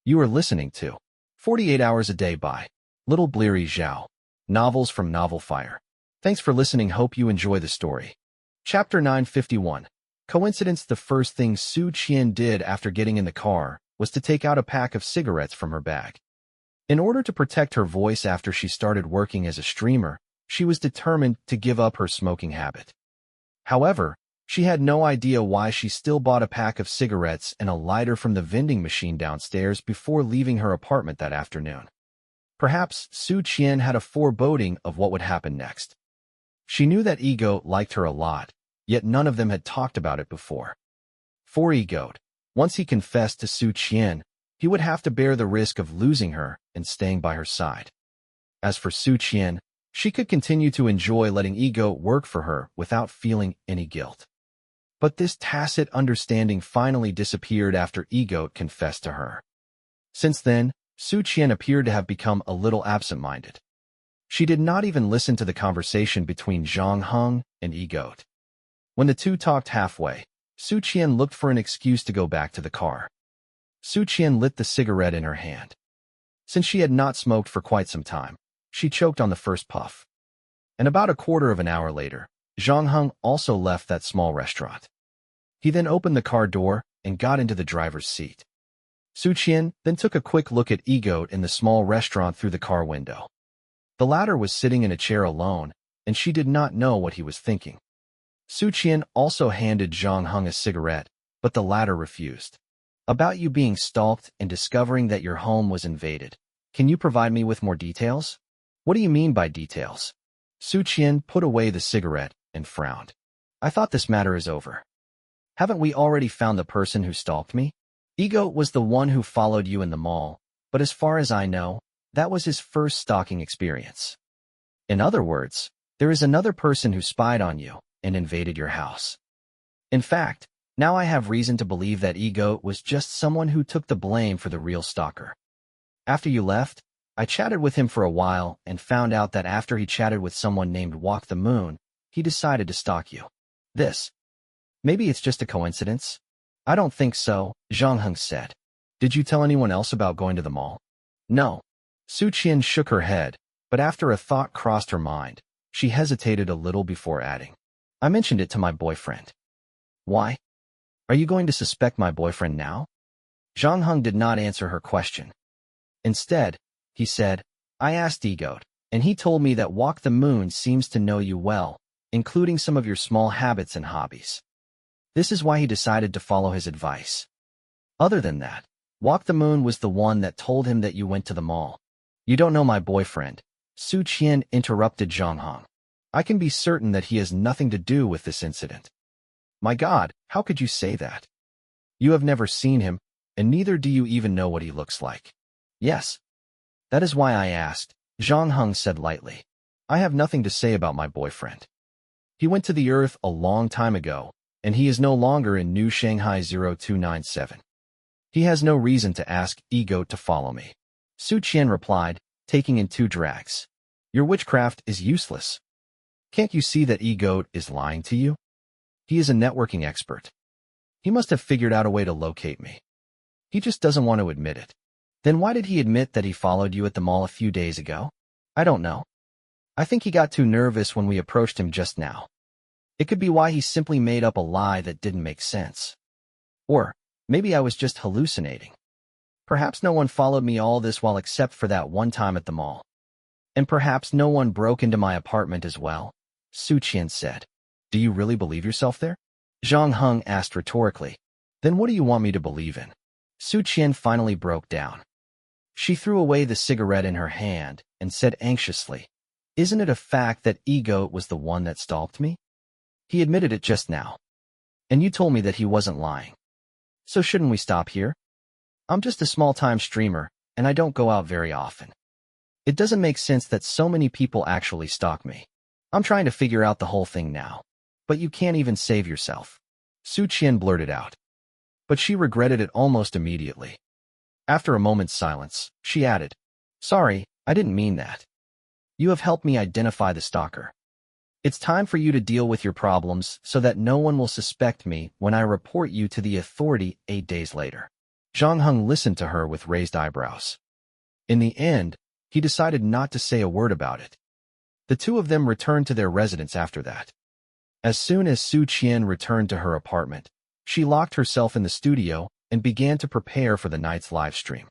You are listening to 48 Hours a Day by Little Bleary Zhao. Novels from Novel Fire. Thanks for listening. Hope you enjoy the story. Chapter 951. Coincidence. The first thing Su Qian did after getting in the car was to take out a pack of cigarettes from her bag. In order to protect her voice after she started working as a streamer, she was determined to give up her smoking habit. However, she had no idea why she still bought a pack of cigarettes and a lighter from the vending machine downstairs before leaving her apartment that afternoon. Perhaps Su Qian had a foreboding of what would happen next. She knew that Ego liked her a lot, yet none of them had talked about it before. For Ego, once he confessed to Su Qian, he would have to bear the risk of losing her and staying by her side. As for Su Qian, she could continue to enjoy letting Ego work for her without feeling any guilt. But this tacit understanding finally disappeared after Ego confessed to her. Since then, Su Qian appeared to have become a little absent-minded. She did not even listen to the conversation between Zhang Heng and Ego. When the two talked halfway, Su Qian looked for an excuse to go back to the car. Su Qian lit the cigarette in her hand. Since she had not smoked for quite some time, she choked on the first puff. And about a quarter of an hour later, Zhang Heng also left that small restaurant. He then opened the car door and got into the driver's seat. Su Qian then took a quick look at Ego in the small restaurant through the car window. The latter was sitting in a chair alone, and she did not know what he was thinking. Su Qian also handed Zhang Heng a cigarette, but the latter refused. About you being stalked and discovering that your home was invaded. Can you provide me with more details? What do you mean by details? Su Qian put away the cigarette and frowned. I thought this matter is over. Haven't we already found the person who stalked me? Ego was the one who followed you in the mall, but as far as I know, that was his first stalking experience. In other words, there is another person who spied on you and invaded your house. In fact, now I have reason to believe that Ego was just someone who took the blame for the real stalker. After you left, I chatted with him for a while and found out that after he chatted with someone named Walk the Moon, he decided to stalk you. Maybe it's just a coincidence? I don't think so, Zhang Heng said. Did you tell anyone else about going to the mall? No. Su Qian shook her head, but after a thought crossed her mind, she hesitated a little before adding, I mentioned it to my boyfriend. Why? Are you going to suspect my boyfriend now? Zhang Heng did not answer her question. Instead, he said, I asked Ego, and he told me that Walk the Moon seems to know you well, including some of your small habits and hobbies. This is why he decided to follow his advice. Other than that, Walk the Moon was the one that told him that you went to the mall. You don't know my boyfriend, Su Qian interrupted Zhang Heng. I can be certain that he has nothing to do with this incident. My God, how could you say that? You have never seen him, and neither do you even know what he looks like. Yes. That is why I asked, Zhang Heng said lightly. I have nothing to say about my boyfriend. He went to the Earth a long time ago, and he is no longer in New Shanghai 0297. He has no reason to ask Ego to follow me. Su Qian replied, taking in 2 drags. Your witchcraft is useless. Can't you see that Ego is lying to you? He is a networking expert. He must have figured out a way to locate me. He just doesn't want to admit it. Then why did he admit that he followed you at the mall a few days ago? I don't know. I think he got too nervous when we approached him just now. It could be why he simply made up a lie that didn't make sense. Or maybe I was just hallucinating. Perhaps no one followed me all this while except for that one time at the mall. And perhaps no one broke into my apartment as well, Su Qian said. Do you really believe yourself there? Zhang Heng asked rhetorically. Then what do you want me to believe in? Su Qian finally broke down. She threw away the cigarette in her hand and said anxiously, Isn't it a fact that Ego was the one that stalked me? He admitted it just now. And you told me that he wasn't lying. So shouldn't we stop here? I'm just a small-time streamer, and I don't go out very often. It doesn't make sense that so many people actually stalk me. I'm trying to figure out the whole thing now. But you can't even save yourself. Su Qian blurted out. But she regretted it almost immediately. After a moment's silence, she added, Sorry, I didn't mean that. You have helped me identify the stalker. It's time for you to deal with your problems so that no one will suspect me when I report you to the authority 8 days later. Zhang Heng listened to her with raised eyebrows. In the end, he decided not to say a word about it. The two of them returned to their residence after that. As soon as Su Qian returned to her apartment, she locked herself in the studio and began to prepare for the night's live stream.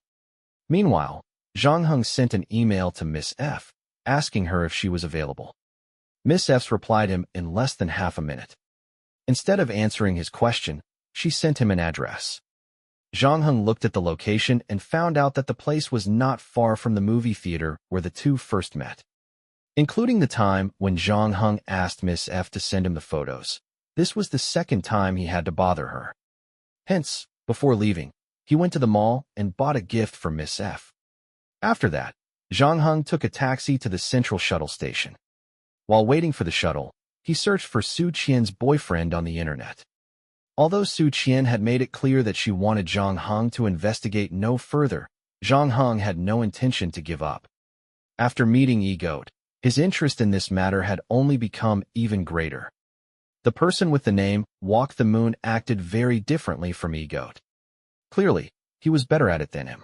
Meanwhile, Zhang Heng sent an email to Miss F, asking her if she was available. Miss F's replied him in less than half a minute. Instead of answering his question, she sent him an address. Zhang Heng looked at the location and found out that the place was not far from the movie theater where the two first met. Including the time when Zhang Heng asked Miss F to send him the photos, this was the second time he had to bother her. Hence, before leaving, he went to the mall and bought a gift for Miss F. After that, Zhang Heng took a taxi to the central shuttle station. While waiting for the shuttle, he searched for Su Qian's boyfriend on the internet. Although Su Qian had made it clear that she wanted Zhang Heng to investigate no further, Zhang Heng had no intention to give up. After meeting Egoat, his interest in this matter had only become even greater. The person with the name Walk the Moon acted very differently from Egoat. Clearly, he was better at it than him.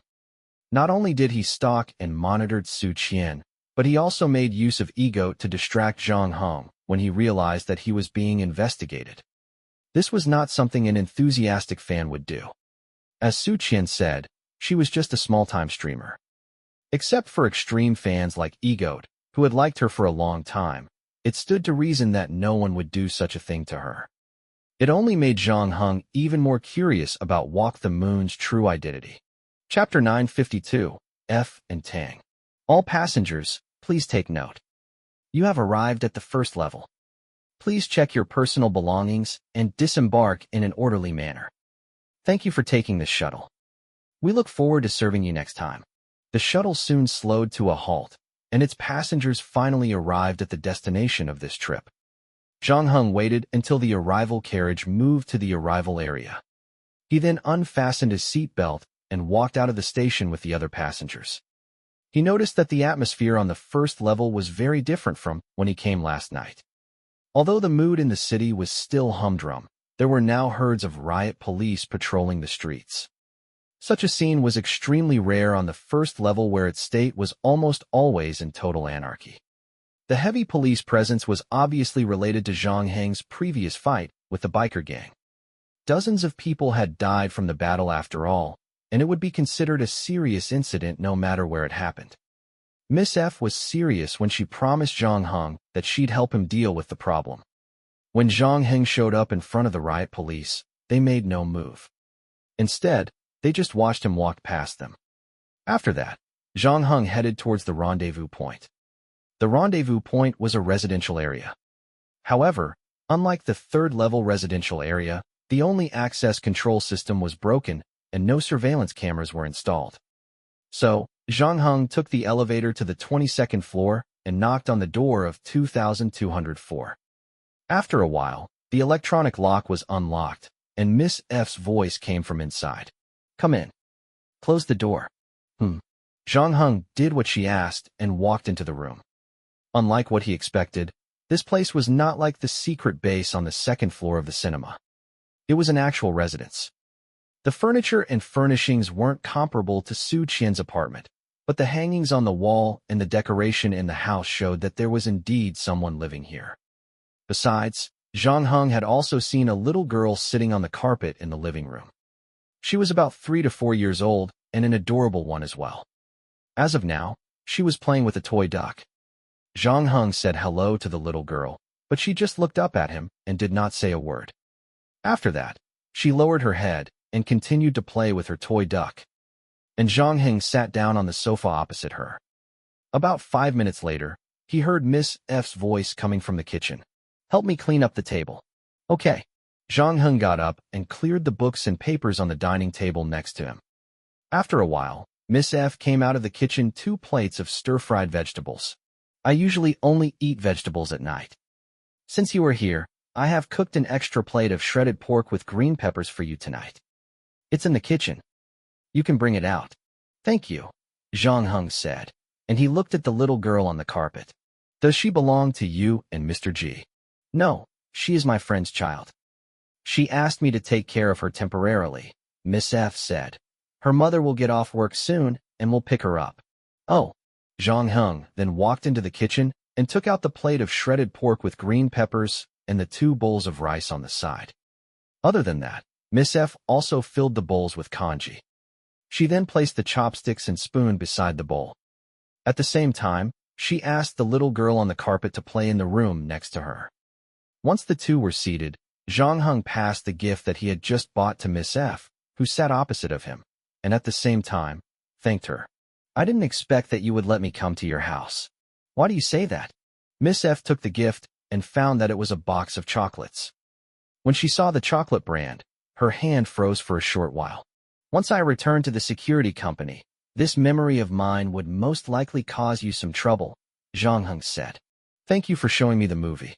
Not only did he stalk and monitored Su Qian, but he also made use of Egoat to distract Zhang Heng when he realized that he was being investigated. This was not something an enthusiastic fan would do. As Su Qian said, she was just a small-time streamer. Except for extreme fans like Egoat, who had liked her for a long time, it stood to reason that no one would do such a thing to her. It only made Zhang Heng even more curious about Walk the Moon's true identity. Chapter 952, F and Tang. All passengers, please take note. You have arrived at the first level. Please check your personal belongings and disembark in an orderly manner. Thank you for taking this shuttle. We look forward to serving you next time. The shuttle soon slowed to a halt, and its passengers finally arrived at the destination of this trip. Zhang Heng waited until the arrival carriage moved to the arrival area. He then unfastened his seatbelt and walked out of the station with the other passengers. He noticed that the atmosphere on the first level was very different from when he came last night. Although the mood in the city was still humdrum, there were now herds of riot police patrolling the streets. Such a scene was extremely rare on the first level where its state was almost always in total anarchy. The heavy police presence was obviously related to Zhang Heng's previous fight with the biker gang. Dozens of people had died from the battle after all, and it would be considered a serious incident no matter where it happened. Miss F was serious when she promised Zhang Heng that she'd help him deal with the problem. When Zhang Heng showed up in front of the riot police, they made no move. Instead, they just watched him walk past them. After that, Zhang Heng headed towards the rendezvous point. The rendezvous point was a residential area. However, unlike the third-level residential area, the only access control system was broken and no surveillance cameras were installed. So, Zhang Heng took the elevator to the 22nd floor and knocked on the door of 2204. After a while, the electronic lock was unlocked, and Miss F's voice came from inside. Come in. Close the door. Zhang Heng did what she asked and walked into the room. Unlike what he expected, this place was not like the secret base on the second floor of the cinema. It was an actual residence. The furniture and furnishings weren't comparable to Su Qian's apartment, but the hangings on the wall and the decoration in the house showed that there was indeed someone living here. Besides, Zhang Heng had also seen a little girl sitting on the carpet in the living room. She was about 3 to 4 years old and an adorable one as well. As of now, she was playing with a toy duck. Zhang Heng said hello to the little girl, but she just looked up at him and did not say a word. After that, she lowered her head and continued to play with her toy duck. And Zhang Heng sat down on the sofa opposite her. About 5 minutes later, he heard Miss F's voice coming from the kitchen. Help me clean up the table. Okay. Zhang Heng got up and cleared the books and papers on the dining table next to him. After a while, Miss F came out of the kitchen 2 plates of stir-fried vegetables. I usually only eat vegetables at night. Since you are here, I have cooked an extra plate of shredded pork with green peppers for you tonight. It's in the kitchen. You can bring it out. Thank you, Zhang Heng said, and he looked at the little girl on the carpet. Does she belong to you and Mr. G? No, she is my friend's child. She asked me to take care of her temporarily, Miss F said. Her mother will get off work soon, and we'll pick her up. Oh. Zhang Heng then walked into the kitchen and took out the plate of shredded pork with green peppers and the 2 bowls of rice on the side. Other than that, Miss F also filled the bowls with congee. She then placed the chopsticks and spoon beside the bowl. At the same time, she asked the little girl on the carpet to play in the room next to her. Once the two were seated, Zhang Heng passed the gift that he had just bought to Miss F, who sat opposite of him, and at the same time, thanked her. I didn't expect that you would let me come to your house. Why do you say that? Miss F took the gift and found that it was a box of chocolates. When she saw the chocolate brand, her hand froze for a short while. Once I return to the security company, this memory of mine would most likely cause you some trouble, Zhang Heng said. Thank you for showing me the movie.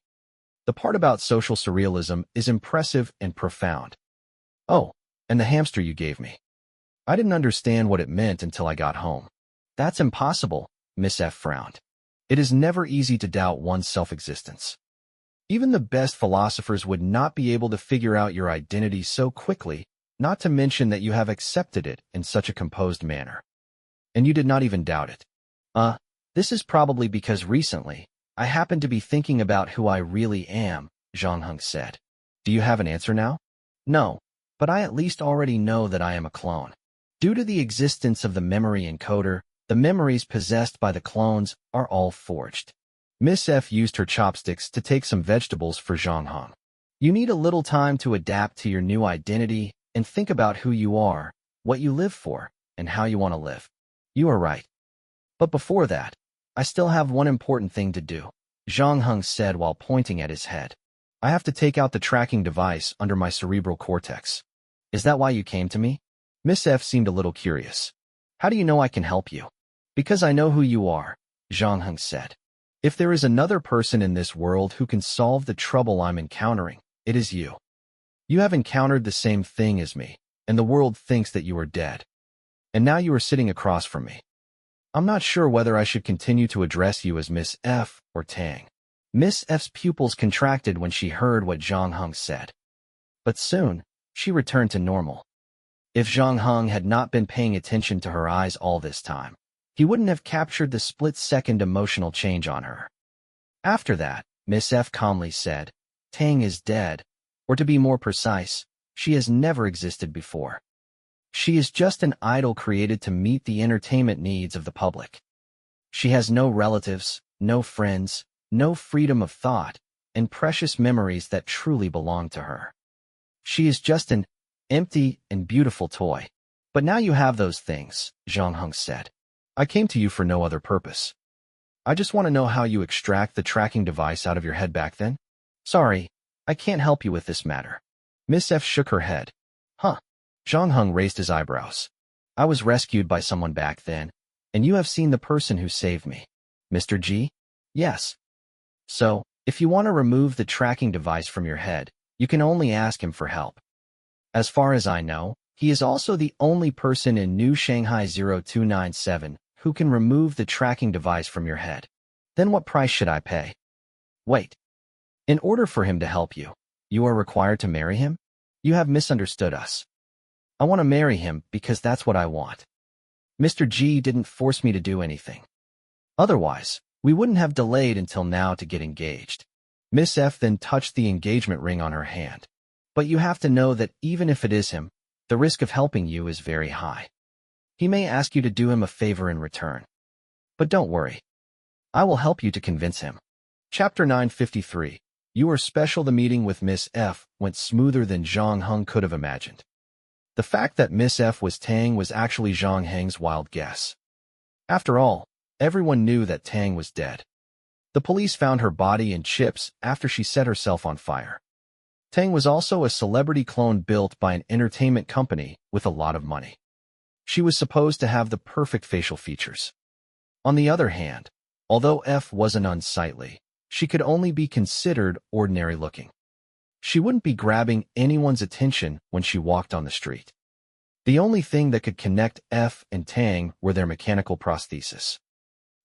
The part about social surrealism is impressive and profound. Oh, and the hamster you gave me. I didn't understand what it meant until I got home. That's impossible, Miss F frowned. It is never easy to doubt one's self-existence. Even the best philosophers would not be able to figure out your identity so quickly, not to mention that you have accepted it in such a composed manner. And you did not even doubt it. This is probably because recently, I happened to be thinking about who I really am, Zhang Heng said. Do you have an answer now? No, but I at least already know that I am a clone. Due to the existence of the memory encoder, the memories possessed by the clones are all forged. Miss F used her chopsticks to take some vegetables for Zhang Heng. You need a little time to adapt to your new identity and think about who you are, what you live for, and how you want to live. You are right. But before that, I still have one important thing to do, Zhang Heng said while pointing at his head. I have to take out the tracking device under my cerebral cortex. Is that why you came to me? Miss F seemed a little curious. How do you know I can help you? Because I know who you are, Zhang Heng said. If there is another person in this world who can solve the trouble I'm encountering, it is you. You have encountered the same thing as me, and the world thinks that you are dead. And now you are sitting across from me. I'm not sure whether I should continue to address you as Miss F or Tang. Miss F's pupils contracted when she heard what Zhang Heng said. But soon, she returned to normal. If Zhang Heng had not been paying attention to her eyes all this time, he wouldn't have captured the split-second emotional change on her. After that, Miss F calmly said, Tang is dead, or to be more precise, she has never existed before. She is just an idol created to meet the entertainment needs of the public. She has no relatives, no friends, no freedom of thought, and precious memories that truly belong to her. She is just an empty and beautiful toy. But now you have those things, Zhang Heng said. I came to you for no other purpose. I just want to know how you extract the tracking device out of your head back then. Sorry, I can't help you with this matter. Miss F shook her head. Huh. Zhang Heng raised his eyebrows. I was rescued by someone back then, and you have seen the person who saved me. Mr. G? Yes. So, if you want to remove the tracking device from your head, you can only ask him for help. As far as I know, he is also the only person in New Shanghai 0297 who can remove the tracking device from your head. Then what price should I pay? Wait. In order for him to help you, you are required to marry him? You have misunderstood us. I want to marry him because that's what I want. Mr. G didn't force me to do anything. Otherwise, we wouldn't have delayed until now to get engaged. Miss F then touched the engagement ring on her hand. But you have to know that even if it is him, the risk of helping you is very high. He may ask you to do him a favor in return. But don't worry. I will help you to convince him. Chapter 953. You are special. The meeting with Miss F went smoother than Zhang Heng could have imagined. The fact that Miss F was Tang was actually Zhang Heng's wild guess. After all, everyone knew that Tang was dead. The police found her body in chips after she set herself on fire. Tang was also a celebrity clone built by an entertainment company with a lot of money. She was supposed to have the perfect facial features. On the other hand, although F wasn't unsightly, she could only be considered ordinary looking. She wouldn't be grabbing anyone's attention when she walked on the street. The only thing that could connect F and Tang were their mechanical prosthesis.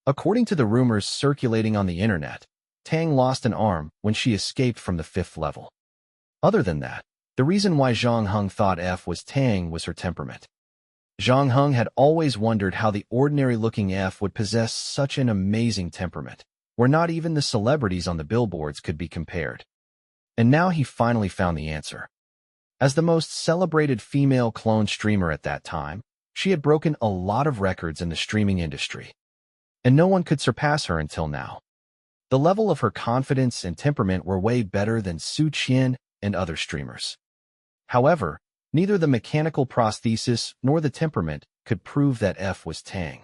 According to the rumors circulating on the internet, Tang lost an arm when she escaped from the 5th level. Other than that, the reason why Zhang Heng thought F was Tang was her temperament. Zhang Heng had always wondered how the ordinary-looking F would possess such an amazing temperament, where not even the celebrities on the billboards could be compared. And now he finally found the answer. As the most celebrated female clone streamer at that time, she had broken a lot of records in the streaming industry. And no one could surpass her until now. The level of her confidence and temperament were way better than Su Qian and other streamers. However, neither the mechanical prosthesis nor the temperament could prove that F was Tang.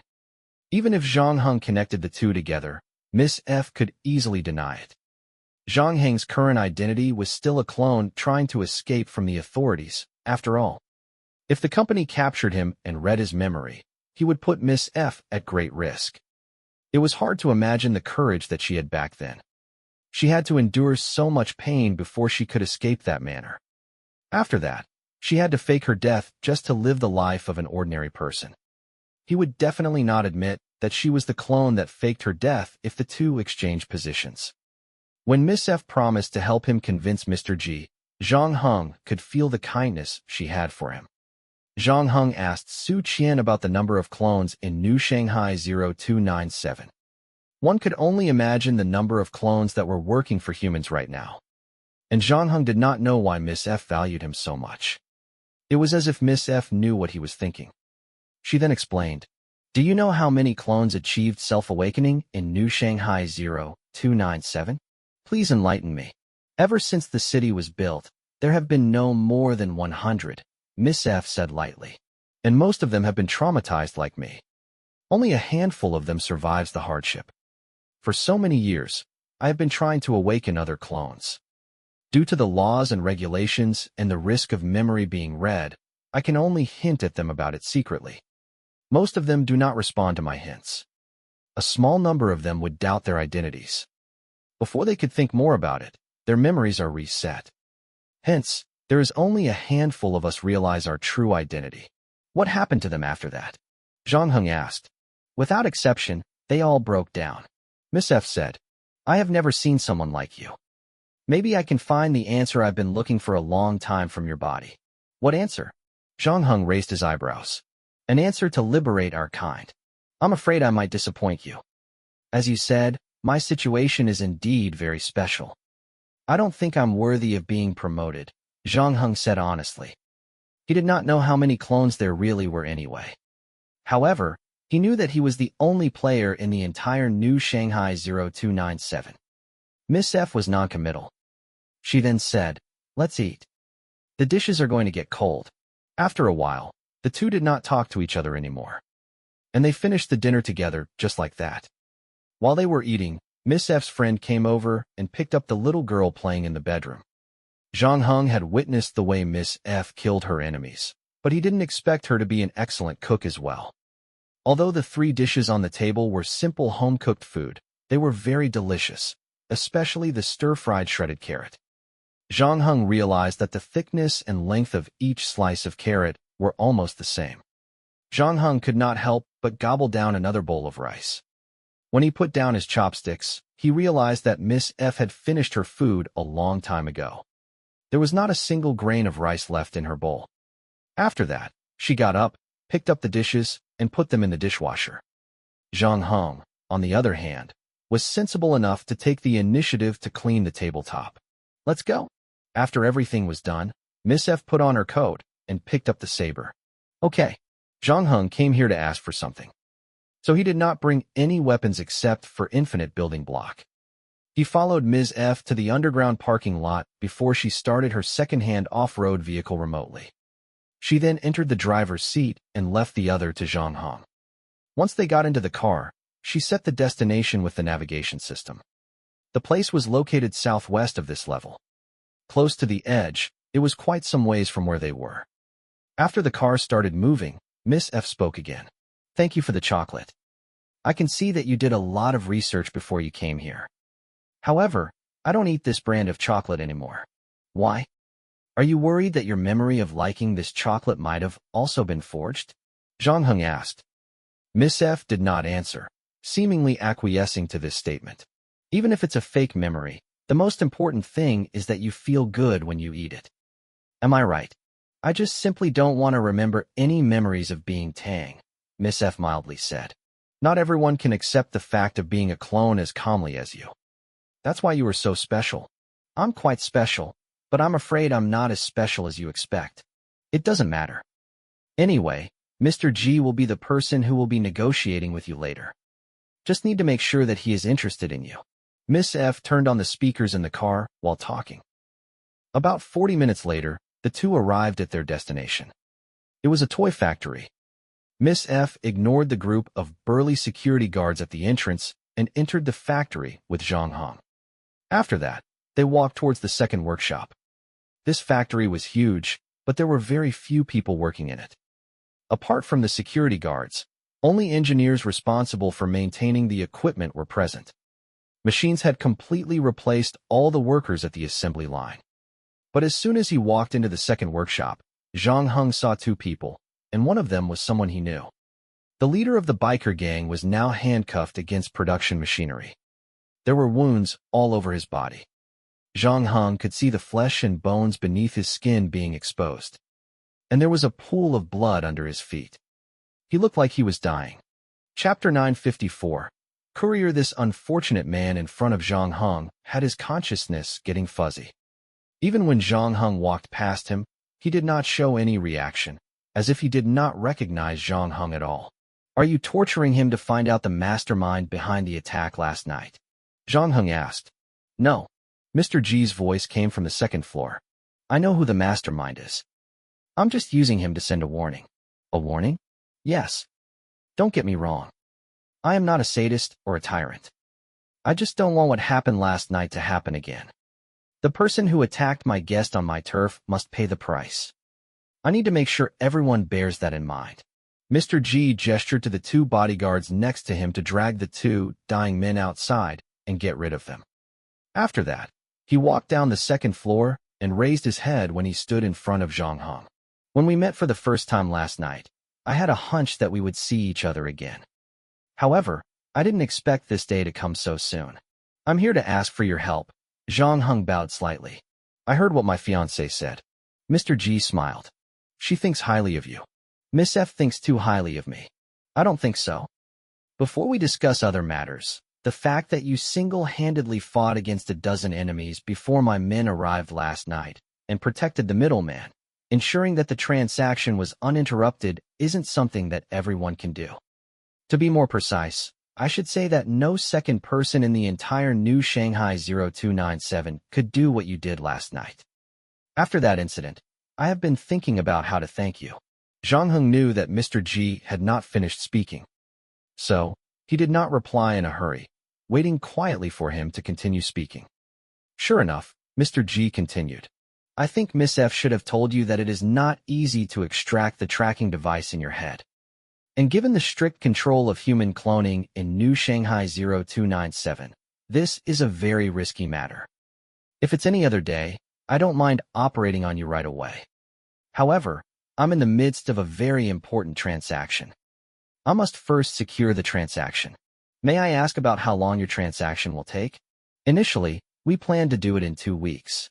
Even if Zhang Heng connected the two together, Miss F could easily deny it. Zhang Heng's current identity was still a clone trying to escape from the authorities, after all. If the company captured him and read his memory, he would put Miss F at great risk. It was hard to imagine the courage that she had back then. She had to endure so much pain before she could escape that manner. After that, she had to fake her death just to live the life of an ordinary person. He would definitely not admit that she was the clone that faked her death if the two exchanged positions. When Miss F promised to help him convince Mr. G, Zhang Heng could feel the kindness she had for him. Zhang Heng asked Su Qian about the number of clones in New Shanghai 0297. One could only imagine the number of clones that were working for humans right now. And Zhang Heng did not know why Miss F valued him so much. It was as if Miss F knew what he was thinking. She then explained, "Do you know how many clones achieved self-awakening in New Shanghai 0297? Please enlighten me. Ever since the city was built, there have been no more than 100, Miss F said lightly. And most of them have been traumatized like me. Only a handful of them survives the hardship. For so many years, I have been trying to awaken other clones. Due to the laws and regulations and the risk of memory being read, I can only hint at them about it secretly. Most of them do not respond to my hints. A small number of them would doubt their identities. Before they could think more about it, their memories are reset. Hence, there is only a handful of us realize our true identity. What happened to them after that?" Zhang Heng asked. "Without exception, they all broke down." Miss F said, "I have never seen someone like you. Maybe I can find the answer I've been looking for a long time from your body." "What answer?" Zhang Heng raised his eyebrows. "An answer to liberate our kind. I'm afraid I might disappoint you. As you said, my situation is indeed very special. I don't think I'm worthy of being promoted," Zhang Heng said honestly. He did not know how many clones there really were anyway. However, he knew that he was the only player in the entire New Shanghai 0297. Miss F was noncommittal. She then said, "Let's eat. The dishes are going to get cold." After a while, the two did not talk to each other anymore. And they finished the dinner together just like that. While they were eating, Miss F's friend came over and picked up the little girl playing in the bedroom. Zhang Heng had witnessed the way Miss F killed her enemies, but he didn't expect her to be an excellent cook as well. Although the 3 dishes on the table were simple home-cooked food, they were very delicious, especially the stir-fried shredded carrot. Zhang Heng realized that the thickness and length of each slice of carrot were almost the same. Zhang Heng could not help but gobble down another bowl of rice. When he put down his chopsticks, he realized that Miss F had finished her food a long time ago. There was not a single grain of rice left in her bowl. After that, she got up, picked up the dishes, and put them in the dishwasher. Zhang Heng, on the other hand, was sensible enough to take the initiative to clean the tabletop. "Let's go." After everything was done, Miss F put on her coat and picked up the saber. "Okay." Zhang Heng came here to ask for something. So he did not bring any weapons except for infinite building block. He followed Ms. F to the underground parking lot before she started her second-hand off-road vehicle remotely. She then entered the driver's seat and left the other to Zhang Heng. Once they got into the car, she set the destination with the navigation system. The place was located southwest of this level. Close to the edge, it was quite some ways from where they were. After the car started moving, Miss F spoke again. "Thank you for the chocolate. I can see that you did a lot of research before you came here. However, I don't eat this brand of chocolate anymore." "Why? Are you worried that your memory of liking this chocolate might have also been forged?" Zhang Heng asked. Miss F did not answer, seemingly acquiescing to this statement. Even if it's a fake memory, the most important thing is that you feel good when you eat it. Am I right? I just simply don't want to remember any memories of being Tang, Miss F mildly said. Not everyone can accept the fact of being a clone as calmly as you. That's why you are so special. I'm quite special, but I'm afraid I'm not as special as you expect. It doesn't matter. Anyway, Mr. G will be the person who will be negotiating with you later. Just need to make sure that he is interested in you. Miss F turned on the speakers in the car while talking. About 40 minutes later, the two arrived at their destination. It was a toy factory. Miss F ignored the group of burly security guards at the entrance and entered the factory with Zhang Hong. After that, they walked towards the second workshop. This factory was huge, but there were very few people working in it. Apart from the security guards, only engineers responsible for maintaining the equipment were present. Machines had completely replaced all the workers at the assembly line. But as soon as he walked into the second workshop, Zhang Hong saw two people, and one of them was someone he knew. The leader of the biker gang was now handcuffed against production machinery. There were wounds all over his body. Zhang Hong could see the flesh and bones beneath his skin being exposed. And there was a pool of blood under his feet. He looked like he was dying. Chapter 954. Courier. This unfortunate man in front of Zhang Hong had his consciousness getting fuzzy. Even when Zhang Hong walked past him, he did not show any reaction, as if he did not recognize Zhang Hong at all. Are you torturing him to find out the mastermind behind the attack last night? Zhang Hong asked. No. Mr. G's voice came from the second floor. I know who the mastermind is. I'm just using him to send a warning. A warning? Yes. Don't get me wrong. I am not a sadist or a tyrant. I just don't want what happened last night to happen again. The person who attacked my guest on my turf must pay the price. I need to make sure everyone bears that in mind. Mr. G gestured to the two bodyguards next to him to drag the two dying men outside and get rid of them. After that, he walked down the second floor and raised his head when he stood in front of Zhang Hong. When we met for the first time last night, I had a hunch that we would see each other again. However, I didn't expect this day to come so soon. I'm here to ask for your help. Zhang Hong bowed slightly. I heard what my fiancé said. Mr. G smiled. She thinks highly of you. Miss F thinks too highly of me. I don't think so. Before we discuss other matters, the fact that you single-handedly fought against a dozen enemies before my men arrived last night and protected the middleman, ensuring that the transaction was uninterrupted, isn't something that everyone can do. To be more precise, I should say that no second person in the entire New Shanghai 0297 could do what you did last night. After that incident, I have been thinking about how to thank you. Zhang Hong knew that Mr. G had not finished speaking. So, he did not reply in a hurry, waiting quietly for him to continue speaking. Sure enough, Mr. G continued. I think Miss F should have told you that it is not easy to extract the tracking device in your head. And given the strict control of human cloning in New Shanghai 0297, this is a very risky matter. If it's any other day, I don't mind operating on you right away. However, I'm in the midst of a very important transaction. I must first secure the transaction. May I ask about how long your transaction will take? Initially, we plan to do it in 2 weeks.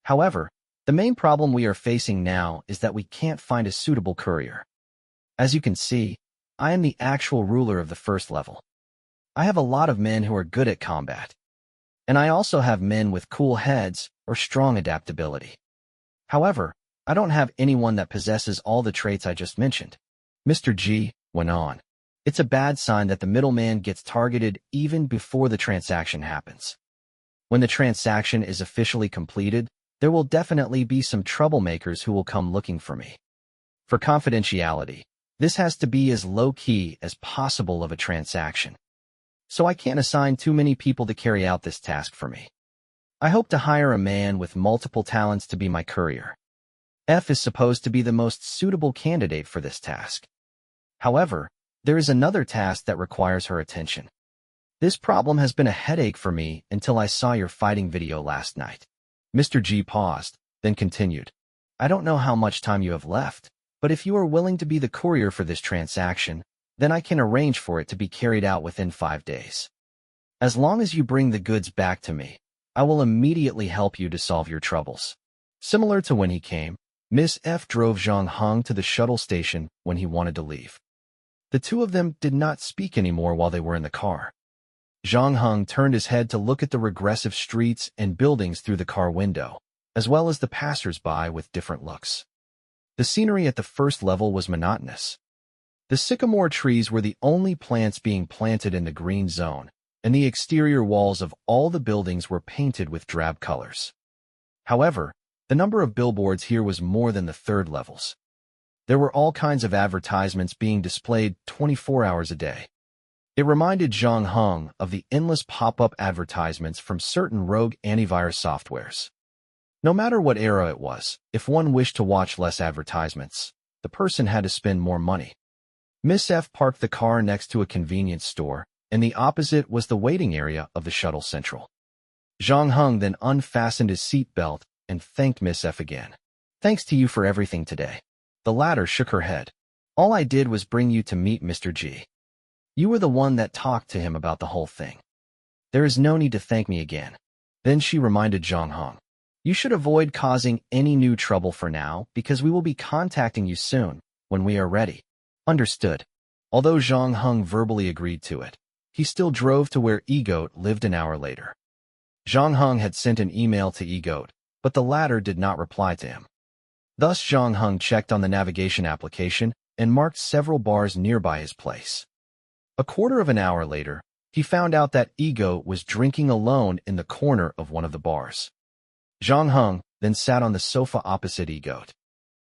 However, the main problem we are facing now is that we can't find a suitable courier. As you can see, I am the actual ruler of the first level. I have a lot of men who are good at combat. And I also have men with cool heads or strong adaptability. However, I don't have anyone that possesses all the traits I just mentioned. Mr. G went on. It's a bad sign that the middleman gets targeted even before the transaction happens. When the transaction is officially completed, there will definitely be some troublemakers who will come looking for me. For confidentiality, this has to be as low-key as possible of a transaction. So I can't assign too many people to carry out this task for me. I hope to hire a man with multiple talents to be my courier. F is supposed to be the most suitable candidate for this task. However, there is another task that requires her attention. This problem has been a headache for me until I saw your fighting video last night. Mr. G paused, then continued. I don't know how much time you have left, but if you are willing to be the courier for this transaction, then I can arrange for it to be carried out within 5 days. As long as you bring the goods back to me, I will immediately help you to solve your troubles. Similar to when he came, Miss F drove Zhang Heng to the shuttle station when he wanted to leave. The two of them did not speak anymore while they were in the car. Zhang Heng turned his head to look at the regressive streets and buildings through the car window, as well as the passers-by with different looks. The scenery at the first level was monotonous. The sycamore trees were the only plants being planted in the green zone, and the exterior walls of all the buildings were painted with drab colors. However, the number of billboards here was more than the third levels. There were all kinds of advertisements being displayed 24 hours a day. It reminded Zhang Heng of the endless pop-up advertisements from certain rogue antivirus softwares. No matter what era it was, if one wished to watch less advertisements, the person had to spend more money. Miss F parked the car next to a convenience store, and the opposite was the waiting area of the shuttle central. Zhang Heng then unfastened his seatbelt and thanked Miss F again. "Thanks to you for everything today." The latter shook her head. "All I did was bring you to meet Mr. G. You were the one that talked to him about the whole thing. There is no need to thank me again." Then she reminded Zhang Heng, "You should avoid causing any new trouble for now because we will be contacting you soon, when we are ready." "Understood." Although Zhang Heng verbally agreed to it, he still drove to where Egoat lived an hour later. Zhang Heng had sent an email to Egoat, but the latter did not reply to him. Thus Zhang Heng checked on the navigation application and marked several bars nearby his place. A quarter of an hour later, he found out that Egoat was drinking alone in the corner of one of the bars. Zhang Heng then sat on the sofa opposite Egoat.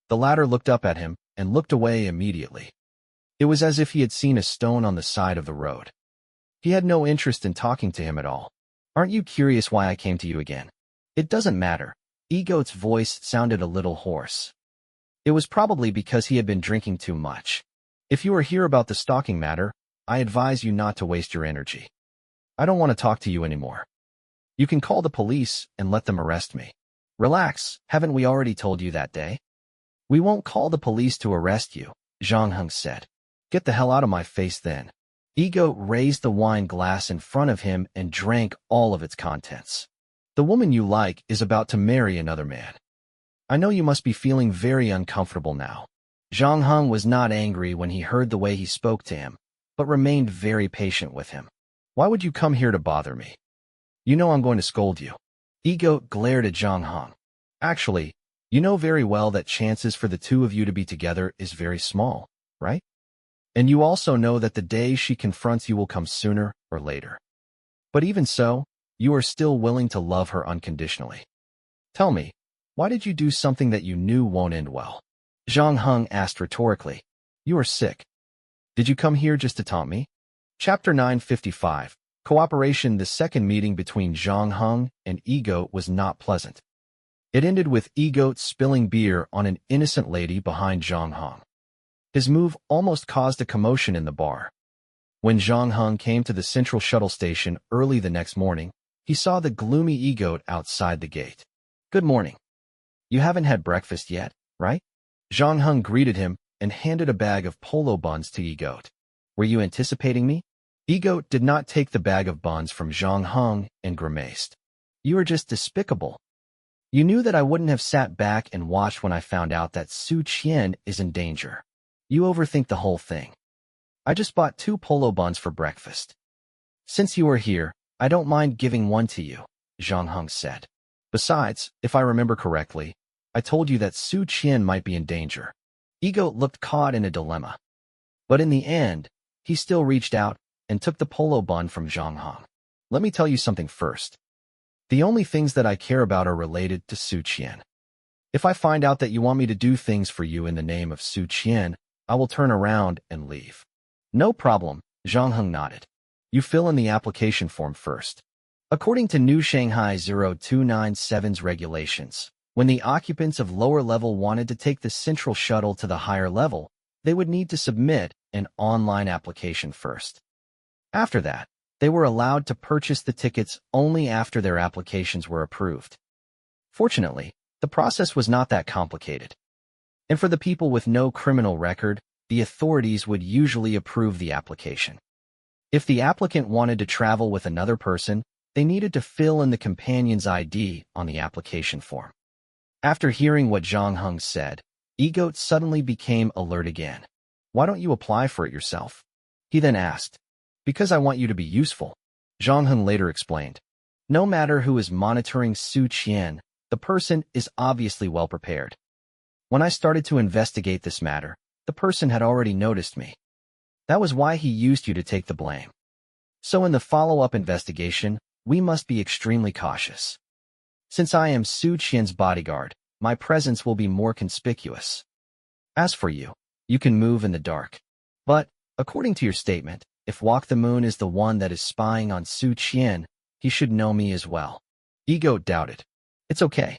The latter looked up at him and looked away immediately. It was as if he had seen a stone on the side of the road. He had no interest in talking to him at all. "Aren't you curious why I came to you again?" "It doesn't matter." Egoat's voice sounded a little hoarse. It was probably because he had been drinking too much. "If you are here about the stalking matter, I advise you not to waste your energy. I don't want to talk to you anymore. You can call the police and let them arrest me." "Relax, haven't we already told you that day?" "We won't call the police to arrest you," Zhang Heng said. "Get the hell out of my face then." Egoat raised the wine glass in front of him and drank all of its contents. "The woman you like is about to marry another man. I know you must be feeling very uncomfortable now." Zhang Heng was not angry when he heard the way he spoke to him, but remained very patient with him. "Why would you come here to bother me? You know I'm going to scold you." Egoat glared at Zhang Heng. "Actually, you know very well that chances for the two of you to be together is very small, right? And you also know that the day she confronts you will come sooner or later. But even so, you are still willing to love her unconditionally. Tell me, why did you do something that you knew won't end well?" Zhang Heng asked rhetorically. "You are sick. Did you come here just to taunt me?" Chapter 955, Cooperation. The second meeting between Zhang Heng and Egoat was not pleasant. It ended with Egoat spilling beer on an innocent lady behind Zhang Heng. His move almost caused a commotion in the bar. When Zhang Heng came to the central shuttle station early the next morning, he saw the gloomy Egoat outside the gate. "Good morning. You haven't had breakfast yet, right?" Zhang Heng greeted him and handed a bag of polo buns to Egoat. "Were you anticipating me?" Egoat did not take the bag of buns from Zhang Heng and grimaced. "You are just despicable. You knew that I wouldn't have sat back and watched when I found out that Su Qian is in danger. You overthink the whole thing. I just bought 2 polo buns for breakfast. Since you are here, I don't mind giving one to you," Zhang Heng said. "Besides, if I remember correctly, I told you that Su Qian might be in danger." Egoat looked caught in a dilemma. But in the end, he still reached out and took the polo bun from Zhang Heng. "Let me tell you something first. The only things that I care about are related to Su Qian. If I find out that you want me to do things for you in the name of Su Qian, I will turn around and leave." "No problem," Zhang Heng nodded. "You fill in the application form first." According to New Shanghai 0297's regulations, when the occupants of lower level wanted to take the central shuttle to the higher level, they would need to submit an online application first. After that, they were allowed to purchase the tickets only after their applications were approved. Fortunately, the process was not that complicated. And for the people with no criminal record, the authorities would usually approve the application. If the applicant wanted to travel with another person, they needed to fill in the companion's ID on the application form. After hearing what Zhang Heng said, Egoat suddenly became alert again. Why don't you apply for it yourself? He then asked. Because I want you to be useful. Zhang Heng later explained. No matter who is monitoring Su Qian, the person is obviously well prepared. When I started to investigate this matter, the person had already noticed me. That was why he used you to take the blame. So in the follow-up investigation, we must be extremely cautious. Since I am Su Qian's bodyguard, my presence will be more conspicuous. As for you, you can move in the dark. But, according to your statement, if Walk the Moon is the one that is spying on Su Qian, he should know me as well. Ego doubted. It's okay.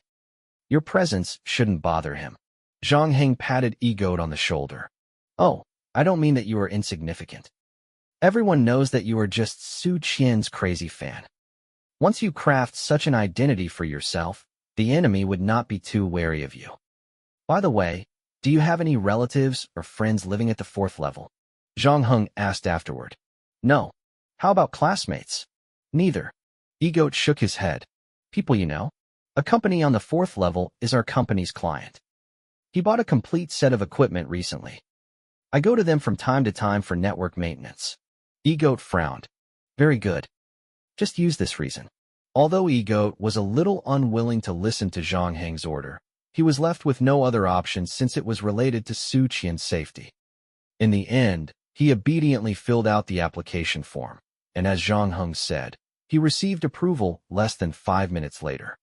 Your presence shouldn't bother him. Zhang Heng patted Egoat on the shoulder. Oh, I don't mean that you are insignificant. Everyone knows that you are just Su Qian's crazy fan. Once you craft such an identity for yourself, the enemy would not be too wary of you. By the way, do you have any relatives or friends living at the 4th level? Zhang Heng asked afterward. No. How about classmates? Neither. Egoat shook his head. People you know? A company on the 4th level is our company's client. He bought a complete set of equipment recently. I go to them from time to time for network maintenance. Egoat frowned. Very good. Just use this reason. Although Egoat was a little unwilling to listen to Zhang Heng's order, he was left with no other option since it was related to Su Qian's safety. In the end, he obediently filled out the application form, and as Zhang Heng said, he received approval less than 5 minutes later.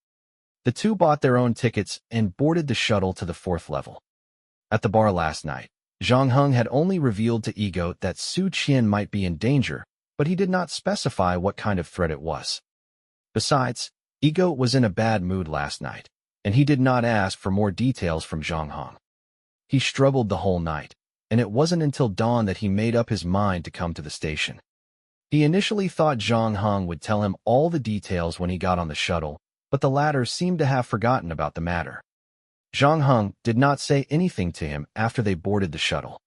The two bought their own tickets and boarded the shuttle to the 4th level. At the bar last night, Zhang Heng had only revealed to Egoat that Su Qian might be in danger, but he did not specify what kind of threat it was. Besides, Egoat was in a bad mood last night, and he did not ask for more details from Zhang Heng. He struggled the whole night, and it wasn't until dawn that he made up his mind to come to the station. He initially thought Zhang Heng would tell him all the details when he got on the shuttle, but the latter seemed to have forgotten about the matter. Zhang Heng did not say anything to him after they boarded the shuttle.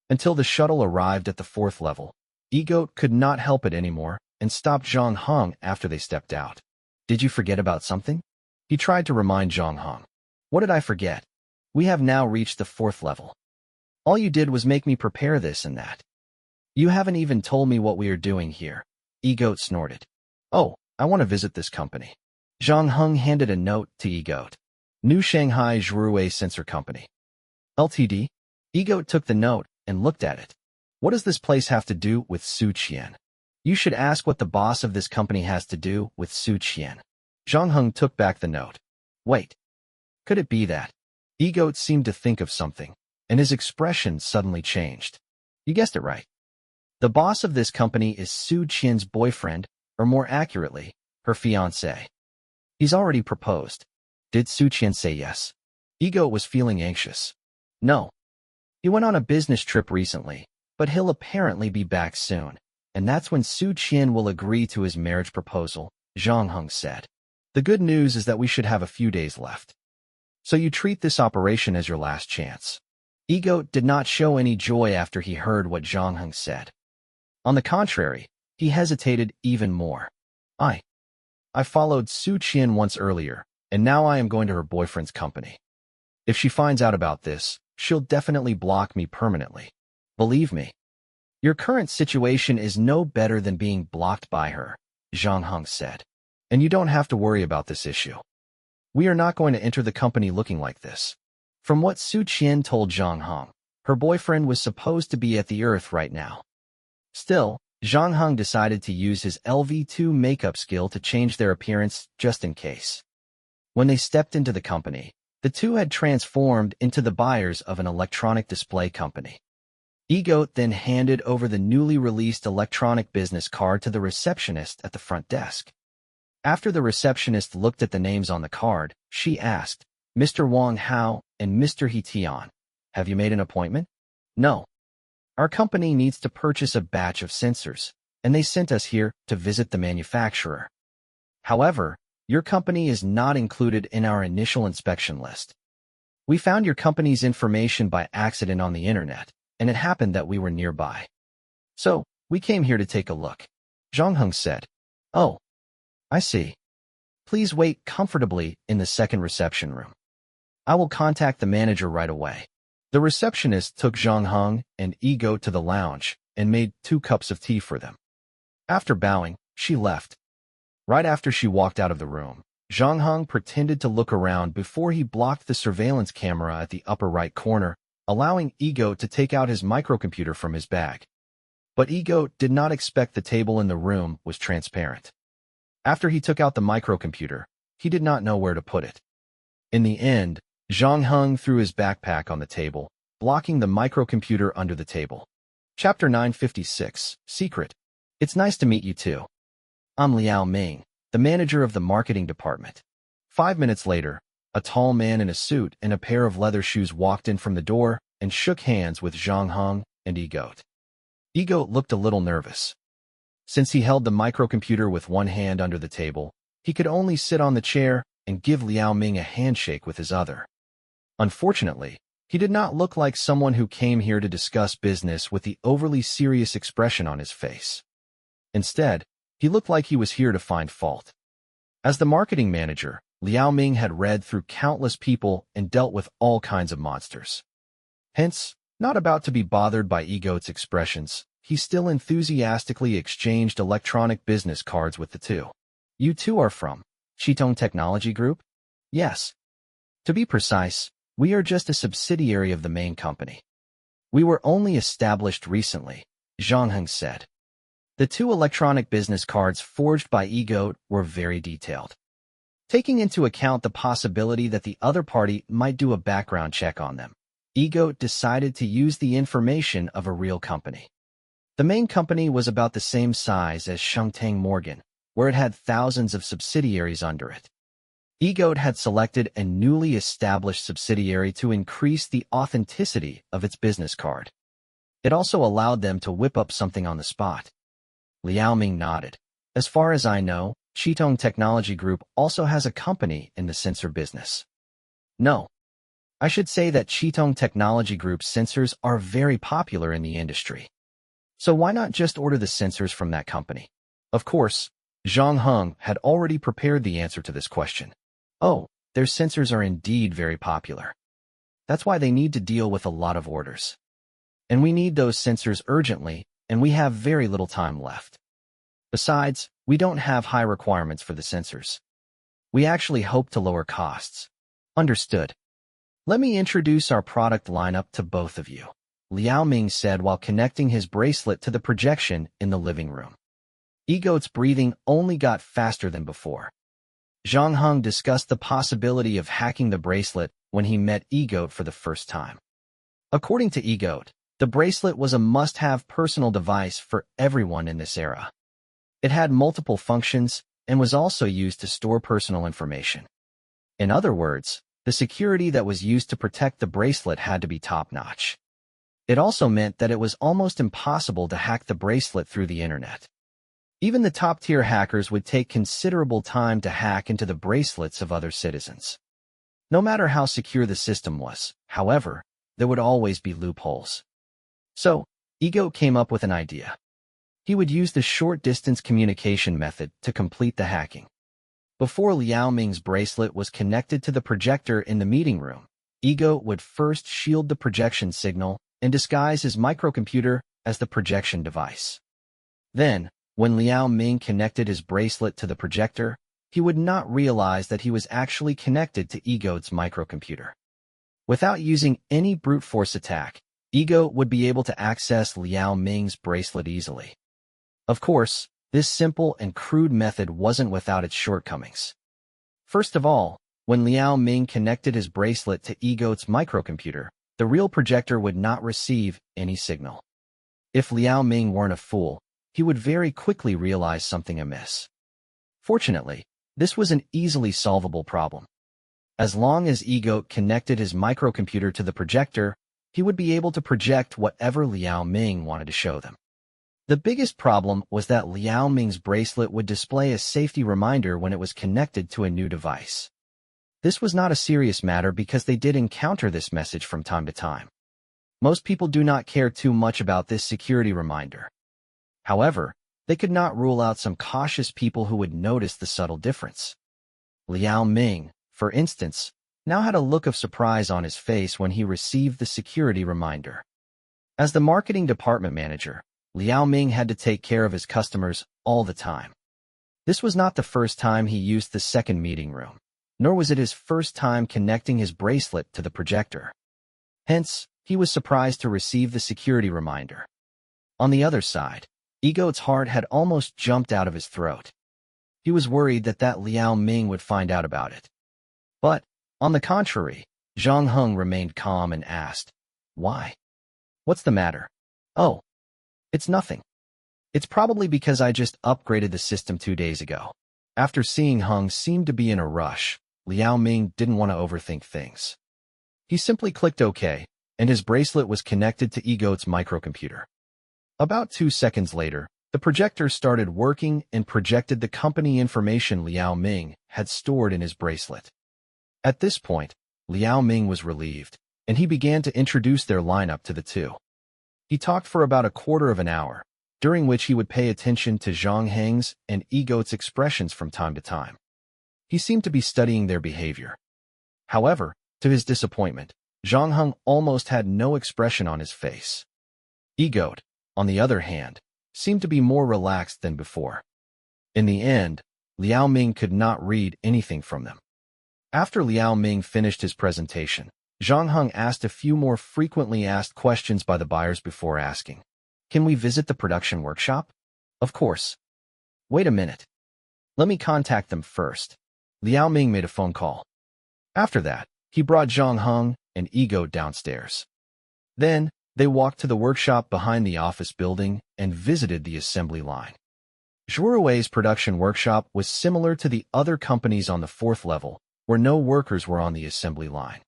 Until the shuttle arrived at the 4th level, Egoat could not help it anymore and stopped Zhang Heng after they stepped out. Did you forget about something? He tried to remind Zhang Heng. What did I forget? We have now reached the 4th level. All you did was make me prepare this and that. You haven't even told me what we are doing here. Egoat snorted. Oh, I want to visit this company. Zhang Heng handed a note to Egoat. New Shanghai Zhuruei Sensor Company. Ltd. Egoat took the note and looked at it. What does this place have to do with Su Qian? You should ask what the boss of this company has to do with Su Qian. Zhang Heng took back the note. Wait. Could it be that? Egoat seemed to think of something, and his expression suddenly changed. You guessed it right. The boss of this company is Su Qian's boyfriend, or more accurately, her fiancé. He's already proposed. Did Su Qian say yes? Egoat was feeling anxious. No. He went on a business trip recently, but he'll apparently be back soon, and that's when Su Qian will agree to his marriage proposal, Zhang Heng said. The good news is that we should have a few days left. So you treat this operation as your last chance. Egoat did not show any joy after he heard what Zhang Heng said. On the contrary, he hesitated even more. I followed Su Qian once earlier, and now I am going to her boyfriend's company. If she finds out about this, she'll definitely block me permanently. Believe me. Your current situation is no better than being blocked by her, Zhang Heng said. And you don't have to worry about this issue. We are not going to enter the company looking like this. From what Su Qian told Zhang Heng, her boyfriend was supposed to be at the Earth right now. Still, Zhang Heng decided to use his LV2 makeup skill to change their appearance just in case. When they stepped into the company, the two had transformed into the buyers of an electronic display company. Egoat then handed over the newly released electronic business card to the receptionist at the front desk. After the receptionist looked at the names on the card, she asked, Mr. Wang Hao and Mr. He Tian, have you made an appointment? No. Our company needs to purchase a batch of sensors, and they sent us here to visit the manufacturer. However, your company is not included in our initial inspection list. We found your company's information by accident on the internet, and it happened that we were nearby. So, we came here to take a look. Zhang Heng said. Oh, I see. Please wait comfortably in the second reception room. I will contact the manager right away. The receptionist took Zhang Heng and Ego to the lounge and made 2 cups of tea for them. After bowing, she left. Right after she walked out of the room, Zhang Heng pretended to look around before he blocked the surveillance camera at the upper right corner, allowing Ego to take out his microcomputer from his bag. But Ego did not expect the table in the room was transparent. After he took out the microcomputer, he did not know where to put it. In the end, Zhang Heng threw his backpack on the table, blocking the microcomputer under the table. Chapter 956, Secret. It's nice to meet you too. I'm Liao Ming, the manager of the marketing department. 5 minutes later, a tall man in a suit and a pair of leather shoes walked in from the door and shook hands with Zhang Heng and Ego. Ego looked a little nervous. Since he held the microcomputer with one hand under the table, he could only sit on the chair and give Liao Ming a handshake with his other. Unfortunately, he did not look like someone who came here to discuss business with the overly serious expression on his face. Instead, he looked like he was here to find fault. As the marketing manager, Liao Ming had read through countless people and dealt with all kinds of monsters. Hence, not about to be bothered by Ego's expressions, he still enthusiastically exchanged electronic business cards with the two. You two are from Chitong Technology Group? Yes. To be precise, we are just a subsidiary of the main company. We were only established recently, Zhang Heng said. The 2 electronic business cards forged by Ego were very detailed. Taking into account the possibility that the other party might do a background check on them, Ego decided to use the information of a real company. The main company was about the same size as Shengtang Morgan, where it had thousands of subsidiaries under it. Ego had selected a newly established subsidiary to increase the authenticity of its business card. It also allowed them to whip up something on the spot. Liao Ming nodded. As far as I know, Chitong Technology Group also has a company in the sensor business. No. I should say that Chitong Technology Group's sensors are very popular in the industry. So why not just order the sensors from that company? Of course, Zhang Heng had already prepared the answer to this question. Oh, their sensors are indeed very popular. That's why they need to deal with a lot of orders. And we need those sensors urgently, and we have very little time left. Besides, we don't have high requirements for the sensors. We actually hope to lower costs. Understood. Let me introduce our product lineup to both of you, Liao Ming said while connecting his bracelet to the projection in the living room. Ego's breathing only got faster than before. Zhang Heng discussed the possibility of hacking the bracelet when he met Ego for the first time. According to Ego, the bracelet was a must-have personal device for everyone in this era. It had multiple functions and was also used to store personal information. In other words, the security that was used to protect the bracelet had to be top-notch. It also meant that it was almost impossible to hack the bracelet through the internet. Even the top-tier hackers would take considerable time to hack into the bracelets of other citizens. No matter how secure the system was, however, there would always be loopholes. So, Ego came up with an idea. He would use the short-distance communication method to complete the hacking. Before Liao Ming's bracelet was connected to the projector in the meeting room, Ego would first shield the projection signal and disguise his microcomputer as the projection device. Then, when Liao Ming connected his bracelet to the projector, he would not realize that he was actually connected to Ego's microcomputer. Without using any brute force attack, Ego would be able to access Liao Ming's bracelet easily. Of course, this simple and crude method wasn't without its shortcomings. First of all, when Liao Ming connected his bracelet to Ego's microcomputer, the real projector would not receive any signal. If Liao Ming weren't a fool, he would very quickly realize something amiss. Fortunately, this was an easily solvable problem. As long as Ego connected his microcomputer to the projector, he would be able to project whatever Liao Ming wanted to show them. The biggest problem was that Liao Ming's bracelet would display a safety reminder when it was connected to a new device. This was not a serious matter because they did encounter this message from time to time. Most people do not care too much about this security reminder. However, they could not rule out some cautious people who would notice the subtle difference. Liao Ming, for instance, now had a look of surprise on his face when he received the security reminder. As the marketing department manager, Liao Ming had to take care of his customers all the time. This was not the first time he used the second meeting room, nor was it his first time connecting his bracelet to the projector. Hence, he was surprised to receive the security reminder. On the other side, Egoat's heart had almost jumped out of his throat. He was worried that Liao Ming would find out about it. But, on the contrary, Zhang Heng remained calm and asked, "Why? What's the matter?" "Oh, it's nothing. It's probably because I just upgraded the system 2 days ago." After seeing Heng seem to be in a rush, Liao Ming didn't want to overthink things. He simply clicked OK, and his bracelet was connected to Egoat's microcomputer. About 2 seconds later, the projector started working and projected the company information Liao Ming had stored in his bracelet. At this point, Liao Ming was relieved, and he began to introduce their lineup to the two. He talked for about a quarter of an hour, during which he would pay attention to Zhang Heng's and Egoat's expressions from time to time. He seemed to be studying their behavior. However, to his disappointment, Zhang Heng almost had no expression on his face. Egoat, on the other hand, seemed to be more relaxed than before. In the end, Liao Ming could not read anything from them. After Liao Ming finished his presentation, Zhang Heng asked a few more frequently asked questions by the buyers before asking, "Can we visit the production workshop?" "Of course." "Wait a minute. Let me contact them first." Liao Ming made a phone call. After that, he brought Zhang Heng and Egoat downstairs. Then, they walked to the workshop behind the office building and visited the assembly line. Zhurui's production workshop was similar to the other companies on the 4th level, where no workers were on the assembly line.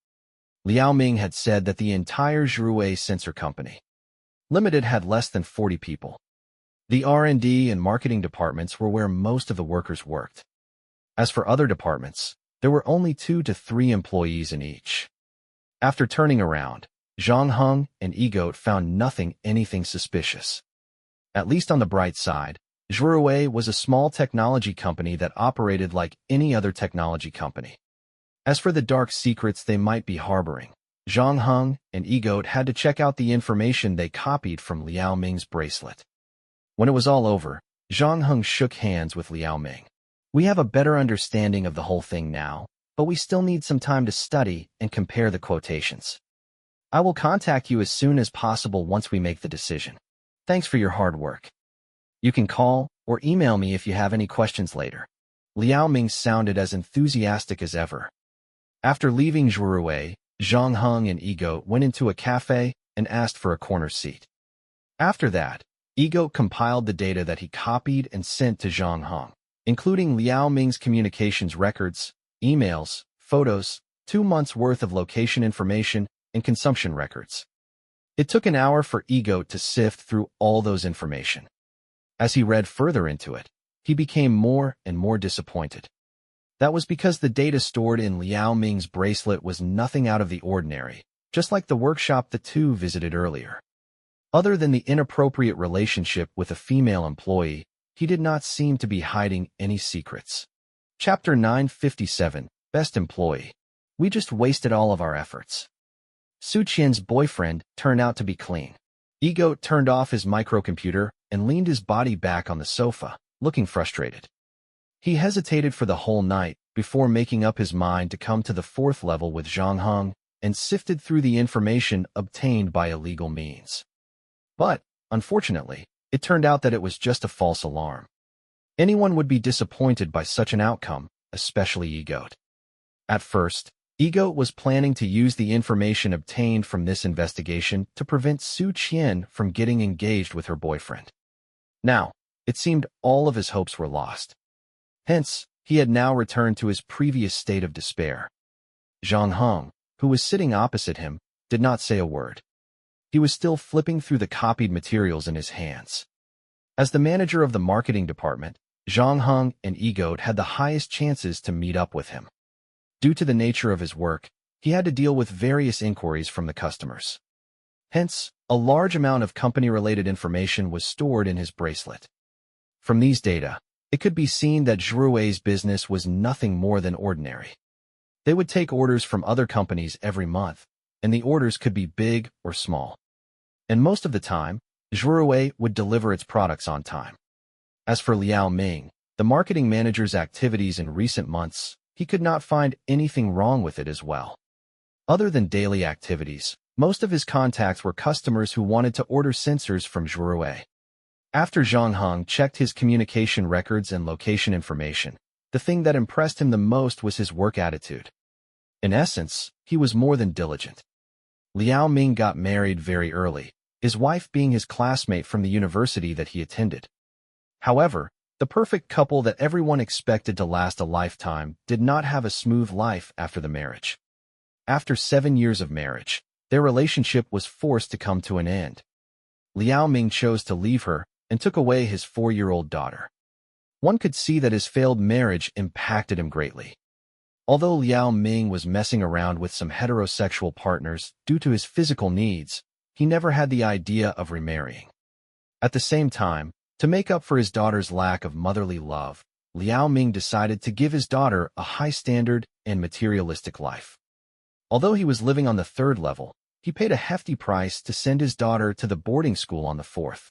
Liao Ming had said that the entire Zhurui Sensor Company Limited had less than 40 people. The R&D and marketing departments were where most of the workers worked. As for other departments, there were only 2 to 3 employees in each. After turning around, Zhang Heng and Egoat found anything suspicious. At least on the bright side, Zhurui was a small technology company that operated like any other technology company. As for the dark secrets they might be harboring, Zhang Heng and Egoat had to check out the information they copied from Liao Ming's bracelet. When it was all over, Zhang Heng shook hands with Liao Ming. "We have a better understanding of the whole thing now, but we still need some time to study and compare the quotations. I will contact you as soon as possible once we make the decision. Thanks for your hard work. You can call or email me if you have any questions later." Liao Ming sounded as enthusiastic as ever. After leaving Zhurui, Zhang Heng and Egoat went into a cafe and asked for a corner seat. After that, Egoat compiled the data that he copied and sent to Zhang Heng, including Liao Ming's communications records, emails, photos, 2 months' worth of location information, and consumption records. It took an hour for Egoat to sift through all those information. As he read further into it, he became more and more disappointed. That was because the data stored in Liao Ming's bracelet was nothing out of the ordinary, just like the workshop the two visited earlier. Other than the inappropriate relationship with a female employee, he did not seem to be hiding any secrets. Chapter 957, Best Employee. We just wasted all of our efforts. Su Qian's boyfriend turned out to be clean. Egoat turned off his microcomputer and leaned his body back on the sofa, looking frustrated. He hesitated for the whole night before making up his mind to come to the 4th level with Zhang Heng and sifted through the information obtained by illegal means. But, unfortunately, it turned out that it was just a false alarm. Anyone would be disappointed by such an outcome, especially Egoat. At first, Egoat was planning to use the information obtained from this investigation to prevent Su Qian from getting engaged with her boyfriend. Now, it seemed all of his hopes were lost. Hence, he had now returned to his previous state of despair. Zhang Heng, who was sitting opposite him, did not say a word. He was still flipping through the copied materials in his hands. As the manager of the marketing department, Zhang Heng and Egoat had the highest chances to meet up with him. Due to the nature of his work, he had to deal with various inquiries from the customers. Hence, a large amount of company-related information was stored in his bracelet. From these data, it could be seen that Zhurui's business was nothing more than ordinary. They would take orders from other companies every month, and the orders could be big or small. And most of the time, Zhuruwei would deliver its products on time. As for Liao Ming, the marketing manager's activities in recent months, he could not find anything wrong with it as well. Other than daily activities, most of his contacts were customers who wanted to order sensors from Zhuruwei. After Zhang Heng checked his communication records and location information, the thing that impressed him the most was his work attitude. In essence, he was more than diligent. Liao Ming got married very early, his wife being his classmate from the university that he attended. However, the perfect couple that everyone expected to last a lifetime did not have a smooth life after the marriage. After 7 years of marriage, their relationship was forced to come to an end. Liao Ming chose to leave her and took away his 4-year-old daughter. One could see that his failed marriage impacted him greatly. Although Liao Ming was messing around with some heterosexual partners due to his physical needs, he never had the idea of remarrying. At the same time, to make up for his daughter's lack of motherly love, Liao Ming decided to give his daughter a high-standard and materialistic life. Although he was living on the 3rd level, he paid a hefty price to send his daughter to the boarding school on the 4th.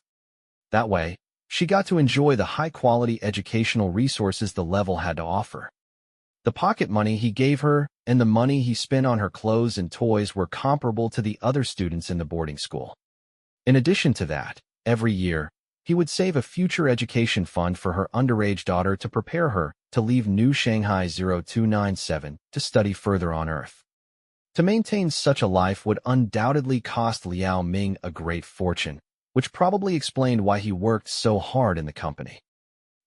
That way, she got to enjoy the high-quality educational resources the level had to offer. The pocket money he gave her and the money he spent on her clothes and toys were comparable to the other students in the boarding school. In addition to that, every year, he would save a future education fund for her underage daughter to prepare her to leave New Shanghai 0297 to study further on Earth. To maintain such a life would undoubtedly cost Liao Ming a great fortune, which probably explained why he worked so hard in the company.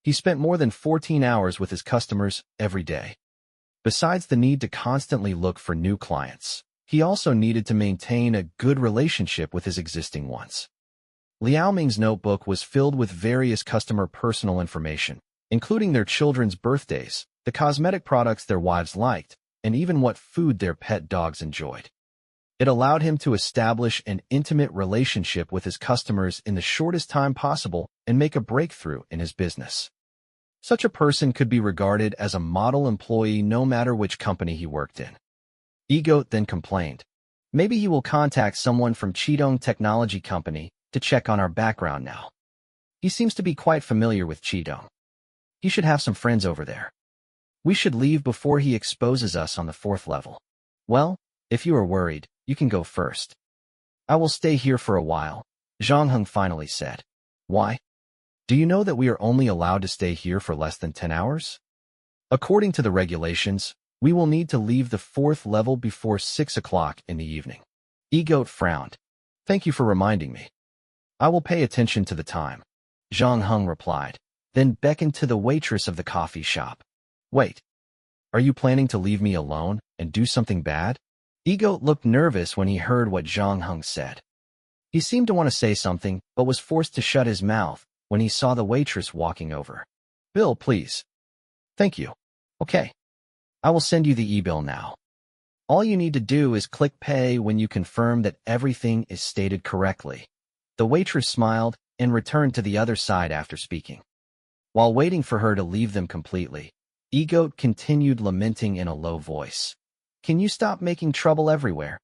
He spent more than 14 hours with his customers every day. Besides the need to constantly look for new clients, he also needed to maintain a good relationship with his existing ones. Liao Ming's notebook was filled with various customer personal information, including their children's birthdays, the cosmetic products their wives liked, and even what food their pet dogs enjoyed. It allowed him to establish an intimate relationship with his customers in the shortest time possible and make a breakthrough in his business. Such a person could be regarded as a model employee no matter which company he worked in. Egoat then complained, "Maybe he will contact someone from Qidong Technology Company to check on our background now. He seems to be quite familiar with Qidong. He should have some friends over there. We should leave before he exposes us on the 4th level. Well, if you are worried, you can go first. I will stay here for a while," Zhang Heng finally said. "Why? Do you know that we are only allowed to stay here for less than 10 hours? According to the regulations, we will need to leave the 4th level before 6 o'clock in the evening." Egoat frowned. "Thank you for reminding me. I will pay attention to the time," Zhang Heng replied, then beckoned to the waitress of the coffee shop. "Wait. Are you planning to leave me alone and do something bad?" Egoat looked nervous when he heard what Zhang Heng said. He seemed to want to say something, but was forced to shut his mouth when he saw the waitress walking over. "Bill, please." "Thank you. Okay. I will send you the e-bill now. All you need to do is click pay when you confirm that everything is stated correctly." The waitress smiled and returned to the other side after speaking. While waiting for her to leave them completely, Egoat continued lamenting in a low voice. "Can you stop making trouble everywhere?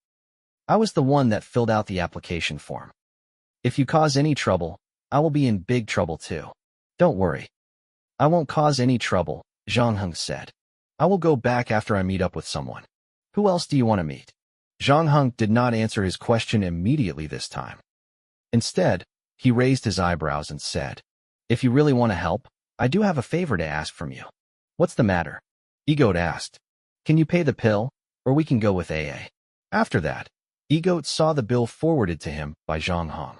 I was the one that filled out the application form. If you cause any trouble, I will be in big trouble too." "Don't worry. I won't cause any trouble," Zhang Heng said. "I will go back after I meet up with someone. Who else do you want to meet?" Zhang Heng did not answer his question immediately this time. Instead, he raised his eyebrows and said, "If you really want to help, I do have a favor to ask from you." "What's the matter?" Egoat asked. "Can you pay the pill, or we can go with AA?" After that, Egoat saw the bill forwarded to him by Zhang Heng.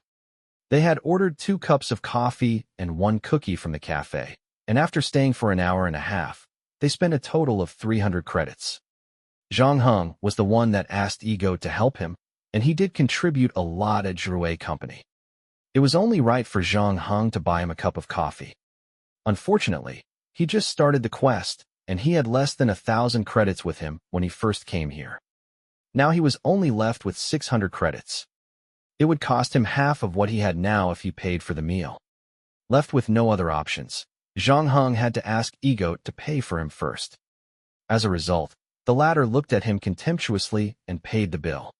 They had ordered 2 cups of coffee and 1 cookie from the cafe, and after staying for an hour and a half, they spent a total of 300 credits. Zhang Heng was the one that asked Egoat to help him, and he did contribute a lot at Zhuruwei Company. It was only right for Zhang Heng to buy him a cup of coffee. Unfortunately, he just started the quest, and he had less than 1,000 credits with him when he first came here. Now he was only left with 600 credits. It would cost him half of what he had now if he paid for the meal. Left with no other options, Zhang Heng had to ask Egoat to pay for him first. As a result, The latter looked at him contemptuously and paid the bill.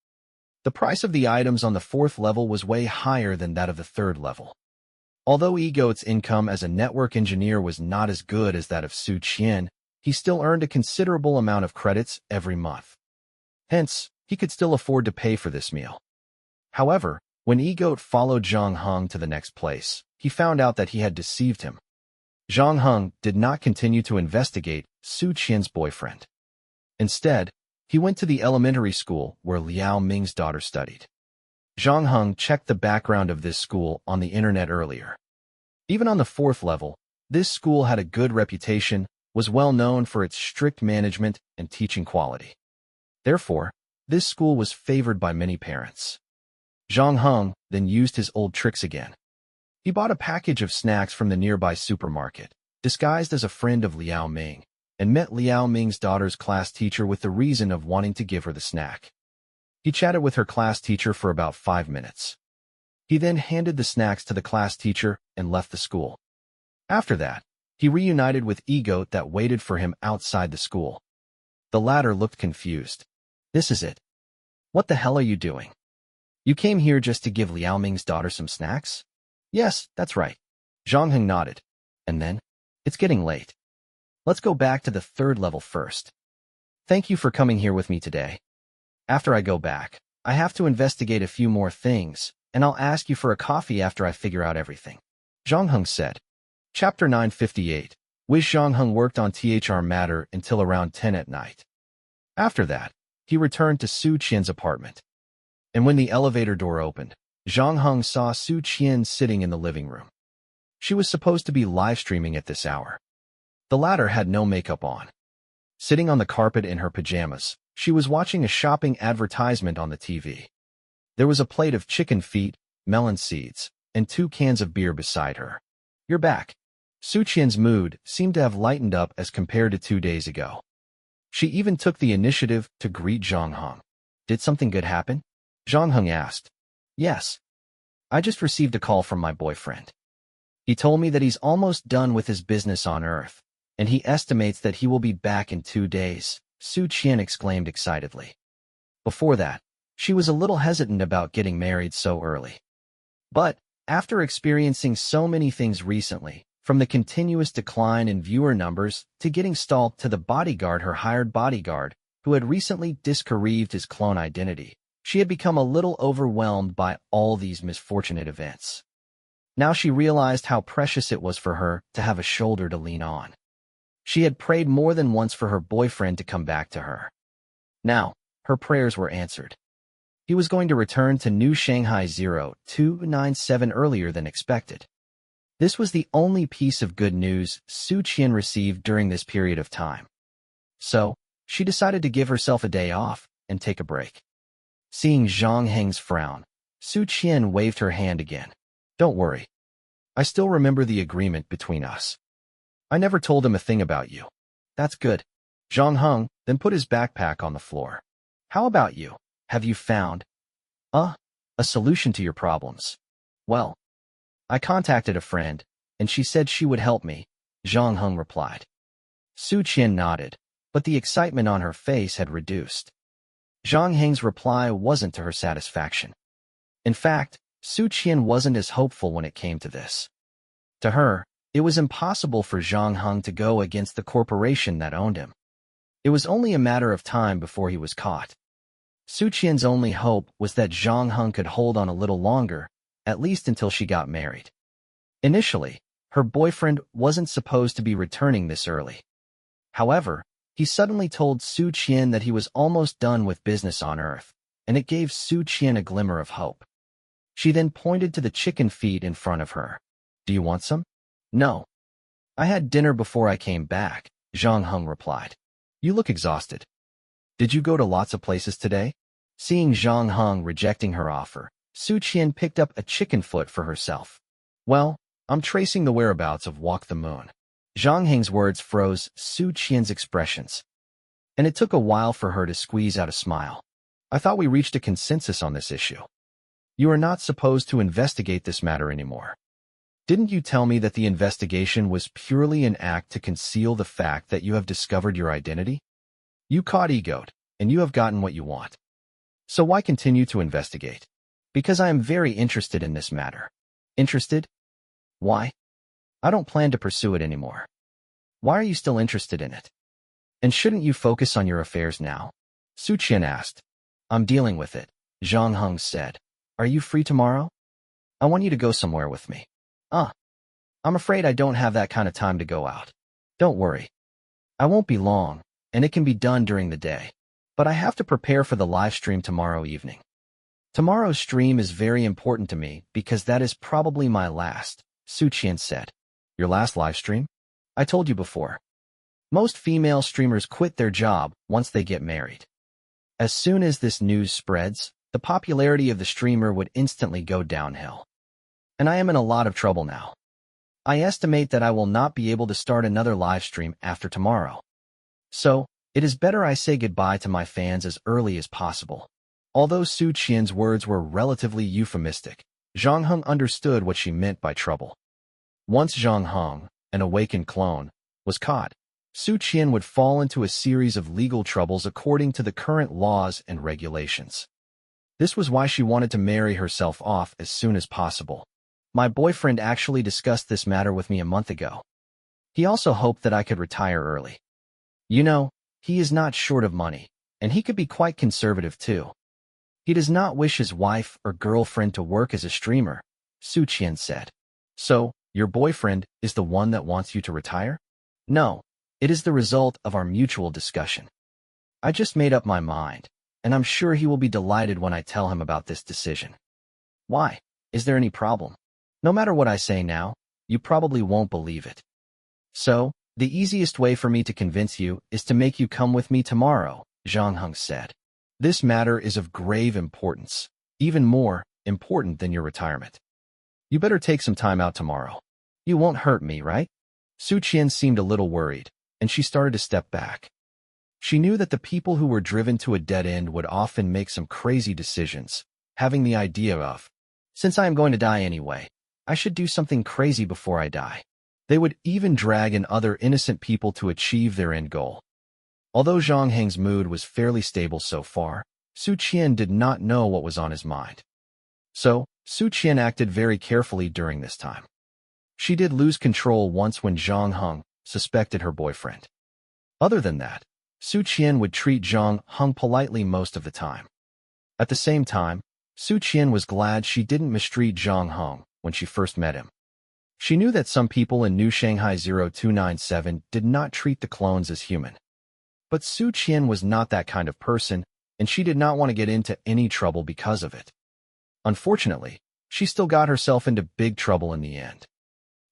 The price of the items on the fourth level was way higher than that of the third level. Although Egoat's income as a network engineer was not as good as that of Su Qian, he still earned a considerable amount of credits every month. Hence, he could still afford to pay for this meal. However, when Egoat followed Zhang Heng to the next place, he found out that he had deceived him. Zhang Heng did not continue to investigate Su Qian's boyfriend. Instead, he went to the elementary school where Liao Ming's daughter studied. Zhang Heng checked the background of this school on the internet earlier. Even on the fourth level, this school had a good reputation, was well known for its strict management and teaching quality. Therefore, this school was favored by many parents. Zhang Heng then used his old tricks again. He bought a package of snacks from the nearby supermarket, disguised as a friend of Liao Ming, and met Liao Ming's daughter's class teacher with the reason of wanting to give her the snack. He chatted with her class teacher for about 5 minutes. He then handed the snacks to the class teacher and left the school. After that, he reunited with Egoat that waited for him outside the school. The latter looked confused. This is it. What the hell are you doing? You came here just to give Liao Ming's daughter some snacks? Yes, that's right. Zhang Heng nodded. And then? It's getting late. Let's go back to the third level first. Thank you for coming here with me today. After I go back, I have to investigate a few more things, and I'll ask you for a coffee after I figure out everything. Zhang Heng said. Chapter 958. Wish Zhang Heng worked on THR matter until around 10 at night. After that, he returned to Su Qian's apartment. And when the elevator door opened, Zhang Heng saw Su Qian sitting in the living room. She was supposed to be live streaming at this hour. The latter had no makeup on. Sitting on the carpet in her pajamas, she was watching a shopping advertisement on the TV. There was a plate of chicken feet, melon seeds, and 2 cans of beer beside her. You're back. Su Qian's mood seemed to have lightened up as compared to 2 days ago. She even took the initiative to greet Zhang Heng. Did something good happen? Zhang Heng asked. Yes. I just received a call from my boyfriend. He told me that he's almost done with his business on Earth, and he estimates that he will be back in 2 days, Su Qian exclaimed excitedly. Before that, she was a little hesitant about getting married so early. But, after experiencing so many things recently, from the continuous decline in viewer numbers to getting stalked to the bodyguard, her hired bodyguard, who had recently disbelieved his clone identity, she had become a little overwhelmed by all these misfortunate events. Now she realized how precious it was for her to have a shoulder to lean on. She had prayed more than once for her boyfriend to come back to her. Now, her prayers were answered. He was going to return to New Shanghai 0297 earlier than expected. This was the only piece of good news Su Qian received during this period of time. So, she decided to give herself a day off and take a break. Seeing Zhang Heng's frown, Su Qian waved her hand again. Don't worry. I still remember the agreement between us. I never told him a thing about you. That's good. Zhang Heng then put his backpack on the floor. How about you? Have you found a solution to your problems? Well, I contacted a friend, and she said she would help me, Zhang Heng replied. Su Qian nodded, but the excitement on her face had reduced. Zhang Heng's reply wasn't to her satisfaction. In fact, Su Qian wasn't as hopeful when it came to this. To her, it was impossible for Zhang Heng to go against the corporation that owned him. It was only a matter of time before he was caught. Su Qian's only hope was that Zhang Heng could hold on a little longer, at least until she got married. Initially, her boyfriend wasn't supposed to be returning this early. However, he suddenly told Su Qian that he was almost done with business on Earth, and it gave Su Qian a glimmer of hope. She then pointed to the chicken feet in front of her. Do you want some? No. I had dinner before I came back, Zhang Heng replied. You look exhausted. Did you go to lots of places today? Seeing Zhang Heng rejecting her offer, Su Qian picked up a chicken foot for herself. Well, I'm tracing the whereabouts of Walk the Moon. Zhang Heng's words froze Su Qian's expressions, and it took a while for her to squeeze out a smile. I thought we reached a consensus on this issue. You are not supposed to investigate this matter anymore. Didn't you tell me that the investigation was purely an act to conceal the fact that you have discovered your identity? You caught egoed, and you have gotten what you want. So why continue to investigate? Because I am very interested in this matter. Interested? Why? I don't plan to pursue it anymore. Why are you still interested in it? And shouldn't you focus on your affairs now? Su Qian asked. I'm dealing with it, Zhang Heng said. Are you free tomorrow? I want you to go somewhere with me. I'm afraid I don't have that kind of time to go out. Don't worry. I won't be long, and it can be done during the day. But I have to prepare for the live stream tomorrow evening. Tomorrow's stream is very important to me because that is probably my last, Su Qian said. Your last live stream? I told you before. Most female streamers quit their job once they get married. As soon as this news spreads, the popularity of the streamer would instantly go downhill. And I am in a lot of trouble now. I estimate that I will not be able to start another live stream after tomorrow. So, it is better I say goodbye to my fans as early as possible. Although Su Qian's words were relatively euphemistic, Zhang Heng understood what she meant by trouble. Once Zhang Heng, an awakened clone, was caught, Su Qian would fall into a series of legal troubles according to the current laws and regulations. This was why she wanted to marry herself off as soon as possible. My boyfriend actually discussed this matter with me a month ago. He also hoped that I could retire early. You know, he is not short of money, and he could be quite conservative too. He does not wish his wife or girlfriend to work as a streamer, Su Qian said. So, your boyfriend is the one that wants you to retire? No, it is the result of our mutual discussion. I just made up my mind, and I'm sure he will be delighted when I tell him about this decision. Why? Is there any problem? No matter what I say now, you probably won't believe it. So, the easiest way for me to convince you is to make you come with me tomorrow, Zhang Heng said. This matter is of grave importance, even more important than your retirement. You better take some time out tomorrow. You won't hurt me, right? Su Qian seemed a little worried, and she started to step back. She knew that the people who were driven to a dead end would often make some crazy decisions, having the idea of, since I am going to die anyway, I should do something crazy before I die. They would even drag in other innocent people to achieve their end goal. Although Zhang Heng's mood was fairly stable so far, Su Qian did not know what was on his mind. So, Su Qian acted very carefully during this time. She did lose control once when Zhang Heng suspected her boyfriend. Other than that, Su Qian would treat Zhang Heng politely most of the time. At the same time, Su Qian was glad she didn't mistreat Zhang Heng when she first met him. She knew that some people in New Shanghai 0297 did not treat the clones as human. But Su Qian was not that kind of person, and she did not want to get into any trouble because of it. Unfortunately, she still got herself into big trouble in the end.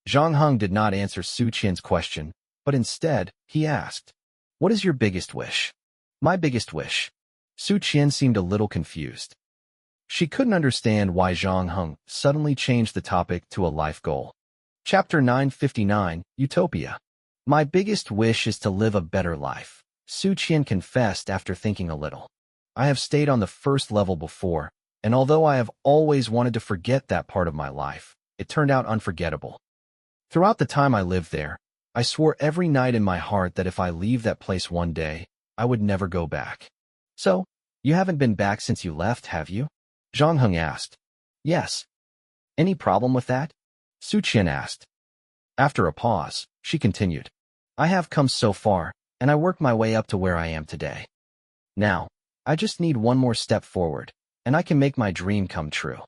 Zhang Heng did not answer Su Qian's question, but instead, he asked, "What is your biggest wish?" "My biggest wish." Su Qian seemed a little confused. She couldn't understand why Zhang Heng suddenly changed the topic to a life goal. Chapter 959, Utopia. My biggest wish is to live a better life, Su Qian confessed after thinking a little. I have stayed on the first level before, and although I have always wanted to forget that part of my life, it turned out unforgettable. Throughout the time I lived there, I swore every night in my heart that if I leave that place one day, I would never go back. So, you haven't been back since you left, have you? Zhang Heng asked. Yes. Any problem with that? Su Qian asked. After a pause, she continued. I have come so far, and I worked my way up to where I am today. Now, I just need one more step forward, and I can make my dream come true.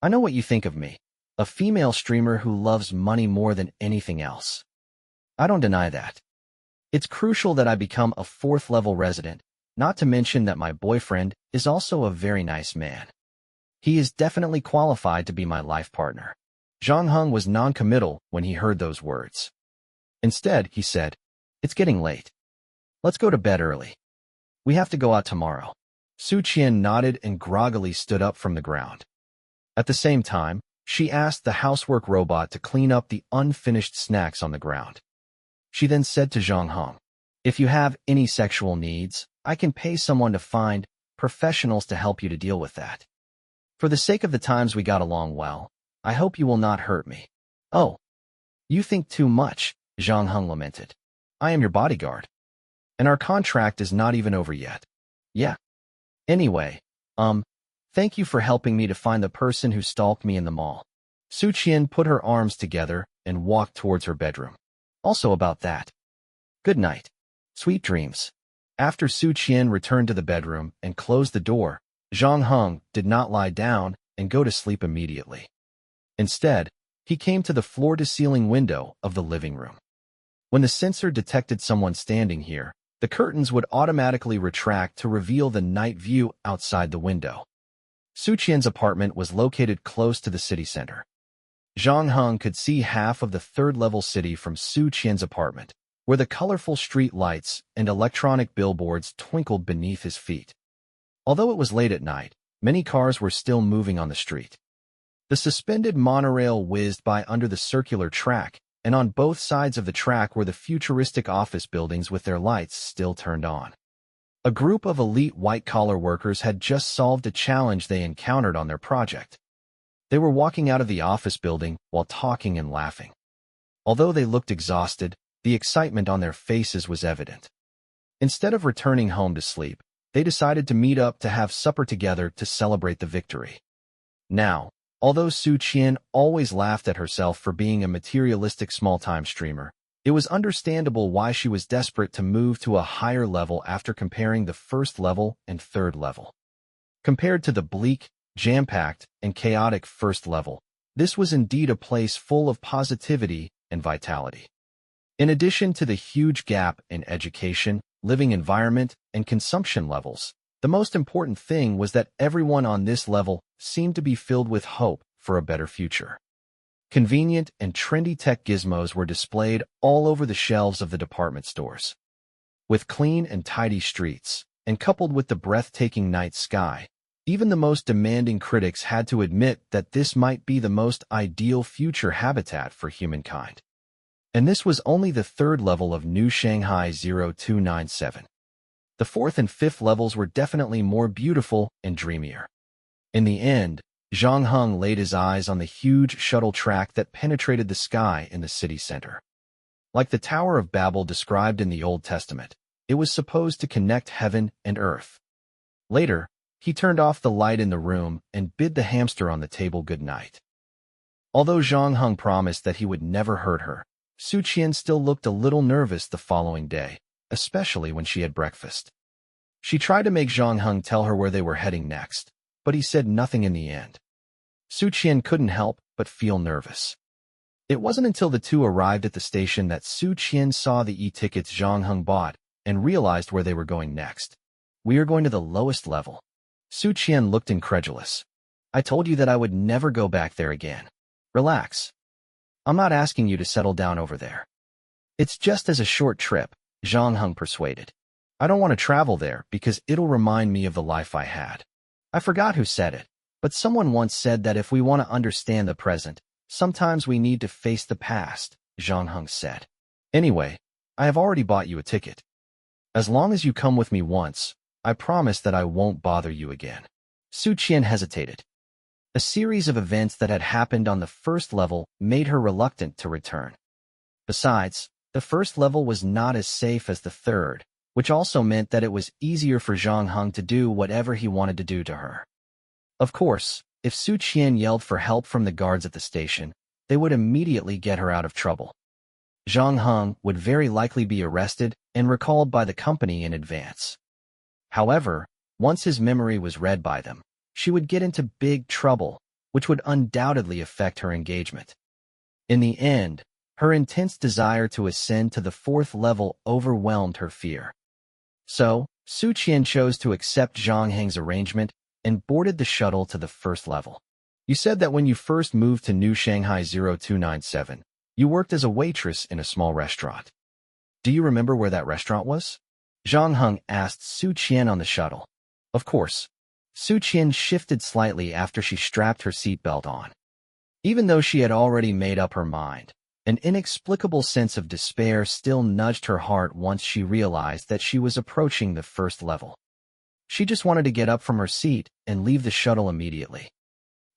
I know what you think of me, a female streamer who loves money more than anything else. I don't deny that. It's crucial that I become a fourth-level resident, not to mention that my boyfriend is also a very nice man. He is definitely qualified to be my life partner. Zhang Heng was non-committal when he heard those words. Instead, he said, It's getting late. Let's go to bed early. We have to go out tomorrow. Su Qian nodded and groggily stood up from the ground. At the same time, she asked the housework robot to clean up the unfinished snacks on the ground. She then said to Zhang Heng, If you have any sexual needs, I can pay someone to find professionals to help you to deal with that. For the sake of the times we got along well, I hope you will not hurt me. Oh, you think too much, Zhang Heng lamented. I am your bodyguard. And our contract is not even over yet. Yeah. Anyway, thank you for helping me to find the person who stalked me in the mall. Su Qian put her arms together and walked towards her bedroom. Also about that. Good night. Sweet dreams. After Su Qian returned to the bedroom and closed the door, Zhang Heng did not lie down and go to sleep immediately. Instead, he came to the floor-to-ceiling window of the living room. When the sensor detected someone standing here, the curtains would automatically retract to reveal the night view outside the window. Su Qian's apartment was located close to the city center. Zhang Heng could see half of the third-level city from Su Qian's apartment, where the colorful street lights and electronic billboards twinkled beneath his feet. Although it was late at night, many cars were still moving on the street. The suspended monorail whizzed by under the circular track, and on both sides of the track were the futuristic office buildings with their lights still turned on. A group of elite white-collar workers had just solved a challenge they encountered on their project. They were walking out of the office building while talking and laughing. Although they looked exhausted, the excitement on their faces was evident. Instead of returning home to sleep, they decided to meet up to have supper together to celebrate the victory. Now, although Su Qian always laughed at herself for being a materialistic small-time streamer, it was understandable why she was desperate to move to a higher level after comparing the first level and third level. Compared to the bleak, jam-packed, and chaotic first level, this was indeed a place full of positivity and vitality. In addition to the huge gap in education, living environment, and consumption levels, the most important thing was that everyone on this level seemed to be filled with hope for a better future. Convenient and trendy tech gizmos were displayed all over the shelves of the department stores. With clean and tidy streets, and coupled with the breathtaking night sky, even the most demanding critics had to admit that this might be the most ideal future habitat for humankind. And this was only the third level of New Shanghai 0297. The fourth and fifth levels were definitely more beautiful and dreamier. In the end, Zhang Heng laid his eyes on the huge shuttle track that penetrated the sky in the city center. Like the Tower of Babel described in the Old Testament, it was supposed to connect heaven and earth. Later, he turned off the light in the room and bid the hamster on the table good night. Although Zhang Heng promised that he would never hurt her, Su Qian still looked a little nervous the following day, especially when she had breakfast. She tried to make Zhang Heng tell her where they were heading next, but he said nothing in the end. Su Qian couldn't help but feel nervous. It wasn't until the two arrived at the station that Su Qian saw the e-tickets Zhang Heng bought and realized where they were going next. We are going to the lowest level. Su Qian looked incredulous. I told you that I would never go back there again. Relax. I'm not asking you to settle down over there. It's just as a short trip, Zhang Heng persuaded. I don't want to travel there because it'll remind me of the life I had. I forgot who said it, but someone once said that if we want to understand the present, sometimes we need to face the past, Zhang Heng said. Anyway, I have already bought you a ticket. As long as you come with me once, I promise that I won't bother you again. Su Qian hesitated. A series of events that had happened on the first level made her reluctant to return. Besides, the first level was not as safe as the third, which also meant that it was easier for Zhang Heng to do whatever he wanted to do to her. Of course, if Su Qian yelled for help from the guards at the station, they would immediately get her out of trouble. Zhang Heng would very likely be arrested and recalled by the company in advance. However, once his memory was read by them, she would get into big trouble, which would undoubtedly affect her engagement. In the end, her intense desire to ascend to the fourth level overwhelmed her fear. So, Su Qian chose to accept Zhang Heng's arrangement and boarded the shuttle to the first level. You said that when you first moved to New Shanghai 0297, you worked as a waitress in a small restaurant. Do you remember where that restaurant was? Zhang Heng asked Su Qian on the shuttle. Of course. Su Qian shifted slightly after she strapped her seatbelt on. Even though she had already made up her mind, an inexplicable sense of despair still nudged her heart once she realized that she was approaching the first level. She just wanted to get up from her seat and leave the shuttle immediately.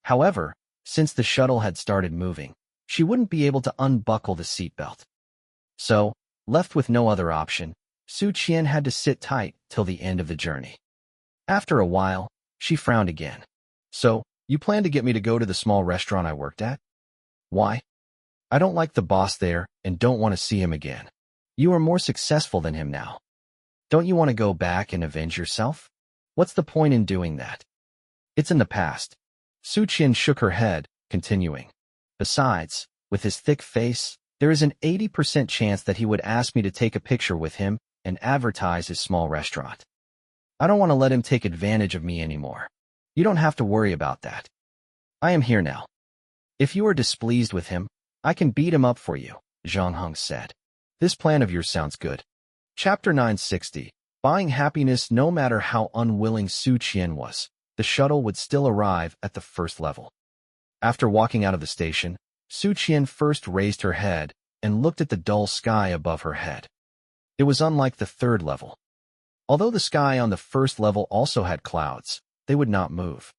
However, since the shuttle had started moving, she wouldn't be able to unbuckle the seatbelt. So, left with no other option, Su Qian had to sit tight till the end of the journey. After a while, she frowned again. So, you plan to get me to go to the small restaurant I worked at? Why? I don't like the boss there and don't want to see him again. You are more successful than him now. Don't you want to go back and avenge yourself? What's the point in doing that? It's in the past. Su Qian shook her head, continuing. Besides, with his thick face, there is an 80% chance that he would ask me to take a picture with him and advertise his small restaurant. I don't want to let him take advantage of me anymore. You don't have to worry about that. I am here now. If you are displeased with him, I can beat him up for you, Zhang Heng said. This plan of yours sounds good. Chapter 960. Buying happiness. No matter how unwilling Su Qian was, the shuttle would still arrive at the first level. After walking out of the station, Su Qian first raised her head and looked at the dull sky above her head. It was unlike the third level. Although the sky on the first level also had clouds, they would not move.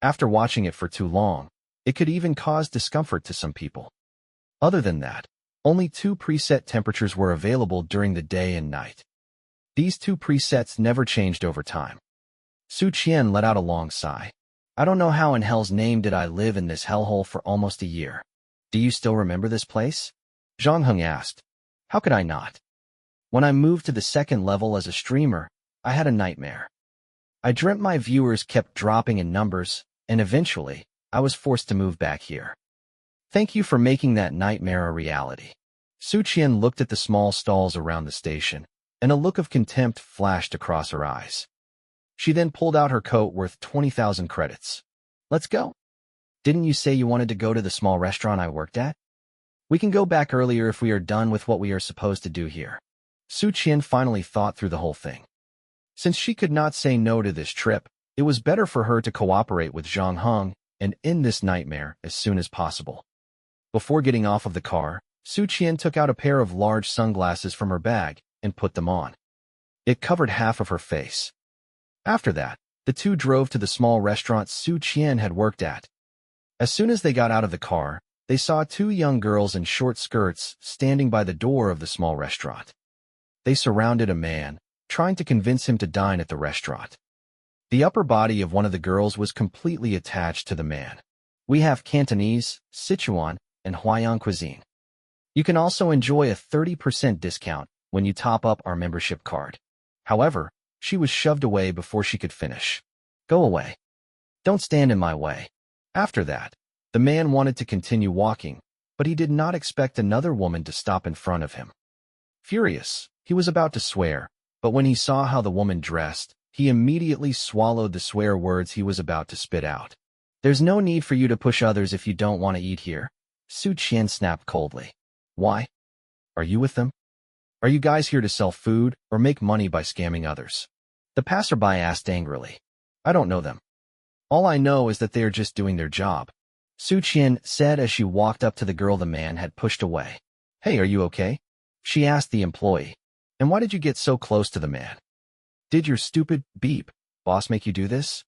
After watching it for too long, it could even cause discomfort to some people. Other than that, only 2 preset temperatures were available during the day and night. These 2 presets never changed over time. Su Qian let out a long sigh. I don't know how in hell's name did I live in this hellhole for almost a year. Do you still remember this place? Zhang Heng asked. How could I not? When I moved to the second level as a streamer, I had a nightmare. I dreamt my viewers kept dropping in numbers, and eventually, I was forced to move back here. Thank you for making that nightmare a reality. Su Qian looked at the small stalls around the station, and a look of contempt flashed across her eyes. She then pulled out her coat worth 20,000 credits. Let's go. Didn't you say you wanted to go to the small restaurant I worked at? We can go back earlier if we are done with what we are supposed to do here. Su Qian finally thought through the whole thing. Since she could not say no to this trip, it was better for her to cooperate with Zhang Heng and end this nightmare as soon as possible. Before getting off of the car, Su Qian took out a pair of large sunglasses from her bag and put them on. It covered half of her face. After that, the two drove to the small restaurant Su Qian had worked at. As soon as they got out of the car, they saw 2 young girls in short skirts standing by the door of the small restaurant. They surrounded a man, trying to convince him to dine at the restaurant. The upper body of one of the girls was completely attached to the man. We have Cantonese, Sichuan, and Huayan cuisine. You can also enjoy a 30% discount when you top up our membership card. However, she was shoved away before she could finish. Go away. Don't stand in my way. After that, the man wanted to continue walking, but he did not expect another woman to stop in front of him. Furious, he was about to swear, but when he saw how the woman dressed, he immediately swallowed the swear words he was about to spit out. There's no need for you to push others if you don't want to eat here, Su Qian snapped coldly. Why? Are you with them? Are you guys here to sell food or make money by scamming others? The passerby asked angrily. I don't know them. All I know is that they are just doing their job, Su Qian said as she walked up to the girl the man had pushed away. Hey, are you okay? She asked the employee. And why did you get so close to the man? Did your stupid beep boss make you do this?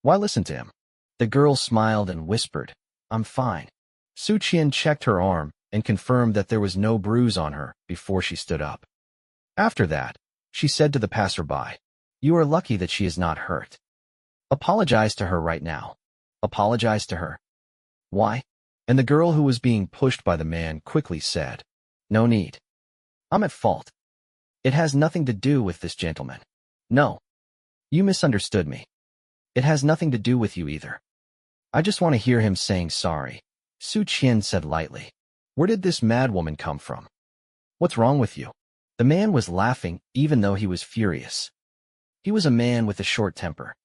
Why listen to him? The girl smiled and whispered, I'm fine. Su Qian checked her arm and confirmed that there was no bruise on her before she stood up. After that, she said to the passerby, You are lucky that she is not hurt. Apologize to her right now. Apologize to her. Why? And the girl who was being pushed by the man quickly said, No need. I'm at fault. It has nothing to do with this gentleman. No. You misunderstood me. It has nothing to do with you either. I just want to hear him saying sorry, Su Qian said lightly. Where did this mad woman come from? What's wrong with you? The man was laughing even though he was furious. He was a man with a short temper.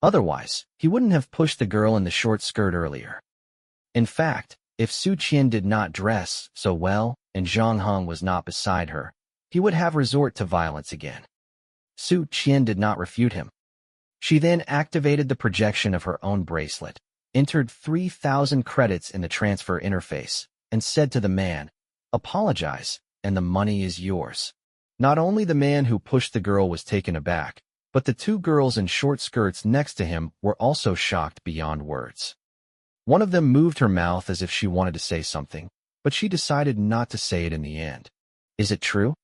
Otherwise, he wouldn't have pushed the girl in the short skirt earlier. In fact, if Su Qian did not dress so well and Zhang Heng was not beside her, he would have resort to violence again. Su Qian did not refute him. She then activated the projection of her own bracelet, entered 3,000 credits in the transfer interface, and said to the man, Apologize, and the money is yours. Not only the man who pushed the girl was taken aback, but the 2 girls in short skirts next to him were also shocked beyond words. One of them moved her mouth as if she wanted to say something, but she decided not to say it in the end. Is it true?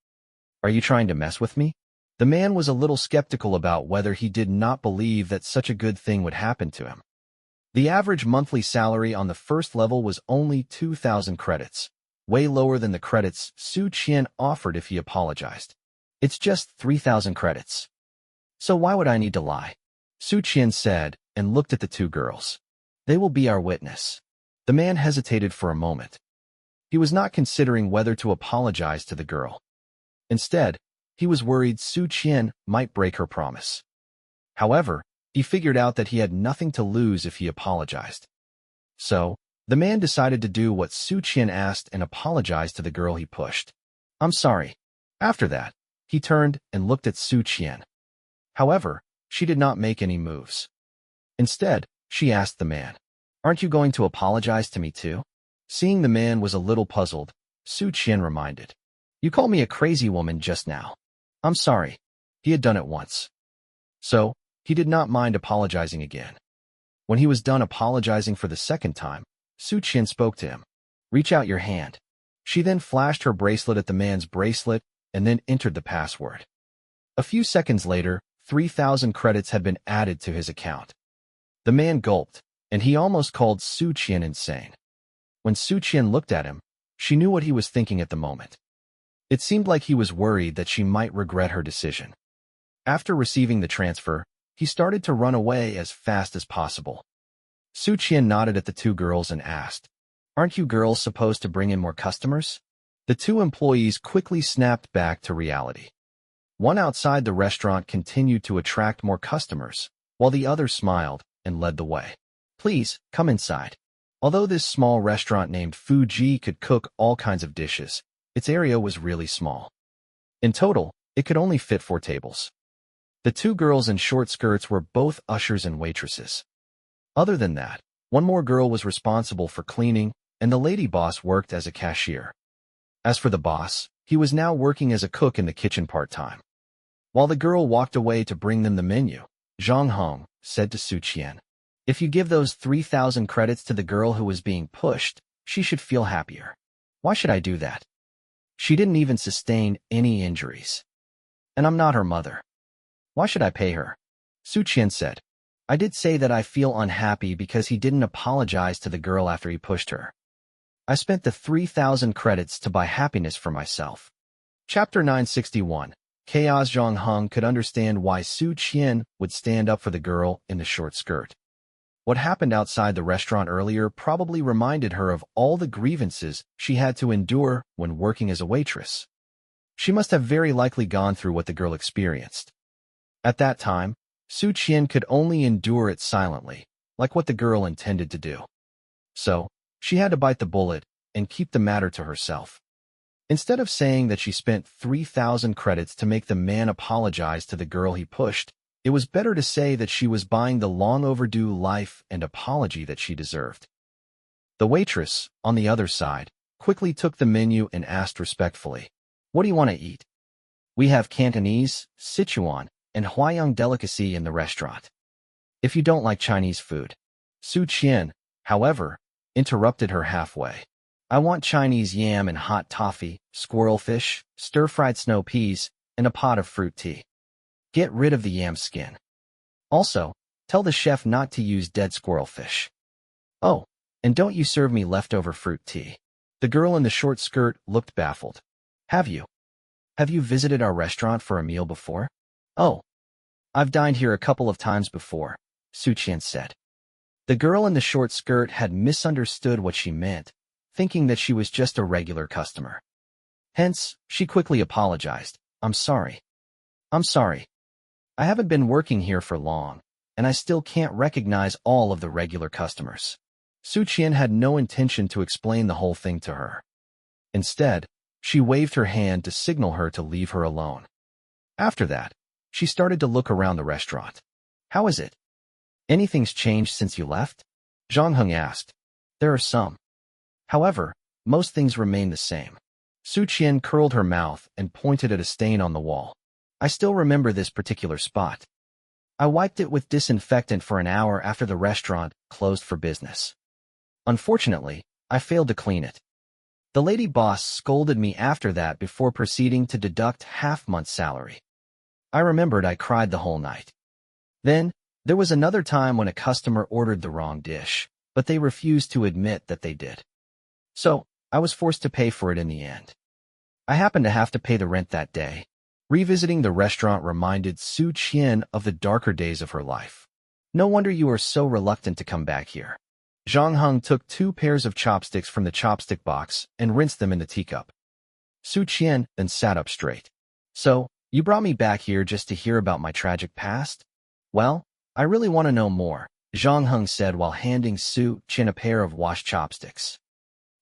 Are you trying to mess with me? The man was a little skeptical about whether he did not believe that such a good thing would happen to him. The average monthly salary on the first level was only 2,000 credits, way lower than the credits Su Qian offered if he apologized. It's just 3,000 credits. So why would I need to lie? Su Qian said and looked at the two girls. They will be our witness. The man hesitated for a moment. He was not considering whether to apologize to the girl. Instead, he was worried Su Qian might break her promise. However, he figured out that he had nothing to lose if he apologized. So, the man decided to do what Su Qian asked and apologize to the girl he pushed. I'm sorry. After that, he turned and looked at Su Qian. However, she did not make any moves. Instead, she asked the man, Aren't you going to apologize to me too? Seeing the man was a little puzzled, Su Qian reminded. You called me a crazy woman just now. I'm sorry. He had done it once. So, he did not mind apologizing again. When he was done apologizing for the second time, Su Qian spoke to him. Reach out your hand. She then flashed her bracelet at the man's bracelet and then entered the password. A few seconds later, 3,000 credits had been added to his account. The man gulped, and he almost called Su Qian insane. When Su Qian looked at him, she knew what he was thinking at the moment. It seemed like he was worried that she might regret her decision. After receiving the transfer, he started to run away as fast as possible. Su Qian nodded at the two girls and asked, Aren't you girls supposed to bring in more customers? The two employees quickly snapped back to reality. One outside the restaurant continued to attract more customers, while the other smiled and led the way. Please, come inside. Although this small restaurant named Fuji could cook all kinds of dishes, its area was really small. In total, it could only fit 4 tables. The two girls in short skirts were both ushers and waitresses. Other than that, one more girl was responsible for cleaning, and the lady boss worked as a cashier. As for the boss, he was now working as a cook in the kitchen part-time. While the girl walked away to bring them the menu, Zhang Hong said to Su Qian, If you give those 3,000 credits to the girl who was being pushed, she should feel happier. Why should I do that? She didn't even sustain any injuries. And I'm not her mother. Why should I pay her? Su Qian said, I did say that I feel unhappy because he didn't apologize to the girl after he pushed her. I spent the 3,000 credits to buy happiness for myself. Chapter 961. Chaos. Zhang Hong could understand why Su Qian would stand up for the girl in the short skirt. What happened outside the restaurant earlier probably reminded her of all the grievances she had to endure when working as a waitress. She must have very likely gone through what the girl experienced. At that time, Su Qian could only endure it silently, like what the girl intended to do. So, she had to bite the bullet and keep the matter to herself. Instead of saying that she spent 3,000 credits to make the man apologize to the girl he pushed, it was better to say that she was buying the long-overdue life and apology that she deserved. The waitress, on the other side, quickly took the menu and asked respectfully, What do you want to eat? We have Cantonese, Sichuan, and Huayang delicacy in the restaurant. If you don't like Chinese food. Su Qian, however, interrupted her halfway. I want Chinese yam and hot toffee, squirrelfish, stir-fried snow peas, and a pot of fruit tea. Get rid of the yam skin. Also, tell the chef not to use dead squirrelfish. Oh, and don't you serve me leftover fruit tea. The girl in the short skirt looked baffled. Have you visited our restaurant for a meal before? Oh, I've dined here a couple of times before, Su Qian said. The girl in the short skirt had misunderstood what she meant, thinking that she was just a regular customer. Hence, she quickly apologized. I'm sorry. I haven't been working here for long, and I still can't recognize all of the regular customers. Su Qian had no intention to explain the whole thing to her. Instead, she waved her hand to signal her to leave her alone. After that, she started to look around the restaurant. How is it? Anything's changed since you left? Zhang Hong asked. There are some. However, most things remain the same. Su Qian curled her mouth and pointed at a stain on the wall. I still remember this particular spot. I wiped it with disinfectant for an hour after the restaurant closed for business. Unfortunately, I failed to clean it. The lady boss scolded me after that before proceeding to deduct half-month salary. I remembered I cried the whole night. Then, there was another time when a customer ordered the wrong dish, but they refused to admit that they did. So, I was forced to pay for it in the end. I happened to have to pay the rent that day. Revisiting the restaurant reminded Su Qian of the darker days of her life. No wonder you are so reluctant to come back here. Zhang Heng took 2 pairs of chopsticks from the chopstick box and rinsed them in the teacup. Su Qian then sat up straight. So, you brought me back here just to hear about my tragic past? Well, I really want to know more, Zhang Heng said while handing Su Qian a pair of washed chopsticks.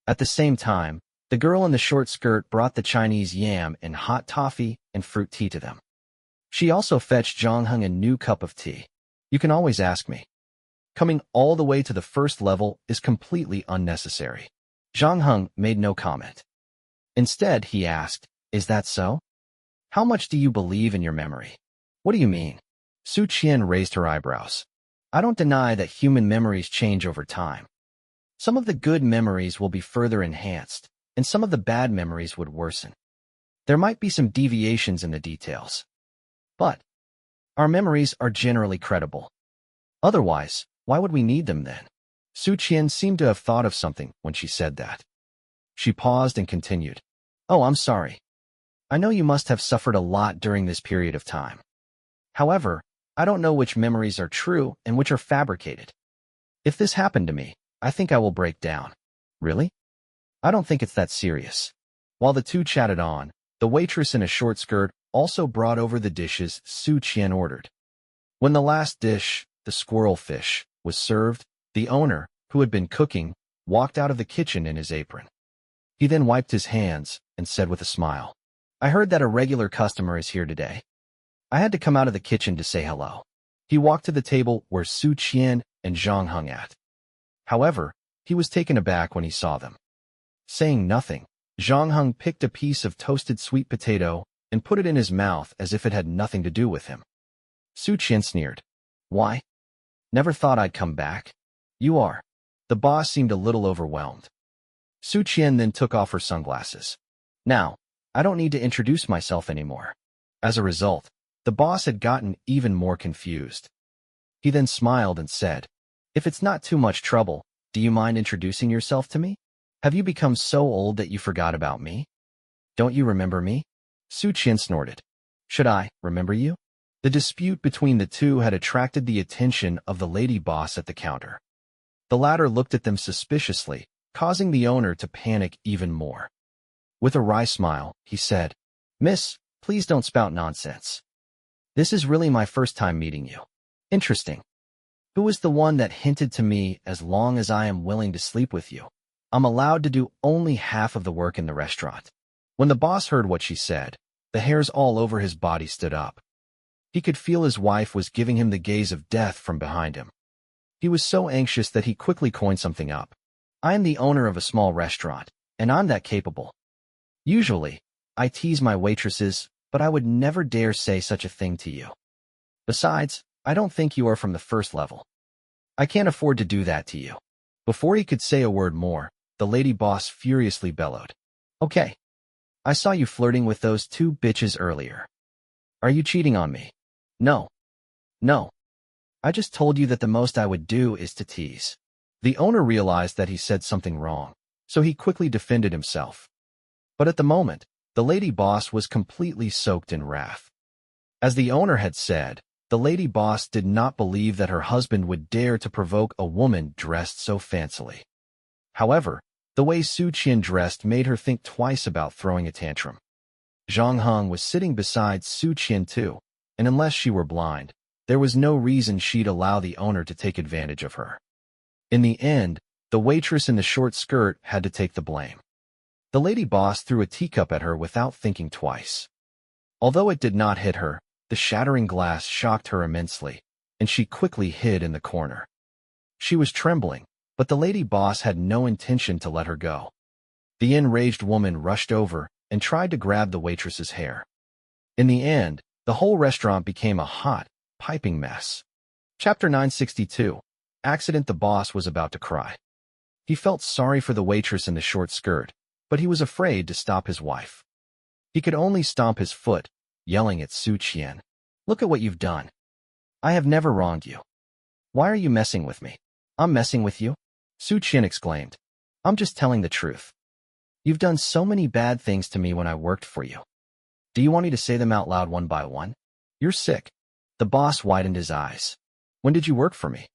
At the same time, the girl in the short skirt brought the Chinese yam and hot toffee and fruit tea to them. She also fetched Zhang Heng a new cup of tea. You can always ask me. Coming all the way to the first level is completely unnecessary. Zhang Heng made no comment. Instead, he asked, is that so? How much do you believe in your memory? What do you mean? Su Qian raised her eyebrows. I don't deny that human memories change over time. Some of the good memories will be further enhanced, and some of the bad memories would worsen. There might be some deviations in the details. But our memories are generally credible. Otherwise, why would we need them then? Su Qian seemed to have thought of something when she said that. She paused and continued. Oh, I'm sorry. I know you must have suffered a lot during this period of time. However, I don't know which memories are true and which are fabricated. If this happened to me, I think I will break down. Really? I don't think it's that serious. While the two chatted on, the waitress in a short skirt also brought over the dishes Su Qian ordered. When the last dish, the squirrel fish, was served, the owner, who had been cooking, walked out of the kitchen in his apron. He then wiped his hands and said with a smile, I heard that a regular customer is here today. I had to come out of the kitchen to say hello. He walked to the table where Su Qian and Zhang Heng at. However, he was taken aback when he saw them. Saying nothing, Zhang Heng picked a piece of toasted sweet potato and put it in his mouth as if it had nothing to do with him. Su Qian sneered. Why? Never thought I'd come back. You are. The boss seemed a little overwhelmed. Su Qian then took off her sunglasses. Now, I don't need to introduce myself anymore. As a result, the boss had gotten even more confused. He then smiled and said, If it's not too much trouble, do you mind introducing yourself to me? Have you become so old that you forgot about me? Don't you remember me? Su Qian snorted. Should I remember you? The dispute between the two had attracted the attention of the lady boss at the counter. The latter looked at them suspiciously, causing the owner to panic even more. With a wry smile, he said, Miss, please don't spout nonsense. This is really my first time meeting you. Interesting. Who is the one that hinted to me as long as I am willing to sleep with you? I'm allowed to do only half of the work in the restaurant. When the boss heard what she said, the hairs all over his body stood up. He could feel his wife was giving him the gaze of death from behind him. He was so anxious that he quickly coined something up. I am the owner of a small restaurant, and I'm that capable. Usually, I tease my waitresses, but I would never dare say such a thing to you. Besides, I don't think you are from the first level. I can't afford to do that to you. Before he could say a word more, the lady boss furiously bellowed. Okay. I saw you flirting with those 2 bitches earlier. Are you cheating on me? No. No. I just told you that the most I would do is to tease. The owner realized that he said something wrong, so he quickly defended himself. But at the moment, the lady boss was completely soaked in wrath. As the owner had said, the lady boss did not believe that her husband would dare to provoke a woman dressed so fancily. However, the way Su Qian dressed made her think twice about throwing a tantrum. Zhang Heng was sitting beside Su Qian too, and unless she were blind, there was no reason she'd allow the owner to take advantage of her. In the end, the waitress in the short skirt had to take the blame. The lady boss threw a teacup at her without thinking twice. Although it did not hit her, the shattering glass shocked her immensely, and she quickly hid in the corner. She was trembling, but the lady boss had no intention to let her go. The enraged woman rushed over and tried to grab the waitress's hair. In the end, the whole restaurant became a hot, piping mess. Chapter 962. Accident. The boss was about to cry. He felt sorry for the waitress in the short skirt, but he was afraid to stop his wife. He could only stomp his foot, yelling at Su Qian. "Look at what you've done. I have never wronged you. Why are you messing with me?" "I'm messing with you?" Su Qian exclaimed. "I'm just telling the truth. You've done so many bad things to me when I worked for you. Do you want me to say them out loud one by one?" "You're sick." The boss widened his eyes. "When did you work for me?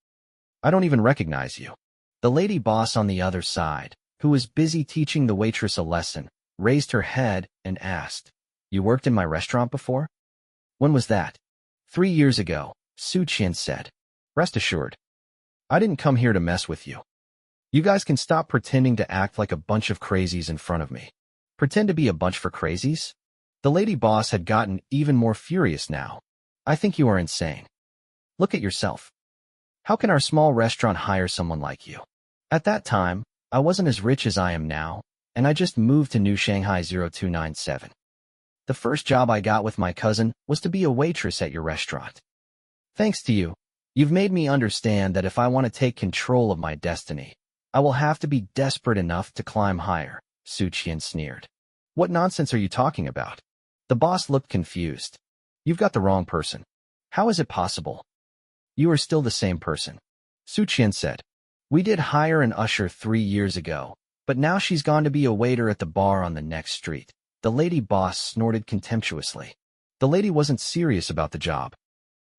I don't even recognize you." The lady boss on the other side, who was busy teaching the waitress a lesson, raised her head and asked, "You worked in my restaurant before?" "When was that?" 3 years ago, Su Qian said. "Rest assured, I didn't come here to mess with you. You guys can stop pretending to act like a bunch of crazies in front of me." "Pretend to be a bunch for crazies?" The lady boss had gotten even more furious now. "I think you are insane. Look at yourself. How can our small restaurant hire someone like you? At that time, I wasn't as rich as I am now, and I just moved to New Shanghai 0297. The first job I got with my cousin was to be a waitress at your restaurant. Thanks to you, you've made me understand that if I want to take control of my destiny, I will have to be desperate enough to climb higher," Su Qian sneered. "What nonsense are you talking about?" The boss looked confused. "You've got the wrong person. How is it possible? You are still the same person." Su Qian said. "We did hire an usher 3 years ago, but now she's gone to be a waiter at the bar on the next street." The lady boss snorted contemptuously. The lady wasn't serious about the job.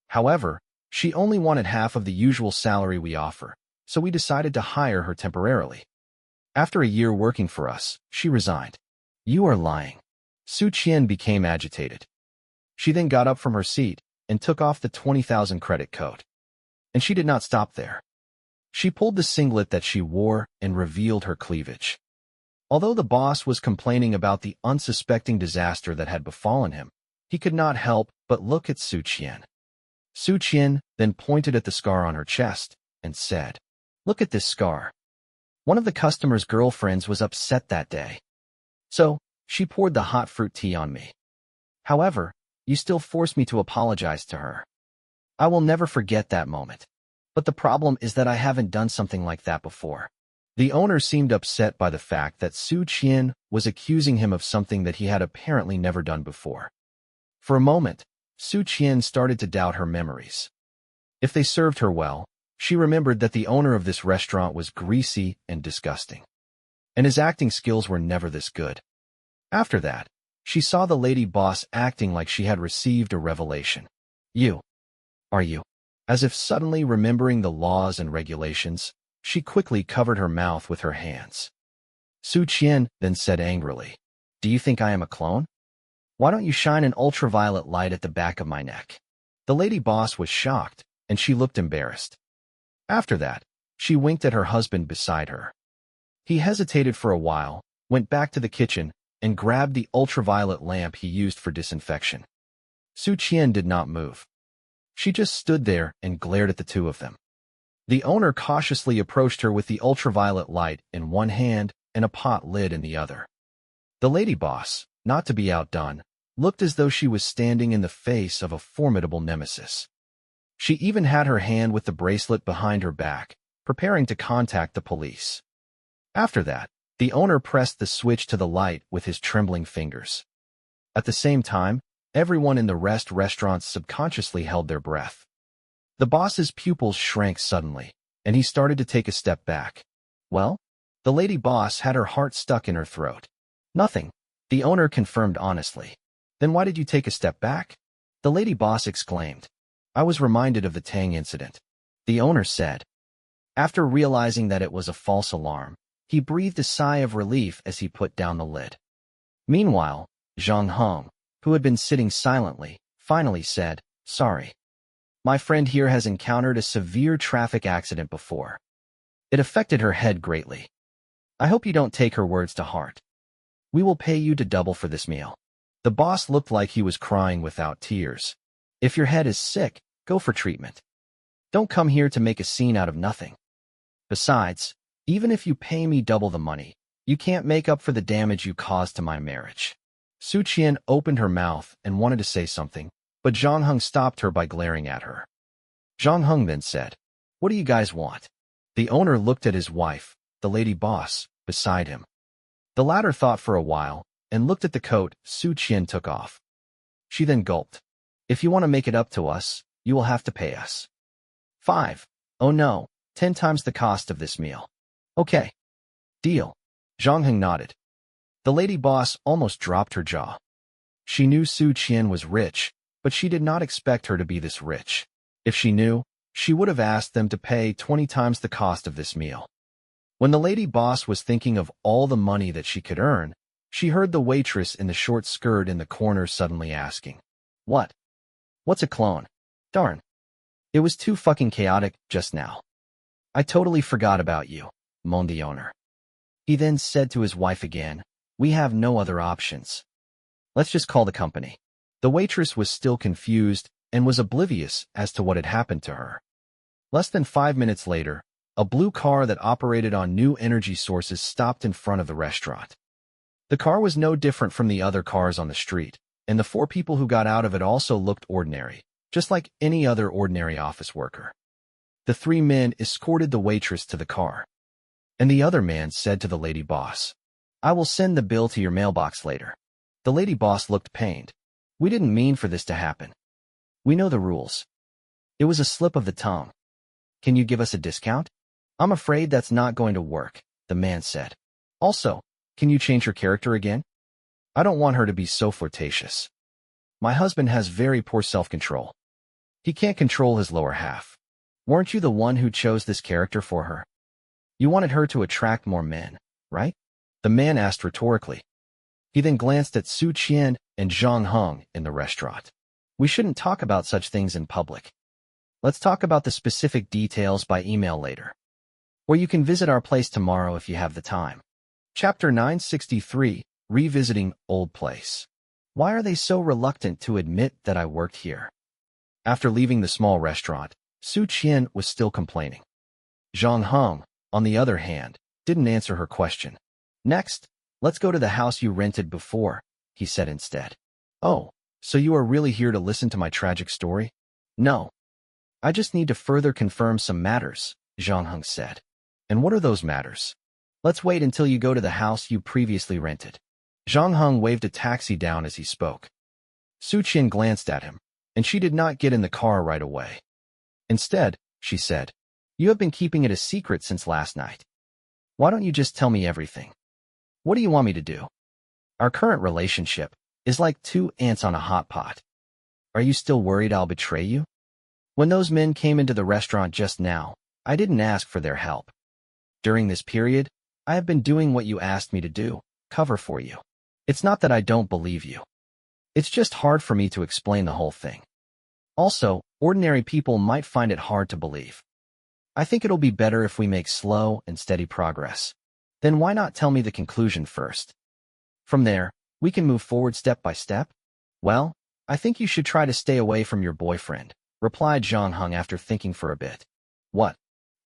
However, she only wanted half of the usual salary we offer, so we decided to hire her temporarily. After a year working for us, she resigned. "You are lying." Su Qian became agitated. She then got up from her seat and took off the 20,000 credit coat. And she did not stop there. She pulled the singlet that she wore and revealed her cleavage. Although the boss was complaining about the unsuspecting disaster that had befallen him, he could not help but look at Su Qian. Su Qian then pointed at the scar on her chest and said, "Look at this scar. One of the customer's girlfriends was upset that day. So, she poured the hot fruit tea on me. However, you still forced me to apologize to her. I will never forget that moment. But the problem is that I haven't done something like that before." The owner seemed upset by the fact that Su Qian was accusing him of something that he had apparently never done before. For a moment, Su Qian started to doubt her memories. If they served her well, she remembered that the owner of this restaurant was greasy and disgusting. And his acting skills were never this good. After that, she saw the lady boss acting like she had received a revelation. "You. Are you?" As if suddenly remembering the laws and regulations, she quickly covered her mouth with her hands. Su Qian then said angrily, "Do you think I am a clone? Why don't you shine an ultraviolet light at the back of my neck?" The lady boss was shocked, and she looked embarrassed. After that, she winked at her husband beside her. He hesitated for a while, went back to the kitchen, and grabbed the ultraviolet lamp he used for disinfection. Su Qian did not move. She just stood there and glared at the two of them. The owner cautiously approached her with the ultraviolet light in one hand and a pot lid in the other. The lady boss, not to be outdone, looked as though she was standing in the face of a formidable nemesis. She even had her hand with the bracelet behind her back, preparing to contact the police. After that, the owner pressed the switch to the light with his trembling fingers. At the same time, everyone in the restaurant subconsciously held their breath. The boss's pupils shrank suddenly, and he started to take a step back. "Well?" The lady boss had her heart stuck in her throat. "Nothing," the owner confirmed honestly. "Then why did you take a step back?" The lady boss exclaimed. "I was reminded of the Tang incident," the owner said. After realizing that it was a false alarm, he breathed a sigh of relief as he put down the lid. Meanwhile, Zhang Heng, who had been sitting silently, finally said, "Sorry. My friend here has encountered a severe traffic accident before. It affected her head greatly. I hope you don't take her words to heart. We will pay you to double for this meal." The boss looked like he was crying without tears. "If your head is sick, go for treatment. Don't come here to make a scene out of nothing. Besides, even if you pay me double the money, you can't make up for the damage you caused to my marriage." Su Qian opened her mouth and wanted to say something, but Zhang Heng stopped her by glaring at her. Zhang Heng then said, "What do you guys want?" The owner looked at his wife, the lady boss, beside him. The latter thought for a while and looked at the coat Su Qian took off. She then gulped. If you want to make it up to us, you will have to pay us 5. Oh no, 10 times the cost of this meal. Okay. Deal. Zhang Heng nodded. The lady boss almost dropped her jaw. She knew Su Qian was rich, but she did not expect her to be this rich. If she knew, she would have asked them to pay 20 times the cost of this meal. When the lady boss was thinking of all the money that she could earn, she heard the waitress in the short skirt in the corner suddenly asking, What? What's a clone? Darn. It was too fucking chaotic just now. I totally forgot about you, moaned the owner. He then said to his wife again, We have no other options. Let's just call the company. The waitress was still confused and was oblivious as to what had happened to her. Less than 5 minutes later, a blue car that operated on new energy sources stopped in front of the restaurant. The car was no different from the other cars on the street, and the 4 people who got out of it also looked ordinary, just like any other ordinary office worker. The 3 men escorted the waitress to the car. And the other man said to the lady boss, I will send the bill to your mailbox later. The lady boss looked pained. We didn't mean for this to happen. We know the rules. It was a slip of the tongue. Can you give us a discount? I'm afraid that's not going to work, the man said. Also, can you change her character again? I don't want her to be so flirtatious. My husband has very poor self-control. He can't control his lower half. Weren't you the one who chose this character for her? You wanted her to attract more men, right? The man asked rhetorically. He then glanced at Su Qian and Zhang Heng in the restaurant. We shouldn't talk about such things in public. Let's talk about the specific details by email later. Or you can visit our place tomorrow if you have the time. Chapter 963, Revisiting Old Place. Why are they so reluctant to admit that I worked here? After leaving the small restaurant, Su Qian was still complaining. Zhang Heng, on the other hand, didn't answer her question. Next, let's go to the house you rented before, he said instead. Oh, so you are really here to listen to my tragic story? No. I just need to further confirm some matters, Zhang Heng said. And what are those matters? Let's wait until you go to the house you previously rented. Zhang Heng waved a taxi down as he spoke. Su Qian glanced at him, and she did not get in the car right away. Instead, she said, You have been keeping it a secret since last night. Why don't you just tell me everything? What do you want me to do? Our current relationship is like 2 ants on a hot pot. Are you still worried I'll betray you? When those men came into the restaurant just now, I didn't ask for their help. During this period, I have been doing what you asked me to do, cover for you. It's not that I don't believe you. It's just hard for me to explain the whole thing. Also, ordinary people might find it hard to believe. I think it'll be better if we make slow and steady progress. Then why not tell me the conclusion first? From there, we can move forward step by step? Well, I think you should try to stay away from your boyfriend, replied Zhang Heng after thinking for a bit. What?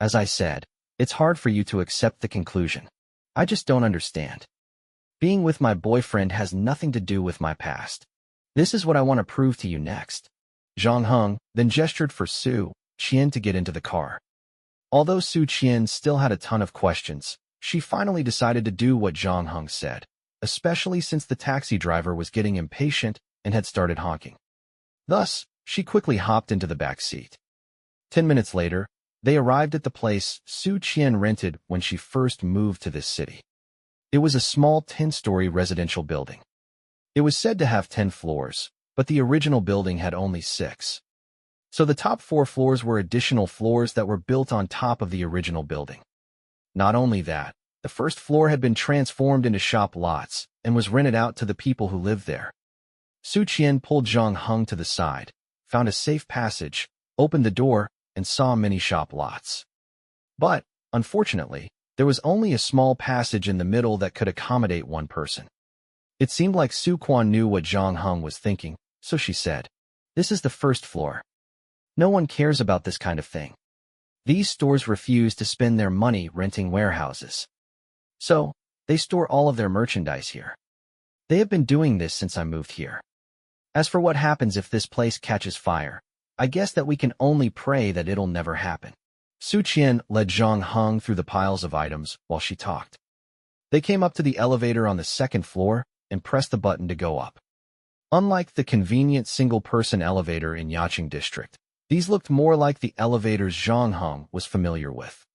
As I said, it's hard for you to accept the conclusion. I just don't understand. Being with my boyfriend has nothing to do with my past. This is what I want to prove to you next. Zhang Heng then gestured for Su Qian to get into the car. Although Su Qian still had a ton of questions, she finally decided to do what Zhang Heng said, especially since the taxi driver was getting impatient and had started honking. Thus, she quickly hopped into the back seat. 10 minutes later, they arrived at the place Su Qian rented when she first moved to this city. It was a small 10-story residential building. It was said to have 10 floors, but the original building had only 6. So the top 4 floors were additional floors that were built on top of the original building. Not only that, the first floor had been transformed into shop lots and was rented out to the people who lived there. Su Qian pulled Zhang Heng to the side, found a safe passage, opened the door, and saw many shop lots. But, unfortunately, there was only a small passage in the middle that could accommodate one person. It seemed like Su Quan knew what Zhang Heng was thinking, so she said, This is the first floor. No one cares about this kind of thing. These stores refuse to spend their money renting warehouses. So, they store all of their merchandise here. They have been doing this since I moved here. As for what happens if this place catches fire, I guess that we can only pray that it'll never happen. Su Qian led Zhang Heng through the piles of items while she talked. They came up to the elevator on the second floor and pressed the button to go up. Unlike the convenient single-person elevator in Yacheng District, these looked more like the elevators Zhang Heng was familiar with.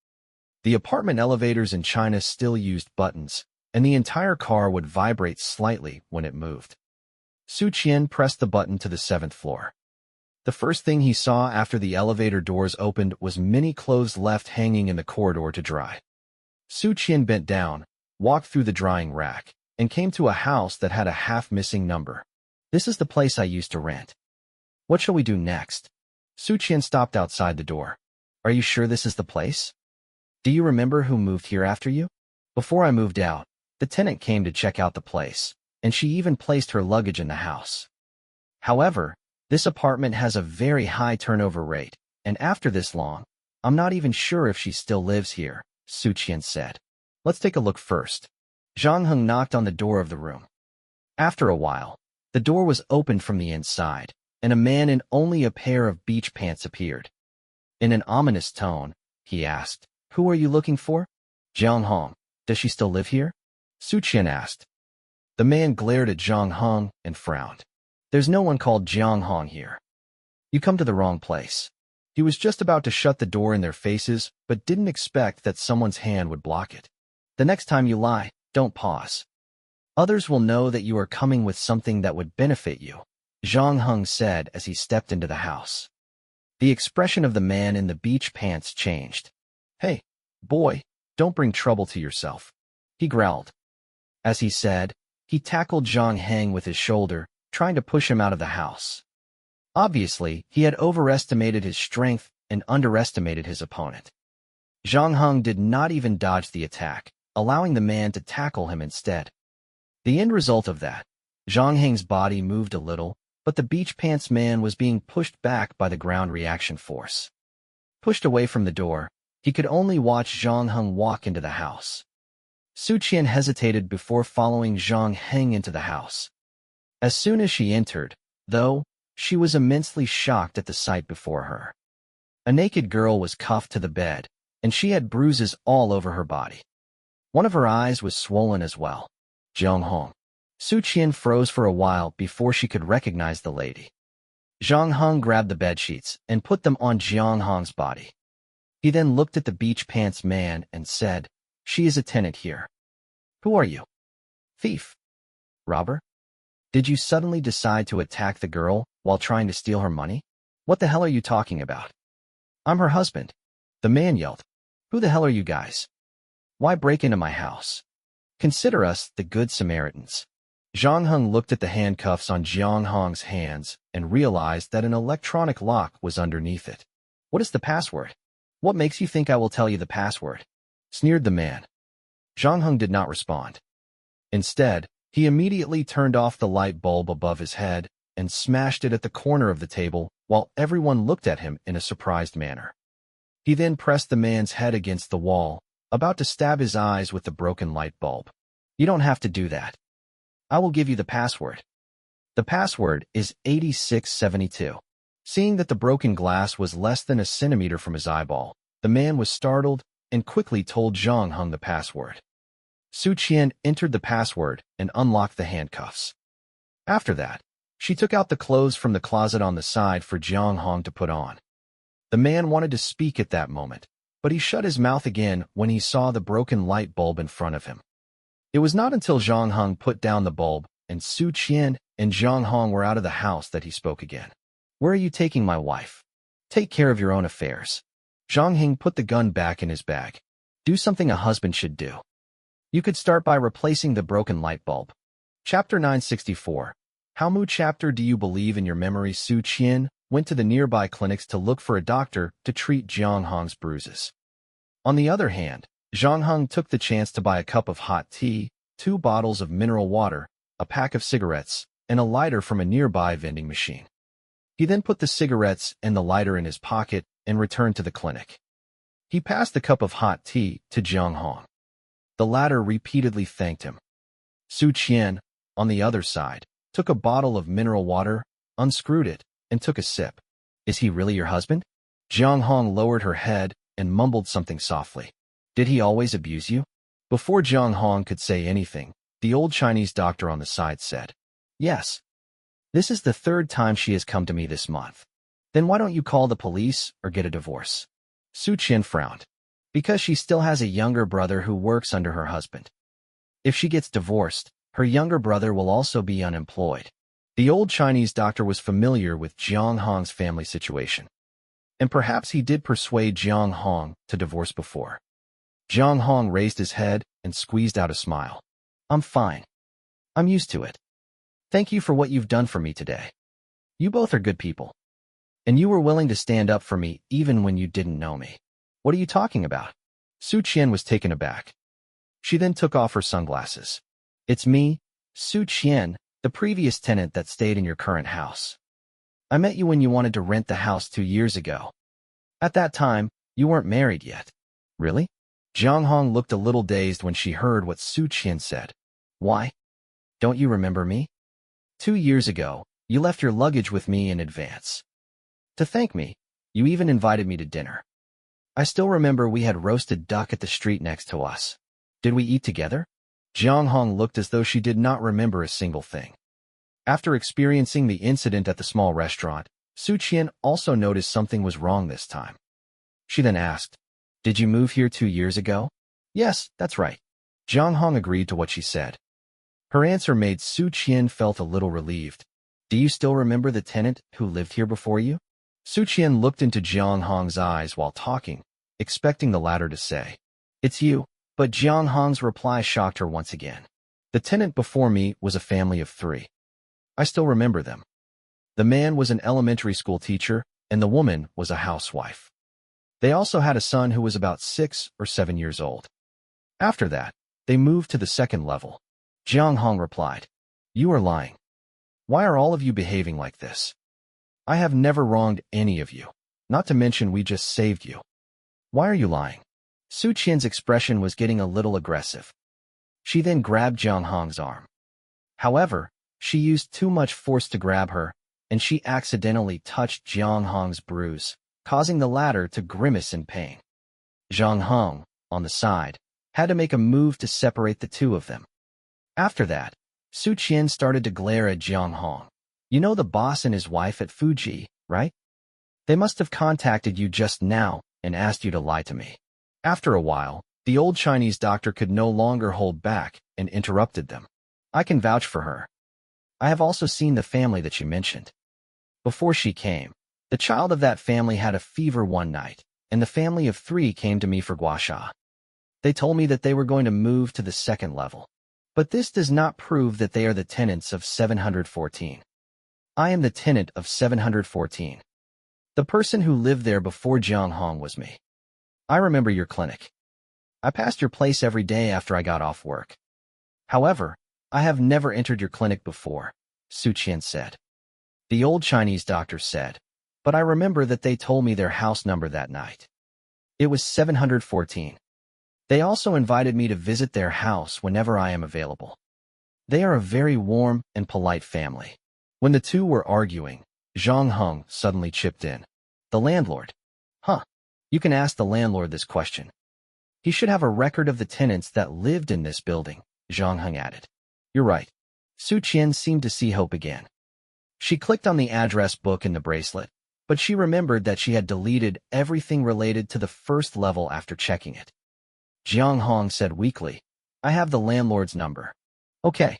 The apartment elevators in China still used buttons, and the entire car would vibrate slightly when it moved. Su Qian pressed the button to the 7th floor. The first thing he saw after the elevator doors opened was many clothes left hanging in the corridor to dry. Su Qian bent down, walked through the drying rack, and came to a house that had a half-missing number. This is the place I used to rent. What shall we do next? Su Qian stopped outside the door. Are you sure this is the place? Do you remember who moved here after you? Before I moved out, the tenant came to check out the place, and she even placed her luggage in the house. However, this apartment has a very high turnover rate, and after this long, I'm not even sure if she still lives here, Su Qian said. Let's take a look first. Zhang Heng knocked on the door of the room. After a while, the door was opened from the inside, and a man in only a pair of beach pants appeared. In an ominous tone, he asked, "Who are you looking for?" "Zhang Heng. Does she still live here?" Su Qian asked. The man glared at Zhang Heng and frowned. "There's no one called Zhang Heng here. You come to the wrong place." He was just about to shut the door in their faces, but didn't expect that someone's hand would block it. "The next time you lie, don't pause. Others will know that you are coming with something that would benefit you," Zhang Heng said as he stepped into the house. The expression of the man in the beach pants changed. "Hey, boy, don't bring trouble to yourself," he growled. As he said, he tackled Zhang Heng with his shoulder, trying to push him out of the house. Obviously, he had overestimated his strength and underestimated his opponent. Zhang Heng did not even dodge the attack, allowing the man to tackle him instead. The end result of that, Zhang Heng's body moved a little, but the beach pants man was being pushed back by the ground reaction force. Pushed away from the door, he could only watch Zhang Heng walk into the house. Su Qian hesitated before following Zhang Heng into the house. As soon as she entered, though, she was immensely shocked at the sight before her. A naked girl was cuffed to the bed, and she had bruises all over her body. One of her eyes was swollen as well. "Zhang Heng." Su Qian froze for a while before she could recognize the lady. Zhang Heng grabbed the bedsheets and put them on Zhang Heng's body. He then looked at the beach pants man and said, "She is a tenant here. Who are you? Thief? Robber? Did you suddenly decide to attack the girl while trying to steal her money? What the hell are you talking about?" "I'm her husband," the man yelled. "Who the hell are you guys? Why break into my house? Consider us the good Samaritans." Zhang Heng looked at the handcuffs on Zhang Heng's hands and realized that an electronic lock was underneath it. "What is the password? What makes you think I will tell you the password?" sneered the man. Zhang Heng did not respond. Instead, he immediately turned off the light bulb above his head and smashed it at the corner of the table while everyone looked at him in a surprised manner. He then pressed the man's head against the wall, about to stab his eyes with the broken light bulb. "You don't have to do that. I will give you the password. The password is 8672. Seeing that the broken glass was less than a centimeter from his eyeball, the man was startled and quickly told Zhang Heng the password. Su Qian entered the password and unlocked the handcuffs. After that, she took out the clothes from the closet on the side for Zhang Heng to put on. The man wanted to speak at that moment, but he shut his mouth again when he saw the broken light bulb in front of him. It was not until Zhang Heng put down the bulb and Su Qian and Zhang Heng were out of the house that he spoke again. "Where are you taking my wife? Take care of your own affairs." Zhang Heng put the gun back in his bag. "Do something a husband should do. You could start by replacing the broken light bulb." Chapter 964. How Mu chapter Do you believe in your memory? Su Qian went to the nearby clinics to look for a doctor to treat Zhang Heng's bruises. On the other hand, Zhang Heng took the chance to buy a cup of hot tea, 2 bottles of mineral water, a pack of cigarettes, and a lighter from a nearby vending machine. He then put the cigarettes and the lighter in his pocket and returned to the clinic. He passed the cup of hot tea to Zhang Heng. The latter repeatedly thanked him. Su Qian, on the other side, took a bottle of mineral water, unscrewed it, and took a sip. "Is he really your husband?" Zhang Heng lowered her head and mumbled something softly. "Did he always abuse you?" Before Jiang Hong could say anything, the old Chinese doctor on the side said, "Yes. This is the third time she has come to me this month. Then why don't you call the police or get a divorce?" Su Qian frowned. Because she still has a younger brother who works under her husband. If she gets divorced, her younger brother will also be unemployed. The old Chinese doctor was familiar with Jiang Hong's family situation. And perhaps he did persuade Jiang Hong to divorce before. Jiang Hong raised his head and squeezed out a smile. "I'm fine. I'm used to it. Thank you for what you've done for me today. You both are good people. And you were willing to stand up for me even when you didn't know me." "What are you talking about?" Su Qian was taken aback. She then took off her sunglasses. "It's me, Su Qian, the previous tenant that stayed in your current house. I met you when you wanted to rent the house 2 years ago. At that time, you weren't married yet." "Really?" Jiang Hong looked a little dazed when she heard what Su Qian said. "Why? Don't you remember me? 2 years ago, you left your luggage with me in advance. To thank me, you even invited me to dinner. I still remember we had roasted duck at the street next to us. Did we eat together?" Jiang Hong looked as though she did not remember a single thing. After experiencing the incident at the small restaurant, Su Qian also noticed something was wrong this time. She then asked, "Did you move here 2 years ago?" "Yes, that's right." Jiang Hong agreed to what she said. Her answer made Su Qian felt a little relieved. "Do you still remember the tenant who lived here before you?" Su Qian looked into Jiang Hong's eyes while talking, expecting the latter to say, "It's you," but Jiang Hong's reply shocked her once again. "The tenant before me was a family of 3. I still remember them. The man was an elementary school teacher, and the woman was a housewife. They also had a son who was about 6 or 7 years old. After that, they moved to the second level." Jiang Hong replied, "You are lying. Why are all of you behaving like this? I have never wronged any of you, not to mention we just saved you. Why are you lying?" Su Qian's expression was getting a little aggressive. She then grabbed Jiang Hong's arm. However, she used too much force to grab her, and she accidentally touched Jiang Hong's bruise, causing the latter to grimace in pain. Jiang Hong, on the side, had to make a move to separate the two of them. After that, Su Qian started to glare at Jiang Hong. "You know the boss and his wife at Fuji, right? They must have contacted you just now and asked you to lie to me." After a while, the old Chinese doctor could no longer hold back and interrupted them. "I can vouch for her. I have also seen the family that you mentioned. Before she came, the child of that family had a fever one night, and the family of 3 came to me for guasha. They told me that they were going to move to the second level. But this does not prove that they are the tenants of 714. I am the tenant of 714. The person who lived there before Jiang Hong was me. I remember your clinic. I passed your place every day after I got off work. However, I have never entered your clinic before," Su Qian said. The old Chinese doctor said, "But I remember that they told me their house number that night. It was 714. They also invited me to visit their house whenever I am available. They are a very warm and polite family." When the two were arguing, Jiang Hong suddenly chipped in. "The landlord? Huh. You can ask the landlord this question. He should have a record of the tenants that lived in this building," Jiang Hong added. "You're right." Su Qian seemed to see hope again. She clicked on the address book in the bracelet, but she remembered that she had deleted everything related to the first level after checking it. Jiang Hong said weakly, "I have the landlord's number." "Okay.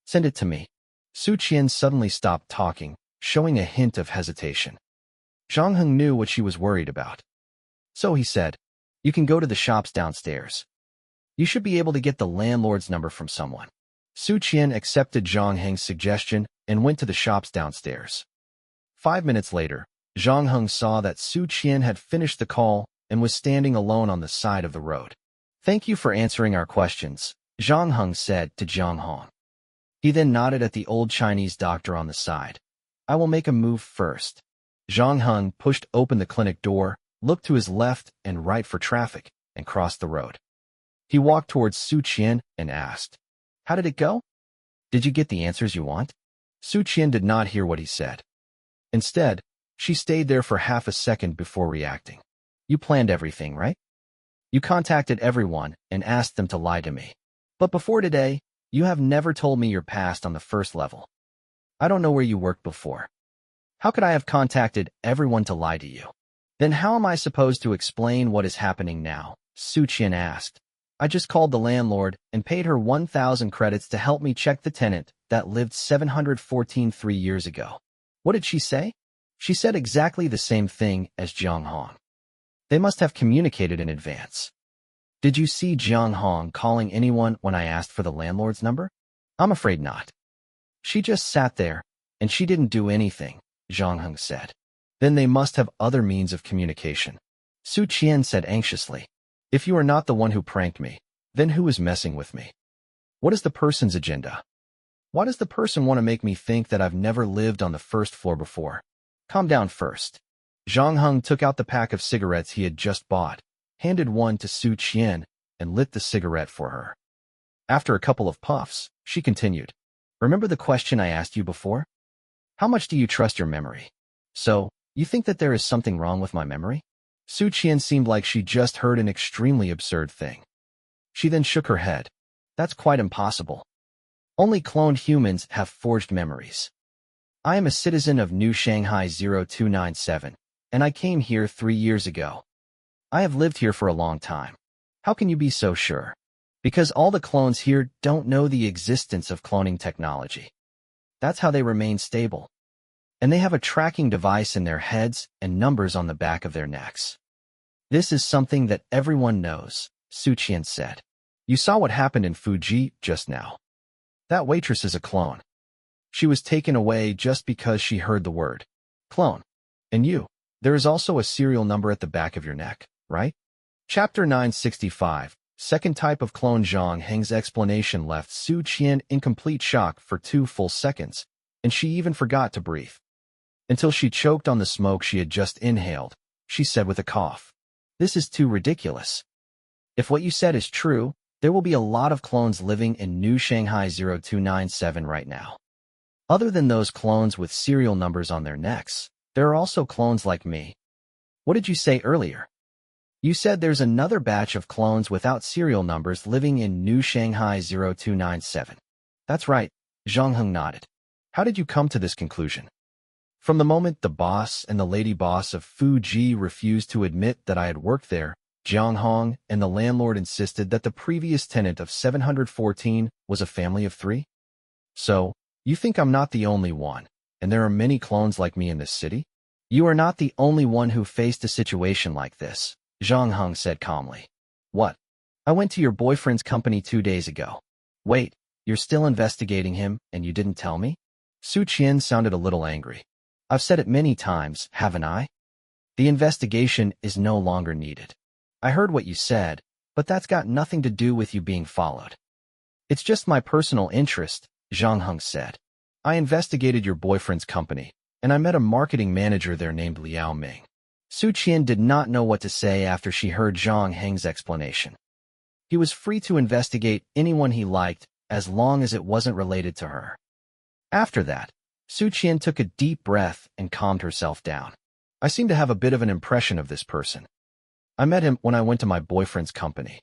Send it to me." Su Qian suddenly stopped talking, showing a hint of hesitation. Jiang Hong knew what she was worried about. So he said, "You can go to the shops downstairs. You should be able to get the landlord's number from someone." Su Qian accepted Jiang Hong's suggestion and went to the shops downstairs. 5 minutes later, Jiang Hong saw that Su Qian had finished the call and was standing alone on the side of the road. "Thank you for answering our questions," Jiang Hong said to Jiang Hong. He then nodded at the old Chinese doctor on the side. "I will make a move first." Jiang Hong pushed open the clinic door, looked to his left and right for traffic, and crossed the road. He walked towards Su Qian and asked, "How did it go? Did you get the answers you want?" Su Qian did not hear what he said. Instead, she stayed there for half a second before reacting. "You planned everything, right?" You contacted everyone and asked them to lie to me. But before today, you have never told me your past on the first level. I don't know where you worked before. How could I have contacted everyone to lie to you? Then how am I supposed to explain what is happening now? Su Qian asked. I just called the landlord and paid her 1,000 credits to help me check the tenant that lived 714 3 years ago. What did she say? She said exactly the same thing as Jiang Hong. They must have communicated in advance. Did you see Jiang Hong calling anyone when I asked for the landlord's number? I'm afraid not. She just sat there, and she didn't do anything, Jiang Hong said. Then they must have other means of communication. Su Qian said anxiously. If you are not the one who pranked me, then who is messing with me? What is the person's agenda? Why does the person want to make me think that I've never lived on the first floor before? Calm down first. Zhang Heng took out the pack of cigarettes he had just bought, handed one to Su Qian, and lit the cigarette for her. After a couple of puffs, she continued. Remember the question I asked you before? How much do you trust your memory? So, you think that there is something wrong with my memory? Su Qian seemed like she just heard an extremely absurd thing. She then shook her head. That's quite impossible. Only cloned humans have forged memories. I am a citizen of New Shanghai 0297, and I came here 3 years ago. I have lived here for a long time. How can you be so sure? Because all the clones here don't know the existence of cloning technology. That's how they remain stable. And they have a tracking device in their heads and numbers on the back of their necks. This is something that everyone knows, Su Qian said. You saw what happened in Fuji just now. That waitress is a clone. She was taken away just because she heard the word clone. And you, there is also a serial number at the back of your neck, right? Chapter 965, Second Type of Clone. Zhang Heng's explanation left Su Qian in complete shock for 2 full seconds, and she even forgot to breathe. Until she choked on the smoke she had just inhaled, she said with a cough. This is too ridiculous. If what you said is true, there will be a lot of clones living in New Shanghai 0297 right now. Other than those clones with serial numbers on their necks, there are also clones like me. What did you say earlier? You said there's another batch of clones without serial numbers living in New Shanghai 0297. That's right, Zhang Heng nodded. How did you come to this conclusion? From the moment the boss and the lady boss of Fuji refused to admit that I had worked there, Jiang Hong and the landlord insisted that the previous tenant of 714 was a family of 3? So, you think I'm not the only one, and there are many clones like me in this city? You are not the only one who faced a situation like this, Zhang Hong said calmly. What? I went to your boyfriend's company 2 days ago. Wait, you're still investigating him, and you didn't tell me? Su Qian sounded a little angry. I've said it many times, haven't I? The investigation is no longer needed. I heard what you said, but that's got nothing to do with you being followed. It's just my personal interest, Zhang Heng said. I investigated your boyfriend's company, and I met a marketing manager there named Liao Ming. Su Qian did not know what to say after she heard Zhang Heng's explanation. He was free to investigate anyone he liked as long as it wasn't related to her. After that, Su Qian took a deep breath and calmed herself down. I seem to have a bit of an impression of this person. I met him when I went to my boyfriend's company.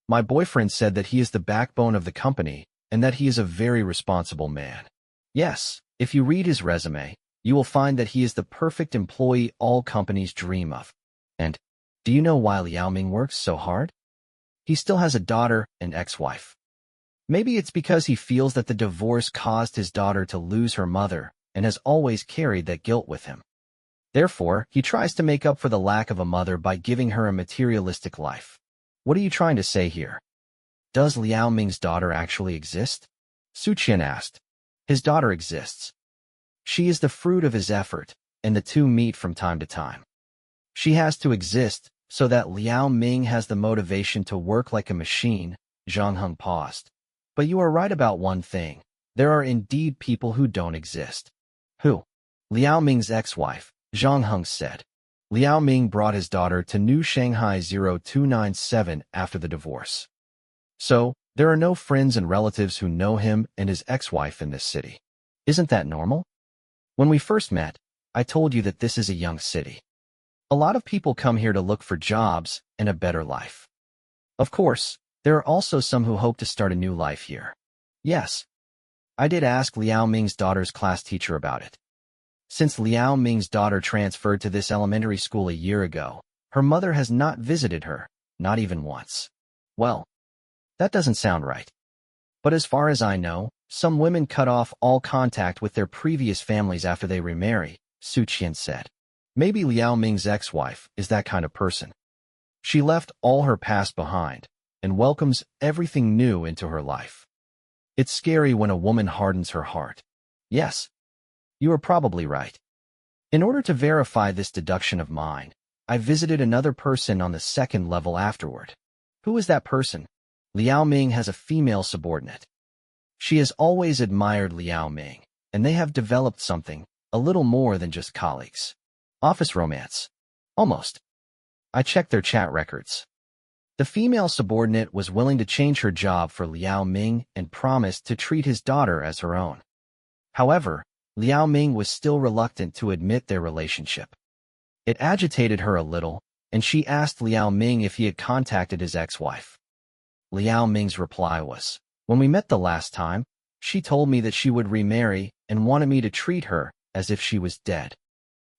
My boyfriend said that he is the backbone of the company and that he is a very responsible man. Yes, if you read his resume, you will find that he is the perfect employee all companies dream of. And, do you know why Liao Ming works so hard? He still has a daughter and ex-wife. Maybe it's because he feels that the divorce caused his daughter to lose her mother and has always carried that guilt with him. Therefore, he tries to make up for the lack of a mother by giving her a materialistic life. What are you trying to say here? Does Liao Ming's daughter actually exist? Su Qian asked. His daughter exists. She is the fruit of his effort, and the two meet from time to time. She has to exist so that Liao Ming has the motivation to work like a machine. Zhang Heng paused. But you are right about one thing. There are indeed people who don't exist. Who? Liao Ming's ex-wife, Zhang Heng said. Liao Ming brought his daughter to New Shanghai 0297 after the divorce. So, there are no friends and relatives who know him and his ex-wife in this city. Isn't that normal? When we first met, I told you that this is a young city. A lot of people come here to look for jobs and a better life. Of course, there are also some who hope to start a new life here. Yes, I did ask Liao Ming's daughter's class teacher about it. Since Liao Ming's daughter transferred to this elementary school a year ago, her mother has not visited her, not even once. Well, that doesn't sound right. But as far as I know, some women cut off all contact with their previous families after they remarry, Su Qian said. Maybe Liao Ming's ex-wife is that kind of person. She left all her past behind and welcomes everything new into her life. It's scary when a woman hardens her heart. Yes, you are probably right. In order to verify this deduction of mine, I visited another person on the second level afterward. Who is that person? Liao Ming has a female subordinate. She has always admired Liao Ming, and they have developed something, a little more than just colleagues. Office romance. Almost. I checked their chat records. The female subordinate was willing to change her job for Liao Ming and promised to treat his daughter as her own. However, Liao Ming was still reluctant to admit their relationship. It agitated her a little, and she asked Liao Ming if he had contacted his ex-wife. Liao Ming's reply was, "When we met the last time, she told me that she would remarry and wanted me to treat her as if she was dead.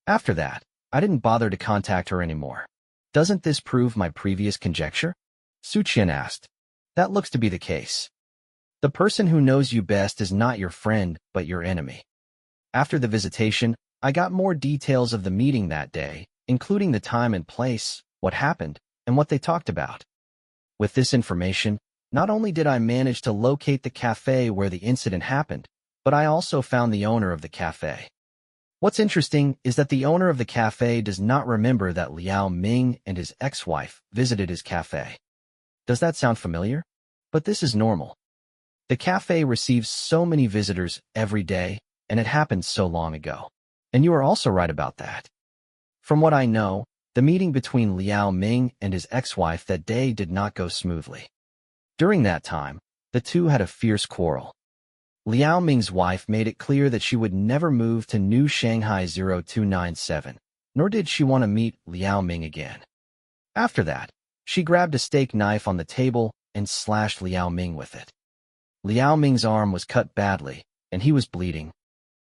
After that, I didn't bother to contact her anymore. Doesn't this prove my previous conjecture?" Su Qian asked. That looks to be the case. The person who knows you best is not your friend, but your enemy. After the visitation, I got more details of the meeting that day, including the time and place, what happened, and what they talked about. With this information, not only did I manage to locate the cafe where the incident happened, but I also found the owner of the cafe. What's interesting is that the owner of the cafe does not remember that Liao Ming and his ex-wife visited his cafe. Does that sound familiar? But this is normal. The cafe receives so many visitors every day, and it happened so long ago. And you are also right about that. From what I know, the meeting between Liao Ming and his ex-wife that day did not go smoothly. During that time, the two had a fierce quarrel. Liao Ming's wife made it clear that she would never move to New Shanghai 0297, nor did she want to meet Liao Ming again. After that, she grabbed a steak knife on the table and slashed Liao Ming with it. Liao Ming's arm was cut badly, and he was bleeding.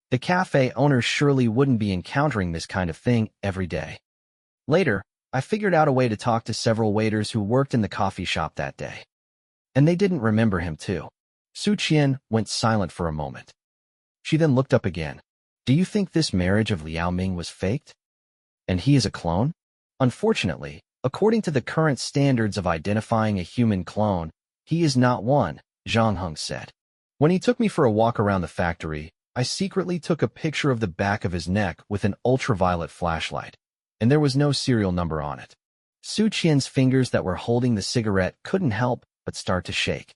The cafe owner surely wouldn't be encountering this kind of thing every day. Later, I figured out a way to talk to several waiters who worked in the coffee shop that day. And they didn't remember him too. Su Qian went silent for a moment. She then looked up again. Do you think this marriage of Liao Ming was faked? And he is a clone? Unfortunately, according to the current standards of identifying a human clone, he is not one, Zhang Heng said. When he took me for a walk around the factory, I secretly took a picture of the back of his neck with an ultraviolet flashlight, and there was no serial number on it. Su Qian's fingers that were holding the cigarette couldn't help but start to shake.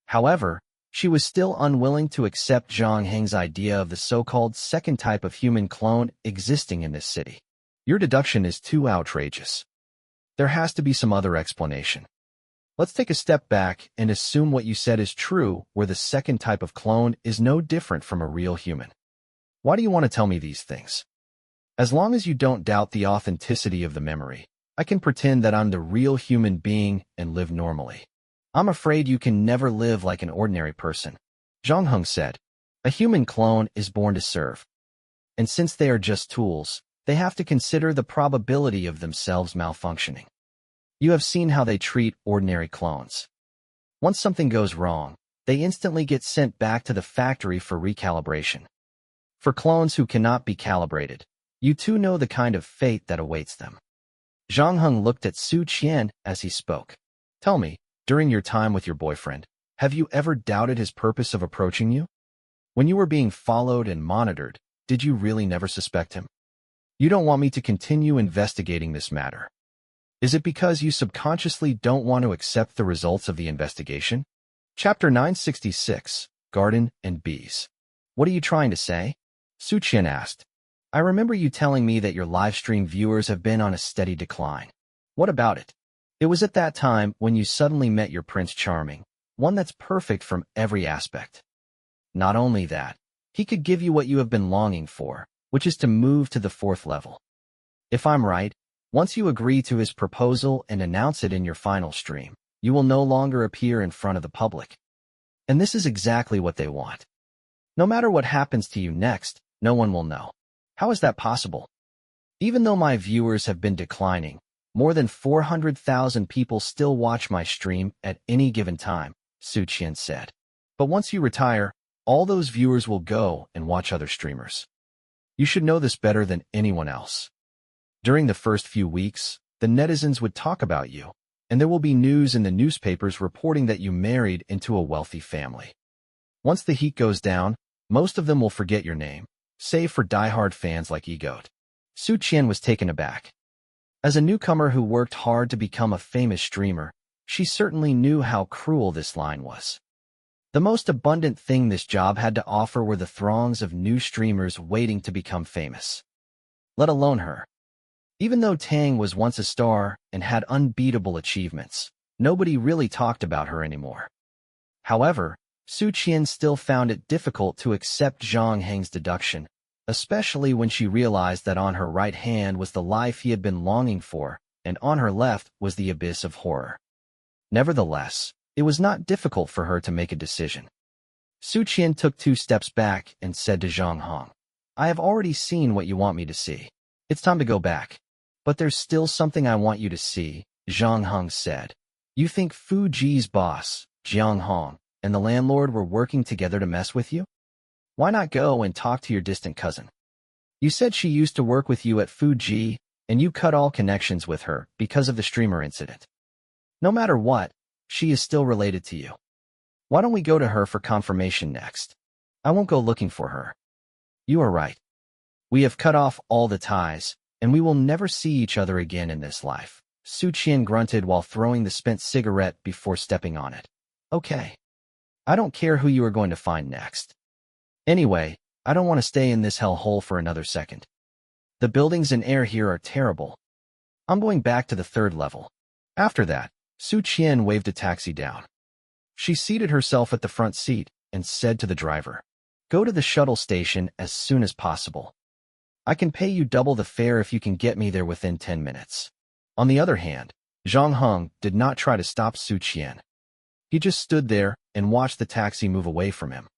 However, she was still unwilling to accept Zhang Heng's idea of the so-called second type of human clone existing in this city. Your deduction is too outrageous. There has to be some other explanation. Let's take a step back and assume what you said is true, where the second type of clone is no different from a real human. Why do you want to tell me these things? As long as you don't doubt the authenticity of the memory, I can pretend that I'm the real human being and live normally. I'm afraid you can never live like an ordinary person. Zhang Heng said, a human clone is born to serve. And since they are just tools, they have to consider the probability of themselves malfunctioning. You have seen how they treat ordinary clones. Once something goes wrong, they instantly get sent back to the factory for recalibration. For clones who cannot be calibrated, you too know the kind of fate that awaits them. Zhang Heng looked at Su Qian as he spoke. Tell me, during your time with your boyfriend, have you ever doubted his purpose of approaching you? When you were being followed and monitored, did you really never suspect him? You don't want me to continue investigating this matter. Is it because you subconsciously don't want to accept the results of the investigation? Chapter 966, Garden and Bees. What are you trying to say? Su Qian asked. I remember you telling me that your livestream viewers have been on a steady decline. What about it? It was at that time when you suddenly met your Prince Charming, one that's perfect from every aspect. Not only that, he could give you what you have been longing for, which is to move to the 4th level. If I'm right, once you agree to his proposal and announce it in your final stream, You will no longer appear in front of the public. And this is exactly what they want. No matter what happens to you next, no one will know. How is that possible? Even though my viewers have been declining, more than 400,000 people still watch my stream at any given time, Su Qian said. But once you retire, all those viewers will go and watch other streamers. You should know this better than anyone else. During the first few weeks, the netizens would talk about you, and there will be news in the newspapers reporting that you married into a wealthy family. Once the heat goes down, most of them will forget your name, save for die-hard fans like Egoat. Su Qian was taken aback. As a newcomer who worked hard to become a famous streamer, she certainly knew how cruel this line was. The most abundant thing this job had to offer were the throngs of new streamers waiting to become famous. Let alone her. Even though Tang was once a star and had unbeatable achievements, nobody really talked about her anymore. However, Su Qian still found it difficult to accept Zhang Heng's deduction, especially when she realized that on her right hand was the life he had been longing for, and on her left was the abyss of horror. Nevertheless, it was not difficult for her to make a decision. Su Qian took 2 steps back and said to Zhang Heng, "I have already seen what you want me to see. It's time to go back. But there's still something I want you to see," Zhang Heng said. "You think Fu Ji's boss, Jiang Hong, and the landlord were working together to mess with you? Why not go and talk to your distant cousin? You said she used to work with you at Fu Ji, and you cut all connections with her because of the streamer incident. No matter what, she is still related to you. Why don't we go to her for confirmation next? I won't go looking for her." "You are right. We have cut off all the ties, and we will never see each other again in this life," Su Qian grunted while throwing the spent cigarette before stepping on it. "Okay. I don't care who you are going to find next. Anyway, I don't want to stay in this hellhole for another second. The buildings and air here are terrible. I'm going back to the 3rd level." After that, Su Qian waved a taxi down. She seated herself at the front seat and said to the driver, "Go to the shuttle station as soon as possible. I can pay you double the fare if you can get me there within 10 minutes. On the other hand, Zhang Heng did not try to stop Su Qian. He just stood there and watched the taxi move away from him.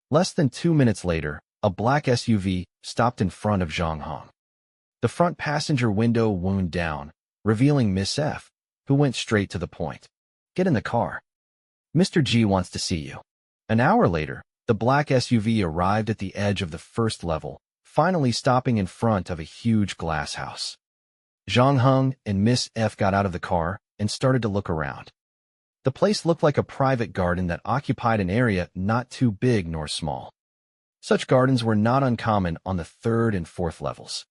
Less than 2 minutes later, a black SUV stopped in front of Zhang Heng. The front passenger window wound down, revealing Miss F, who went straight to the point. "Get in the car. Mr. G wants to see you." An hour later, the black SUV arrived at the edge of the 1st level, finally stopping in front of a huge glass house. Zhang Heng and Miss F got out of the car and started to look around. The place looked like a private garden that occupied an area not too big nor small. Such gardens were not uncommon on the 3rd and 4th levels.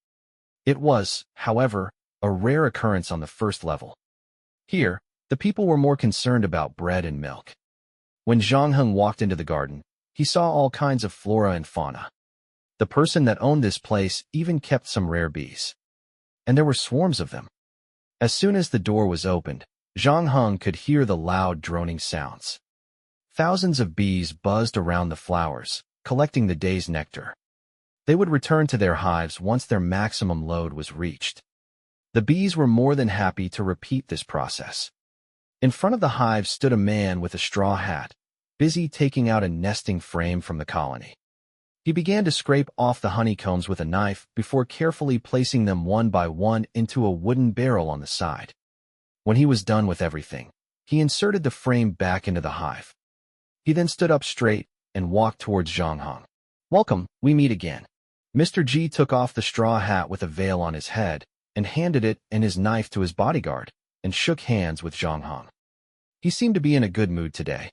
It was, however, a rare occurrence on the 1st level. Here, the people were more concerned about bread and milk. When Zhang Heng walked into the garden, he saw all kinds of flora and fauna. The person that owned this place even kept some rare bees. And there were swarms of them. As soon as the door was opened, Zhang Heng could hear the loud droning sounds. Thousands of bees buzzed around the flowers, collecting the day's nectar. They would return to their hives once their maximum load was reached. The bees were more than happy to repeat this process. In front of the hive stood a man with a straw hat, busy taking out a nesting frame from the colony. He began to scrape off the honeycombs with a knife before carefully placing them one by one into a wooden barrel on the side. When he was done with everything, he inserted the frame back into the hive. He then stood up straight and walked towards Zhang Heng. "Welcome, we meet again." Mr. G took off the straw hat with a veil on his head and handed it and his knife to his bodyguard and shook hands with Zhang Heng. He seemed to be in a good mood today.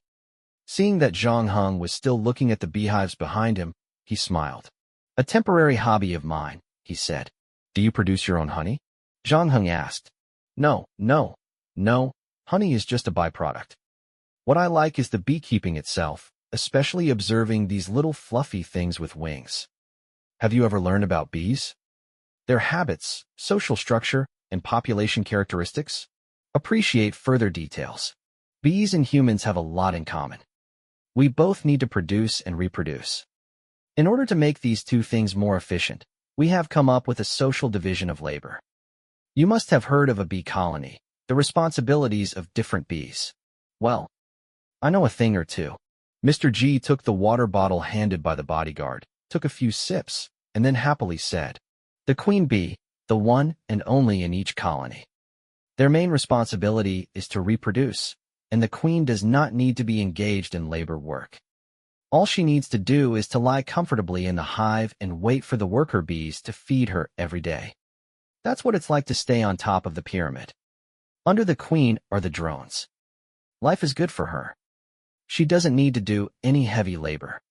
Seeing that Zhang Heng was still looking at the beehives behind him, he smiled. "A temporary hobby of mine," he said. "Do you produce your own honey?" Zhang Heng asked. No, honey is just a byproduct. What I like is the beekeeping itself, especially observing these little fluffy things with wings. Have you ever learned about bees? Their habits, social structure, and population characteristics? Appreciate further details. Bees and humans have a lot in common. We both need to produce and reproduce. In order to make these two things more efficient, we have come up with a social division of labor. You must have heard of a bee colony, the responsibilities of different bees. Well, I know a thing or two. Mr. G took the water bottle handed by the bodyguard, took a few sips, and then happily said, "The queen bee, the one and only in each colony. Their main responsibility is to reproduce, and the queen does not need to be engaged in labor work. All she needs to do is to lie comfortably in the hive and wait for the worker bees to feed her every day. That's what it's like to stay on top of the pyramid. Under the queen are the drones. Life is good for her. She doesn't need to do any heavy labor.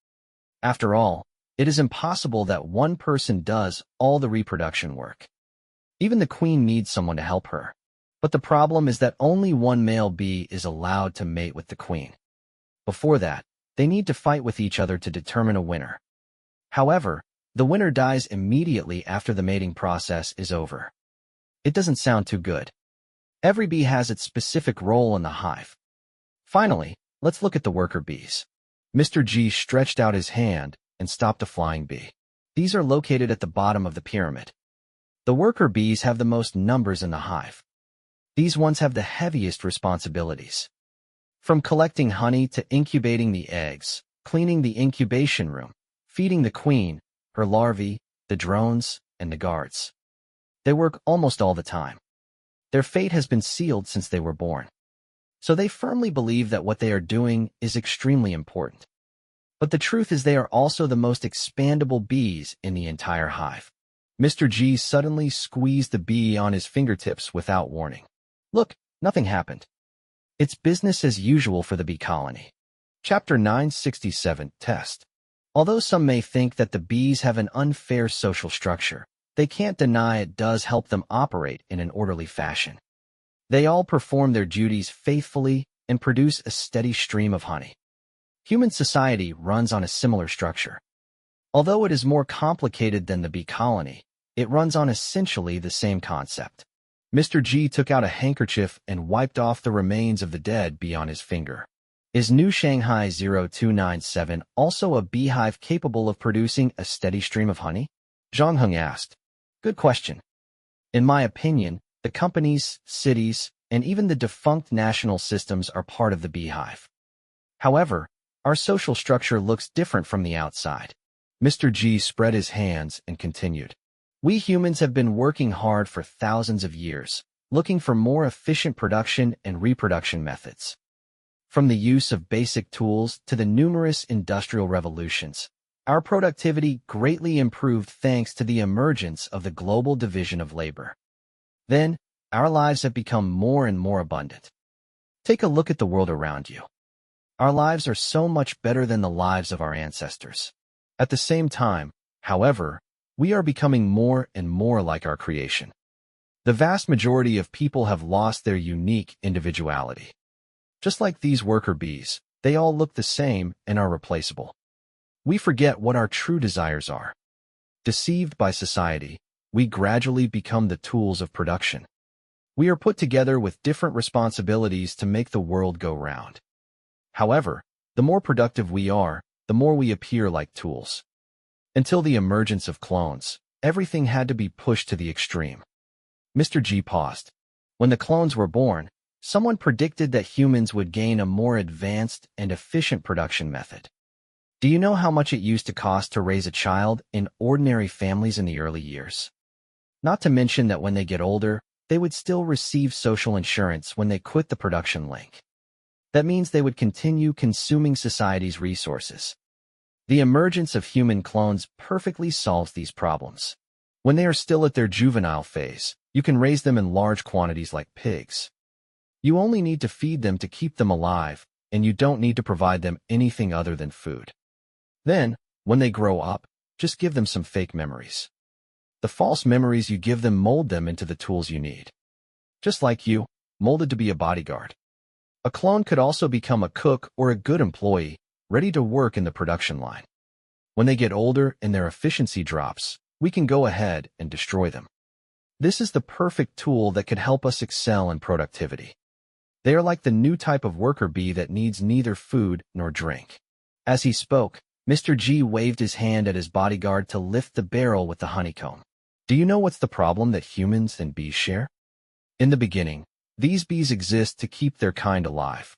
After all, it is impossible that one person does all the reproduction work. Even the queen needs someone to help her. But the problem is that only one male bee is allowed to mate with the queen. Before that, they need to fight with each other to determine a winner. However, the winner dies immediately after the mating process is over. It doesn't sound too good. Every bee has its specific role in the hive. Finally, let's look at the worker bees. Mr. G stretched out his hand and stopped a flying bee. These are located at the bottom of the pyramid. The worker bees have the most numbers in the hive. These ones have the heaviest responsibilities. From collecting honey to incubating the eggs, cleaning the incubation room, feeding the queen, her larvae, the drones, and the guards. They work almost all the time. Their fate has been sealed since they were born. So they firmly believe that what they are doing is extremely important. But the truth is they are also the most expandable bees in the entire hive. Mr. G suddenly squeezed the bee on his fingertips without warning. Look, nothing happened. It's business as usual for the bee colony. Chapter 967, Test. Although some may think that the bees have an unfair social structure, they can't deny it does help them operate in an orderly fashion. They all perform their duties faithfully and produce a steady stream of honey. Human society runs on a similar structure. Although it is more complicated than the bee colony, it runs on essentially the same concept. Mr. G took out a handkerchief and wiped off the remains of the dead bee on his finger. Is New Shanghai 0297 also a beehive capable of producing a steady stream of honey? Zhang Heng asked. Good question. In my opinion, the companies, cities, and even the defunct national systems are part of the beehive. However, our social structure looks different from the outside. Mr. G spread his hands and continued. We humans have been working hard for thousands of years, looking for more efficient production and reproduction methods. From the use of basic tools to the numerous industrial revolutions, our productivity greatly improved thanks to the emergence of the global division of labor. Then, our lives have become more and more abundant. Take a look at the world around you. Our lives are so much better than the lives of our ancestors. At the same time, however, we are becoming more and more like our creation. The vast majority of people have lost their unique individuality. Just like these worker bees, they all look the same and are replaceable. We forget what our true desires are. Deceived by society, we gradually become the tools of production. We are put together with different responsibilities to make the world go round. However, the more productive we are, the more we appear like tools. Until the emergence of clones, everything had to be pushed to the extreme. Mr. G paused. When the clones were born, someone predicted that humans would gain a more advanced and efficient production method. Do you know how much it used to cost to raise a child in ordinary families in the early years? Not to mention that when they get older, they would still receive social insurance when they quit the production link. That means they would continue consuming society's resources. The emergence of human clones perfectly solves these problems. When they are still at their juvenile phase, you can raise them in large quantities like pigs. You only need to feed them to keep them alive, and you don't need to provide them anything other than food. Then, when they grow up, just give them some fake memories. The false memories you give them mold them into the tools you need. Just like you, molded to be a bodyguard. A clone could also become a cook or a good employee, ready to work in the production line. When they get older and their efficiency drops, we can go ahead and destroy them. This is the perfect tool that could help us excel in productivity. They are like the new type of worker bee that needs neither food nor drink. As he spoke, Mr. G waved his hand at his bodyguard to lift the barrel with the honeycomb. Do you know what's the problem that humans and bees share? In the beginning, these bees exist to keep their kind alive.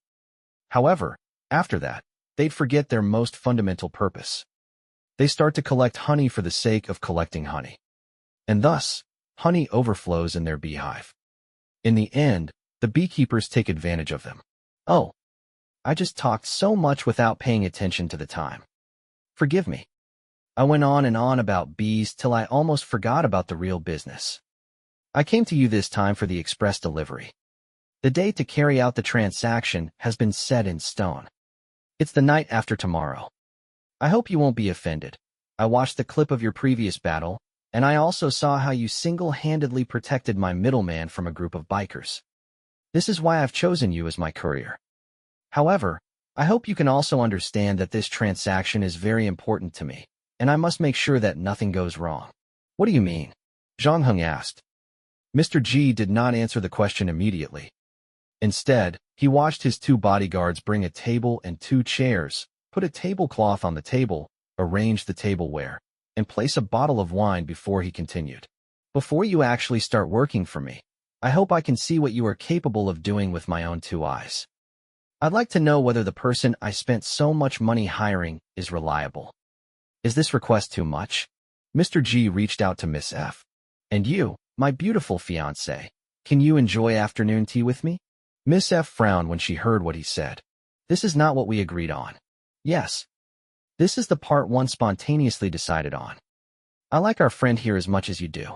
However, after that, they'd forget their most fundamental purpose. They start to collect honey for the sake of collecting honey. And thus, honey overflows in their beehive. In the end, the beekeepers take advantage of them. Oh, I just talked so much without paying attention to the time. Forgive me. I went on and on about bees till I almost forgot about the real business. I came to you this time for the express delivery. The date to carry out the transaction has been set in stone. It's the night after tomorrow. I hope you won't be offended. I watched the clip of your previous battle, and I also saw how you single-handedly protected my middleman from a group of bikers. This is why I've chosen you as my courier. However, I hope you can also understand that this transaction is very important to me, and I must make sure that nothing goes wrong. What do you mean? Zhang Heng asked. Mr. Ji did not answer the question immediately. Instead, he watched his 2 bodyguards bring a table and 2 chairs, put a tablecloth on the table, arrange the tableware, and place a bottle of wine before he continued. Before you actually start working for me, I hope I can see what you are capable of doing with my own 2 eyes. I'd like to know whether the person I spent so much money hiring is reliable. Is this request too much? Mr. G reached out to Miss F. And you, my beautiful fiancé, can you enjoy afternoon tea with me? Miss F frowned when she heard what he said. This is not what we agreed on. Yes. This is the part one spontaneously decided on. I like our friend here as much as you do.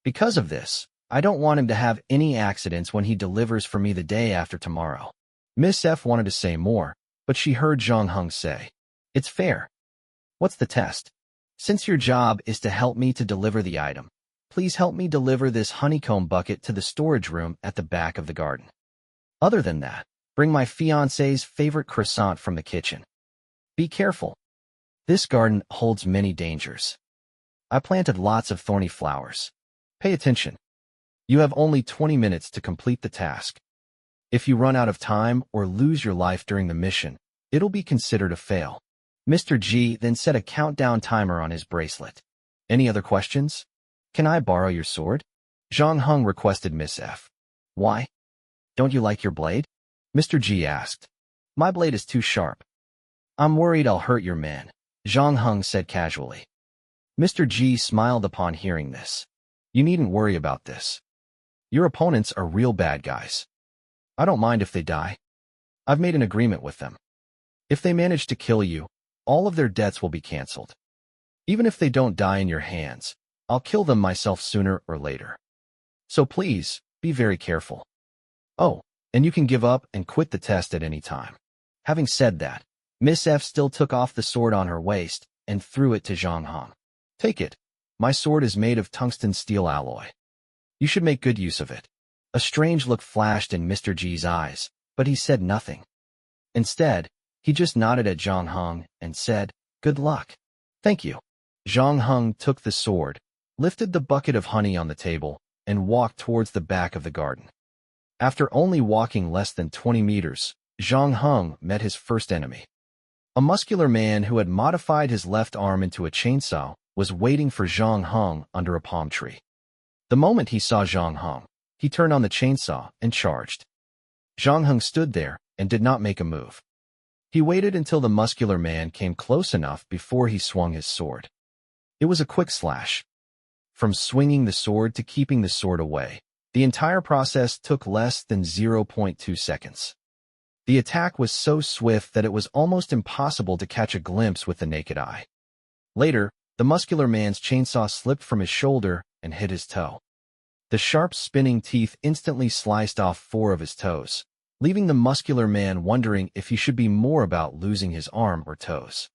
Because of this, I don't want him to have any accidents when he delivers for me the day after tomorrow. Miss F wanted to say more, but she heard Zhang Heng say, It's fair. What's the test? Since your job is to help me to deliver the item, please help me deliver this honeycomb bucket to the storage room at the back of the garden. Other than that, bring my fiancé's favorite croissant from the kitchen. Be careful. This garden holds many dangers. I planted lots of thorny flowers. Pay attention. You have only 20 minutes to complete the task. If you run out of time or lose your life during the mission, it'll be considered a fail. Mr. G then set a countdown timer on his bracelet. Any other questions? Can I borrow your sword? Zhang Heng requested Miss F. Why? Don't you like your blade? Mr. G asked. My blade is too sharp. I'm worried I'll hurt your man, Zhang Heng said casually. Mr. G smiled upon hearing this. You needn't worry about this. Your opponents are real bad guys. I don't mind if they die. I've made an agreement with them. If they manage to kill you, all of their debts will be canceled. Even if they don't die in your hands, I'll kill them myself sooner or later. So please, be very careful. Oh, and you can give up and quit the test at any time. Having said that, Miss F still took off the sword on her waist and threw it to Zhang Heng. Take it. My sword is made of tungsten steel alloy. You should make good use of it. A strange look flashed in Mr. G's eyes, but he said nothing. Instead, he just nodded at Zhang Heng and said, Good luck. Thank you. Zhang Heng took the sword, lifted the bucket of honey on the table, and walked towards the back of the garden. After only walking less than 20 meters, Zhang Heng met his first enemy. A muscular man who had modified his left arm into a chainsaw was waiting for Zhang Heng under a palm tree. The moment he saw Zhang Heng, he turned on the chainsaw and charged. Zhang Heng stood there and did not make a move. He waited until the muscular man came close enough before he swung his sword. It was a quick slash. From swinging the sword to keeping the sword away, the entire process took less than 0.2 seconds. The attack was so swift that it was almost impossible to catch a glimpse with the naked eye. Later, the muscular man's chainsaw slipped from his shoulder and hit his toe. The sharp spinning teeth instantly sliced off 4 of his toes, leaving the muscular man wondering if he should be more about losing his arm or toes.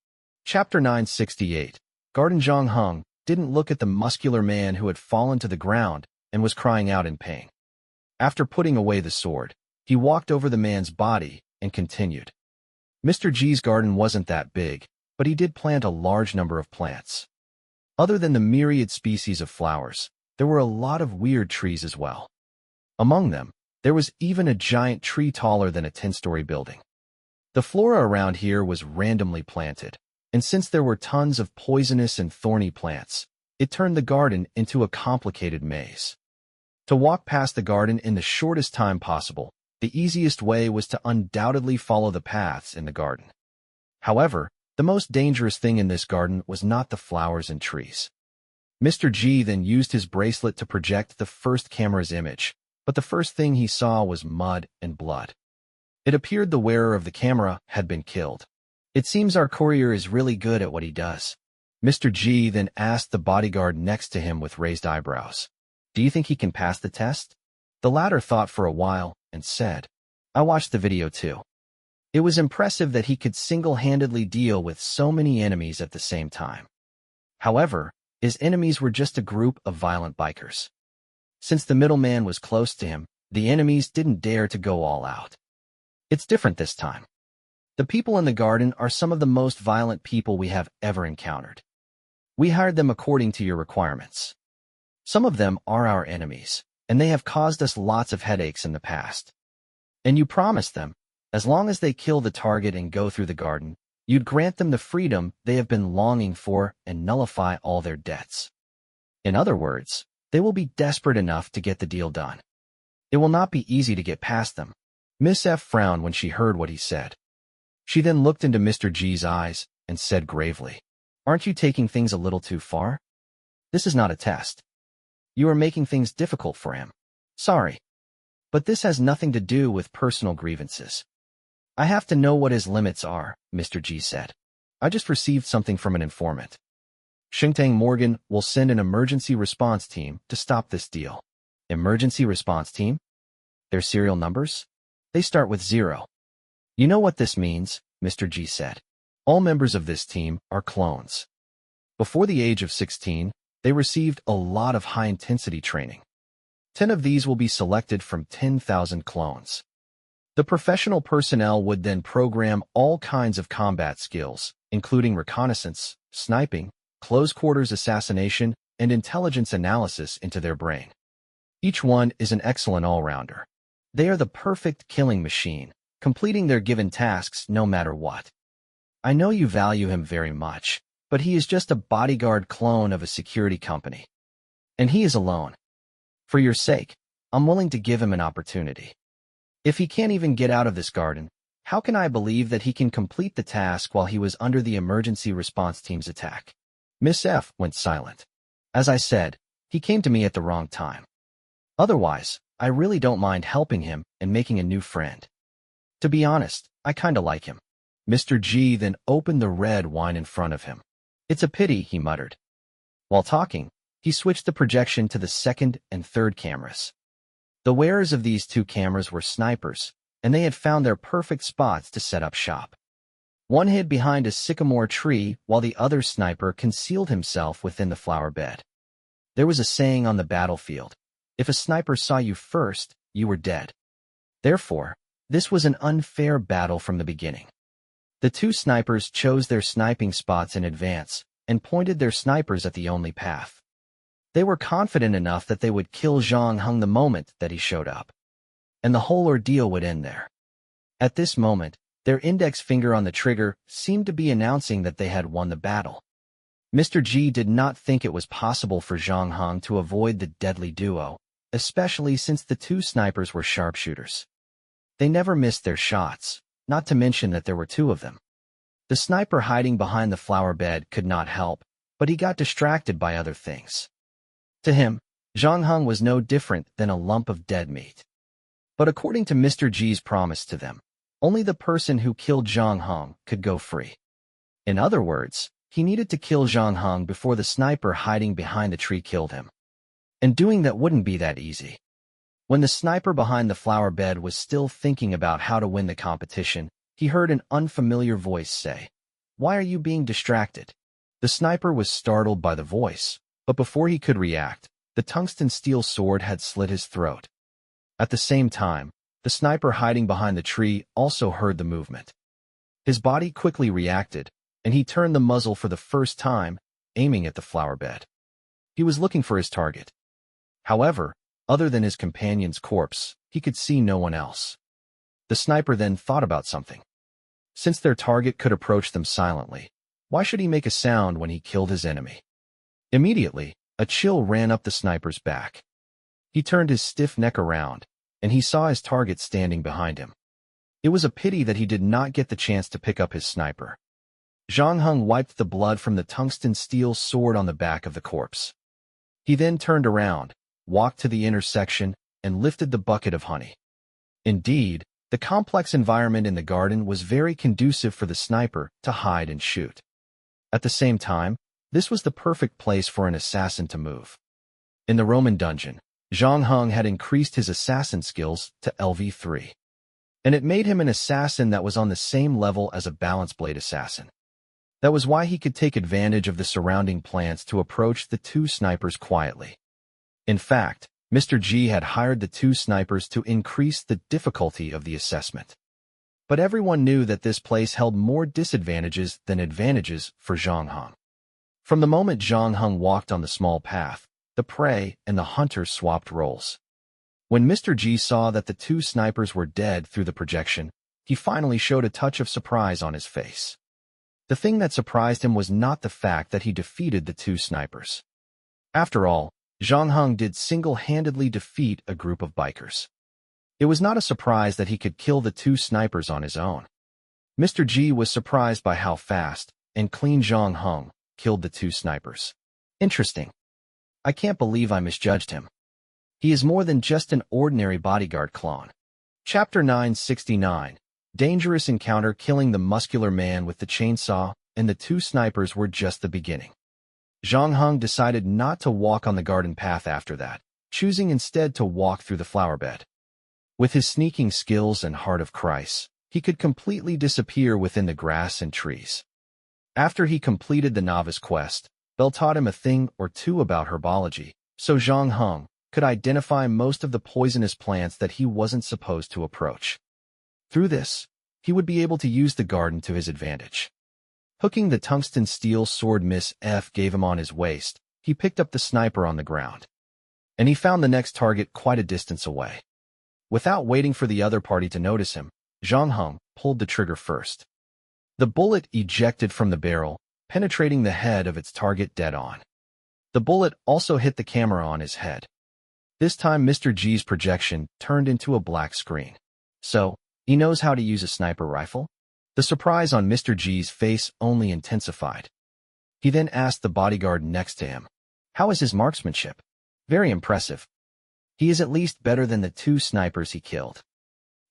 Chapter 968. Garden Zhang Heng didn't look at the muscular man who had fallen to the ground and was crying out in pain. After putting away the sword, he walked over the man's body and continued. Mr. G's garden wasn't that big, but he did plant a large number of plants. Other than the myriad species of flowers, there were a lot of weird trees as well. Among them, there was even a giant tree taller than a 10-story building. The flora around here was randomly planted, and since there were tons of poisonous and thorny plants, it turned the garden into a complicated maze. To walk past the garden in the shortest time possible, The easiest way was to undoubtedly follow the paths in the garden. However, the most dangerous thing in this garden was not the flowers and trees. Mr. G then used his bracelet to project the first camera's image, but the first thing he saw was mud and blood. It appeared the wearer of the camera had been killed. It seems our courier is really good at what he does. Mr. G then asked the bodyguard next to him with raised eyebrows. Do you think he can pass the test? The latter thought for a while and said, I watched the video too. It was impressive that he could single-handedly deal with so many enemies at the same time. However, his enemies were just a group of violent bikers. Since the middleman was close to him, the enemies didn't dare to go all out. It's different this time. The people in the garden are some of the most violent people we have ever encountered. We hired them according to your requirements. Some of them are our enemies, and they have caused us lots of headaches in the past. And you promised them, as long as they kill the target and go through the garden, you'd grant them the freedom they have been longing for and nullify all their debts. In other words, they will be desperate enough to get the deal done. It will not be easy to get past them. Miss F frowned when she heard what he said. She then looked into Mr. G's eyes and said gravely, Aren't you taking things a little too far? This is not a test. You are making things difficult for him. Sorry. But this has nothing to do with personal grievances. I have to know what his limits are, Mr. G said. I just received something from an informant. Xingtang Morgan will send an emergency response team to stop this deal. Emergency response team? Their serial numbers? They start with 0. You know what this means, Mr. G said. All members of this team are clones. Before the age of 16, they received a lot of high-intensity training. 10 of these will be selected from 10,000 clones. The professional personnel would then program all kinds of combat skills, including reconnaissance, sniping, close-quarters assassination, and intelligence analysis into their brain. Each one is an excellent all-rounder. They are the perfect killing machine, completing their given tasks no matter what. I know you value him very much, but he is just a bodyguard clone of a security company. And he is alone. For your sake, I'm willing to give him an opportunity. If he can't even get out of this garden, how can I believe that he can complete the task while he was under the emergency response team's attack? Miss F went silent. As I said, he came to me at the wrong time. Otherwise, I really don't mind helping him and making a new friend. To be honest, I kinda like him. Mr. G then opened the red wine in front of him. It's a pity, he muttered. While talking, he switched the projection to the second and third cameras. The wearers of these 2 cameras were snipers, and they had found their perfect spots to set up shop. One hid behind a sycamore tree while the other sniper concealed himself within the flower bed. There was a saying on the battlefield, if a sniper saw you first, you were dead. Therefore, this was an unfair battle from the beginning. The 2 snipers chose their sniping spots in advance and pointed their snipers at the only path. They were confident enough that they would kill Zhang Heng the moment that he showed up. And the whole ordeal would end there. At this moment, their index finger on the trigger seemed to be announcing that they had won the battle. Mr. G did not think it was possible for Zhang Heng to avoid the deadly duo, especially since the 2 snipers were sharpshooters. They never missed their shots, not to mention that there were 2 of them. The sniper hiding behind the flower bed could not help, but he got distracted by other things. To him, Zhang Heng was no different than a lump of dead meat. But according to Mr. G's promise to them, only the person who killed Zhang Heng could go free. In other words, he needed to kill Zhang Heng before the sniper hiding behind the tree killed him. And doing that wouldn't be that easy. When the sniper behind the flower bed was still thinking about how to win the competition, he heard an unfamiliar voice say, "Why are you being distracted?" The sniper was startled by the voice, but before he could react, the tungsten steel sword had slit his throat. At the same time, the sniper hiding behind the tree also heard the movement. His body quickly reacted, and he turned the muzzle for the first time, aiming at the flower bed. He was looking for his target. However, other than his companion's corpse, he could see no one else. The sniper then thought about something. Since their target could approach them silently, why should he make a sound when he killed his enemy? Immediately, a chill ran up the sniper's back. He turned his stiff neck around, and he saw his target standing behind him. It was a pity that he did not get the chance to pick up his sniper. Zhang Heng wiped the blood from the tungsten steel sword on the back of the corpse. He then turned around, walked to the intersection, and lifted the bucket of honey. Indeed, the complex environment in the garden was very conducive for the sniper to hide and shoot. At the same time, this was the perfect place for an assassin to move. In the Roman dungeon, Zhang Heng had increased his assassin skills to LV3. And it made him an assassin that was on the same level as a balance blade assassin. That was why he could take advantage of the surrounding plants to approach the two snipers quietly. In fact, Mr. G had hired the two snipers to increase the difficulty of the assessment. But everyone knew that this place held more disadvantages than advantages for Zhang Heng. From the moment Zhang Heng walked on the small path, the prey and the hunter swapped roles. When Mr. G saw that the two snipers were dead through the projection, he finally showed a touch of surprise on his face. The thing that surprised him was not the fact that he defeated the two snipers. After all, Zhang Heng did single-handedly defeat a group of bikers. It was not a surprise that he could kill the two snipers on his own. Mr. G was surprised by how fast and clean Zhang Heng killed the two snipers. Interesting. I can't believe I misjudged him. He is more than just an ordinary bodyguard clone. Chapter 969. Dangerous encounter. Killing the muscular man with the chainsaw and the two snipers were just the beginning. Zhang Heng decided not to walk on the garden path after that, choosing instead to walk through the flower bed. With his sneaking skills and heart of Christ, he could completely disappear within the grass and trees. After he completed the novice quest, Belle taught him a thing or two about herbology, so Zhang Heng could identify most of the poisonous plants that he wasn't supposed to approach. Through this, he would be able to use the garden to his advantage. Hooking the tungsten steel sword Miss F gave him on his waist, he picked up the sniper on the ground. And he found the next target quite a distance away. Without waiting for the other party to notice him, Zhang Heng pulled the trigger first. The bullet ejected from the barrel, penetrating the head of its target dead on. The bullet also hit the camera on his head. This time Mr. G's projection turned into a black screen. So, he knows how to use a sniper rifle? The surprise on Mr. G's face only intensified. He then asked the bodyguard next to him, "How is his marksmanship?" "Very impressive. He is at least better than the two snipers he killed."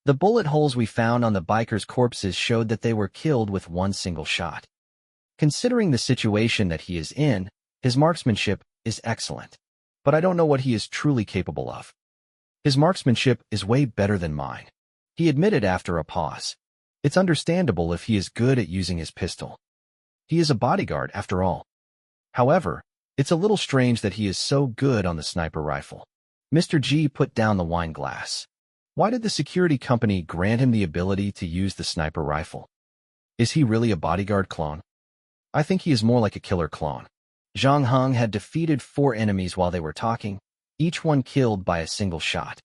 The bullet holes we found on the bikers' corpses showed that they were killed with one single shot. Considering the situation that he is in, his marksmanship is excellent. But I don't know what he is truly capable of. His marksmanship is way better than mine, he admitted after a pause. It's understandable if he is good at using his pistol. He is a bodyguard, after all. However, it's a little strange that he is so good on the sniper rifle. Mr. G put down the wine glass. Why did the security company grant him the ability to use the sniper rifle? Is he really a bodyguard clone? I think he is more like a killer clone. Zhang Heng had defeated 4 enemies while they were talking, each one killed by a single shot.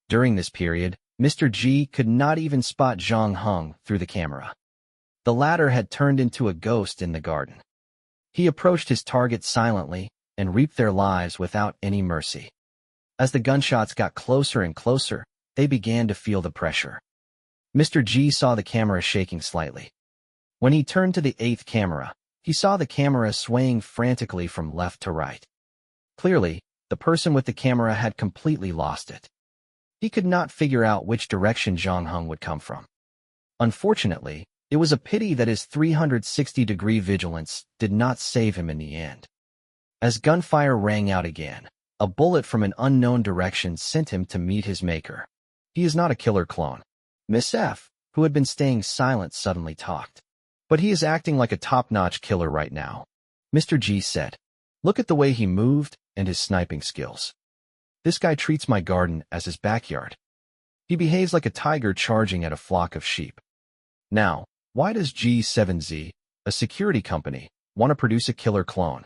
During this period, Mr. G could not even spot Zhang Heng through the camera. The latter had turned into a ghost in the garden. He approached his target silently and reaped their lives without any mercy. As the gunshots got closer and closer, they began to feel the pressure. Mr. G saw the camera shaking slightly. When he turned to the 8th camera, he saw the camera swaying frantically from left to right. Clearly, the person with the camera had completely lost it. He could not figure out which direction Zhang Heng would come from. Unfortunately, it was a pity that his 360-degree vigilance did not save him in the end. As gunfire rang out again, a bullet from an unknown direction sent him to meet his maker. He is not a killer clone. Miss F, who had been staying silent, suddenly talked. But he is acting like a top-notch killer right now, Mr. G said. Look at the way he moved and his sniping skills. This guy treats my garden as his backyard. He behaves like a tiger charging at a flock of sheep. Now, why does G7Z, a security company, want to produce a killer clone?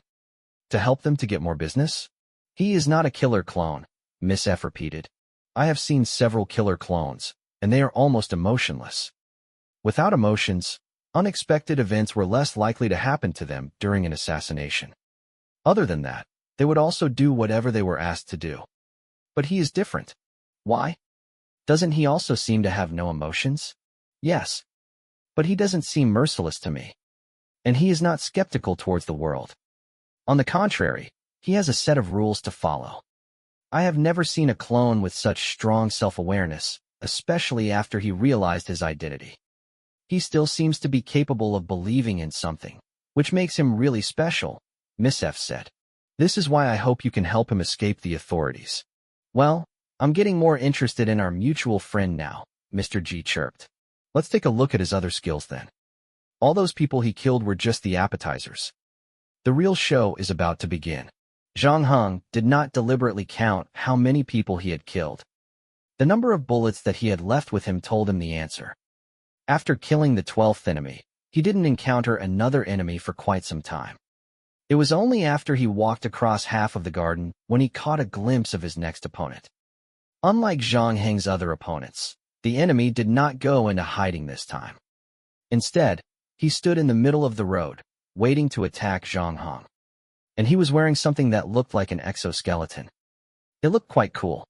To help them to get more business? He is not a killer clone, Miss F repeated. I have seen several killer clones, and they are almost emotionless. Without emotions, unexpected events were less likely to happen to them during an assassination. Other than that, they would also do whatever they were asked to do. But he is different. Why? Doesn't he also seem to have no emotions? Yes, but he doesn't seem merciless to me. And he is not skeptical towards the world. On the contrary, he has a set of rules to follow. I have never seen a clone with such strong self-awareness, especially after he realized his identity. He still seems to be capable of believing in something, which makes him really special, Miss F said. This is why I hope you can help him escape the authorities. Well, I'm getting more interested in our mutual friend now, Mr. G chirped. Let's take a look at his other skills then. All those people he killed were just the appetizers. The real show is about to begin. Zhang Heng did not deliberately count how many people he had killed. The number of bullets that he had left with him told him the answer. After killing the 12th enemy, he didn't encounter another enemy for quite some time. It was only after he walked across half of the garden when he caught a glimpse of his next opponent. Unlike Zhang Heng's other opponents, the enemy did not go into hiding this time. Instead, he stood in the middle of the road, waiting to attack Zhang Heng. And he was wearing something that looked like an exoskeleton. It looked quite cool.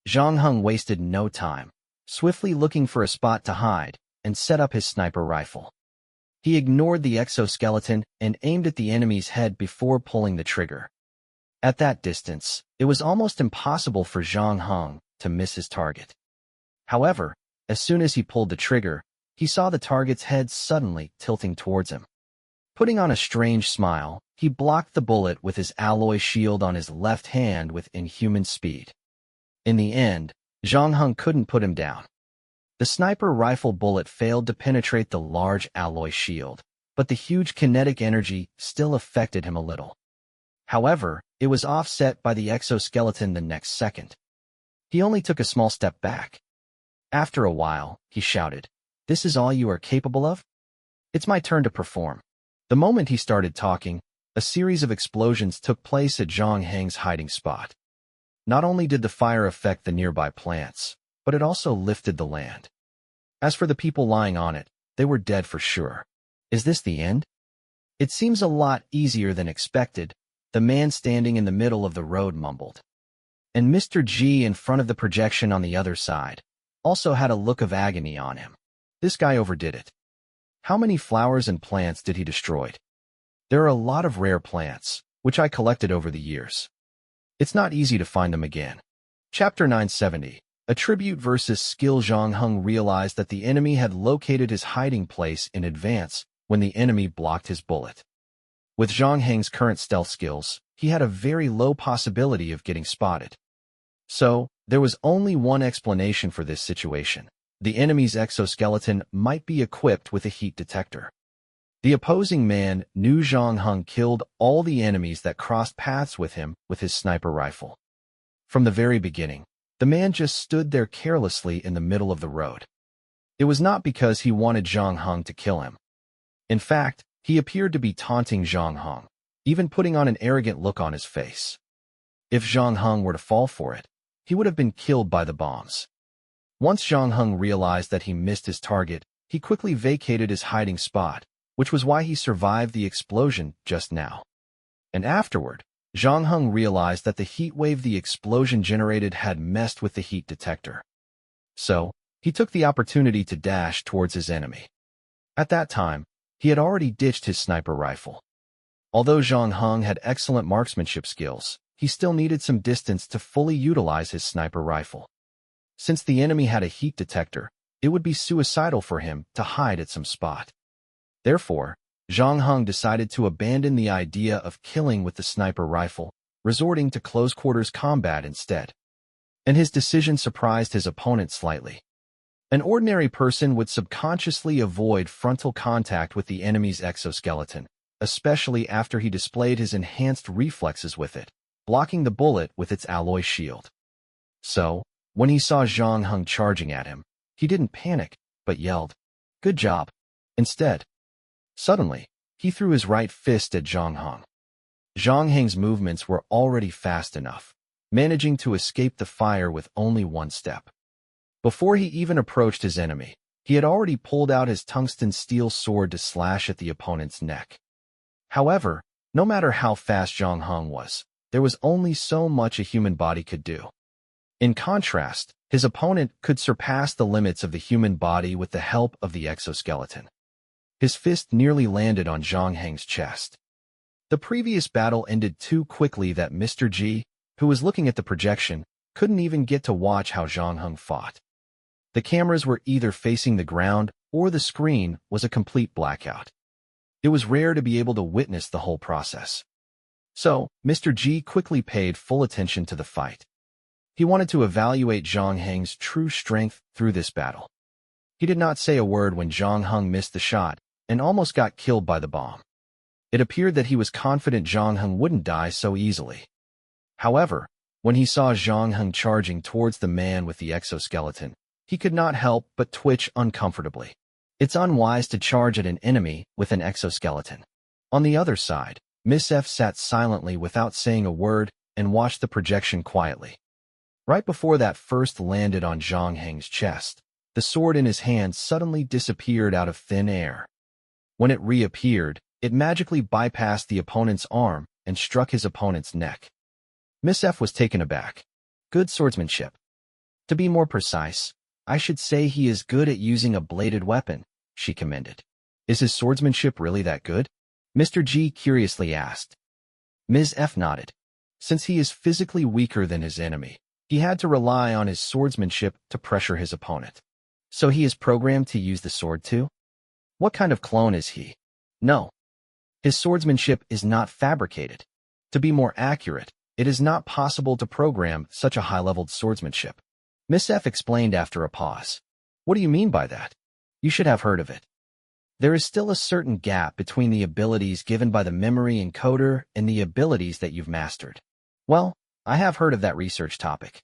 Zhang Heng wasted no time, swiftly looking for a spot to hide, and set up his sniper rifle. He ignored the exoskeleton and aimed at the enemy's head before pulling the trigger. At that distance, it was almost impossible for Zhang Heng to miss his target. However, as soon as he pulled the trigger, he saw the target's head suddenly tilting towards him. Putting on a strange smile, he blocked the bullet with his alloy shield on his left hand with inhuman speed. In the end, Zhang Heng couldn't put him down. The sniper rifle bullet failed to penetrate the large alloy shield, but the huge kinetic energy still affected him a little. However, it was offset by the exoskeleton the next second. He only took a small step back. After a while, he shouted, "This is all you are capable of? It's my turn to perform." The moment he started talking, a series of explosions took place at Zhang Heng's hiding spot. Not only did the fire affect the nearby plants, but it also lifted the land. As for the people lying on it, they were dead for sure. Is this the end? It seems a lot easier than expected, the man standing in the middle of the road mumbled. And Mr. G in front of the projection on the other side also had a look of agony on him. This guy overdid it. How many flowers and plants did he destroy? There are a lot of rare plants, which I collected over the years. It's not easy to find them again. Chapter 970. Attribute versus skill. Zhang Heng realized that the enemy had located his hiding place in advance when the enemy blocked his bullet. With Zhang Heng's current stealth skills, he had a very low possibility of getting spotted. So, there was only one explanation for this situation. The enemy's exoskeleton might be equipped with a heat detector. The opposing man knew Zhang Heng killed all the enemies that crossed paths with him with his sniper rifle. From the very beginning, the man just stood there carelessly in the middle of the road. It was not because he wanted Zhang Heng to kill him. In fact, he appeared to be taunting Zhang Heng, even putting on an arrogant look on his face. If Zhang Heng were to fall for it, he would have been killed by the bombs. Once Zhang Heng realized that he missed his target, he quickly vacated his hiding spot, which was why he survived the explosion just now. And afterward, Zhang Heng realized that the heat wave the explosion generated had messed with the heat detector. So, he took the opportunity to dash towards his enemy. At that time, he had already ditched his sniper rifle. Although Zhang Heng had excellent marksmanship skills, he still needed some distance to fully utilize his sniper rifle. Since the enemy had a heat detector, it would be suicidal for him to hide at some spot. Therefore, Zhang Heng decided to abandon the idea of killing with the sniper rifle, resorting to close-quarters combat instead. And his decision surprised his opponent slightly. An ordinary person would subconsciously avoid frontal contact with the enemy's exoskeleton, especially after he displayed his enhanced reflexes with it, blocking the bullet with its alloy shield. So, when he saw Zhang Heng charging at him, he didn't panic, but yelled, "Good job!" Instead, suddenly, he threw his right fist at Zhang Heng. Zhang Heng's movements were already fast enough, managing to escape the fire with only one step. Before he even approached his enemy, he had already pulled out his tungsten steel sword to slash at the opponent's neck. However, no matter how fast Zhang Heng was, there was only so much a human body could do. In contrast, his opponent could surpass the limits of the human body with the help of the exoskeleton. His fist nearly landed on Zhang Heng's chest. The previous battle ended too quickly that Mr. G, who was looking at the projection, couldn't even get to watch how Zhang Heng fought. The cameras were either facing the ground or the screen was a complete blackout. It was rare to be able to witness the whole process. So, Mr. G quickly paid full attention to the fight. He wanted to evaluate Zhang Heng's true strength through this battle. He did not say a word when Zhang Heng missed the shot and almost got killed by the bomb. It appeared that he was confident Zhang Heng wouldn't die so easily. However, when he saw Zhang Heng charging towards the man with the exoskeleton, he could not help but twitch uncomfortably. It's unwise to charge at an enemy with an exoskeleton. On the other side, Miss F sat silently without saying a word and watched the projection quietly. Right before that first landed on Zhang Heng's chest, the sword in his hand suddenly disappeared out of thin air. When it reappeared, it magically bypassed the opponent's arm and struck his opponent's neck. Miss F was taken aback. Good swordsmanship. To be more precise, I should say he is good at using a bladed weapon, she commended. Is his swordsmanship really that good? Mr. G curiously asked. Ms. F nodded. Since he is physically weaker than his enemy, he had to rely on his swordsmanship to pressure his opponent. So he is programmed to use the sword too? What kind of clone is he? No. His swordsmanship is not fabricated. To be more accurate, it is not possible to program such a high-leveled swordsmanship. Miss F explained after a pause. What do you mean by that? You should have heard of it. There is still a certain gap between the abilities given by the memory encoder and the abilities that you've mastered. Well, I have heard of that research topic.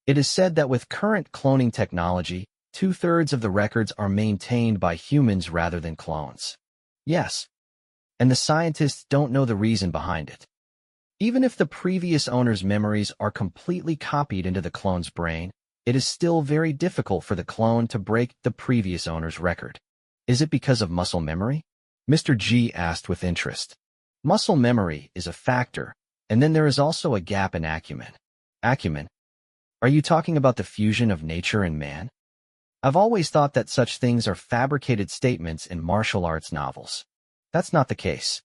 It is said that with current cloning technology, 2/3 of the records are maintained by humans rather than clones. Yes. And the scientists don't know the reason behind it. Even if the previous owner's memories are completely copied into the clone's brain, it is still very difficult for the clone to break the previous owner's record. Is it because of muscle memory? Mr. G asked with interest. Muscle memory is a factor, and then there is also a gap in acumen. Acumen? Are you talking about the fusion of nature and man? I've always thought that such things are fabricated statements in martial arts novels. That's not the case.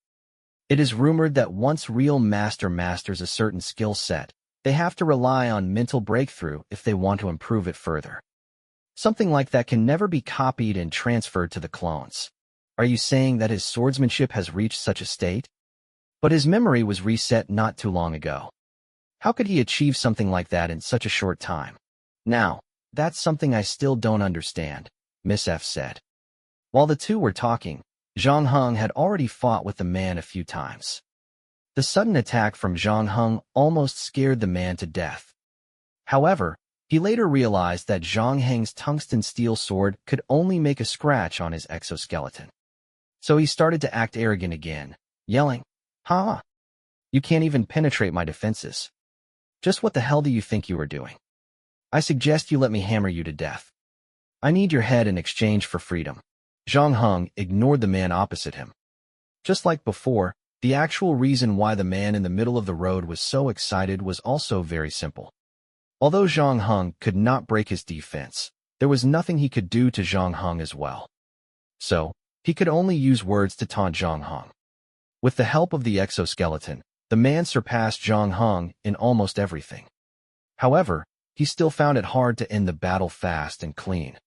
It is rumored that once real master masters a certain skill set, they have to rely on mental breakthrough if they want to improve it further. Something like that can never be copied and transferred to the clones. Are you saying that his swordsmanship has reached such a state? But his memory was reset not too long ago. How could he achieve something like that in such a short time? Now, that's something I still don't understand, Miss F said. While the two were talking, Zhang Heng had already fought with the man a few times. The sudden attack from Zhang Heng almost scared the man to death. However, he later realized that Zhang Heng's tungsten steel sword could only make a scratch on his exoskeleton. So he started to act arrogant again, yelling, "Ha! You can't even penetrate my defenses. Just what the hell do you think you are doing? I suggest you let me hammer you to death. I need your head in exchange for freedom." Zhang Heng ignored the man opposite him. Just like before, the actual reason why the man in the middle of the road was so excited was also very simple. Although Zhang Heng could not break his defense, there was nothing he could do to Zhang Heng as well. So, he could only use words to taunt Zhang Heng. With the help of the exoskeleton, the man surpassed Zhang Heng in almost everything. However, he still found it hard to end the battle fast and clean.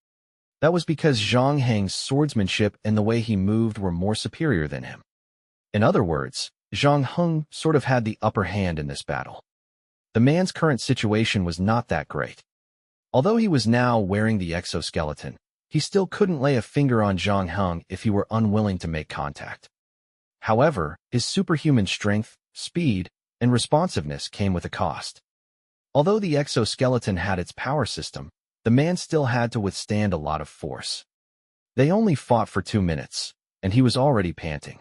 That was because Zhang Heng's swordsmanship and the way he moved were more superior than him. In other words, Zhang Heng sort of had the upper hand in this battle. The man's current situation was not that great. Although he was now wearing the exoskeleton, he still couldn't lay a finger on Zhang Heng if he were unwilling to make contact. However, his superhuman strength, speed, and responsiveness came with a cost. Although the exoskeleton had its power system, the man still had to withstand a lot of force. They only fought for 2 minutes, and he was already panting.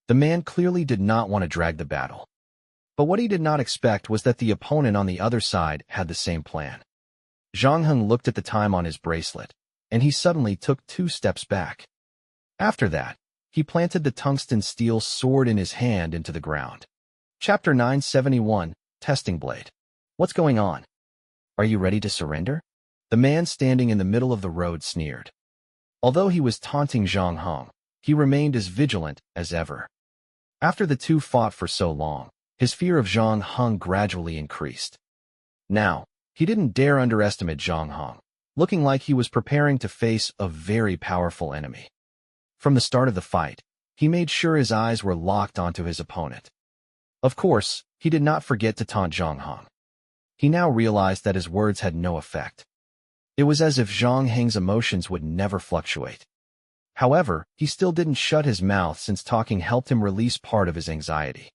The man clearly did not want to drag the battle. But what he did not expect was that the opponent on the other side had the same plan. Zhang Heng looked at the time on his bracelet, and he suddenly took 2 steps back. After that, he planted the tungsten steel sword in his hand into the ground. Chapter 971, Testing Blade. What's going on? Are you ready to surrender? The man standing in the middle of the road sneered. Although he was taunting Zhang Heng, he remained as vigilant as ever. After the two fought for so long, his fear of Zhang Heng gradually increased. Now, he didn't dare underestimate Zhang Heng, looking like he was preparing to face a very powerful enemy. From the start of the fight, he made sure his eyes were locked onto his opponent. Of course, he did not forget to taunt Zhang Heng. He now realized that his words had no effect. It was as if Zhang Heng's emotions would never fluctuate. However, he still didn't shut his mouth since talking helped him release part of his anxiety.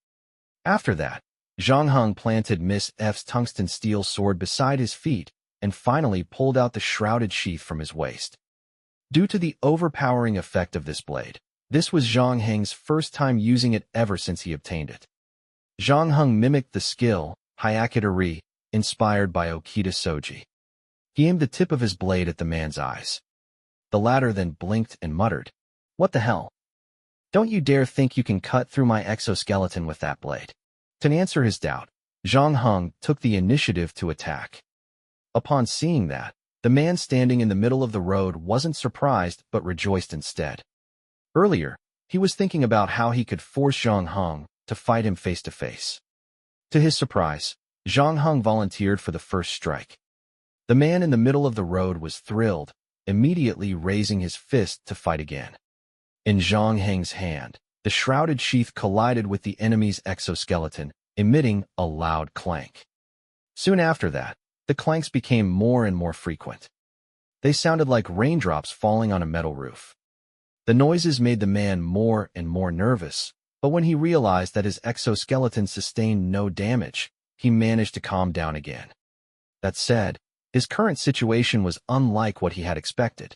After that, Zhang Heng planted Miss F's tungsten steel sword beside his feet and finally pulled out the shrouded sheath from his waist. Due to the overpowering effect of this blade, this was Zhang Heng's first time using it ever since he obtained it. Zhang Heng mimicked the skill, Hyakita-ri, inspired by Okita Soji. He aimed the tip of his blade at the man's eyes. The latter then blinked and muttered, "What the hell? Don't you dare think you can cut through my exoskeleton with that blade." To answer his doubt, Zhang Heng took the initiative to attack. Upon seeing that, the man standing in the middle of the road wasn't surprised but rejoiced instead. Earlier, he was thinking about how he could force Zhang Heng to fight him face to face. To his surprise, Zhang Heng volunteered for the first strike. The man in the middle of the road was thrilled, immediately raising his fist to fight again. In Zhang Heng's hand, the shrouded sheath collided with the enemy's exoskeleton, emitting a loud clank. Soon after that, the clanks became more and more frequent. They sounded like raindrops falling on a metal roof. The noises made the man more and more nervous, but when he realized that his exoskeleton sustained no damage, he managed to calm down again. That said, his current situation was unlike what he had expected.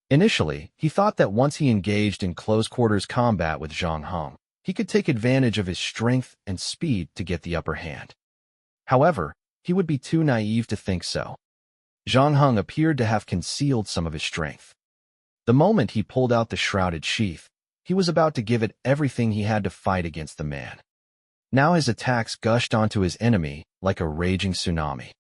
Initially, he thought that once he engaged in close-quarters combat with Zhang Heng, he could take advantage of his strength and speed to get the upper hand. However, he would be too naive to think so. Zhang Heng appeared to have concealed some of his strength. The moment he pulled out the shrouded sheath, he was about to give it everything he had to fight against the man. Now his attacks gushed onto his enemy like a raging tsunami.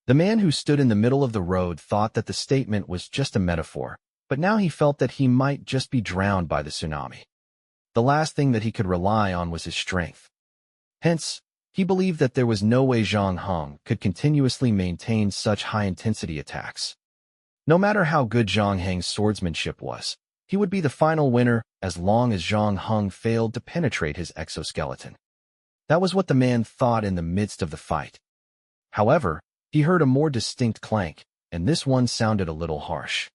The man who stood in the middle of the road thought that the statement was just a metaphor, but now he felt that he might just be drowned by the tsunami. The last thing that he could rely on was his strength. Hence, he believed that there was no way Zhang Heng could continuously maintain such high-intensity attacks. No matter how good Zhang Heng's swordsmanship was, he would be the final winner as long as Zhang Heng failed to penetrate his exoskeleton. That was what the man thought in the midst of the fight. However, he heard a more distinct clank, and this one sounded a little harsh.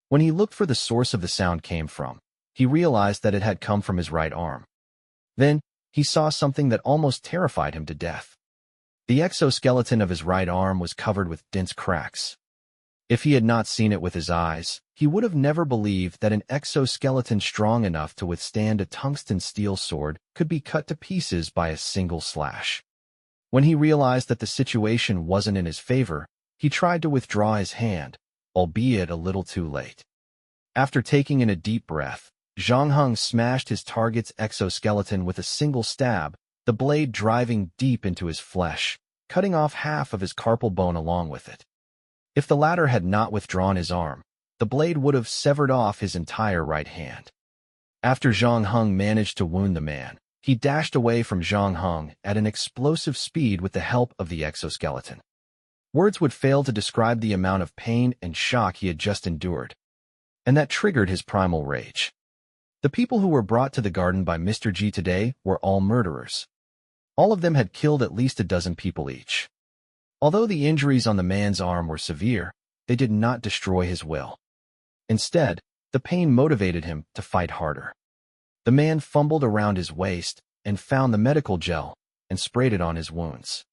When he looked for the source of the sound came from, he realized that it had come from his right arm. Then, he saw something that almost terrified him to death. The exoskeleton of his right arm was covered with dense cracks. If he had not seen it with his eyes, he would have never believed that an exoskeleton strong enough to withstand a tungsten steel sword could be cut to pieces by a single slash. When he realized that the situation wasn't in his favor, he tried to withdraw his hand, albeit a little too late. After taking in a deep breath, Zhang Heng smashed his target's exoskeleton with a single stab, the blade driving deep into his flesh, cutting off half of his carpal bone along with it. If the latter had not withdrawn his arm, the blade would have severed off his entire right hand. After Zhang Heng managed to wound the man, he dashed away from Zhang Heng at an explosive speed with the help of the exoskeleton. Words would fail to describe the amount of pain and shock he had just endured. And that triggered his primal rage. The people who were brought to the garden by Mr. G today were all murderers. All of them had killed at least a dozen people each. Although the injuries on the man's arm were severe, they did not destroy his will. Instead, the pain motivated him to fight harder. The man fumbled around his waist and found the medical gel and sprayed it on his wounds.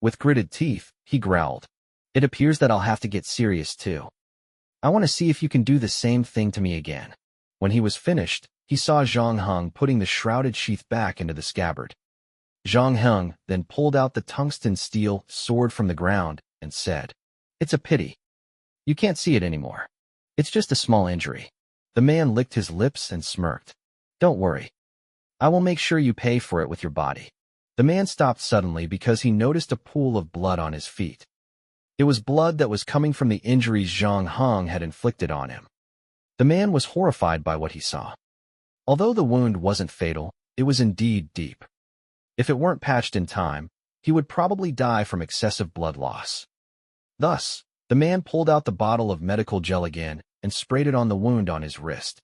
With gritted teeth, he growled, "It appears that I'll have to get serious too. I want to see if you can do the same thing to me again." When he was finished, he saw Zhang Heng putting the shrouded sheath back into the scabbard. Zhang Heng then pulled out the tungsten steel sword from the ground and said, "It's a pity. You can't see it anymore. It's just a small injury." The man licked his lips and smirked. "Don't worry. I will make sure you pay for it with your body." The man stopped suddenly because he noticed a pool of blood on his feet. It was blood that was coming from the injuries Zhang Heng had inflicted on him. The man was horrified by what he saw. Although the wound wasn't fatal, it was indeed deep. If it weren't patched in time, he would probably die from excessive blood loss. Thus, the man pulled out the bottle of medical gel again and sprayed it on the wound on his wrist.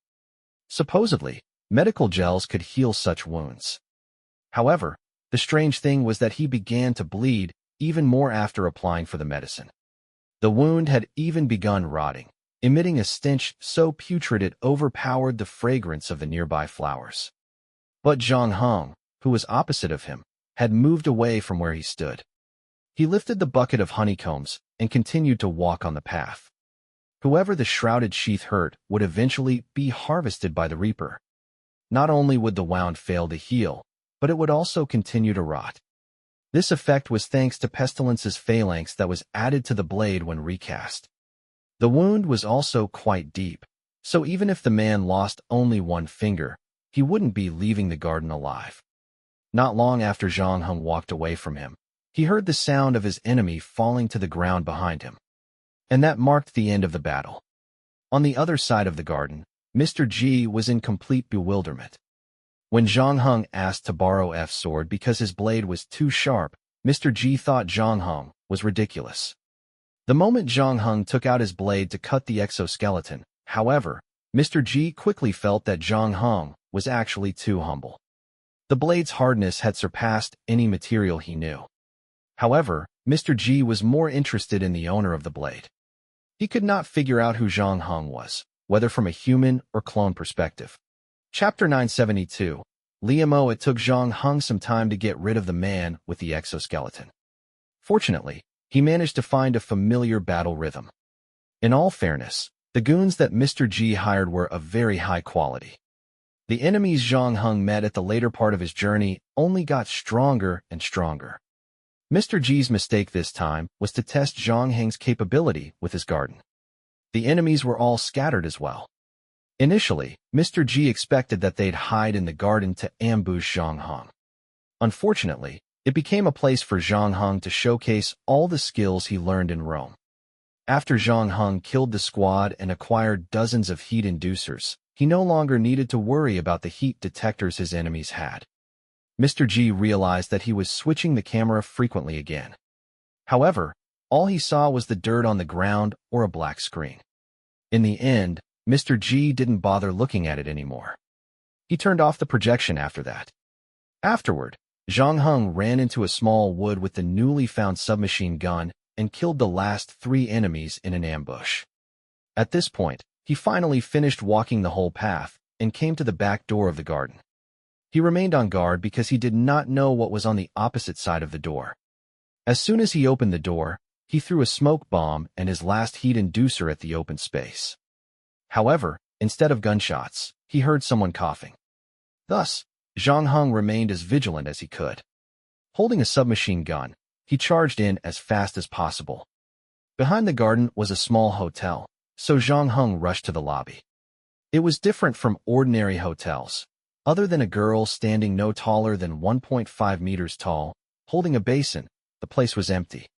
Supposedly, medical gels could heal such wounds. However, the strange thing was that he began to bleed even more after applying for the medicine. The wound had even begun rotting, emitting a stench so putrid it overpowered the fragrance of the nearby flowers. But Zhang Heng, who was opposite of him, had moved away from where he stood. He lifted the bucket of honeycombs and continued to walk on the path. Whoever the shrouded sheath hurt would eventually be harvested by the reaper. Not only would the wound fail to heal, but it would also continue to rot. This effect was thanks to Pestilence's phalanx that was added to the blade when recast. The wound was also quite deep, so even if the man lost only one finger, he wouldn't be leaving the garden alive. Not long after Zhang Heng walked away from him, he heard the sound of his enemy falling to the ground behind him. And that marked the end of the battle. On the other side of the garden, Mr. G was in complete bewilderment. When Zhang Heng asked to borrow F's sword because his blade was too sharp, Mr. G thought Zhang Heng was ridiculous. The moment Zhang Heng took out his blade to cut the exoskeleton, however, Mr. G quickly felt that Zhang Heng was actually too humble. The blade's hardness had surpassed any material he knew. However, Mr. G was more interested in the owner of the blade. He could not figure out who Zhang Heng was, whether from a human or clone perspective. Chapter 972. Liamo. It took Zhang Heng some time to get rid of the man with the exoskeleton. Fortunately, he managed to find a familiar battle rhythm. In all fairness, the goons that Mr. G hired were of very high quality. The enemies Zhang Heng met at the later part of his journey only got stronger and stronger. Mr. G's mistake this time was to test Zhang Heng's capability with his garden. The enemies were all scattered as well. Initially, Mr. G expected that they'd hide in the garden to ambush Zhang Heng. Unfortunately, it became a place for Zhang Heng to showcase all the skills he learned in Rome. After Zhang Heng killed the squad and acquired dozens of heat inducers, he no longer needed to worry about the heat detectors his enemies had. Mr. G realized that he was switching the camera frequently again. However, all he saw was the dirt on the ground or a black screen. In the end, Mr. G didn't bother looking at it anymore. He turned off the projection after that. Afterward, Zhang Heng ran into a small wood with the newly found submachine gun and killed the last 3 enemies in an ambush. At this point, he finally finished walking the whole path and came to the back door of the garden. He remained on guard because he did not know what was on the opposite side of the door. As soon as he opened the door, he threw a smoke bomb and his last heat inducer at the open space. However, instead of gunshots, he heard someone coughing. Thus, Zhang Heng remained as vigilant as he could. Holding a submachine gun, he charged in as fast as possible. Behind the garden was a small hotel, so Zhang Heng rushed to the lobby. It was different from ordinary hotels. Other than a girl standing no taller than 1.5 meters tall, holding a basin, the place was empty.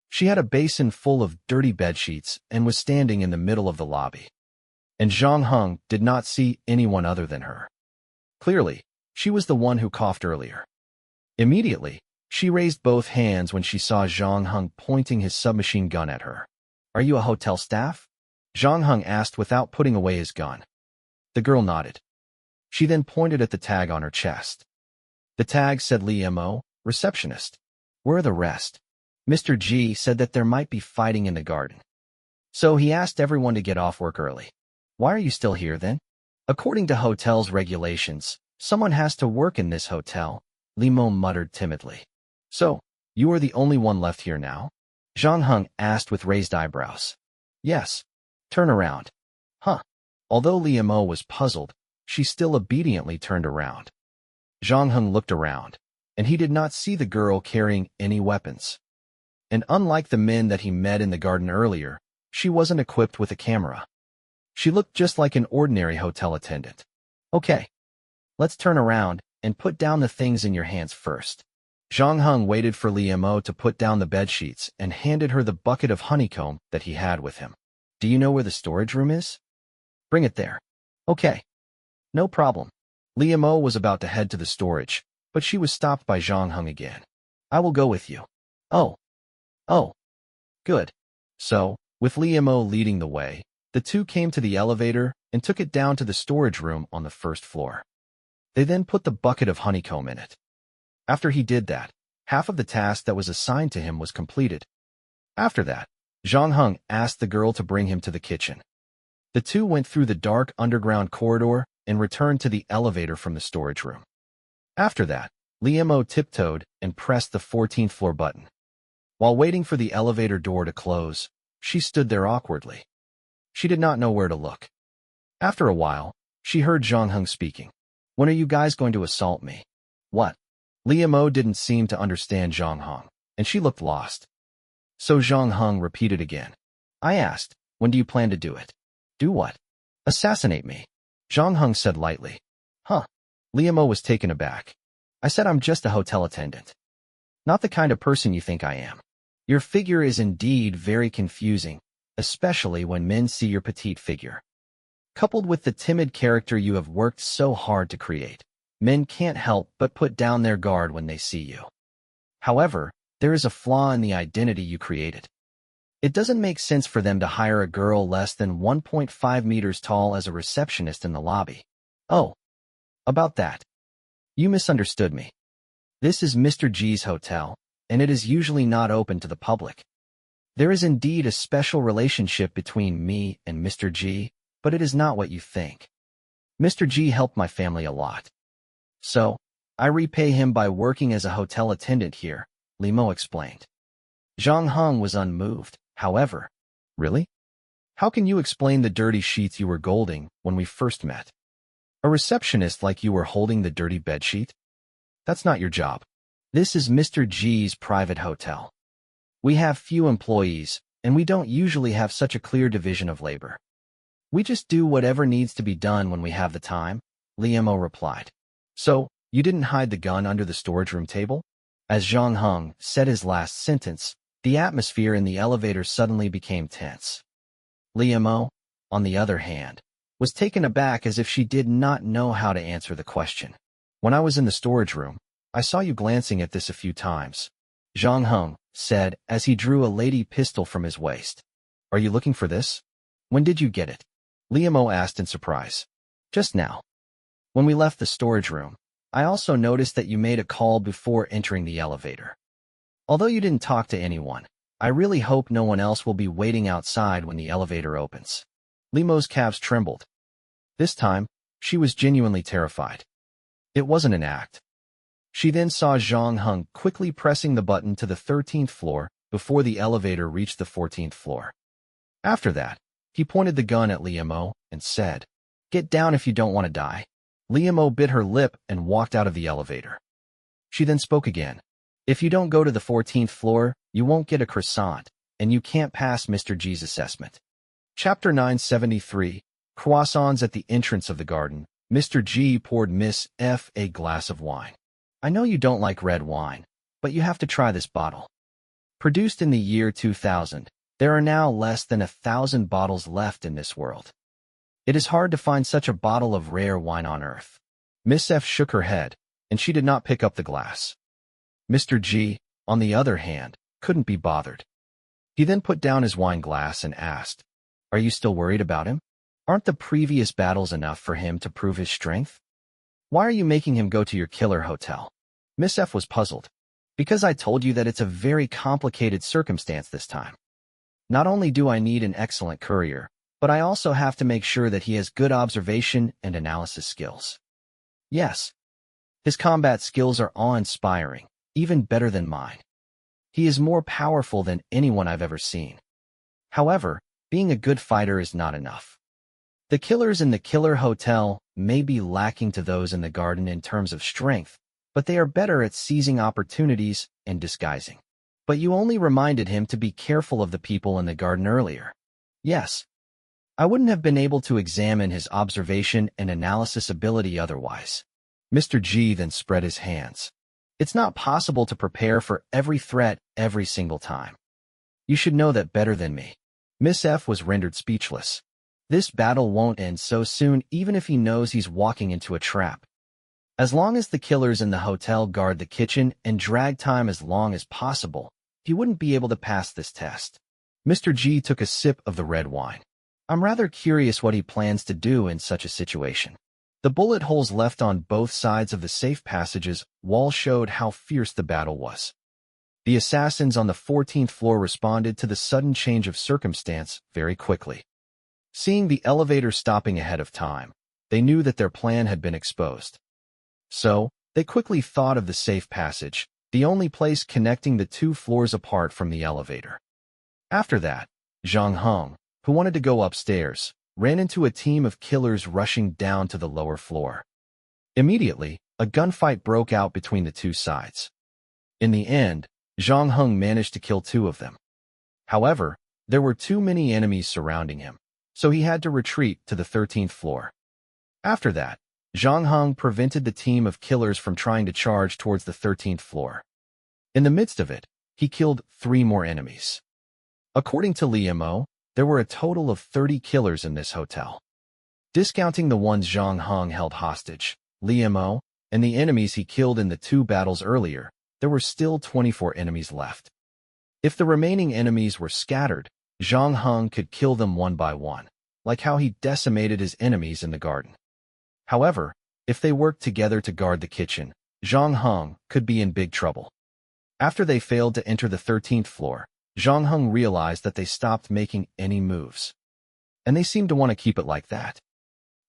She had a basin full of dirty bedsheets and was standing in the middle of the lobby. And Zhang Heng did not see anyone other than her. Clearly, she was the one who coughed earlier. Immediately, she raised both hands when she saw Zhang Heng pointing his submachine gun at her. "Are you a hotel staff?" Zhang Heng asked without putting away his gun. The girl nodded. She then pointed at the tag on her chest. The tag said Liamo, receptionist. "Where are the rest?" Mr. G said that there might be fighting in the garden. So he asked everyone to get off work early. "Why are you still here then?" "According to hotel's regulations, someone has to work in this hotel," Liamo muttered timidly. "So, you are the only one left here now?" Zhang Heng asked with raised eyebrows. "Yes." "Turn around." "Huh." Although Liamo was puzzled, she still obediently turned around. Zhang Heng looked around, and he did not see the girl carrying any weapons. And unlike the men that he met in the garden earlier, she wasn't equipped with a camera. She looked just like an ordinary hotel attendant. "Okay. Let's turn around and put down the things in your hands first." Zhang Heng waited for Li Mo to put down the bedsheets and handed her the bucket of honeycomb that he had with him. Do you know where the storage room is? Bring it there. Okay. No problem. Li Mo was about to head to the storage, but she was stopped by Zhang Heng again. I will go with you. Oh. Oh. Good. So, with Li Mo leading the way, the two came to the elevator and took it down to the storage room on the first floor. They then put the bucket of honeycomb in it. After he did that, half of the task that was assigned to him was completed. After that, Zhang Heng asked the girl to bring him to the kitchen. The two went through the dark underground corridor and returned to the elevator from the storage room. After that, Li Mo tiptoed and pressed the 14th floor button. While waiting for the elevator door to close, she stood there awkwardly. She did not know where to look. After a while, she heard Zhang Heng speaking. When are you guys going to assault me? What? Li Mo didn't seem to understand Zhang Heng, and she looked lost. So Zhang Heng repeated again. I asked, when do you plan to do it? Do what? Assassinate me. Zhang Heng said lightly. Huh. Li Mo was taken aback. I said I'm just a hotel attendant. Not the kind of person you think I am. Your figure is indeed very confusing, especially when men see your petite figure. Coupled with the timid character you have worked so hard to create, men can't help but put down their guard when they see you. However, there is a flaw in the identity you created. It doesn't make sense for them to hire a girl less than 1.5 meters tall as a receptionist in the lobby. Oh, about that. You misunderstood me. This is Mr. G's hotel, and it is usually not open to the public. There is indeed a special relationship between me and Mr. G, but it is not what you think. Mr. G helped my family a lot. So, I repay him by working as a hotel attendant here, Li Mo explained. Zhang Heng was unmoved, however. Really? How can you explain the dirty sheets you were golding when we first met? A receptionist like you were holding the dirty bedsheet? That's not your job. This is Mr. G's private hotel. We have few employees, and we don't usually have such a clear division of labor. We just do whatever needs to be done when we have the time, Li Mo replied. So, you didn't hide the gun under the storage room table? As Zhang Heng said his last sentence, the atmosphere in the elevator suddenly became tense. Li Mo, on the other hand, was taken aback as if she did not know how to answer the question. When I was in the storage room, I saw you glancing at this a few times, Zhang Heng said as he drew a lady pistol from his waist. Are you looking for this? When did you get it? Li Mo asked in surprise. Just now. When we left the storage room, I also noticed that you made a call before entering the elevator. Although you didn't talk to anyone, I really hope no one else will be waiting outside when the elevator opens. Li Mo's calves trembled. This time, she was genuinely terrified. It wasn't an act. She then saw Zhang Heng quickly pressing the button to the 13th floor before the elevator reached the 14th floor. After that, he pointed the gun at Li Mo and said, Get down if you don't want to die. Li Mo bit her lip and walked out of the elevator. She then spoke again. If you don't go to the 14th floor, you won't get a croissant, and you can't pass Mr. G's assessment. Chapter 973, Croissants at the entrance of the garden. Mr. G poured Miss F a glass of wine. I know you don't like red wine, but you have to try this bottle. Produced in the year 2000, there are now less than 1,000 bottles left in this world. It is hard to find such a bottle of rare wine on earth. Miss F shook her head, and she did not pick up the glass. Mr. G, on the other hand, couldn't be bothered. He then put down his wine glass and asked, Are you still worried about him? Aren't the previous battles enough for him to prove his strength? Why are you making him go to your killer hotel? Miss F was puzzled. Because I told you that it's a very complicated circumstance this time. Not only do I need an excellent courier, but I also have to make sure that he has good observation and analysis skills. Yes. His combat skills are awe-inspiring, even better than mine. He is more powerful than anyone I've ever seen. However, being a good fighter is not enough. The killers in the killer hotel may be lacking to those in the garden in terms of strength, but they are better at seizing opportunities and disguising. But you only reminded him to be careful of the people in the garden earlier. Yes. I wouldn't have been able to examine his observation and analysis ability otherwise. Mr. G then spread his hands. It's not possible to prepare for every threat every single time. You should know that better than me. Miss F was rendered speechless. This battle won't end so soon even if he knows he's walking into a trap. As long as the killers in the hotel guard the kitchen and drag time as long as possible, he wouldn't be able to pass this test. Mr. G took a sip of the red wine. I'm rather curious what he plans to do in such a situation. The bullet holes left on both sides of the safe passage's wall showed how fierce the battle was. The assassins on the 14th floor responded to the sudden change of circumstance very quickly. Seeing the elevator stopping ahead of time, they knew that their plan had been exposed. So, they quickly thought of the safe passage, the only place connecting the 2 floors apart from the elevator. After that, Zhang Heng, who wanted to go upstairs, ran into a team of killers rushing down to the lower floor. Immediately, a gunfight broke out between the 2 sides. In the end, Zhang Heng managed to kill 2 of them. However, there were too many enemies surrounding him, so he had to retreat to the 13th floor. After that, Zhang Heng prevented the team of killers from trying to charge towards the 13th floor. In the midst of it, he killed 3 more enemies. According to Liamo, there were a total of 30 killers in this hotel. Discounting the ones Zhang Heng held hostage, Liamo, and the enemies he killed in the 2 battles earlier, there were still 24 enemies left. If the remaining enemies were scattered, Zhang Heng could kill them one by one, like how he decimated his enemies in the garden. However, if they worked together to guard the kitchen, Zhang Heng could be in big trouble. After they failed to enter the 13th floor, Zhang Heng realized that they stopped making any moves. And they seemed to want to keep it like that.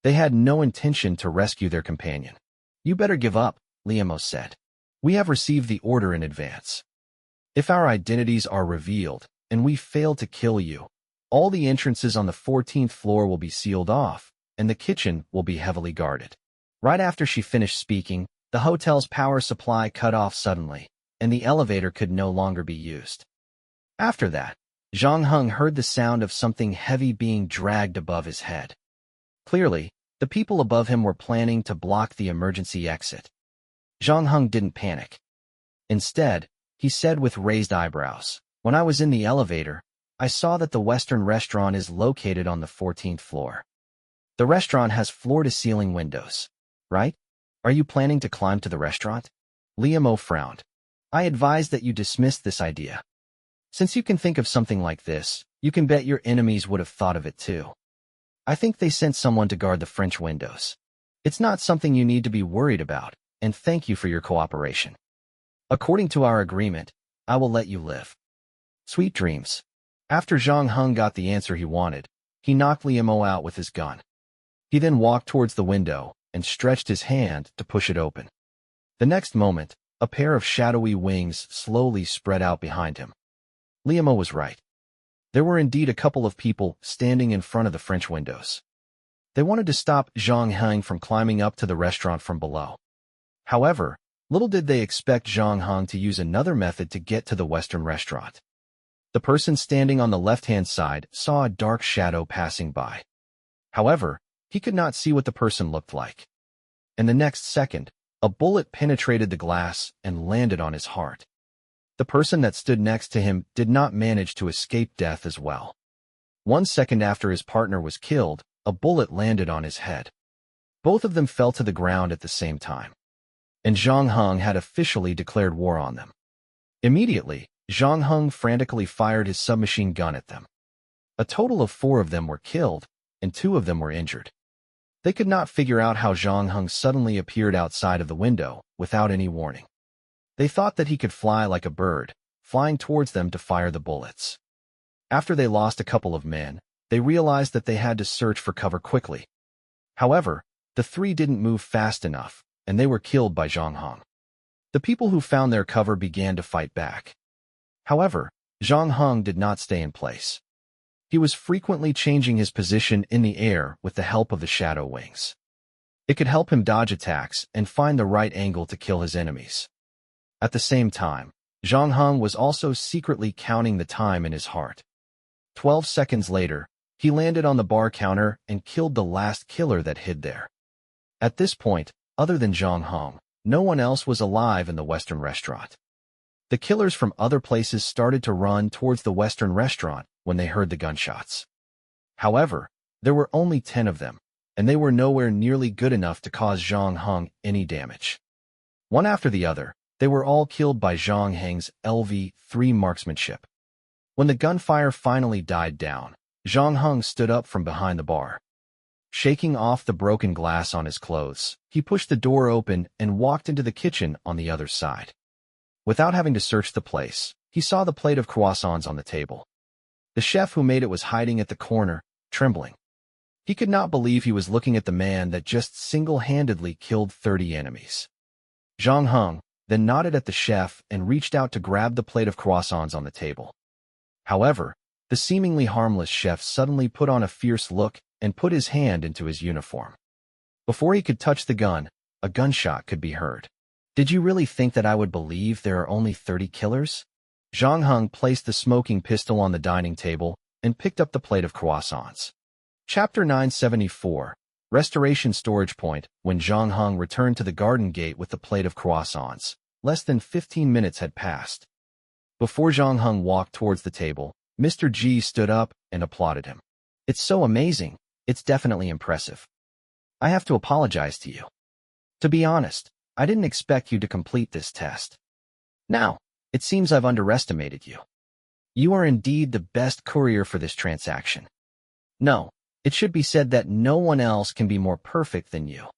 They had no intention to rescue their companion. You better give up, Liamo said. We have received the order in advance. If our identities are revealed, and we fail to kill you, all the entrances on the 14th floor will be sealed off, and the kitchen will be heavily guarded. Right after she finished speaking, the hotel's power supply cut off suddenly, and the elevator could no longer be used. After that, Zhang Heng heard the sound of something heavy being dragged above his head. Clearly, the people above him were planning to block the emergency exit. Zhang Heng didn't panic. Instead, he said with raised eyebrows, "When I was in the elevator, I saw that the Western restaurant is located on the 14th floor. The restaurant has floor-to-ceiling windows, right? Are you planning to climb to the restaurant?" Liamo frowned. "I advise that you dismiss this idea. Since you can think of something like this, you can bet your enemies would have thought of it too. I think they sent someone to guard the French windows. It's not something you need to be worried about, and thank you for your cooperation. According to our agreement, I will let you live. Sweet dreams." After Zhang Heng got the answer he wanted, he knocked Liamo out with his gun. He then walked towards the window and stretched his hand to push it open. The next moment, a pair of shadowy wings slowly spread out behind him. Liamo was right. There were indeed a couple of people standing in front of the French windows. They wanted to stop Zhang Heng from climbing up to the restaurant from below. However, little did they expect Zhang Heng to use another method to get to the Western restaurant. The person standing on the left-hand side saw a dark shadow passing by. However, he could not see what the person looked like. In the next second, a bullet penetrated the glass and landed on his heart. The person that stood next to him did not manage to escape death as well. 1 second after his partner was killed, a bullet landed on his head. Both of them fell to the ground at the same time. And Zhang Heng had officially declared war on them. Immediately, Zhang Heng frantically fired his submachine gun at them. A total of 4 of them were killed, and 2 of them were injured. They could not figure out how Zhang Heng suddenly appeared outside of the window without any warning. They thought that he could fly like a bird, flying towards them to fire the bullets. After they lost a couple of men, they realized that they had to search for cover quickly. However, the 3 didn't move fast enough, and they were killed by Zhang Heng. The people who found their cover began to fight back. However, Zhang Heng did not stay in place. He was frequently changing his position in the air with the help of the shadow wings. It could help him dodge attacks and find the right angle to kill his enemies. At the same time, Zhang Heng was also secretly counting the time in his heart. 12 seconds later, he landed on the bar counter and killed the last killer that hid there. At this point, other than Zhang Heng, no one else was alive in the Western restaurant. The killers from other places started to run towards the Western restaurant when they heard the gunshots. However, there were only 10 of them, and they were nowhere nearly good enough to cause Zhang Heng any damage. One after the other, they were all killed by Zhang Heng's LV-3 marksmanship. When the gunfire finally died down, Zhang Heng stood up from behind the bar. Shaking off the broken glass on his clothes, he pushed the door open and walked into the kitchen on the other side. Without having to search the place, he saw the plate of croissants on the table. The chef who made it was hiding at the corner, trembling. He could not believe he was looking at the man that just single-handedly killed 30 enemies. Zhang Heng then nodded at the chef and reached out to grab the plate of croissants on the table. However, the seemingly harmless chef suddenly put on a fierce look and put his hand into his uniform. Before he could touch the gun, a gunshot could be heard. "Did you really think that I would believe there are only 30 killers?" Zhang Heng placed the smoking pistol on the dining table and picked up the plate of croissants. Chapter 974, Restoration Storage Point. When Zhang Heng returned to the garden gate with the plate of croissants, less than 15 minutes had passed. Before Zhang Heng walked towards the table, Mr. G stood up and applauded him. "It's so amazing. It's definitely impressive. I have to apologize to you. To be honest, I didn't expect you to complete this test. Now, it seems I've underestimated you. You are indeed the best courier for this transaction. No, it should be said that no one else can be more perfect than you.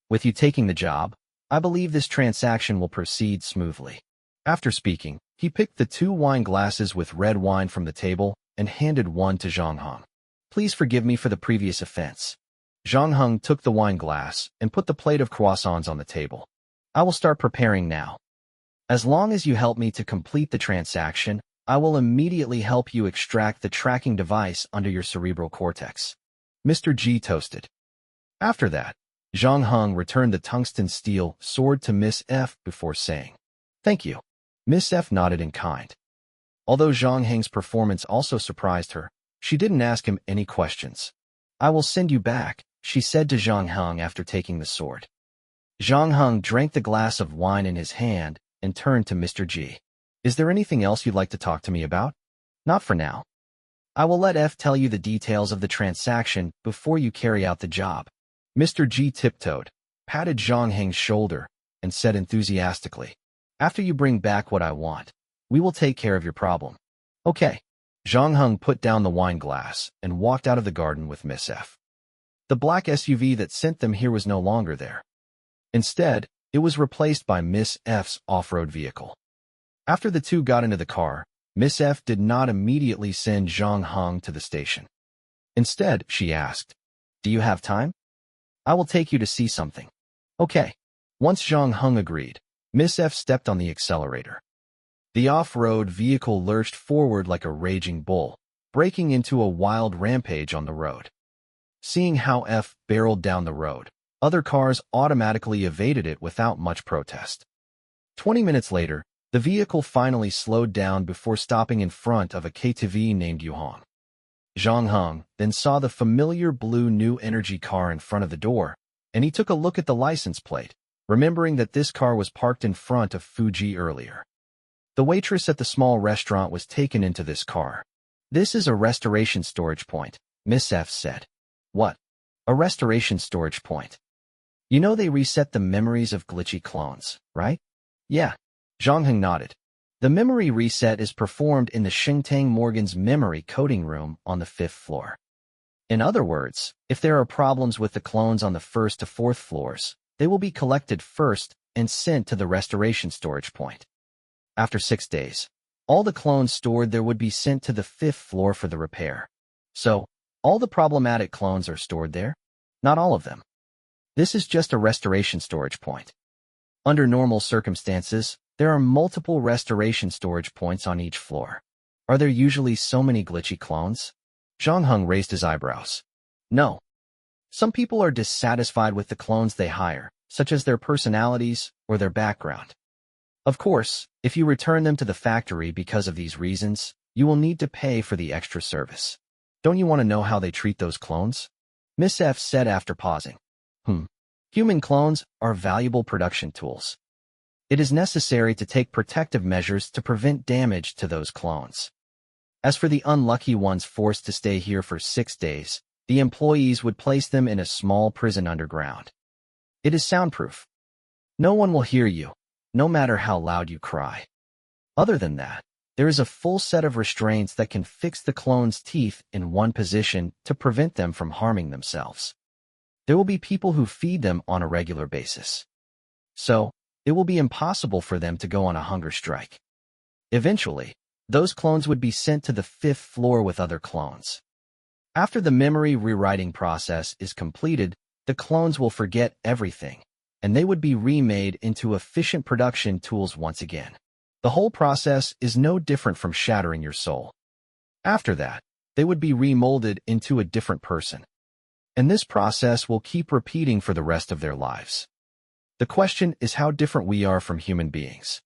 With you taking the job, I believe this transaction will proceed smoothly." After speaking, he picked the 2 wine glasses with red wine from the table and handed one to Zhang Heng. "Please forgive me for the previous offense." Zhang Heng took the wine glass and put the plate of croissants on the table. "I will start preparing now. As long as you help me to complete the transaction, I will immediately help you extract the tracking device under your cerebral cortex." Mr. G toasted. After that, Zhang Heng returned the tungsten steel sword to Miss F before saying, "Thank you." Miss F nodded in kind. Although Zhang Heng's performance also surprised her, she didn't ask him any questions. "I will send you back," she said to Zhang Heng after taking the sword. Zhang Heng drank the glass of wine in his hand and turned to Mr. G. "Is there anything else you'd like to talk to me about?" "Not for now. I will let F tell you the details of the transaction before you carry out the job." Mr. G tiptoed, patted Zhang Heng's shoulder, and said enthusiastically, "After you bring back what I want, we will take care of your problem." "Okay." Zhang Heng put down the wine glass and walked out of the garden with Miss F. The black SUV that sent them here was no longer there. Instead, it was replaced by Miss F's off-road vehicle. After the two got into the car, Miss F did not immediately send Zhang Heng to the station. Instead, she asked, "Do you have time? I will take you to see something." "Okay." Once Zhang Heng agreed, Miss F stepped on the accelerator. The off-road vehicle lurched forward like a raging bull, breaking into a wild rampage on the road. Seeing how F barreled down the road, other cars automatically evaded it without much protest. 20 minutes later, the vehicle finally slowed down before stopping in front of a KTV named Yuhong. Zhang Heng then saw the familiar blue New Energy car in front of the door, and he took a look at the license plate, remembering that this car was parked in front of Fuji earlier. The waitress at the small restaurant was taken into this car. "This is a restoration storage point," Miss F said. "What? A restoration storage point? You know they reset the memories of glitchy clones, right?" "Yeah." Zhang Heng nodded. "The memory reset is performed in the Xingtang Morgan's memory coding room on the 5th floor. In other words, if there are problems with the clones on the 1st to 4th floors, they will be collected first and sent to the restoration storage point. After 6 days, all the clones stored there would be sent to the 5th floor for the repair. So, all the problematic clones are stored there? Not all of them. This is just a restoration storage point. Under normal circumstances, there are multiple restoration storage points on each floor. Are there usually so many glitchy clones?" Zhang Heng raised his eyebrows. "No. Some people are dissatisfied with the clones they hire, such as their personalities or their background. Of course, if you return them to the factory because of these reasons, you will need to pay for the extra service. Don't you want to know how they treat those clones?" Miss F said after pausing. Human clones are valuable production tools. It is necessary to take protective measures to prevent damage to those clones. As for the unlucky ones forced to stay here for 6 days, the employees would place them in a small prison underground. It is soundproof. No one will hear you, no matter how loud you cry. Other than that, there is a full set of restraints that can fix the clone's teeth in one position to prevent them from harming themselves. There will be people who feed them on a regular basis. So, it will be impossible for them to go on a hunger strike. Eventually, those clones would be sent to the 5th floor with other clones. After the memory rewriting process is completed, the clones will forget everything, and they would be remade into efficient production tools once again. The whole process is no different from shattering your soul. After that, they would be remolded into a different person. And this process will keep repeating for the rest of their lives. The question is how different we are from human beings.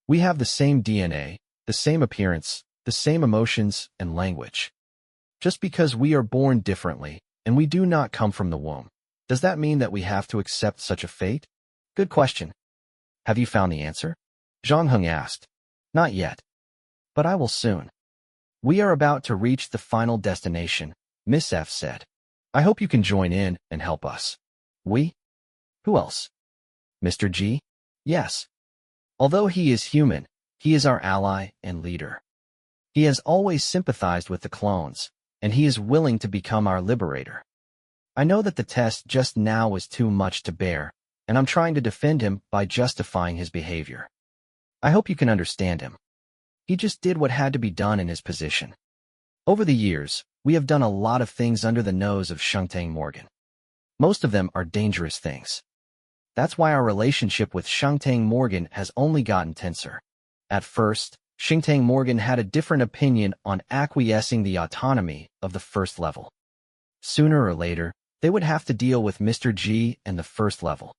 We have the same DNA, the same appearance, the same emotions and language. Just because we are born differently, and we do not come from the womb, does that mean that we have to accept such a fate? Good question. Have you found the answer? Zhang Heng asked. Not yet. But I will soon. We are about to reach the final destination, Miss F said. I hope you can join in and help us. We? Who else? Mr. G? Yes. Although he is human, he is our ally and leader. He has always sympathized with the clones, and he is willing to become our liberator. I know that the test just now was too much to bear, and I'm trying to defend him by justifying his behavior. I hope you can understand him. He just did what had to be done in his position. Over the years, we have done a lot of things under the nose of Shangtang Morgan. Most of them are dangerous things. That's why our relationship with Shangtang Morgan has only gotten tenser. At first, Shangtang Morgan had a different opinion on acquiescing the autonomy of the 1st level. Sooner or later, they would have to deal with Mr. G and the 1st level.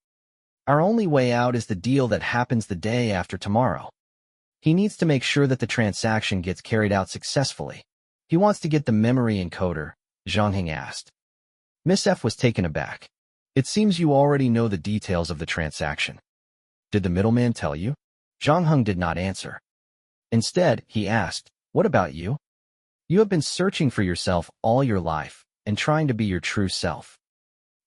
Our only way out is the deal that happens the day after tomorrow. He needs to make sure that the transaction gets carried out successfully. He wants to get the memory encoder, Zhang Heng asked. Miss F was taken aback. It seems you already know the details of the transaction. Did the middleman tell you? Zhang Heng did not answer. Instead, he asked, what about you? You have been searching for yourself all your life and trying to be your true self.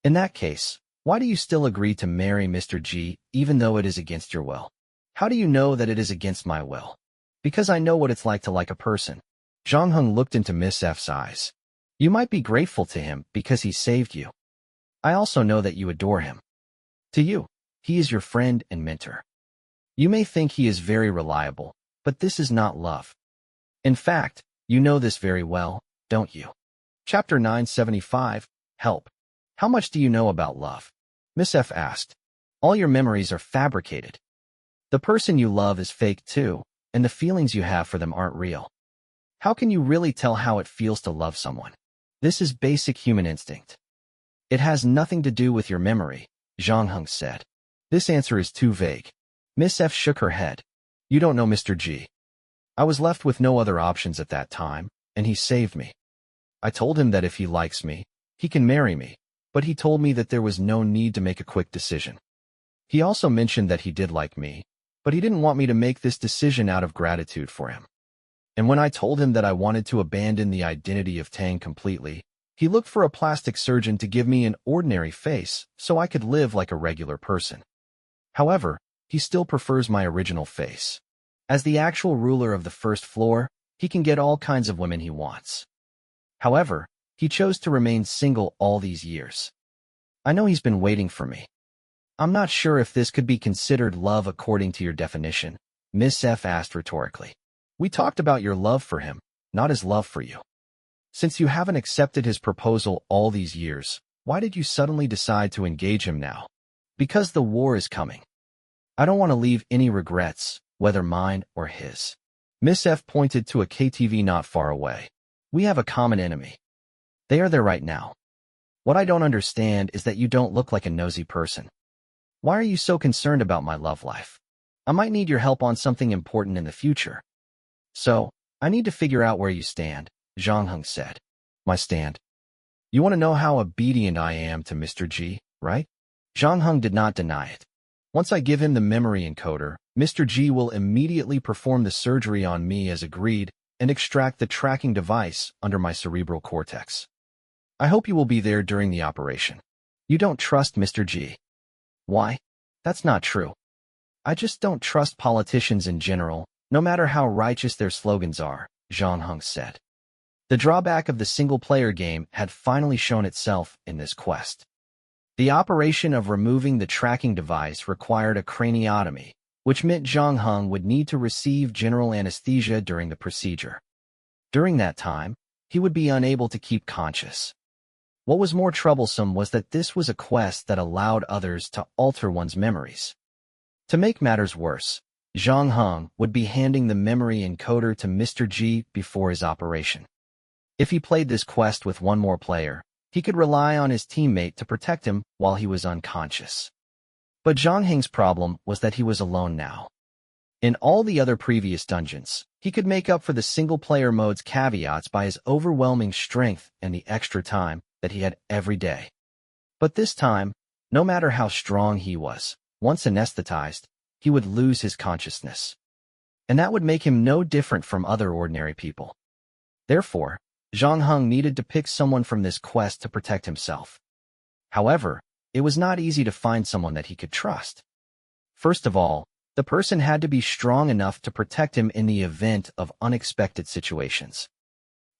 In that case, why do you still agree to marry Mr. G even though it is against your will? How do you know that it is against my will? Because I know what it's like to like a person. Zhang Heng looked into Miss F's eyes. You might be grateful to him because he saved you. I also know that you adore him. To you, he is your friend and mentor. You may think he is very reliable, but this is not love. In fact, you know this very well, don't you? Chapter 975, Help. How much do you know about love? Miss F asked. All your memories are fabricated. The person you love is fake too, and the feelings you have for them aren't real. How can you really tell how it feels to love someone? This is basic human instinct. It has nothing to do with your memory, Zhang Heng said. This answer is too vague. Miss F shook her head. You don't know Mr. G. I was left with no other options at that time, and he saved me. I told him that if he likes me, he can marry me, but he told me that there was no need to make a quick decision. He also mentioned that he did like me, but he didn't want me to make this decision out of gratitude for him. And when I told him that I wanted to abandon the identity of Tang completely, he looked for a plastic surgeon to give me an ordinary face so I could live like a regular person. However, he still prefers my original face. As the actual ruler of the 1st floor, he can get all kinds of women he wants. However, he chose to remain single all these years. I know he's been waiting for me. I'm not sure if this could be considered love according to your definition, Miss F asked rhetorically. We talked about your love for him, not his love for you. Since you haven't accepted his proposal all these years, why did you suddenly decide to engage him now? Because the war is coming. I don't want to leave any regrets, whether mine or his. Miss F pointed to a KTV not far away. We have a common enemy. They are there right now. What I don't understand is that you don't look like a nosy person. Why are you so concerned about my love life? I might need your help on something important in the future. So, I need to figure out where you stand, Zhang Heng said. My stand? You want to know how obedient I am to Mr. G, right? Zhang Heng did not deny it. Once I give him the memory encoder, Mr. G will immediately perform the surgery on me as agreed and extract the tracking device under my cerebral cortex. I hope you will be there during the operation. You don't trust Mr. G. Why? That's not true. I just don't trust politicians in general, no matter how righteous their slogans are, Zhang Heng said. The drawback of the single-player game had finally shown itself in this quest. The operation of removing the tracking device required a craniotomy, which meant Zhang Heng would need to receive general anesthesia during the procedure. During that time, he would be unable to keep conscious. What was more troublesome was that this was a quest that allowed others to alter one's memories. To make matters worse, Zhang Heng would be handing the memory encoder to Mr. G before his operation. If he played this quest with one more player, he could rely on his teammate to protect him while he was unconscious. But Zhang Heng's problem was that he was alone now. In all the other previous dungeons, he could make up for the single-player mode's caveats by his overwhelming strength and the extra time that he had every day. But this time, no matter how strong he was, once anesthetized, he would lose his consciousness. And that would make him no different from other ordinary people. Therefore, Zhang Heng needed to pick someone from this quest to protect himself. However, it was not easy to find someone that he could trust. First of all, the person had to be strong enough to protect him in the event of unexpected situations.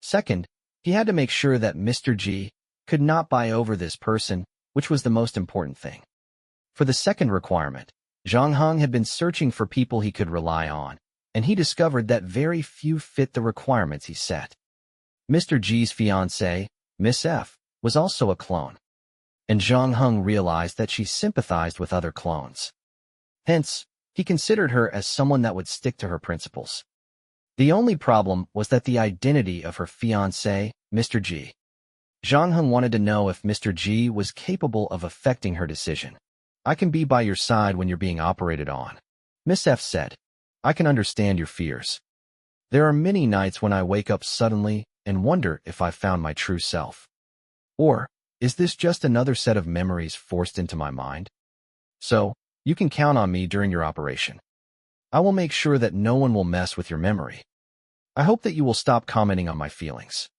Second, he had to make sure that Mr. G could not buy over this person, which was the most important thing. For the second requirement, Zhang Heng had been searching for people he could rely on, and he discovered that very few fit the requirements he set. Mr. G's fiancée, Miss F, was also a clone, and Zhang Heng realized that she sympathized with other clones. Hence, he considered her as someone that would stick to her principles. The only problem was that the identity of her fiancé, Mr. G. Zhang Heng wanted to know if Mr. G was capable of affecting her decision. I can be by your side when you're being operated on, Miss F said. I can understand your fears. There are many nights when I wake up suddenly and wonder if I found my true self. Or, is this just another set of memories forced into my mind? So, you can count on me during your operation. I will make sure that no one will mess with your memory. I hope that you will stop commenting on my feelings.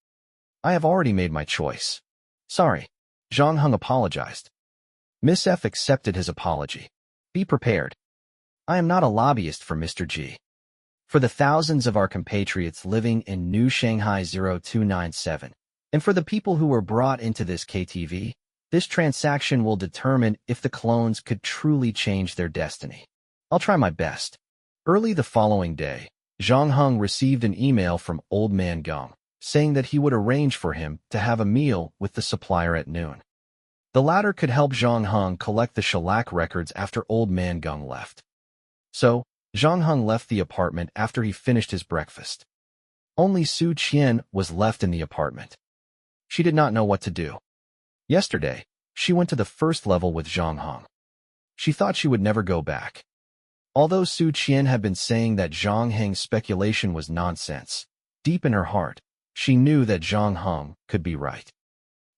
I have already made my choice. Sorry, Zhang Heng apologized. Miss F accepted his apology. Be prepared. I am not a lobbyist for Mr. G. For the thousands of our compatriots living in New Shanghai 0297, and for the people who were brought into this KTV, this transaction will determine if the clones could truly change their destiny. I'll try my best. Early the following day, Zhang Heng received an email from Old Man Geng, saying that he would arrange for him to have a meal with the supplier at noon. The latter could help Zhang Heng collect the shellac records after Old Man Geng left. So, Zhang Heng left the apartment after he finished his breakfast. Only Su Qian was left in the apartment. She did not know what to do. Yesterday, she went to the first level with Zhang Heng. She thought she would never go back. Although Su Qian had been saying that Zhang Heng's speculation was nonsense, deep in her heart, she knew that Zhang Heng could be right.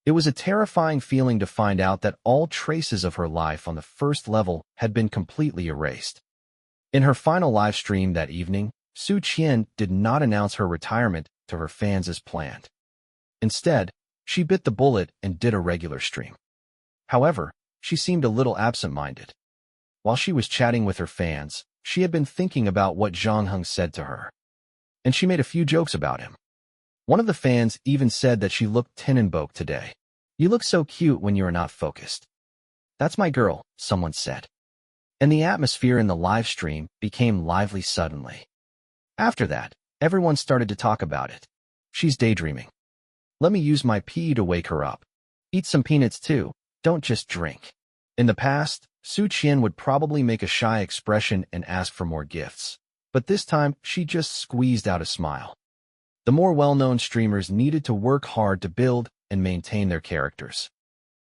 It was a terrifying feeling to find out that all traces of her life on the first level had been completely erased. In her final live stream that evening, Su Qian did not announce her retirement to her fans as planned. Instead, she bit the bullet and did a regular stream. However, she seemed a little absent-minded. While she was chatting with her fans, she had been thinking about what Zhang Heng said to her. And she made a few jokes about him. One of the fans even said that she looked Tenenbok today. You look so cute when you are not focused. That's my girl, someone said. And the atmosphere in the live stream became lively suddenly. After that, everyone started to talk about it. She's daydreaming. Let me use my pee to wake her up. Eat some peanuts too, don't just drink. In the past, Su Qian would probably make a shy expression and ask for more gifts. But this time, she just squeezed out a smile. The more well-known streamers needed to work hard to build and maintain their characters.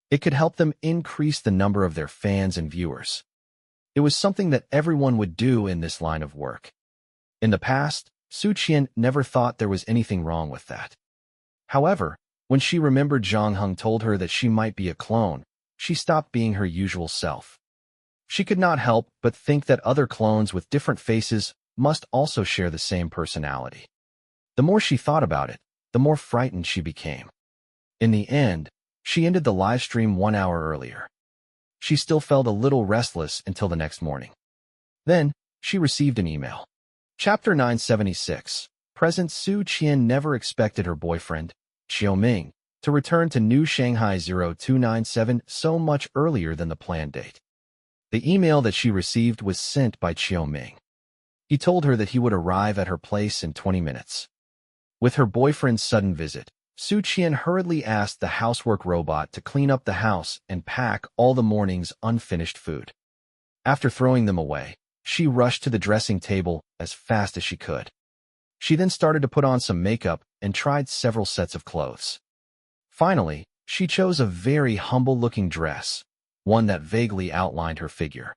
It could help them increase the number of their fans and viewers. It was something that everyone would do in this line of work. In the past, Su Qian never thought there was anything wrong with that. However, when she remembered Zhang Heng told her that she might be a clone, she stopped being her usual self. She could not help but think that other clones with different faces must also share the same personality. The more she thought about it, the more frightened she became. In the end, she ended the live stream 1 hour earlier. She still felt a little restless until the next morning. Then, she received an email. Chapter 976. Present. Su Qian never expected her boyfriend, Xiaoming, to return to New Shanghai 0297 so much earlier than the planned date. The email that she received was sent by Xiaoming. He told her that he would arrive at her place in 20 minutes. With her boyfriend's sudden visit, Su Qian hurriedly asked the housework robot to clean up the house and pack all the morning's unfinished food. After throwing them away, she rushed to the dressing table as fast as she could. She then started to put on some makeup and tried several sets of clothes. Finally, she chose a very humble-looking dress, one that vaguely outlined her figure.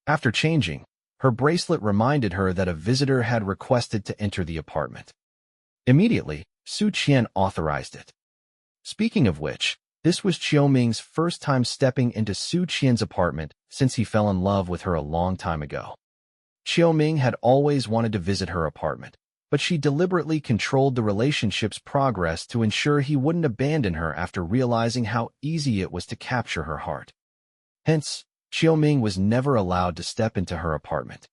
After changing, her bracelet reminded her that a visitor had requested to enter the apartment. Immediately, Su Qian authorized it. Speaking of which, this was Xiaoming's first time stepping into Su Qian's apartment since he fell in love with her a long time ago. Xiaoming had always wanted to visit her apartment, but she deliberately controlled the relationship's progress to ensure he wouldn't abandon her after realizing how easy it was to capture her heart. Hence, Xiaoming was never allowed to step into her apartment.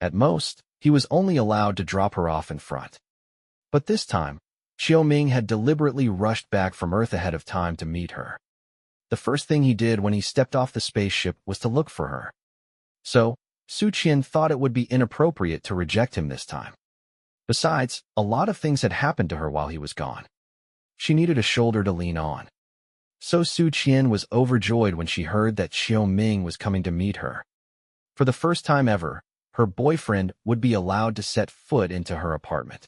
At most, he was only allowed to drop her off in front. But this time, Xiaoming had deliberately rushed back from Earth ahead of time to meet her. The first thing he did when he stepped off the spaceship was to look for her. So, Su Qian thought it would be inappropriate to reject him this time. Besides, a lot of things had happened to her while he was gone. She needed a shoulder to lean on. So Su Qian was overjoyed when she heard that Xiaoming was coming to meet her. For the first time ever, her boyfriend would be allowed to set foot into her apartment.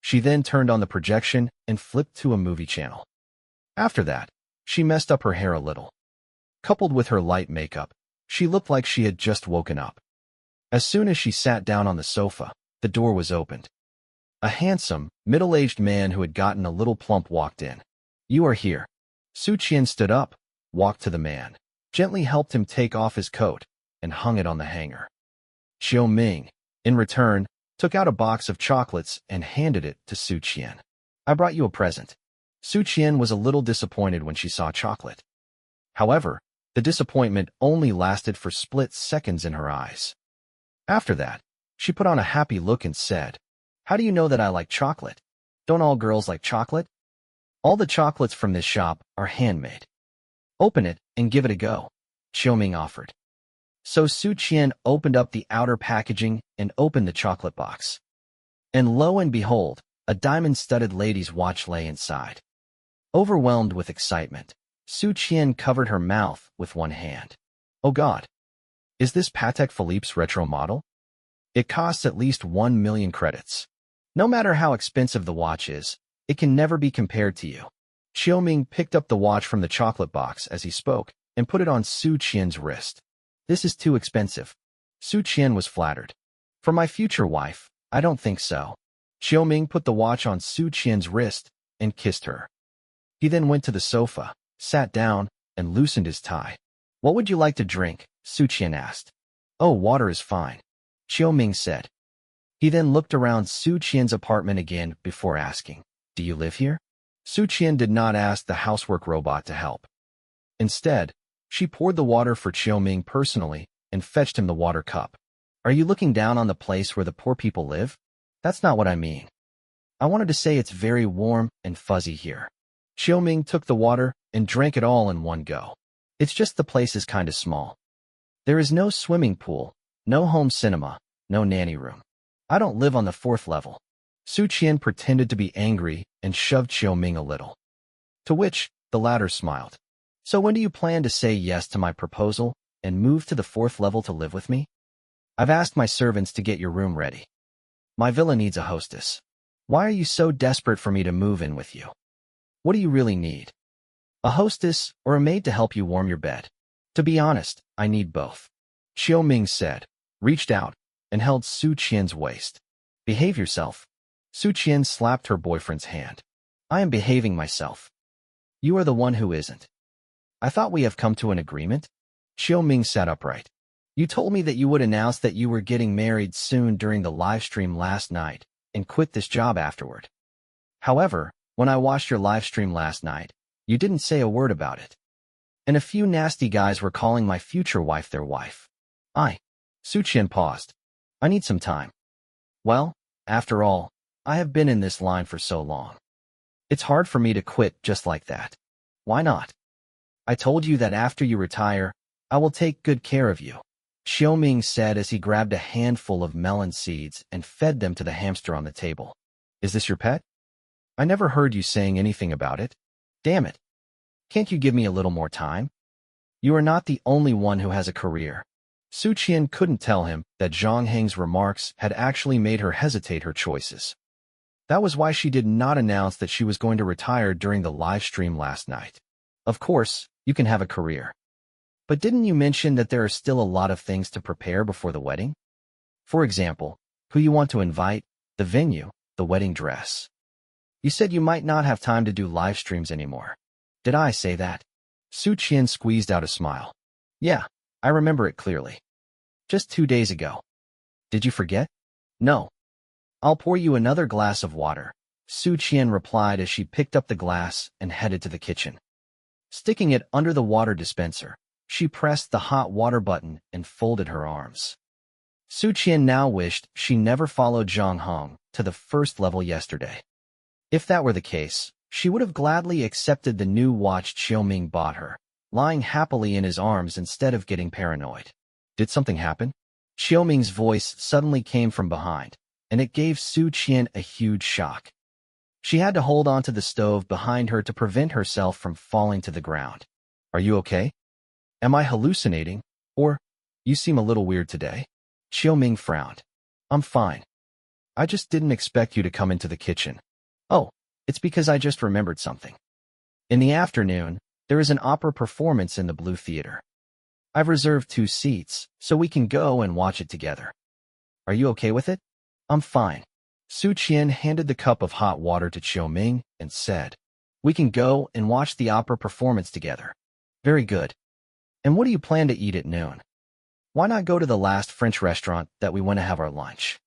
She then turned on the projection and flipped to a movie channel. After that, she messed up her hair a little. Coupled with her light makeup, she looked like she had just woken up. As soon as she sat down on the sofa, the door was opened. A handsome, middle-aged man who had gotten a little plump walked in. "You are here." Su Qian stood up, walked to the man, gently helped him take off his coat, and hung it on the hanger. Xiaoming, in return, took out a box of chocolates and handed it to Su Qian. "I brought you a present." Su Qian was a little disappointed when she saw chocolate. However, the disappointment only lasted for split seconds in her eyes. After that, she put on a happy look and said, "How do you know that I like chocolate? Don't all girls like chocolate? All the chocolates from this shop are handmade. Open it and give it a go," Xiaoming offered. So Su Qian opened up the outer packaging and opened the chocolate box. And lo and behold, a diamond-studded lady's watch lay inside. Overwhelmed with excitement, Su Qian covered her mouth with one hand. "Oh God! Is this Patek Philippe's retro model? It costs at least 1 million credits. No matter how expensive the watch is, it can never be compared to you." Xiaoming picked up the watch from the chocolate box as he spoke and put it on Su Qian's wrist. "This is too expensive." Su Qian was flattered. "For my future wife, I don't think so." Xiaoming put the watch on Su Qian's wrist and kissed her. He then went to the sofa, sat down, and loosened his tie. "What would you like to drink?" Su Qian asked. "Oh, water is fine," Xiaoming said. He then looked around Su Qian's apartment again before asking, "Do you live here?" Su Qian did not ask the housework robot to help. Instead, she poured the water for Xiaoming personally and fetched him the water cup. "Are you looking down on the place where the poor people live? That's not what I mean. I wanted to say it's very warm and fuzzy here." Xiaoming took the water and drank it all in one go. "It's just the place is kind of small. There is no swimming pool, no home cinema, no nanny room. I don't live on the 4th level." Su Qian pretended to be angry and shoved Xiaoming a little. To which, the latter smiled. "So when do you plan to say yes to my proposal and move to the 4th level to live with me? I've asked my servants to get your room ready. My villa needs a hostess. Why are you so desperate for me to move in with you? What do you really need? A hostess or a maid to help you warm your bed?" "To be honest, I need both," Xiaoming said, reached out, and held Su Qian's waist. "Behave yourself." Su Qian slapped her boyfriend's hand. "I am behaving myself. You are the one who isn't." I thought we have come to an agreement. Xiao Ming sat upright. You told me that you would announce that you were getting married soon during the live stream last night and quit this job afterward. However, when I watched your live stream last night, you didn't say a word about it. And a few nasty guys were calling my future wife their wife. Su Qian paused. I need some time. Well, after all, I have been in this line for so long. It's hard for me to quit just like that. Why not? I told you that after you retire, I will take good care of you, Xiao Ming said as he grabbed a handful of melon seeds and fed them to the hamster on the table. Is this your pet? I never heard you saying anything about it. Damn it. Can't you give me a little more time? You are not the only one who has a career. Su Qian couldn't tell him that Zhang Heng's remarks had actually made her hesitate her choices. That was why she did not announce that she was going to retire during the live stream last night. Of course, you can have a career. But didn't you mention that there are still a lot of things to prepare before the wedding? For example, who you want to invite, the venue, the wedding dress. You said you might not have time to do live streams anymore. Did I say that? Su Qian squeezed out a smile. Yeah, I remember it clearly. Just 2 days ago. Did you forget? No. I'll pour you another glass of water, Su Qian replied as she picked up the glass and headed to the kitchen. Sticking it under the water dispenser, she pressed the hot water button and folded her arms. Su Qian now wished she never followed Zhang Heng to the first level yesterday. If that were the case, she would have gladly accepted the new watch Xiao Ming bought her, lying happily in his arms instead of getting paranoid. Did something happen? Xiao Ming's voice suddenly came from behind, and it gave Su Qian a huge shock. She had to hold onto the stove behind her to prevent herself from falling to the ground. Are you okay? Am I hallucinating? Or, you seem a little weird today? Xiao Ming frowned. I'm fine. I just didn't expect you to come into the kitchen. Oh, it's because I just remembered something. In the afternoon, there is an opera performance in the Blue Theater. I've reserved 2 seats, so we can go and watch it together. Are you okay with it? I'm fine. Su Qian handed the cup of hot water to Xiao Ming and said, We can go and watch the opera performance together. Very good. And what do you plan to eat at noon? Why not go to the last French restaurant that we went to have our lunch?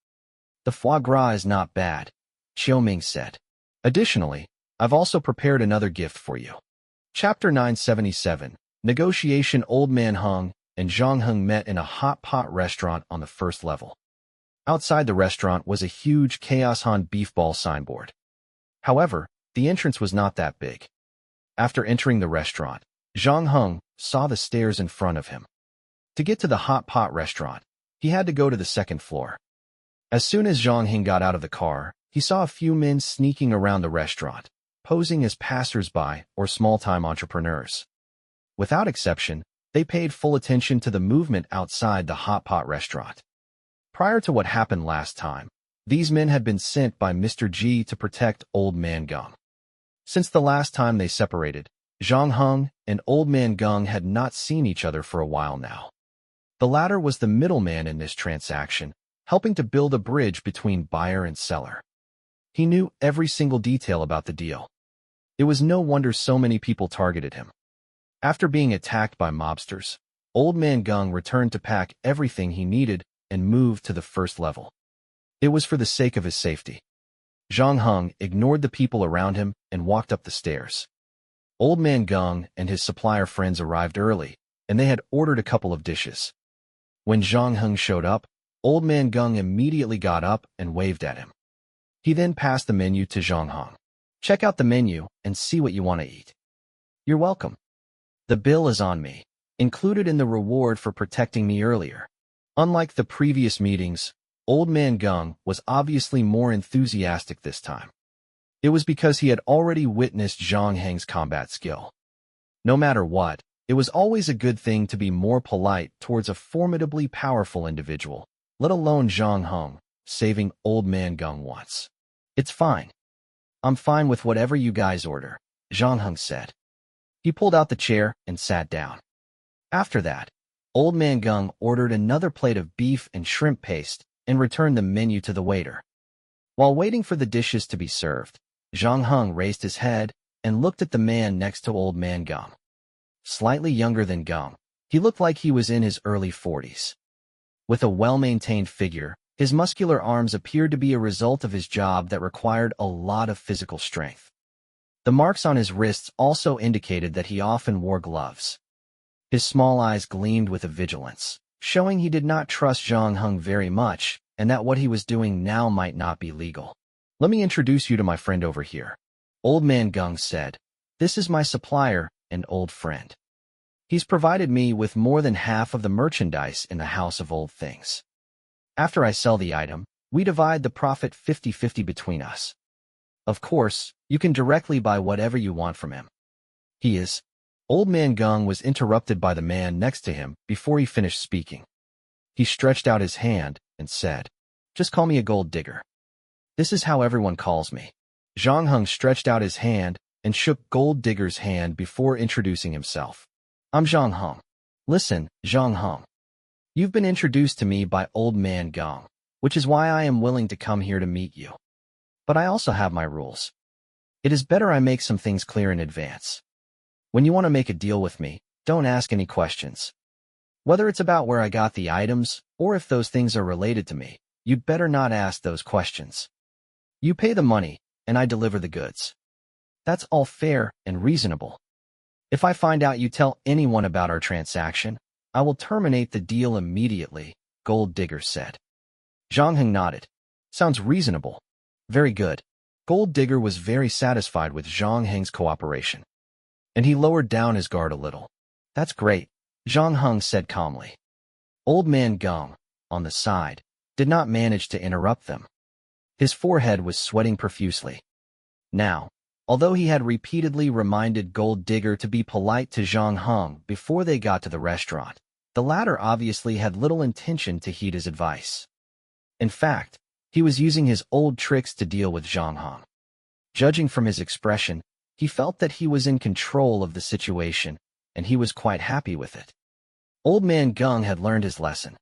The foie gras is not bad, Xiao Ming said. Additionally, I've also prepared another gift for you. Chapter 977, Negotiation. Old Man Heng and Zhang Heng met in a hot pot restaurant on the first level. Outside the restaurant was a huge Chaos Han beef ball signboard. However, the entrance was not that big. After entering the restaurant, Zhang Heng saw the stairs in front of him. To get to the hot pot restaurant, he had to go to the second floor. As soon as Zhang Heng got out of the car, he saw a few men sneaking around the restaurant, posing as passers-by or small-time entrepreneurs. Without exception, they paid full attention to the movement outside the hot pot restaurant. Prior to what happened last time, these men had been sent by Mr. Ji to protect Old Man Geng. Since the last time they separated, Zhang Heng and Old Man Geng had not seen each other for a while now. The latter was the middleman in this transaction, helping to build a bridge between buyer and seller. He knew every single detail about the deal. It was no wonder so many people targeted him. After being attacked by mobsters, Old Man Geng returned to pack everything he needed and moved to the first level. It was for the sake of his safety. Zhang Heng ignored the people around him and walked up the stairs. Old Man Geng and his supplier friends arrived early, and they had ordered a couple of dishes. When Zhang Heng showed up, Old Man Geng immediately got up and waved at him. He then passed the menu to Zhang Heng. Check out the menu and see what you want to eat. You're welcome. The bill is on me, included in the reward for protecting me earlier. Unlike the previous meetings, Old Man Geng was obviously more enthusiastic this time. It was because he had already witnessed Zhang Heng's combat skill. No matter what, it was always a good thing to be more polite towards a formidably powerful individual, let alone Zhang Heng, saving Old Man Geng once. It's fine. I'm fine with whatever you guys order, Zhang Heng said. He pulled out the chair and sat down. After that, Old Man Geng ordered another plate of beef and shrimp paste and returned the menu to the waiter. While waiting for the dishes to be served, Zhang Heng raised his head and looked at the man next to Old Man Geng. slightly younger than Gung. He looked like he was in his early 40s. With a well-maintained figure, his muscular arms appeared to be a result of his job that required a lot of physical strength. The marks on his wrists also indicated that he often wore gloves. His small eyes gleamed with a vigilance, showing he did not trust Zhang Heng very much and that what he was doing now might not be legal. "Let me introduce you to my friend over here," Old Man Gung said. "This is my supplier and old friend. He's provided me with more than half of the merchandise in the House of Old Things. After I sell the item, we divide the profit 50-50 between us. Of course, you can directly buy whatever you want from him." "He is..." Old Man Gung was interrupted by the man next to him before he finished speaking. He stretched out his hand and said, "Just call me a gold digger. This is how everyone calls me." Zhang Heng stretched out his hand and shook Gold Digger's hand before introducing himself. "I'm Zhang Heng. Listen, Zhang Heng. You've been introduced to me by Old Man Gung, which is why I am willing to come here to meet you. But I also have my rules. It is better I make some things clear in advance. When you want to make a deal with me, don't ask any questions. Whether it's about where I got the items, or if those things are related to me, you'd better not ask those questions. You pay the money, and I deliver the goods. That's all fair and reasonable. If I find out you tell anyone about our transaction, I will terminate the deal immediately," Gold Digger said. Zhang Heng nodded. "Sounds reasonable. Very good." Gold Digger was very satisfied with Zhang Heng's cooperation, and he lowered down his guard a little. "That's great," Zhang Heng said calmly. Old Man Gung, on the side, did not manage to interrupt them. His forehead was sweating profusely. Now, although he had repeatedly reminded Gold Digger to be polite to Zhang Heng before they got to the restaurant, the latter obviously had little intention to heed his advice. In fact, he was using his old tricks to deal with Zhang Heng. Judging from his expression, he felt that he was in control of the situation, and he was quite happy with it. Old Man Gung had learned his lesson.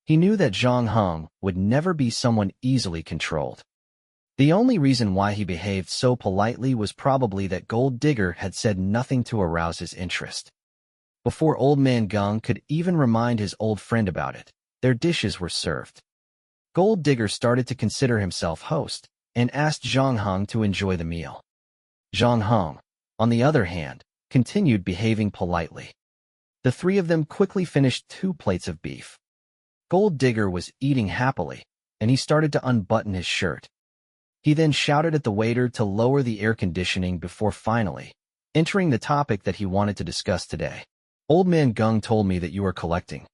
He knew that Zhang Heng would never be someone easily controlled. The only reason why he behaved so politely was probably that Gold Digger had said nothing to arouse his interest. Before Old Man Gung could even remind his old friend about it, their dishes were served. Gold Digger started to consider himself host and asked Zhang Heng to enjoy the meal. Zhang Heng, on the other hand, continued behaving politely. The three of them quickly finished 2 plates of beef. Gold Digger was eating happily, and he started to unbutton his shirt. He then shouted at the waiter to lower the air conditioning before finally entering the topic that he wanted to discuss today. "Old Man Gung told me that you are collecting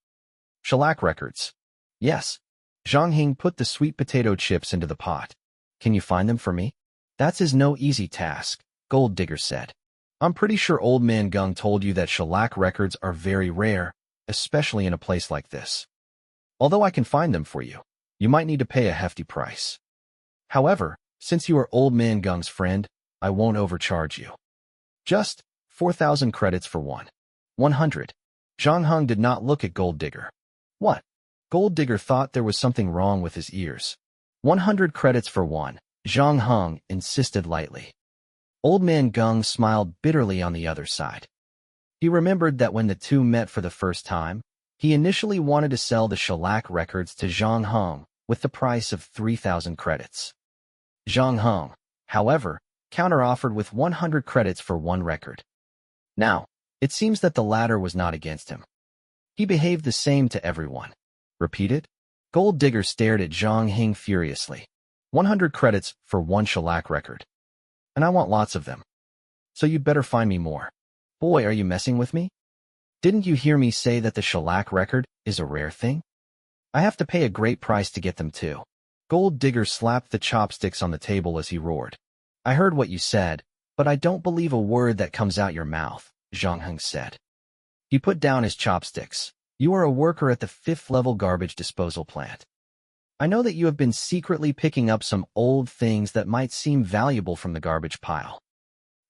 shellac records." "Yes." Zhang Heng put the sweet potato chips into the pot. "Can you find them for me?" "That is no easy task," Gold Digger said. "I'm pretty sure Old Man Gung told you that shellac records are very rare, especially in a place like this. Although I can find them for you, you might need to pay a hefty price. However, since you are Old Man Gung's friend, I won't overcharge you. Just 4,000 credits for one." 100. Zhang Heng did not look at Gold Digger. "What?" Gold Digger thought there was something wrong with his ears. 100 credits for one, Zhang Heng insisted lightly. Old Man Gung smiled bitterly on the other side. He remembered that when the two met for the first time, he initially wanted to sell the shellac records to Zhang Heng with the price of 3,000 credits. Zhang Heng, however, counteroffered with 100 credits for one record. Now, it seems that the latter was not against him. He behaved the same to everyone. "Repeated?" Gold Digger stared at Zhang Heng furiously. 100 credits for one shellac record. And I want lots of them. So you'd better find me more. Boy, are you messing with me? Didn't you hear me say that the shellac record is a rare thing? I have to pay a great price to get them too." Gold Digger slapped the chopsticks on the table as he roared. "I heard what you said, but I don't believe a word that comes out your mouth," Zhang Heng said. He put down his chopsticks. "You are a worker at the 5th-level garbage disposal plant. I know that you have been secretly picking up some old things that might seem valuable from the garbage pile.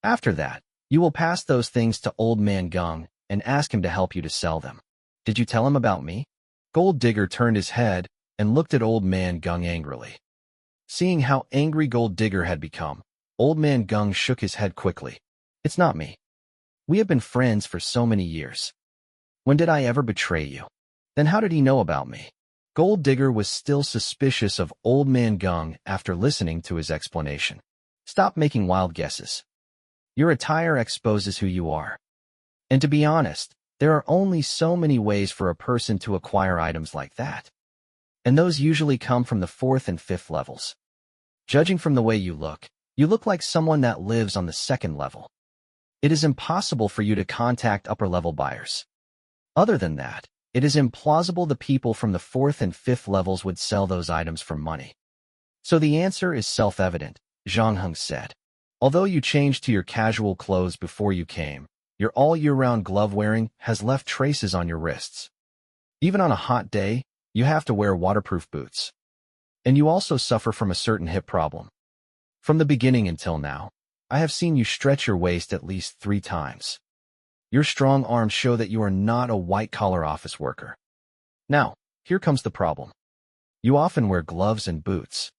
After that, you will pass those things to Old Man Gung and ask him to help you to sell them. Did you tell him about me?" Gold Digger turned his head and looked at Old Man Gung angrily. Seeing how angry Gold Digger had become, Old Man Gung shook his head quickly. "It's not me. We have been friends for so many years. When did I ever betray you? Then how did he know about me? Gold Digger was still suspicious of Old Man Gung after listening to his explanation. Stop making wild guesses. Your attire exposes who you are. And to be honest, there are only so many ways for a person to acquire items like that. And those usually come from the 4th and 5th levels. Judging from the way you look like someone that lives on the 2nd level. It is impossible for you to contact upper-level buyers. Other than that, it is implausible the people from the 4th and 5th levels would sell those items for money. So the answer is self-evident, Zhang Heng said. Although you changed to your casual clothes before you came, your all-year-round glove-wearing has left traces on your wrists. Even on a hot day, you have to wear waterproof boots. And you also suffer from a certain hip problem. From the beginning until now, I have seen you stretch your waist at least 3 times. Your strong arms show that you are not a white-collar office worker. Now, here comes the problem. You often wear gloves and boots.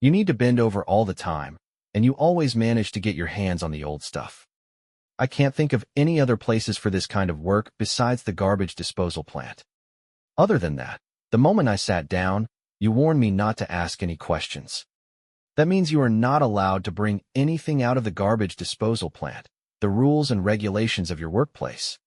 You need to bend over all the time, and you always manage to get your hands on the old stuff. I can't think of any other places for this kind of work besides the garbage disposal plant. Other than that, the moment I sat down, you warned me not to ask any questions. That means you are not allowed to bring anything out of the garbage disposal plant, the rules and regulations of your workplace.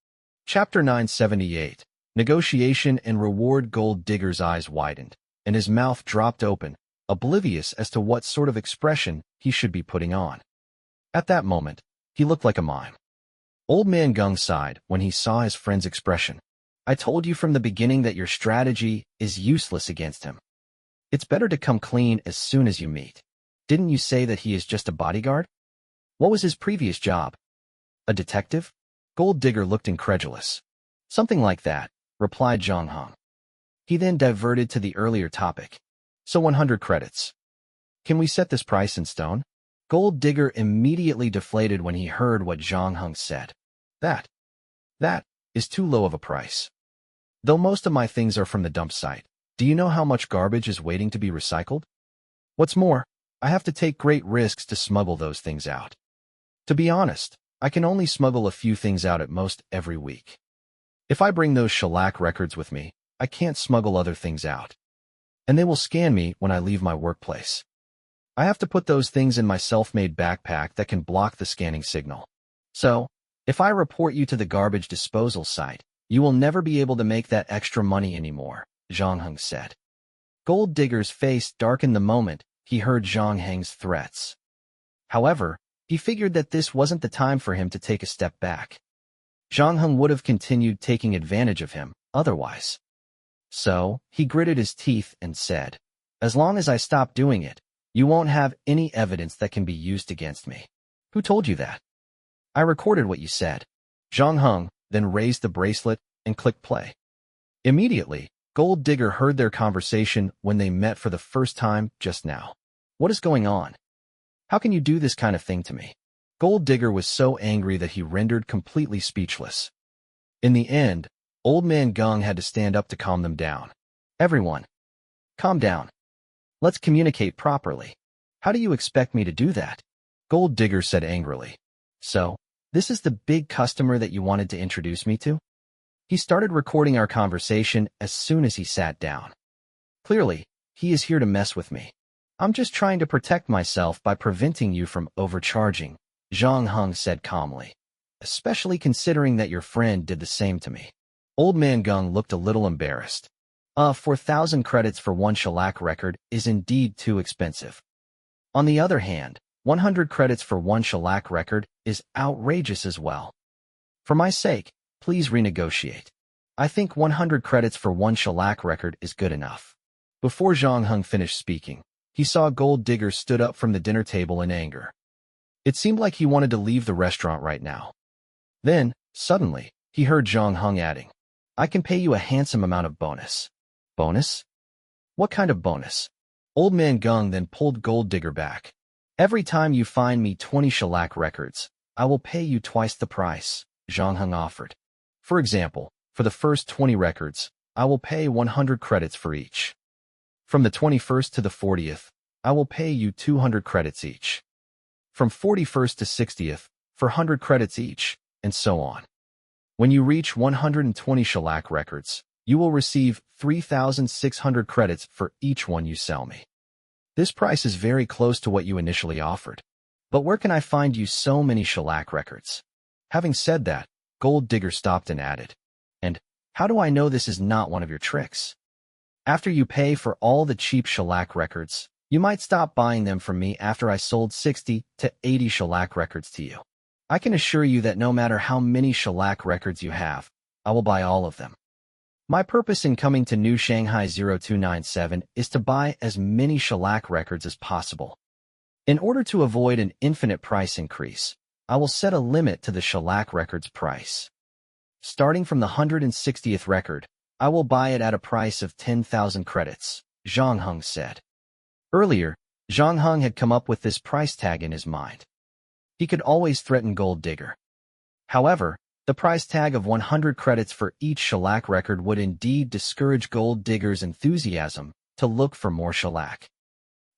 Chapter 978, Negotiation and Reward. Gold Digger's eyes widened, and his mouth dropped open, oblivious as to what sort of expression he should be putting on. At that moment, he looked like a mime. Old Man Gung sighed when he saw his friend's expression. I told you from the beginning that your strategy is useless against him. It's better to come clean as soon as you meet. Didn't you say that he is just a bodyguard? What was his previous job? A detective? Gold Digger looked incredulous. Something like that, replied Zhang Heng. He then diverted to the earlier topic. So 100 credits. Can we set this price in stone? Gold Digger immediately deflated when he heard what Zhang Heng said. That is too low of a price. Though most of my things are from the dump site, do you know how much garbage is waiting to be recycled? What's more, I have to take great risks to smuggle those things out. To be honest, I can only smuggle a few things out at most every week. If I bring those shellac records with me, I can't smuggle other things out. And they will scan me when I leave my workplace. I have to put those things in my self-made backpack that can block the scanning signal. So, if I report you to the garbage disposal site, you will never be able to make that extra money anymore, Zhang Heng said. Gold Digger's face darkened the moment he heard Zhang Heng's threats. However, he figured that this wasn't the time for him to take a step back. Zhang Heng would have continued taking advantage of him otherwise. So, he gritted his teeth and said, as long as I stop doing it, you won't have any evidence that can be used against me. Who told you that? I recorded what you said. Zhang Heng then raised the bracelet and clicked play. Immediately, Gold Digger heard their conversation when they met for the first time just now. What is going on? How can you do this kind of thing to me? Gold Digger was so angry that he rendered completely speechless. In the end, Old Man Gung had to stand up to calm them down. Everyone, calm down. Let's communicate properly. How do you expect me to do that? Gold Digger said angrily. So, this is the big customer that you wanted to introduce me to? He started recording our conversation as soon as he sat down. Clearly, he is here to mess with me. I'm just trying to protect myself by preventing you from overcharging, Zhang Heng said calmly. Especially considering that your friend did the same to me. Old Man Gung looked a little embarrassed. 4,000 credits for one shellac record is indeed too expensive. On the other hand, 100 credits for one shellac record is outrageous as well. For my sake, please renegotiate. I think 100 credits for one shellac record is good enough. Before Zhang Heng finished speaking, he saw Gold Digger stood up from the dinner table in anger. It seemed like he wanted to leave the restaurant right now. Then, suddenly, he heard Zhang Heng adding, I can pay you a handsome amount of bonus. Bonus? What kind of bonus? Old Man Gung then pulled Gold Digger back. Every time you find me 20 shellac records, I will pay you twice the price, Zhang Heng offered. For example, for the first 20 records, I will pay 100 credits for each. From the 21st to the 40th, I will pay you 200 credits each. From 41st to 60th, for 100 credits each, and so on. When you reach 120 shellac records, you will receive 3,600 credits for each one you sell me. This price is very close to what you initially offered. But where can I find you so many shellac records? Having said that, Gold Digger stopped and added, and how do I know this is not one of your tricks? After you pay for all the cheap shellac records, you might stop buying them from me after I sold 60 to 80 shellac records to you. I can assure you that no matter how many shellac records you have, I will buy all of them. My purpose in coming to New Shanghai 0297 is to buy as many shellac records as possible. In order to avoid an infinite price increase, I will set a limit to the shellac record's price. Starting from the 160th record, I will buy it at a price of 10,000 credits, Zhang Heng said. Earlier, Zhang Heng had come up with this price tag in his mind. He could always threaten Gold Digger. However, the price tag of 100 credits for each shellac record would indeed discourage Gold Digger's enthusiasm to look for more shellac.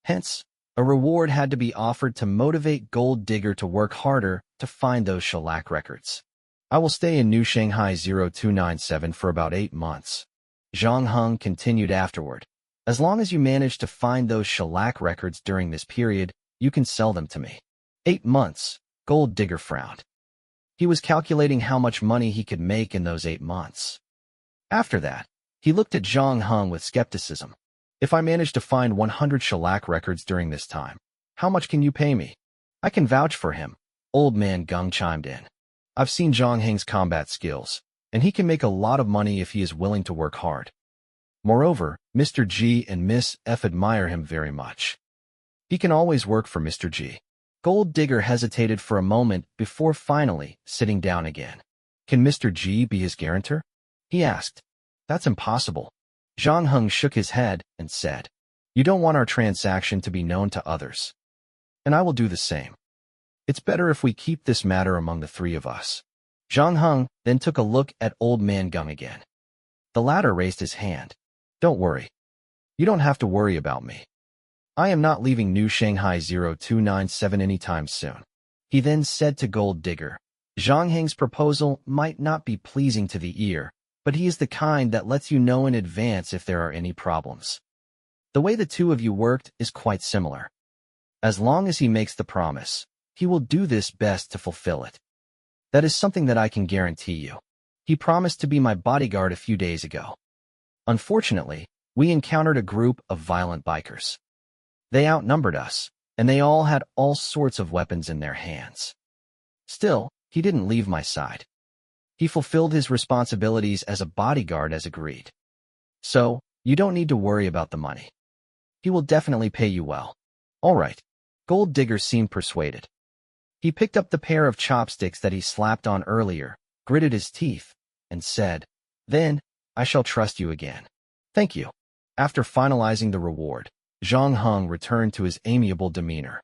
Hence, a reward had to be offered to motivate Gold Digger to work harder to find those shellac records. I will stay in New Shanghai 0297 for about 8 months. Zhang Heng continued afterward. As long as you manage to find those shellac records during this period, you can sell them to me. 8 months, Gold Digger frowned. He was calculating how much money he could make in those 8 months. After that, he looked at Zhang Heng with skepticism. If I manage to find 100 shellac records during this time, how much can you pay me? I can vouch for him, Old Man Gung chimed in. I've seen Zhang Heng's combat skills, and he can make a lot of money if he is willing to work hard. Moreover, Mr. G and Miss F admire him very much. He can always work for Mr. G. Gold Digger hesitated for a moment before finally sitting down again. Can Mr. G be his guarantor? He asked. That's impossible. Zhang Heng shook his head and said, You don't want our transaction to be known to others. And I will do the same. It's better if we keep this matter among the three of us. Zhang Heng then took a look at Old Man Gung again. The latter raised his hand. Don't worry. You don't have to worry about me. I am not leaving New Shanghai 0297 anytime soon. He then said to Gold Digger, Zhang Heng's proposal might not be pleasing to the ear, but he is the kind that lets you know in advance if there are any problems. The way the two of you worked is quite similar. As long as he makes the promise, he will do this best to fulfill it. That is something that I can guarantee you. He promised to be my bodyguard a few days ago. Unfortunately, we encountered a group of violent bikers. They outnumbered us, and they all had all sorts of weapons in their hands. Still, he didn't leave my side. He fulfilled his responsibilities as a bodyguard as agreed. So, you don't need to worry about the money. He will definitely pay you well. All right. Gold Digger seemed persuaded. He picked up the pair of chopsticks that he slapped on earlier, gritted his teeth, and said, Then, I shall trust you again. Thank you. After finalizing the reward, Zhang Heng returned to his amiable demeanor.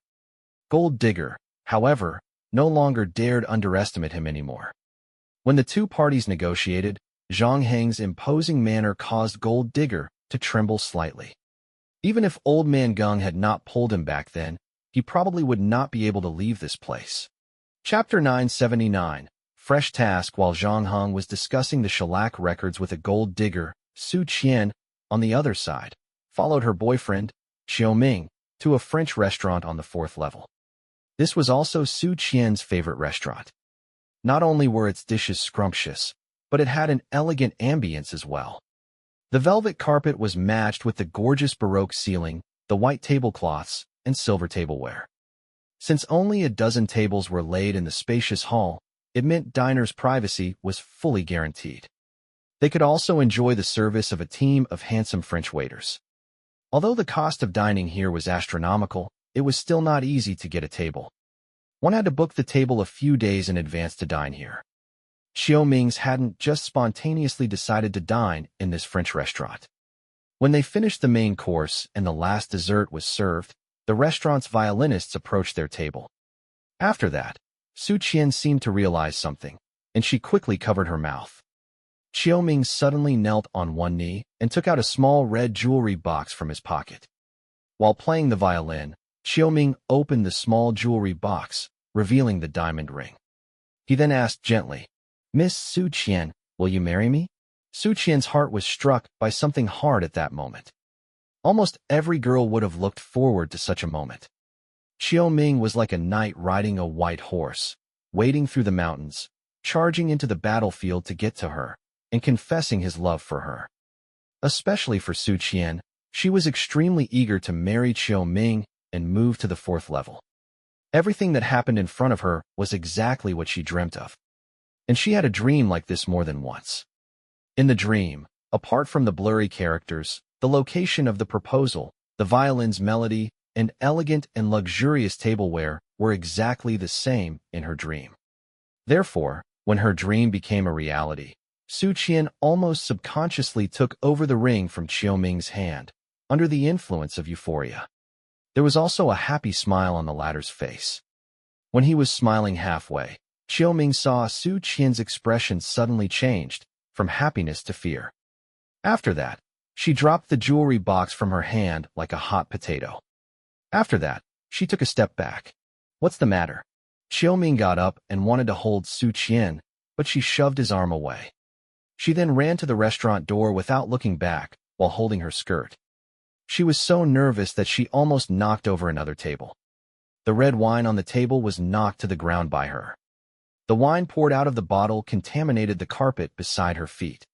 Gold Digger, however, no longer dared underestimate him anymore. When the two parties negotiated, Zhang Heng's imposing manner caused Gold Digger to tremble slightly. Even if Old Man Gung had not pulled him back then, he probably would not be able to leave this place. Chapter 979, Fresh Task. While Zhang Heng was discussing the shellac records with a Gold Digger, Su Qian, on the other side, followed her boyfriend, Xiao Ming, to a French restaurant on the 4th level. This was also Su Qian's favorite restaurant. Not only were its dishes scrumptious, but it had an elegant ambience as well. The velvet carpet was matched with the gorgeous Baroque ceiling, the white tablecloths, and silver tableware. Since only a dozen tables were laid in the spacious hall, it meant diners' privacy was fully guaranteed. They could also enjoy the service of a team of handsome French waiters. Although the cost of dining here was astronomical, it was still not easy to get a table. One had to book the table a few days in advance to dine here. Xiao Ming's hadn't just spontaneously decided to dine in this French restaurant. When they finished the main course and the last dessert was served, the restaurant's violinists approached their table. After that, Su Qian seemed to realize something, and she quickly covered her mouth. Xiao Ming suddenly knelt on one knee and took out a small red jewelry box from his pocket. While playing the violin, Xiao Ming opened the small jewelry box, revealing the diamond ring. He then asked gently, "Miss Su Qian, will you marry me?" Su Qian's heart was struck by something hard at that moment. Almost every girl would have looked forward to such a moment. Qiu Ming was like a knight riding a white horse, wading through the mountains, charging into the battlefield to get to her, and confessing his love for her. Especially for Su Qian, she was extremely eager to marry Qiu Ming and move to the 4th level. Everything that happened in front of her was exactly what she dreamt of. And she had a dream like this more than once. In the dream, apart from the blurry characters, the location of the proposal, the violin's melody, and elegant and luxurious tableware were exactly the same in her dream. Therefore, when her dream became a reality, Su Qian almost subconsciously took over the ring from Qiu Ming's hand, under the influence of euphoria. There was also a happy smile on the latter's face. When he was smiling halfway, Qiu Ming saw Su Qian's expression suddenly changed, from happiness to fear. After that, she dropped the jewelry box from her hand like a hot potato. After that, she took a step back. "What's the matter?" Qiu Ming got up and wanted to hold Su Qian, but she shoved his arm away. She then ran to the restaurant door without looking back, while holding her skirt. She was so nervous that she almost knocked over another table. The red wine on the table was knocked to the ground by her. The wine poured out of the bottle contaminated the carpet beside her feet.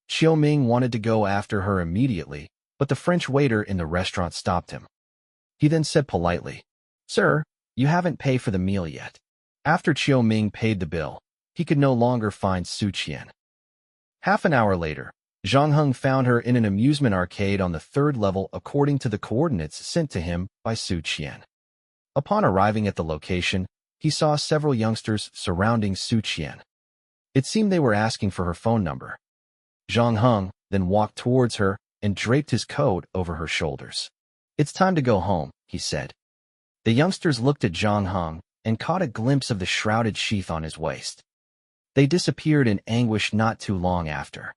Qiu Ming wanted to go after her immediately, but the French waiter in the restaurant stopped him. He then said politely, "Sir, you haven't paid for the meal yet." After Qiu Ming paid the bill, he could no longer find Su Qian. Half an hour later, Zhang Heng found her in an amusement arcade on the 3rd level according to the coordinates sent to him by Su Qian. Upon arriving at the location, he saw several youngsters surrounding Su Qian. It seemed they were asking for her phone number. Zhang Heng then walked towards her and draped his coat over her shoulders. "It's time to go home," he said. The youngsters looked at Zhang Heng and caught a glimpse of the shrouded sheath on his waist. They disappeared in anguish not too long after.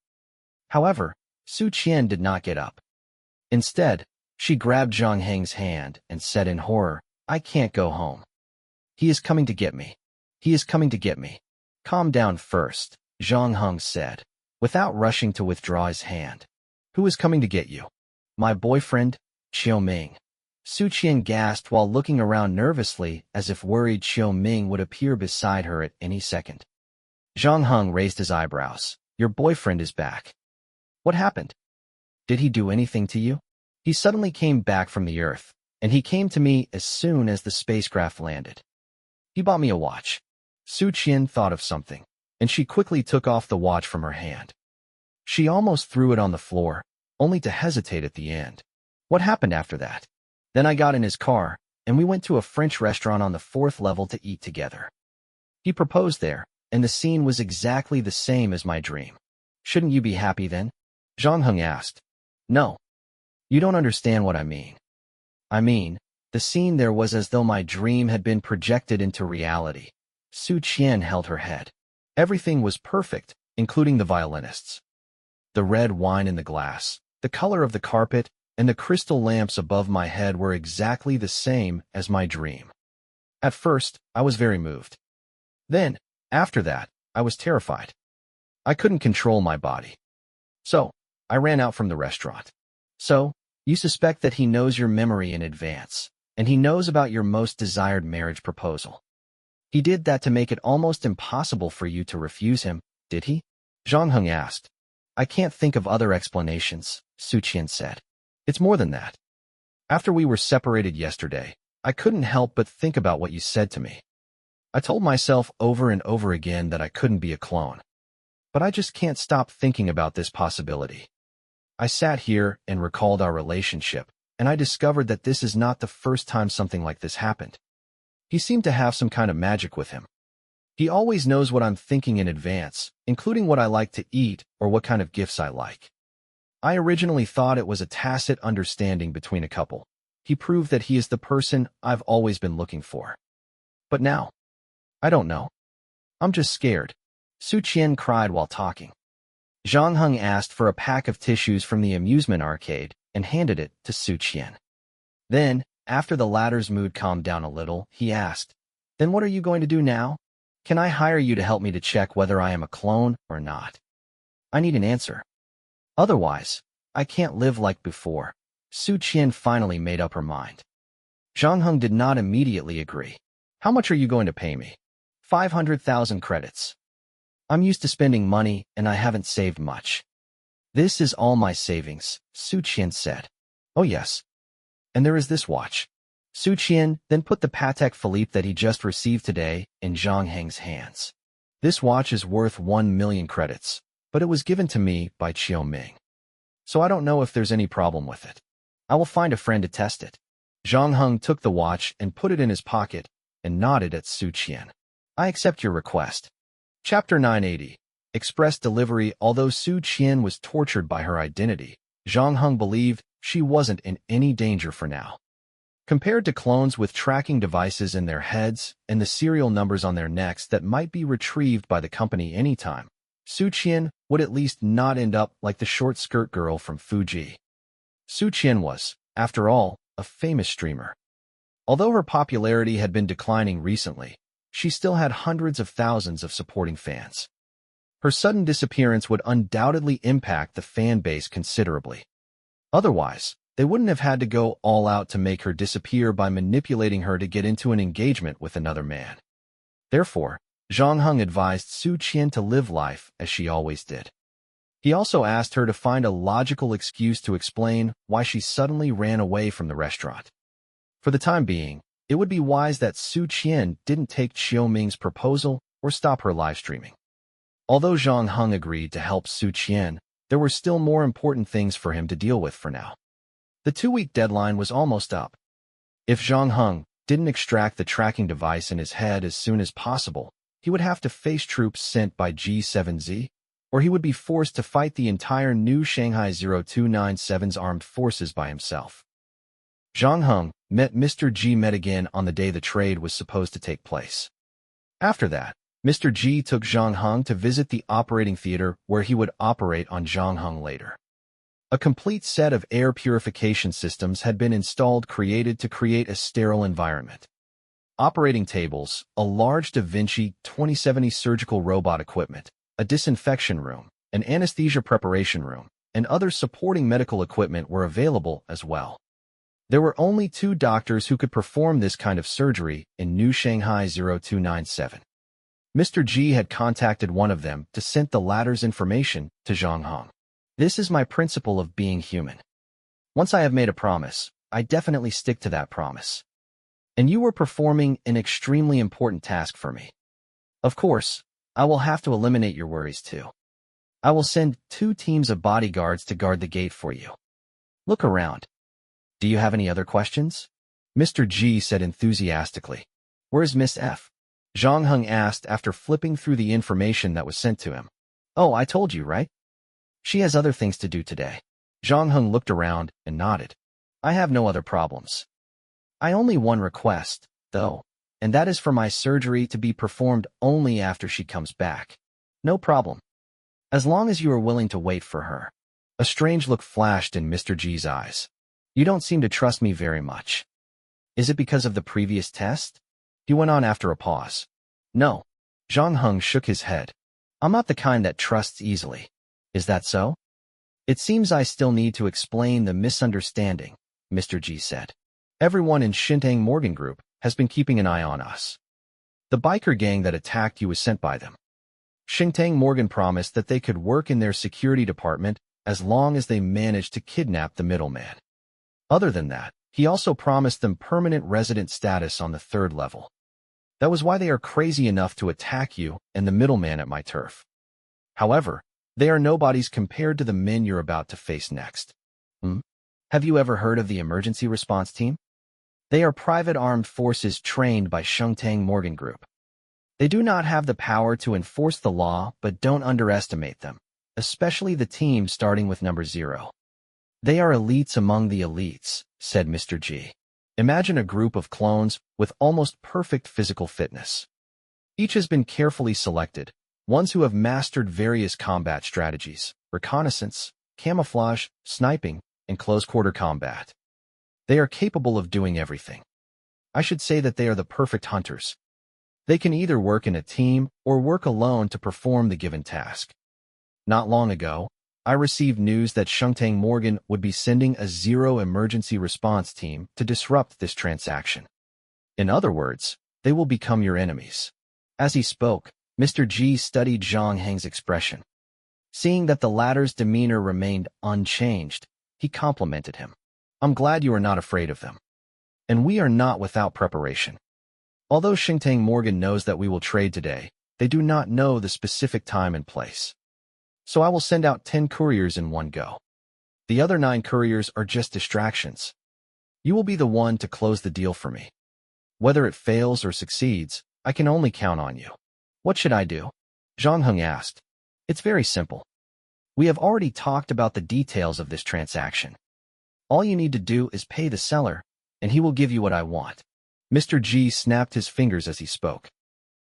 However, Su Qian did not get up. Instead, she grabbed Zhang Heng's hand and said in horror, "I can't go home. He is coming to get me. He is coming to get me." "Calm down first," Zhang Heng said, without rushing to withdraw his hand. "Who is coming to get you?" "My boyfriend, Qiu Ming." Su Qian gasped while looking around nervously as if worried Qiu Ming would appear beside her at any second. Zhang Heng raised his eyebrows. "Your boyfriend is back. What happened? Did he do anything to you?" "He suddenly came back from the Earth, and he came to me as soon as the spacecraft landed. He bought me a watch." Su Qian thought of something, and she quickly took off the watch from her hand. She almost threw it on the floor, only to hesitate at the end. "What happened after that?" "Then I got in his car, and we went to a French restaurant on the 4th level to eat together. He proposed there, and the scene was exactly the same as my dream. Shouldn't you be happy then?" Zhang Heng asked. "No. You don't understand what I mean. I mean, the scene there was as though my dream had been projected into reality." Su Qian held her head. Everything was perfect, including the violinists. The red wine in the glass, the color of the carpet, and the crystal lamps above my head were exactly the same as my dream. At first, I was very moved. Then, after that, I was terrified. I couldn't control my body. So, I ran out from the restaurant. "So, you suspect that he knows your memory in advance, and he knows about your most desired marriage proposal. He did that to make it almost impossible for you to refuse him, did he?" Zhang Heng asked. "I can't think of other explanations," Su Qian said. "It's more than that. After we were separated yesterday, I couldn't help but think about what you said to me. I told myself over and over again that I couldn't be a clone. But I just can't stop thinking about this possibility. I sat here and recalled our relationship, and I discovered that this is not the first time something like this happened. He seemed to have some kind of magic with him. He always knows what I'm thinking in advance, including what I like to eat or what kind of gifts I like. I originally thought it was a tacit understanding between a couple. He proved that he is the person I've always been looking for. But now, I don't know. I'm just scared." Su Qian cried while talking. Zhang Heng asked for a pack of tissues from the amusement arcade and handed it to Su Qian. Then, after the latter's mood calmed down a little, he asked, "Then what are you going to do now? Can I hire you to help me to check whether I am a clone or not? I need an answer. Otherwise, I can't live like before. Su Qian finally made up her mind. Zhang Heng did not immediately agree. How much are you going to pay me? 500,000 credits. I'm used to spending money, and I haven't saved much. This is all my savings, Su Qian said. Oh yes. And there is this watch. Su Qian then put the Patek Philippe that he just received today in Zhang Heng's hands. This watch is worth 1 million credits, but it was given to me by Qiao Ming. So I don't know if there's any problem with it. I will find a friend to test it. Zhang Heng took the watch and put it in his pocket and nodded at Su Qian. I accept your request. Chapter 980. Express delivery. Although Su Qian was tortured by her identity, Zhang Heng believed she wasn't in any danger for now. Compared to clones with tracking devices in their heads and the serial numbers on their necks that might be retrieved by the company anytime, Su Qian would at least not end up like the short-skirt girl from Fuji. Su Qian was, after all, a famous streamer. Although her popularity had been declining recently, she still had hundreds of thousands of supporting fans. Her sudden disappearance would undoubtedly impact the fan base considerably. Otherwise, they wouldn't have had to go all out to make her disappear by manipulating her to get into an engagement with another man. Therefore, Zhang Heng advised Su Qian to live life as she always did. He also asked her to find a logical excuse to explain why she suddenly ran away from the restaurant. For the time being, it would be wise that Su Qian didn't take Qiao Ming's proposal or stop her live streaming. Although Zhang Heng agreed to help Su Qian, there were still more important things for him to deal with for now. The 2-week deadline was almost up. If Zhang Heng didn't extract the tracking device in his head as soon as possible, he would have to face troops sent by G7Z, or he would be forced to fight the entire new Shanghai 0297's armed forces by himself. Zhang Heng met Mr. G again on the day the trade was supposed to take place. After that, Mr. G took Zhang Heng to visit the operating theater where he would operate on Zhang Heng later. A complete set of air purification systems had been installed created to create a sterile environment. Operating tables, a large Da Vinci 2070 surgical robot equipment, a disinfection room, an anesthesia preparation room, and other supporting medical equipment were available as well. There were only 2 doctors who could perform this kind of surgery in New Shanghai 0297. Mr. G had contacted one of them to send the latter's information to Zhang Heng. This is my principle of being human. Once I have made a promise, I definitely stick to that promise. And you were performing an extremely important task for me. Of course, I will have to eliminate your worries too. I will send 2 teams of bodyguards to guard the gate for you. Look around. Do you have any other questions? Mr. G said enthusiastically. Where's Miss F? Zhang Heng asked after flipping through the information that was sent to him. Oh, I told you, right? She has other things to do today. Zhang Heng looked around and nodded. I have no other problems. I only one request, though, and that is for my surgery to be performed only after she comes back. No problem. As long as you are willing to wait for her. A strange look flashed in Mr. G's eyes. You don't seem to trust me very much. Is it because of the previous test? He went on after a pause. No. Zhang Heng shook his head. I'm not the kind that trusts easily. Is that so? It seems I still need to explain the misunderstanding, Mr. G said. Everyone in Shintang Morgan Group has been keeping an eye on us. The biker gang that attacked you was sent by them. Shintang Morgan promised that they could work in their security department as long as they managed to kidnap the middleman. Other than that, he also promised them permanent resident status on the 3rd level. That was why they are crazy enough to attack you and the middleman at my turf. However, they are nobodies compared to the men you're about to face next. Have you ever heard of the emergency response team? They are private armed forces trained by Shintang Morgan Group. They do not have the power to enforce the law, but don't underestimate them, especially the team starting with number 0. They are elites among the elites, said Mr. G. Imagine a group of clones with almost perfect physical fitness. Each has been carefully selected, ones who have mastered various combat strategies, reconnaissance, camouflage, sniping, and close-quarter combat. They are capable of doing everything. I should say that they are the perfect hunters. They can either work in a team or work alone to perform the given task. Not long ago, I received news that Shungtang Morgan would be sending a zero emergency response team to disrupt this transaction. In other words, they will become your enemies. As he spoke, Mr. G studied Zhang Heng's expression. Seeing that the latter's demeanor remained unchanged, he complimented him. I'm glad you are not afraid of them. And we are not without preparation. Although Shungtang Morgan knows that we will trade today, they do not know the specific time and place. So I will send out 10 couriers in one go. The other 9 couriers are just distractions. You will be the one to close the deal for me. Whether it fails or succeeds, I can only count on you. What should I do? Zhang Heng asked. It's very simple. We have already talked about the details of this transaction. All you need to do is pay the seller, and he will give you what I want. Mr. G snapped his fingers as he spoke.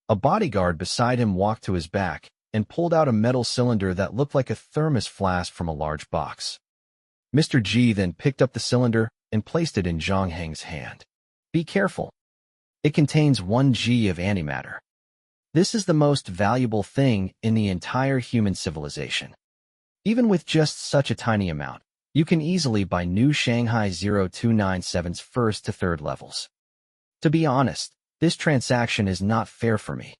A bodyguard beside him walked to his back and pulled out a metal cylinder that looked like a thermos flask from a large box. Mr. G then picked up the cylinder and placed it in Zhang Heng's hand. Be careful. It contains 1 G of antimatter. This is the most valuable thing in the entire human civilization. Even with just such a tiny amount, you can easily buy new Shanghai 0297's first to third levels. To be honest, this transaction is not fair for me.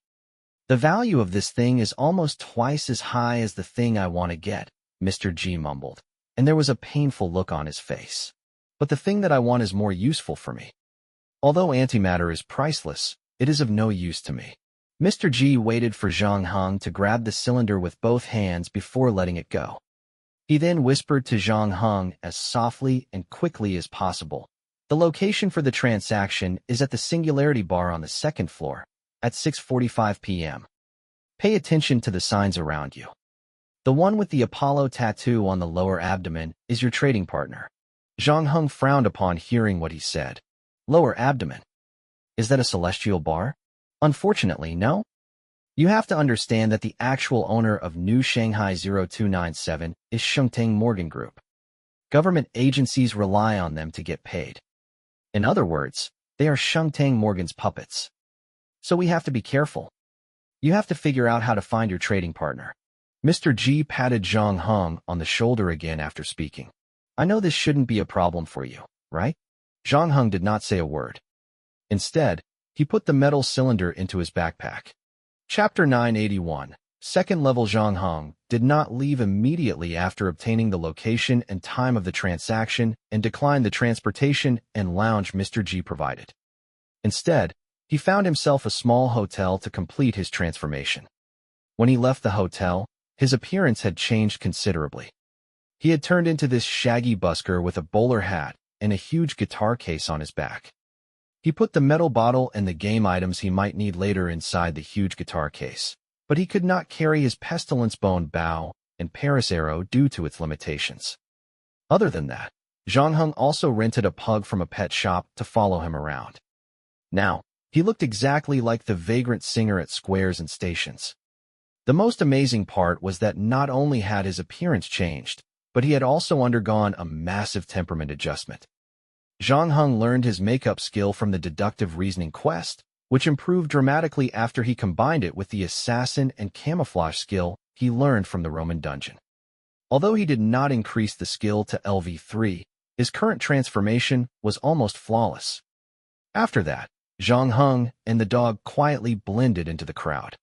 The value of this thing is almost twice as high as the thing I want to get, Mr. G mumbled, and there was a painful look on his face. But the thing that I want is more useful for me. Although antimatter is priceless, it is of no use to me. Mr. G waited for Zhang Heng to grab the cylinder with both hands before letting it go. He then whispered to Zhang Heng as softly and quickly as possible. The location for the transaction is at the Singularity Bar on the 2nd floor, at 6:45 p.m. Pay attention to the signs around you. The one with the Apollo tattoo on the lower abdomen is your trading partner. Zhang Heng frowned upon hearing what he said. Lower abdomen. Is that a celestial bar? Unfortunately, no. You have to understand that the actual owner of New Shanghai 0297 is Shungtang Morgan Group. Government agencies rely on them to get paid. In other words, they are Shungtang Morgan's puppets. So we have to be careful. You have to figure out how to find your trading partner. Mr. G patted Zhang Heng on the shoulder again after speaking. I know this shouldn't be a problem for you, right? Zhang Heng did not say a word. Instead, he put the metal cylinder into his backpack. Chapter 981. Second level. Zhang Heng did not leave immediately after obtaining the location and time of the transaction and declined the transportation and lounge Mr. G provided. Instead, he found himself a small hotel to complete his transformation. When he left the hotel, his appearance had changed considerably. He had turned into this shaggy busker with a bowler hat and a huge guitar case on his back. He put the metal bottle and the game items he might need later inside the huge guitar case, but he could not carry his pestilence bone bow and Paris arrow due to its limitations. Other than that, Zhang Heng also rented a pug from a pet shop to follow him around. Now, he looked exactly like the vagrant singer at squares and stations. The most amazing part was that not only had his appearance changed, but he had also undergone a massive temperament adjustment. Zhang Heng learned his makeup skill from the deductive reasoning quest, which improved dramatically after he combined it with the assassin and camouflage skill he learned from the Roman dungeon. Although he did not increase the skill to LV3, his current transformation was almost flawless. After that, Zhang Heng and the dog quietly blended into the crowd.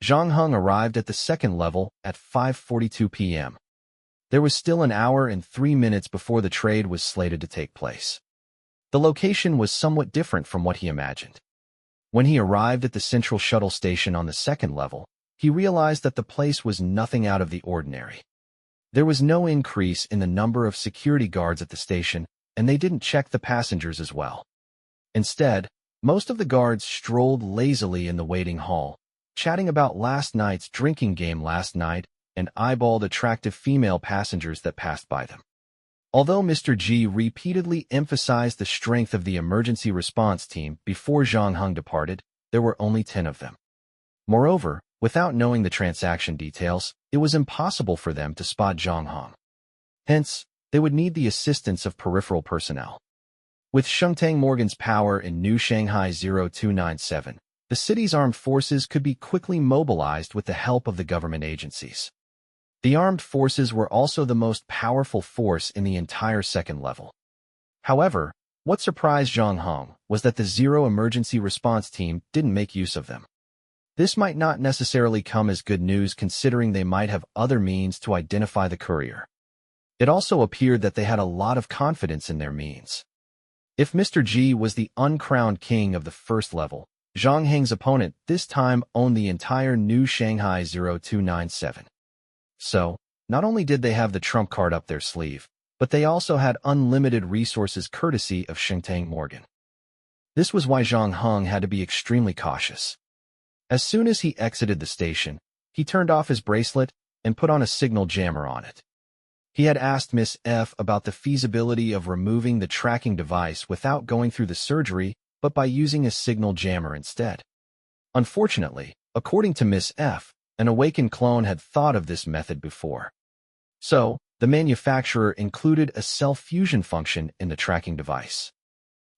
Zhang Heng arrived at the 2nd level at 5:42 p.m. There was still an hour and 3 minutes before the trade was slated to take place. The location was somewhat different from what he imagined. When he arrived at the central shuttle station on the 2nd level, he realized that the place was nothing out of the ordinary. There was no increase in the number of security guards at the station, and they didn't check the passengers as well. Instead, most of the guards strolled lazily in the waiting hall, chatting about last night's drinking game last night and eyeballed attractive female passengers that passed by them. Although Mr. G repeatedly emphasized the strength of the emergency response team before Zhang Heng departed, there were only 10 of them. Moreover, without knowing the transaction details, it was impossible for them to spot Zhang Heng. Hence, they would need the assistance of peripheral personnel. With Shungtang Morgan's power in New Shanghai 0297, the city's armed forces could be quickly mobilized with the help of the government agencies. The armed forces were also the most powerful force in the entire second level. However, what surprised Zhang Heng was that the Zero Emergency Response Team didn't make use of them. This might not necessarily come as good news considering they might have other means to identify the courier. It also appeared that they had a lot of confidence in their means. If Mr. G was the uncrowned king of the first level, Zhang Heng's opponent this time owned the entire New Shanghai 0297. So, not only did they have the trump card up their sleeve, but they also had unlimited resources courtesy of Shengtang Morgan. This was why Zhang Heng had to be extremely cautious. As soon as he exited the station, he turned off his bracelet and put on a signal jammer on it. He had asked Miss F about the feasibility of removing the tracking device without going through the surgery, but by using a signal jammer instead. Unfortunately, according to Miss F, an awakened clone had thought of this method before. So, the manufacturer included a self-fusion function in the tracking device.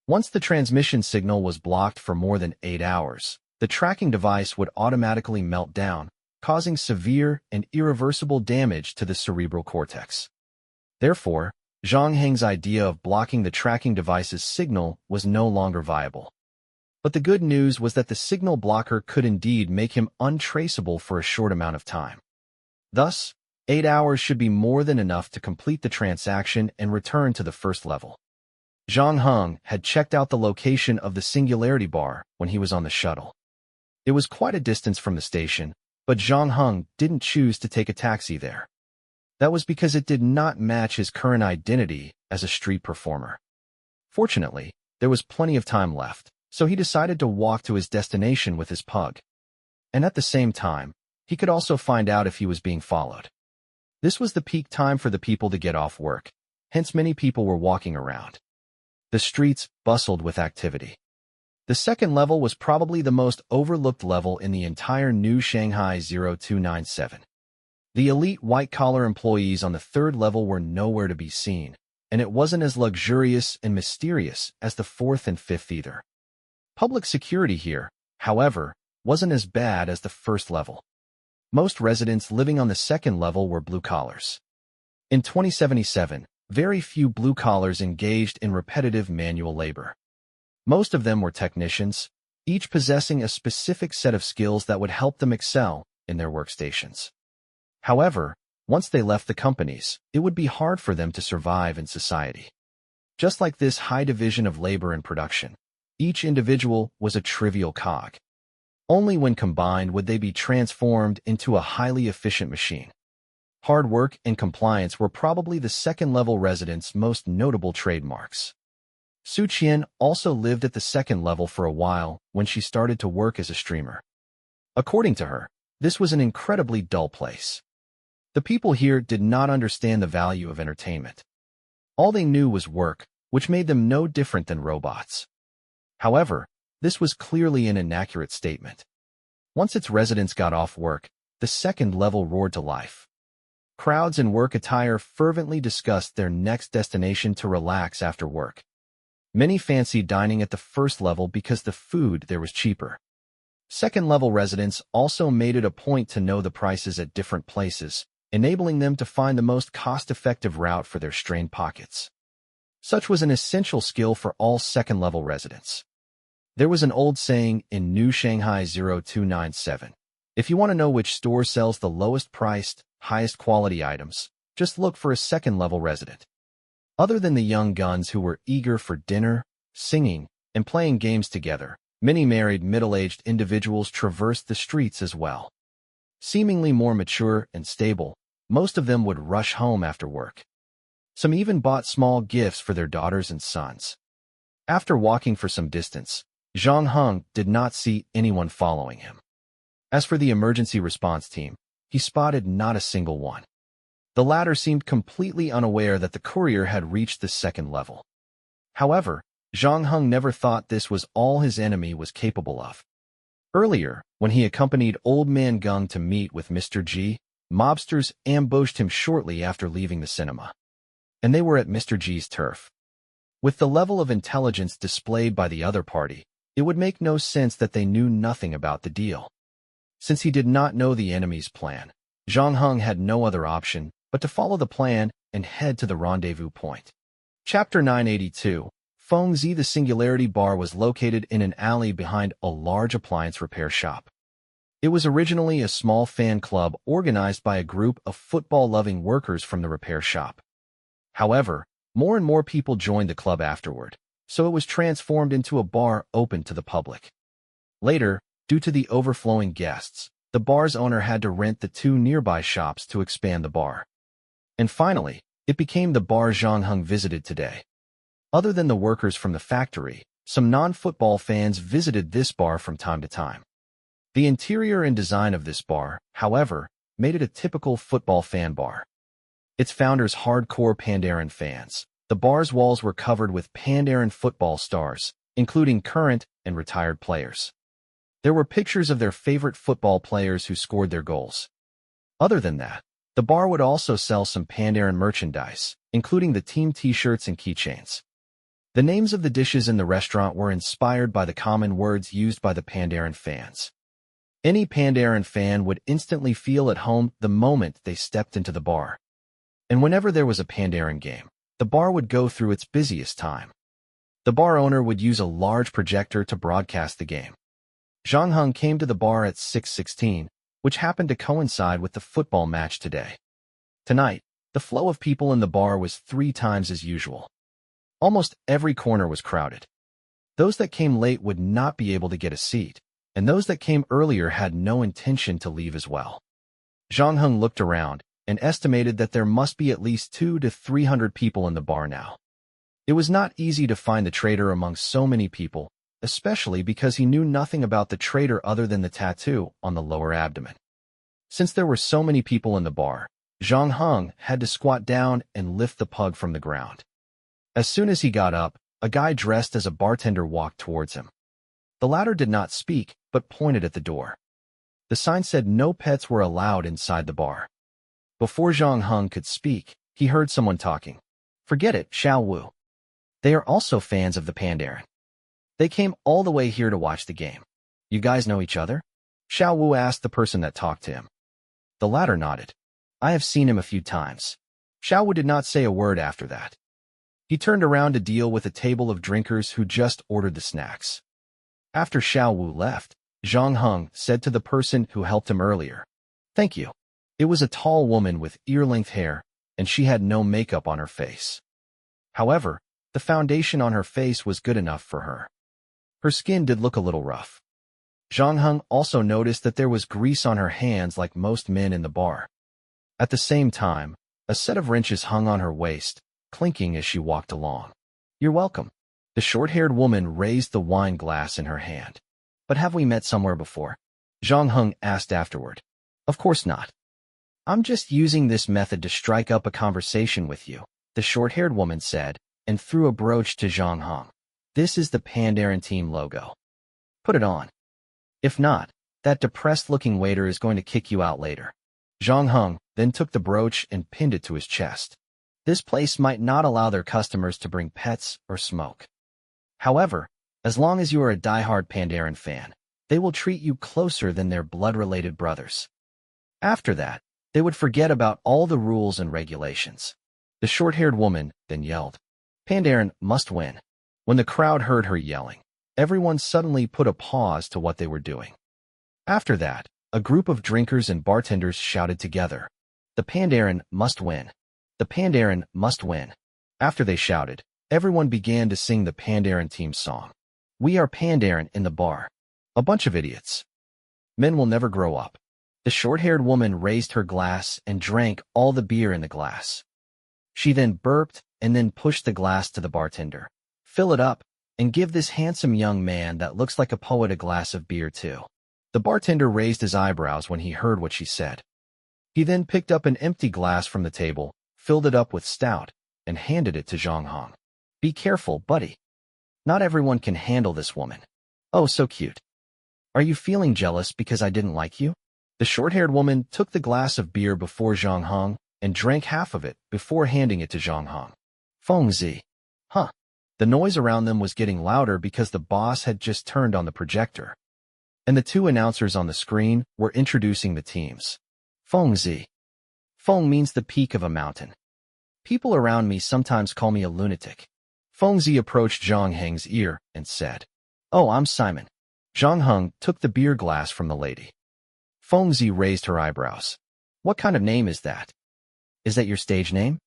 Once the transmission signal was blocked for more than 8 hours, the tracking device would automatically melt down, causing severe and irreversible damage to the cerebral cortex. Therefore, Zhang Heng's idea of blocking the tracking device's signal was no longer viable. But the good news was that the signal blocker could indeed make him untraceable for a short amount of time. Thus, 8 hours should be more than enough to complete the transaction and return to the first level. Zhang Heng had checked out the location of the Singularity Bar when he was on the shuttle. It was quite a distance from the station, but Zhang Heng didn't choose to take a taxi there. That was because it did not match his current identity as a street performer. Fortunately, there was plenty of time left, so he decided to walk to his destination with his pug. And at the same time, he could also find out if he was being followed. This was the peak time for the people to get off work, hence many people were walking around. The streets bustled with activity. The second level was probably the most overlooked level in the entire New Shanghai 0297. The elite white-collar employees on the third level were nowhere to be seen, and it wasn't as luxurious and mysterious as the fourth and fifth either. Public security here, however, wasn't as bad as the first level. Most residents living on the second level were blue-collars. In 2077, very few blue-collars engaged in repetitive manual labor. Most of them were technicians, each possessing a specific set of skills that would help them excel in their workstations. However, once they left the companies, it would be hard for them to survive in society. Just like this high division of labor and production, each individual was a trivial cog. Only when combined would they be transformed into a highly efficient machine. Hard work and compliance were probably the second-level residents' most notable trademarks. Su Qian also lived at the second level for a while when she started to work as a streamer. According to her, this was an incredibly dull place. The people here did not understand the value of entertainment. All they knew was work, which made them no different than robots. However, this was clearly an inaccurate statement. Once its residents got off work, the second level roared to life. Crowds in work attire fervently discussed their next destination to relax after work. Many fancied dining at the first level because the food there was cheaper. Second-level residents also made it a point to know the prices at different places, enabling them to find the most cost-effective route for their strained pockets. Such was an essential skill for all second-level residents. There was an old saying in New Shanghai 0297, if you want to know which store sells the lowest-priced, highest-quality items, just look for a second-level resident. Other than the young guns who were eager for dinner, singing, and playing games together, many married middle-aged individuals traversed the streets as well. Seemingly more mature and stable, most of them would rush home after work. Some even bought small gifts for their daughters and sons. After walking for some distance, Zhang Heng did not see anyone following him. As for the emergency response team, he spotted not a single one. The latter seemed completely unaware that the courier had reached the second level. However, Zhang Heng never thought this was all his enemy was capable of. Earlier, when he accompanied Old Man Gung to meet with Mr. G, mobsters ambushed him shortly after leaving the cinema. And they were at Mr. G's turf. With the level of intelligence displayed by the other party, It would make no sense that they knew nothing about the deal. Since he did not know the enemy's plan, Zhang Heng had no other option but to follow the plan and head to the rendezvous point. Chapter 982. Feng Zi. The Singularity Bar was located in an alley behind a large appliance repair shop. It was originally a small fan club organized by a group of football-loving workers from the repair shop. However, more and more people joined the club afterward, so it was transformed into a bar open to the public. Later, due to the overflowing guests, the bar's owner had to rent the two nearby shops to expand the bar. And finally, it became the bar Zhang Heng visited today. Other than the workers from the factory, some non-football fans visited this bar from time to time. The interior and design of this bar, however, made it a typical football fan bar. Its founders hardcore Pandaren fans. The bar's walls were covered with Pandaren football stars, including current and retired players. There were pictures of their favorite football players who scored their goals. Other than that, the bar would also sell some Pandaren merchandise, including the team t-shirts and keychains. The names of the dishes in the restaurant were inspired by the common words used by the Pandaren fans. Any Pandaren fan would instantly feel at home the moment they stepped into the bar. And whenever there was a Pandaren game, the bar would go through its busiest time. The bar owner would use a large projector to broadcast the game. Zhang Heng came to the bar at 6:16, which happened to coincide with the football match today. Tonight, the flow of people in the bar was 3 times as usual. Almost every corner was crowded. Those that came late would not be able to get a seat, and those that came earlier had no intention to leave as well. Zhang Heng looked around and estimated that there must be at least 200 to 300 people in the bar now. It was not easy to find the trader among so many people, especially because he knew nothing about the trader other than the tattoo on the lower abdomen. Since there were so many people in the bar, Zhang Heng had to squat down and lift the pug from the ground. As soon as he got up, a guy dressed as a bartender walked towards him. The latter did not speak, but pointed at the door. The sign said no pets were allowed inside the bar. Before Zhang Heng could speak, he heard someone talking. Forget it, Xiao Wu. They are also fans of the Pandaren. They came all the way here to watch the game. You guys know each other? Xiao Wu asked the person that talked to him. The latter nodded. I have seen him a few times. Xiao Wu did not say a word after that. He turned around to deal with a table of drinkers who just ordered the snacks. After Xiao Wu left, Zhang Heng said to the person who helped him earlier, Thank you. It was a tall woman with ear-length hair, and she had no makeup on her face. However, the foundation on her face was good enough for her. Her skin did look a little rough. Zhang Heng also noticed that there was grease on her hands like most men in the bar. At the same time, a set of wrenches hung on her waist, clinking as she walked along. You're welcome. The short-haired woman raised the wine glass in her hand. But have we met somewhere before? Zhang Heng asked afterward. Of course not. I'm just using this method to strike up a conversation with you, the short-haired woman said, and threw a brooch to Zhang Heng. This is the Pandaren team logo. Put it on. If not, that depressed-looking waiter is going to kick you out later. Zhang Heng then took the brooch and pinned it to his chest. This place might not allow their customers to bring pets or smoke. However, as long as you are a die-hard Pandaren fan, they will treat you closer than their blood-related brothers. After that, they would forget about all the rules and regulations. The short-haired woman then yelled, Pandaren must win. When the crowd heard her yelling, everyone suddenly put a pause to what they were doing. After that, a group of drinkers and bartenders shouted together, The Pandaren must win. The Pandaren must win. After they shouted, everyone began to sing the Pandaren team song. We are Pandaren in the bar. A bunch of idiots. Men will never grow up. The short-haired woman raised her glass and drank all the beer in the glass. She then burped and then pushed the glass to the bartender. Fill it up, and give this handsome young man that looks like a poet a glass of beer too. The bartender raised his eyebrows when he heard what she said. He then picked up an empty glass from the table, filled it up with stout, and handed it to Zhang Heng. Be careful, buddy. Not everyone can handle this woman. Oh, so cute. Are you feeling jealous because I didn't like you? The short-haired woman took the glass of beer before Zhang Heng and drank half of it before handing it to Zhang Heng. Feng Zi. Huh. The noise around them was getting louder because the boss had just turned on the projector, and the two announcers on the screen were introducing the teams. Fengzi. Feng means the peak of a mountain. People around me sometimes call me a lunatic. Fengzi approached Zhang Heng's ear and said, "Oh, I'm Simon." Zhang Heng took the beer glass from the lady. Fengzi raised her eyebrows. "What kind of name is that? Is that your stage name?"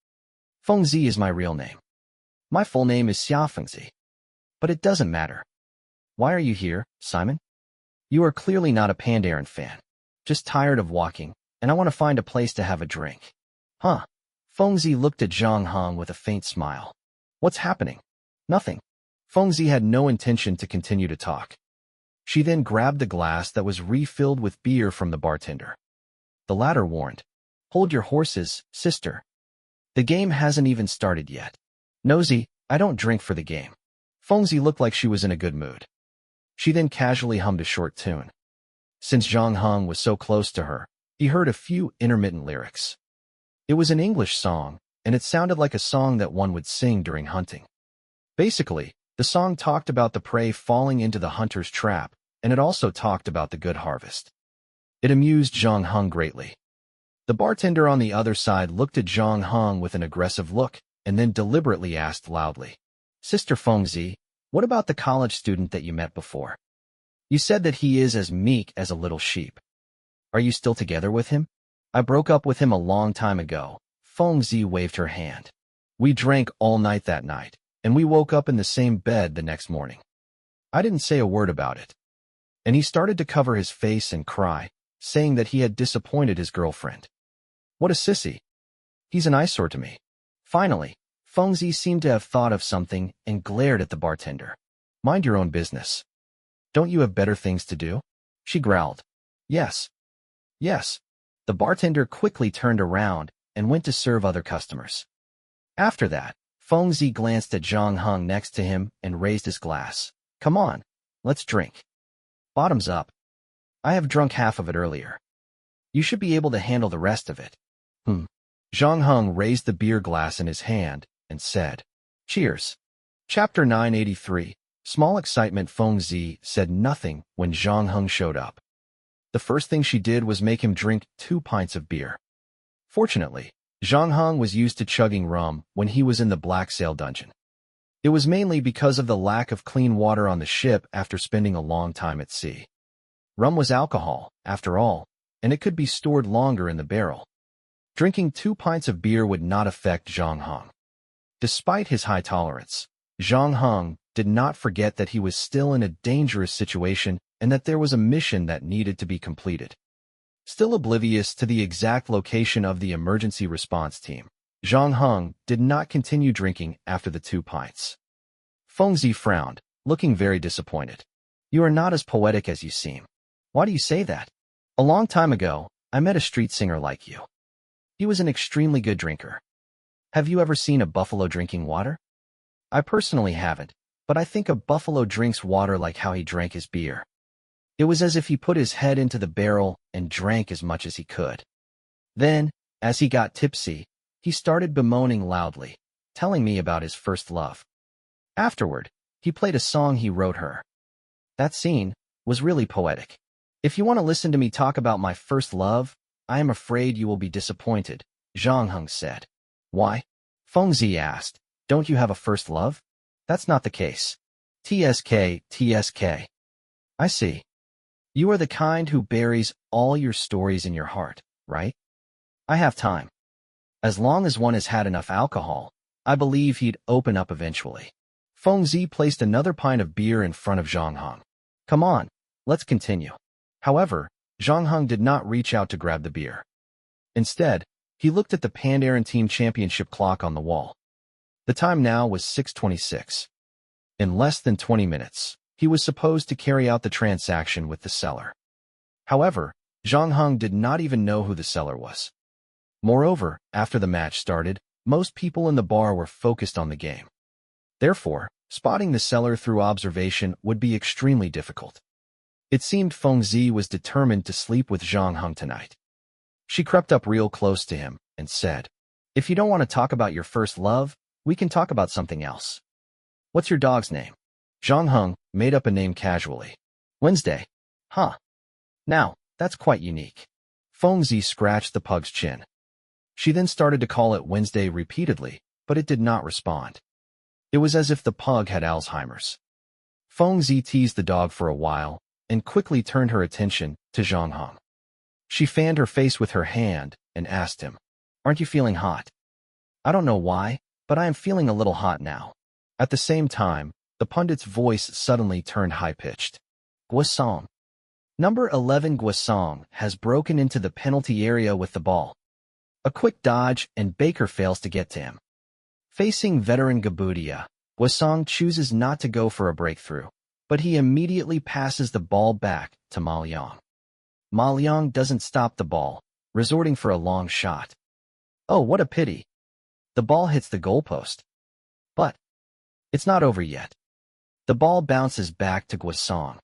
"Fengzi is my real name. My full name is Xia Fengzi. But it doesn't matter. Why are you here, Simon?" "You are clearly not a Pandaren fan. Just tired of walking, and I want to find a place to have a drink." "Huh?" Fengzi looked at Zhang Heng with a faint smile. "What's happening?" "Nothing." Fengzi had no intention to continue to talk. She then grabbed the glass that was refilled with beer from the bartender. The latter warned, "Hold your horses, sister. The game hasn't even started yet." "Nosy, I don't drink for the game." Fengzi looked like she was in a good mood. She then casually hummed a short tune. Since Zhang Heng was so close to her, he heard a few intermittent lyrics. It was an English song, and it sounded like a song that one would sing during hunting. Basically, the song talked about the prey falling into the hunter's trap, and it also talked about the good harvest. It amused Zhang Heng greatly. The bartender on the other side looked at Zhang Heng with an aggressive look, and then deliberately asked loudly, "Sister Fengzi, what about the college student that you met before? You said that he is as meek as a little sheep. Are you still together with him?" "I broke up with him a long time ago." Fengzi waved her hand. "We drank all night that night, and we woke up in the same bed the next morning. I didn't say a word about it." And he started to cover his face and cry, saying that he had disappointed his girlfriend. What a sissy. He's an eyesore to me. Finally, Fengzi seemed to have thought of something and glared at the bartender. "Mind your own business. Don't you have better things to do?" She growled. "Yes. Yes." The bartender quickly turned around and went to serve other customers. After that, Fengzi glanced at Zhang Heng next to him and raised his glass. "Come on, let's drink. Bottoms up. I have drunk half of it earlier. You should be able to handle the rest of it." Zhang Heng raised the beer glass in his hand and said, "Cheers." Chapter 983. Small excitement. Fengzi said nothing when Zhang Heng showed up. The first thing she did was make him drink 2 pints of beer. Fortunately, Zhang Heng was used to chugging rum when he was in the Black Sail dungeon. It was mainly because of the lack of clean water on the ship after spending a long time at sea. Rum was alcohol, after all, and it could be stored longer in the barrel. Drinking 2 pints of beer would not affect Zhang Heng. Despite his high tolerance, Zhang Heng did not forget that he was still in a dangerous situation and that there was a mission that needed to be completed. Still oblivious to the exact location of the emergency response team, Zhang Heng did not continue drinking after the 2 pints. Fengzi frowned, looking very disappointed. "You are not as poetic as you seem." "Why do you say that?" "A long time ago, I met a street singer like you. He was an extremely good drinker. Have you ever seen a buffalo drinking water?" "I personally haven't, but I think a buffalo drinks water like how he drank his beer. It was as if he put his head into the barrel and drank as much as he could. Then, as he got tipsy, he started bemoaning loudly, telling me about his first love. Afterward, he played a song he wrote her. That scene was really poetic. If you want to listen to me talk about my first love, I am afraid you will be disappointed," Zhang Heng said. "Why?" Fengzi asked. "Don't you have a first love?" "That's not the case." TSK. "I see. You are the kind who buries all your stories in your heart, right?" "I have time. As long as one has had enough alcohol, I believe he'd open up eventually." Fengzi placed another pint of beer in front of Zhang Heng. "Come on, let's continue." However, Zhang Heng did not reach out to grab the beer. Instead, he looked at the Pandaren Team Championship clock on the wall. The time now was 6:26. In less than 20 minutes, he was supposed to carry out the transaction with the seller. However, Zhang Heng did not even know who the seller was. Moreover, after the match started, most people in the bar were focused on the game. Therefore, spotting the seller through observation would be extremely difficult. It seemed Fengzi was determined to sleep with Zhang Heng tonight. She crept up real close to him and said, "If you don't want to talk about your first love, we can talk about something else." What's your dog's name? Zhang Heng made up a name casually. Wednesday. Huh. Now, that's quite unique. Feng Zi scratched the pug's chin. She then started to call it Wednesday repeatedly, but it did not respond. It was as if the pug had Alzheimer's. Feng Zi teased the dog for a while, and quickly turned her attention to Zhang Heng. She fanned her face with her hand and asked him, "Aren't you feeling hot?" "I don't know why, but I am feeling a little hot now." At the same time, the pundit's voice suddenly turned high-pitched. Guosong. Number 11 Guosong has broken into the penalty area with the ball. A quick dodge and Baker fails to get to him. Facing veteran Gabudia, Guosong chooses not to go for a breakthrough, but he immediately passes the ball back to Ma Liang. Ma Liang doesn't stop the ball, resorting for a long shot. Oh, what a pity. The ball hits the goalpost. But it's not over yet. The ball bounces back to Guosong.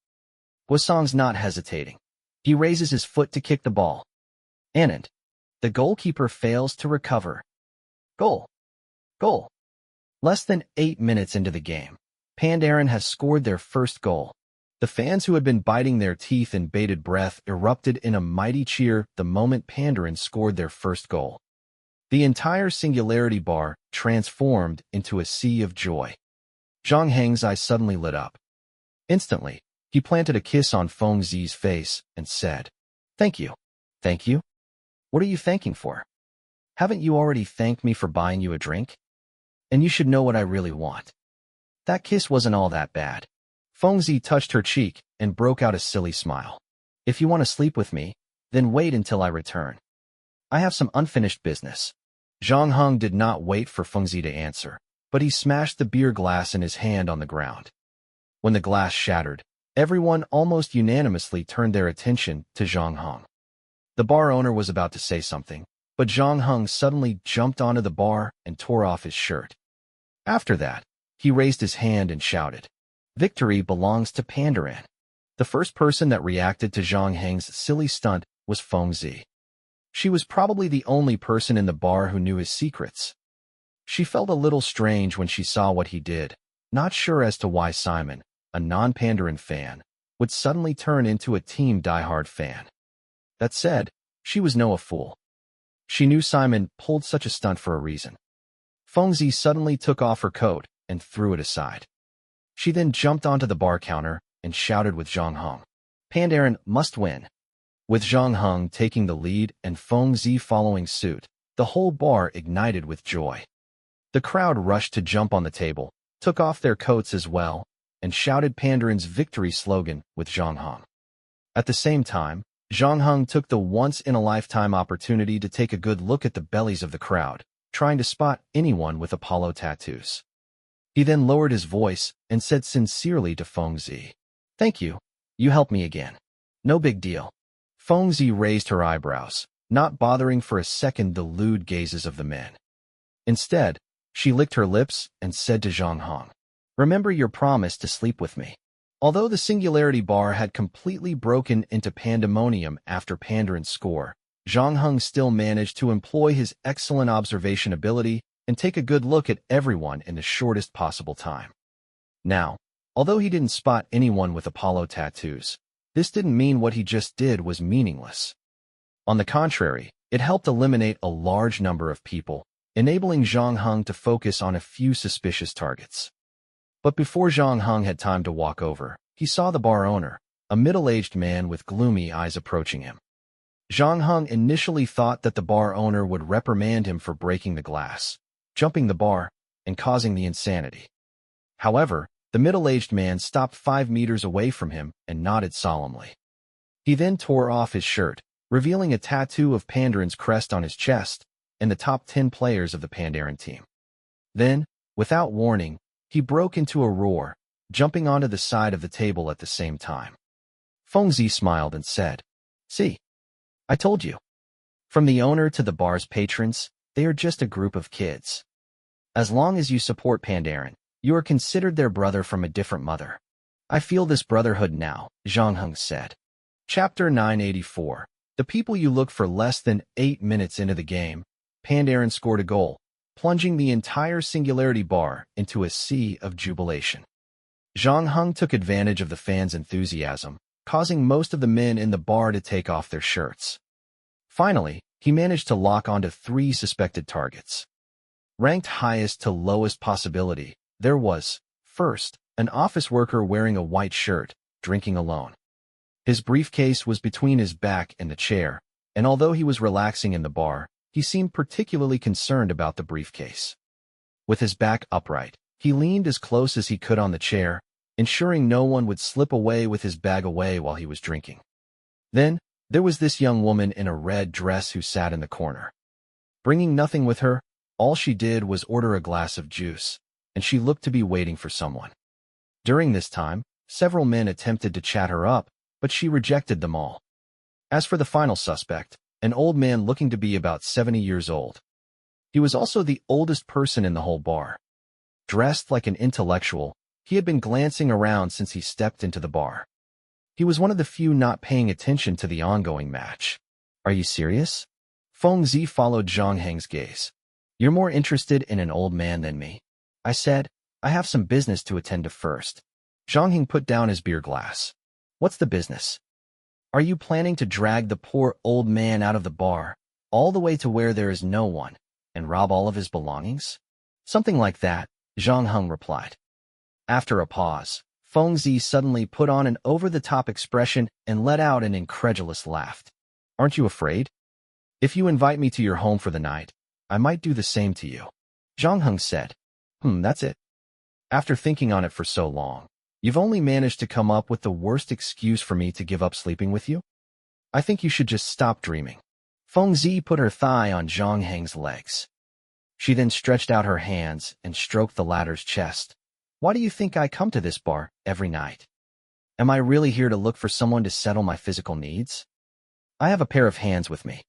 Guosong's not hesitating. He raises his foot to kick the ball. And the goalkeeper fails to recover. Goal. Goal. Less than 8 minutes into the game, Pandaren has scored their first goal. The fans who had been biting their teeth in bated breath erupted in a mighty cheer the moment Pandaren scored their first goal. The entire singularity bar transformed into a sea of joy. Zhang Heng's eyes suddenly lit up. Instantly, he planted a kiss on Feng Zi's face and said, "Thank you." "Thank you? What are you thanking for? Haven't you already thanked me for buying you a drink? And you should know what I really want." That kiss wasn't all that bad. Feng Zi touched her cheek and broke out a silly smile. "If you want to sleep with me, then wait until I return. I have some unfinished business." Zhang Heng did not wait for Feng Zi to answer, but he smashed the beer glass in his hand on the ground. When the glass shattered, everyone almost unanimously turned their attention to Zhang Heng. The bar owner was about to say something, but Zhang Heng suddenly jumped onto the bar and tore off his shirt. After that, he raised his hand and shouted, "Victory belongs to Pandaren." The first person that reacted to Zhang Heng's silly stunt was Feng Zi. She was probably the only person in the bar who knew his secrets. She felt a little strange when she saw what he did, not sure as to why Simon, a non-Pandaren fan, would suddenly turn into a Team Die-Hard fan. That said, she was no fool. She knew Simon pulled such a stunt for a reason. Feng Zi suddenly took off her coat and threw it aside. She then jumped onto the bar counter and shouted with Zhang Heng, "Pandaren must win." With Zhang Heng taking the lead and Feng Zi following suit, the whole bar ignited with joy. The crowd rushed to jump on the table, took off their coats as well, and shouted Pandaren's victory slogan with Zhang Heng. At the same time, Zhang Heng took the once-in-a-lifetime opportunity to take a good look at the bellies of the crowd, trying to spot anyone with Apollo tattoos. He then lowered his voice and said sincerely to Feng Zi, "Thank you. You helped me again. No big deal." Feng Zi raised her eyebrows, not bothering for a second the lewd gazes of the men. Instead, she licked her lips and said to Zhang Heng, "Remember your promise to sleep with me." Although the Singularity Bar had completely broken into pandemonium after Pandaren's score, Zhang Heng still managed to employ his excellent observation ability and take a good look at everyone in the shortest possible time. Now, although he didn't spot anyone with Apollo tattoos, this didn't mean what he just did was meaningless. On the contrary, it helped eliminate a large number of people, enabling Zhang Heng to focus on a few suspicious targets. But before Zhang Heng had time to walk over, he saw the bar owner, a middle-aged man with gloomy eyes approaching him. Zhang Heng initially thought that the bar owner would reprimand him for breaking the glass, jumping the bar, and causing the insanity. However, the middle-aged man stopped 5 meters away from him and nodded solemnly. He then tore off his shirt, revealing a tattoo of Pandaren's crest on his chest and the top 10 players of the Pandaren team. Then, without warning, he broke into a roar, jumping onto the side of the table at the same time. Feng Zi smiled and said, "See, I told you. From the owner to the bar's patrons, they are just a group of kids. As long as you support Pandaren, you are considered their brother from a different mother. I feel this brotherhood now," Zhang Heng said. Chapter 984. The people you look for. Less than 8 minutes into the game, Pandaren scored a goal, plunging the entire Singularity bar into a sea of jubilation. Zhang Heng took advantage of the fans' enthusiasm, causing most of the men in the bar to take off their shirts. Finally, he managed to lock onto 3 suspected targets. Ranked highest to lowest possibility, there was, first, an office worker wearing a white shirt, drinking alone. His briefcase was between his back and the chair, and although he was relaxing in the bar, he seemed particularly concerned about the briefcase. With his back upright, he leaned as close as he could on the chair, ensuring no one would slip away with his bag away while he was drinking. Then, there was this young woman in a red dress who sat in the corner. Bringing nothing with her, all she did was order a glass of juice, and she looked to be waiting for someone. During this time, several men attempted to chat her up, but she rejected them all. As for the final suspect, an old man looking to be about 70 years old. He was also the oldest person in the whole bar. Dressed like an intellectual, he had been glancing around since he stepped into the bar. He was one of the few not paying attention to the ongoing match. Are you serious? Feng Zi followed Zhang Heng's gaze. You're more interested in an old man than me. I said, I have some business to attend to first. Zhang Heng put down his beer glass. What's the business? Are you planning to drag the poor old man out of the bar, all the way to where there is no one, and rob all of his belongings? Something like that, Zhang Heng replied. After a pause, Feng Zi suddenly put on an over-the-top expression and let out an incredulous laugh. Aren't you afraid? If you invite me to your home for the night, I might do the same to you. Zhang Heng said. That's it. After thinking on it for so long, you've only managed to come up with the worst excuse for me to give up sleeping with you? I think you should just stop dreaming. Feng Zi put her thigh on Zhang Heng's legs. She then stretched out her hands and stroked the latter's chest. Why do you think I come to this bar every night? Am I really here to look for someone to settle my physical needs? I have a pair of hands with me.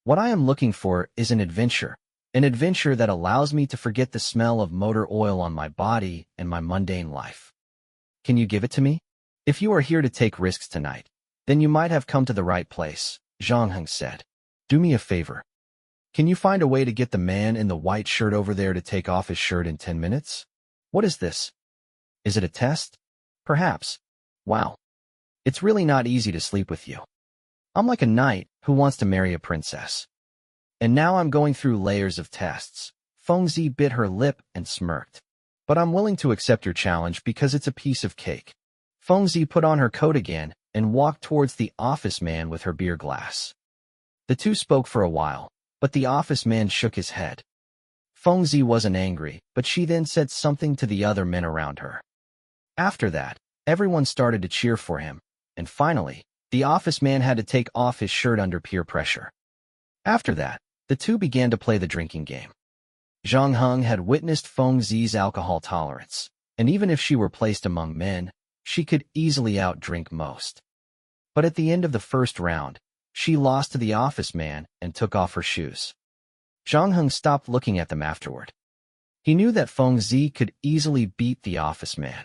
What I am looking for is an adventure that allows me to forget the smell of motor oil on my body and my mundane life. Can you give it to me? If you are here to take risks tonight, then you might have come to the right place, Zhang Heng said. Do me a favor. Can you find a way to get the man in the white shirt over there to take off his shirt in 10 minutes? What is this? Is it a test? Perhaps. Wow. It's really not easy to sleep with you. I'm like a knight who wants to marry a princess. And now I'm going through layers of tests. Feng Zi bit her lip and smirked. But I'm willing to accept your challenge because it's a piece of cake. Feng Zi put on her coat again and walked towards the office man with her beer glass. The two spoke for a while, but the office man shook his head. Feng Zi wasn't angry, but she then said something to the other men around her. After that, everyone started to cheer for him, and finally, the office man had to take off his shirt under peer pressure. After that, the two began to play the drinking game. Zhang Heng had witnessed Feng Zi's alcohol tolerance, and even if she were placed among men, she could easily outdrink most. But at the end of the first round, she lost to the office man and took off her shoes. Zhang Heng stopped looking at them afterward. He knew that Feng Zi could easily beat the office man.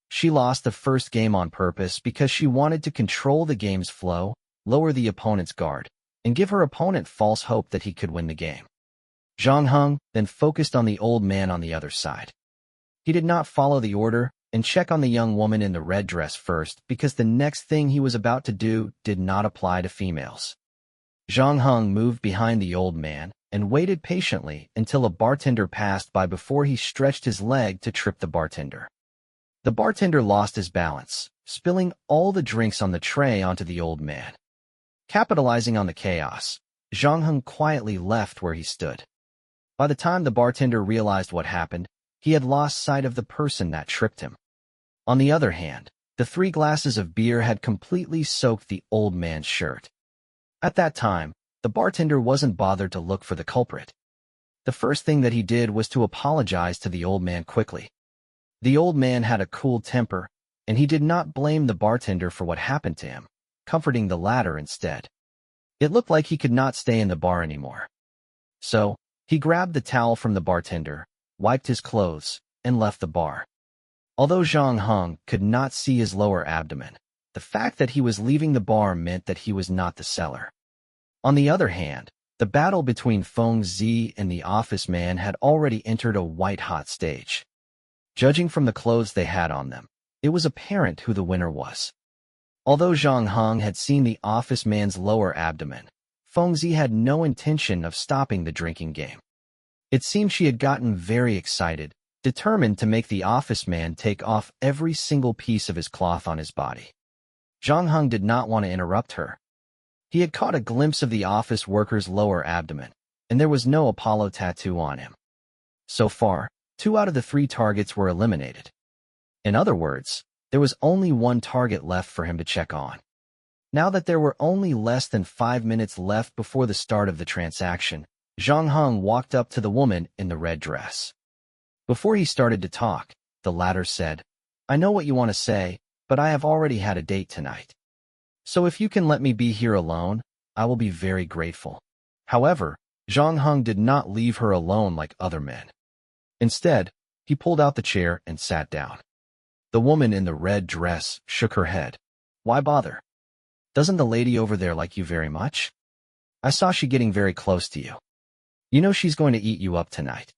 She lost the first game on purpose because she wanted to control the game's flow, lower the opponent's guard, and give her opponent false hope that he could win the game. Zhang Heng then focused on the old man on the other side. He did not follow the order and check on the young woman in the red dress first because the next thing he was about to do did not apply to females. Zhang Heng moved behind the old man and waited patiently until a bartender passed by before he stretched his leg to trip the bartender. The bartender lost his balance, spilling all the drinks on the tray onto the old man. Capitalizing on the chaos, Zhang Heng quietly left where he stood. By the time the bartender realized what happened, he had lost sight of the person that tripped him. On the other hand, the 3 glasses of beer had completely soaked the old man's shirt. At that time, the bartender wasn't bothered to look for the culprit. The first thing that he did was to apologize to the old man quickly. The old man had a cool temper, and he did not blame the bartender for what happened to him, comforting the latter instead. It looked like he could not stay in the bar anymore. So, he grabbed the towel from the bartender, wiped his clothes, and left the bar. Although Zhang Heng could not see his lower abdomen, the fact that he was leaving the bar meant that he was not the seller. On the other hand, The battle between Feng Zi and the office man had already entered a white-hot stage. Judging from the clothes they had on them, it was apparent who the winner was. Although Zhang Heng had seen the office man's lower abdomen, Feng Zi had no intention of stopping the drinking game. It seemed she had gotten very excited, determined to make the office man take off every single piece of his cloth on his body. Zhang Heng did not want to interrupt her. He had caught a glimpse of the office worker's lower abdomen, and there was no Apollo tattoo on him. So far, 2 out of the 3 targets were eliminated. In other words, there was only 1 target left for him to check on. Now that there were only less than 5 minutes left before the start of the transaction, Zhang Heng walked up to the woman in the red dress. Before he started to talk, the latter said, "I know what you want to say, but I have already had a date tonight. So if you can let me be here alone, I will be very grateful." However, Zhang Heng did not leave her alone like other men. Instead, he pulled out the chair and sat down. The woman in the red dress shook her head. "Why bother? Doesn't the lady over there like you very much? I saw she getting very close to you. You know she's going to eat you up tonight.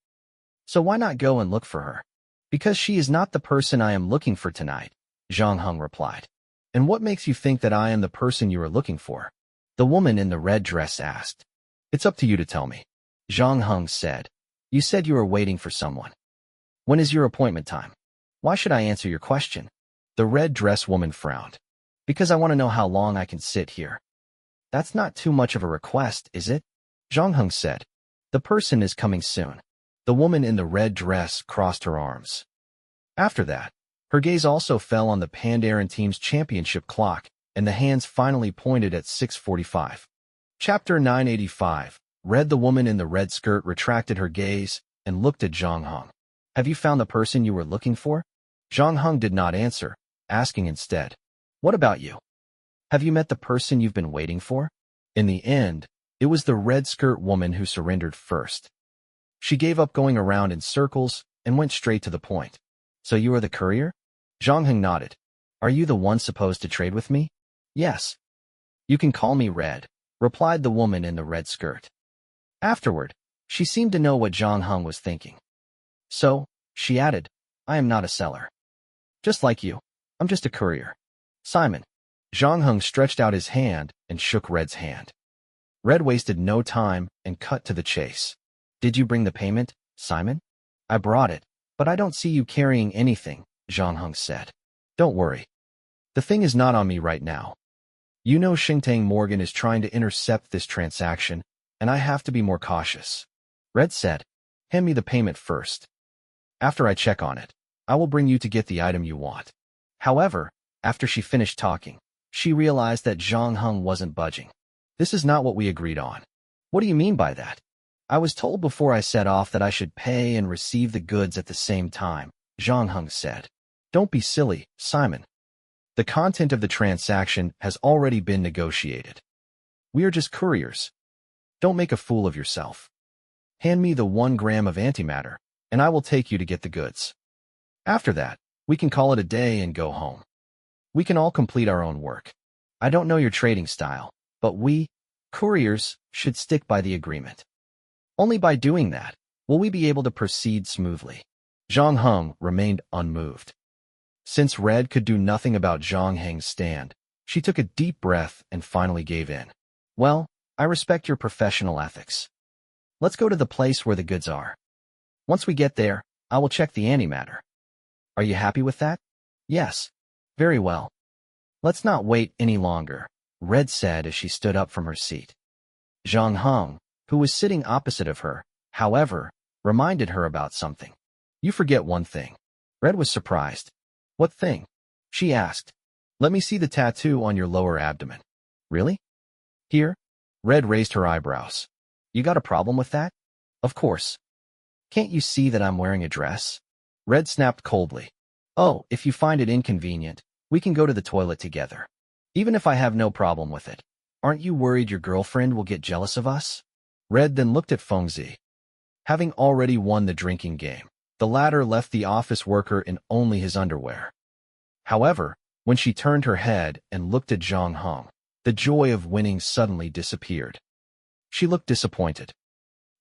So why not go and look for her?" "Because she is not the person I am looking for tonight," Zhang Heng replied. "And what makes you think that I am the person you are looking for?" the woman in the red dress asked. "It's up to you to tell me," Zhang Heng said. "You said you were waiting for someone. When is your appointment time?" "Why should I answer your question?" The red dress woman frowned. "Because I want to know how long I can sit here." "That's not too much of a request, is it?" Zhang Heng said. "The person is coming soon." The woman in the red dress crossed her arms. After that, her gaze also fell on the Pandaren team's championship clock, and the hands finally pointed at 6:45. Chapter 985. The woman in the red skirt retracted her gaze and looked at Zhang Heng. "Have you found the person you were looking for?" Zhang Heng did not answer, asking instead, "What about you? Have you met the person you've been waiting for?" In the end, it was the red skirt woman who surrendered first. She gave up going around in circles and went straight to the point. "So you are the courier?" Zhang Heng nodded. "Are you the one supposed to trade with me?" "Yes." "You can call me Red," replied the woman in the red skirt. Afterward, she seemed to know what Zhang Heng was thinking. "So," she added, "I am not a seller. Just like you, I'm just a courier. Simon." Zhang Heng stretched out his hand and shook Red's hand. Red wasted no time and cut to the chase. "Did you bring the payment, Simon?" "I brought it, but I don't see you carrying anything," Zhang Heng said. "Don't worry. The thing is not on me right now. You know Xingtang Morgan is trying to intercept this transaction, and I have to be more cautious." Red said, "Hand me the payment first. After I check on it, I will bring you to get the item you want." However, after she finished talking, she realized that Zhang Heng wasn't budging. "This is not what we agreed on." "What do you mean by that?" "I was told before I set off that I should pay and receive the goods at the same time," Zhang Heng said. "Don't be silly, Simon. The content of the transaction has already been negotiated. We are just couriers. Don't make a fool of yourself. Hand me the 1 gram of antimatter, and I will take you to get the goods. After that, we can call it a day and go home. We can all complete our own work. I don't know your trading style, but we, couriers, should stick by the agreement. Only by doing that will we be able to proceed smoothly." Zhang Heng remained unmoved. Since Red could do nothing about Zhang Heng's stand, she took a deep breath and finally gave in. "Well, I respect your professional ethics. Let's go to the place where the goods are. Once we get there, I will check the antimatter. Are you happy with that?" "Yes." "Very well. Let's not wait any longer," Red said as she stood up from her seat. Zhang Heng, who was sitting opposite of her, however, reminded her about something. "You forget one thing." Red was surprised. "What thing?" she asked. "Let me see the tattoo on your lower abdomen." "Really? Here?" Red raised her eyebrows. "You got a problem with that?" "Of course. Can't you see that I'm wearing a dress?" Red snapped coldly. "Oh, if you find it inconvenient, we can go to the toilet together. Even if I have no problem with it. Aren't you worried your girlfriend will get jealous of us?" Red then looked at Feng Zi. Having already won the drinking game, the latter left the office worker in only his underwear. However, when she turned her head and looked at Zhang Heng, the joy of winning suddenly disappeared. She looked disappointed.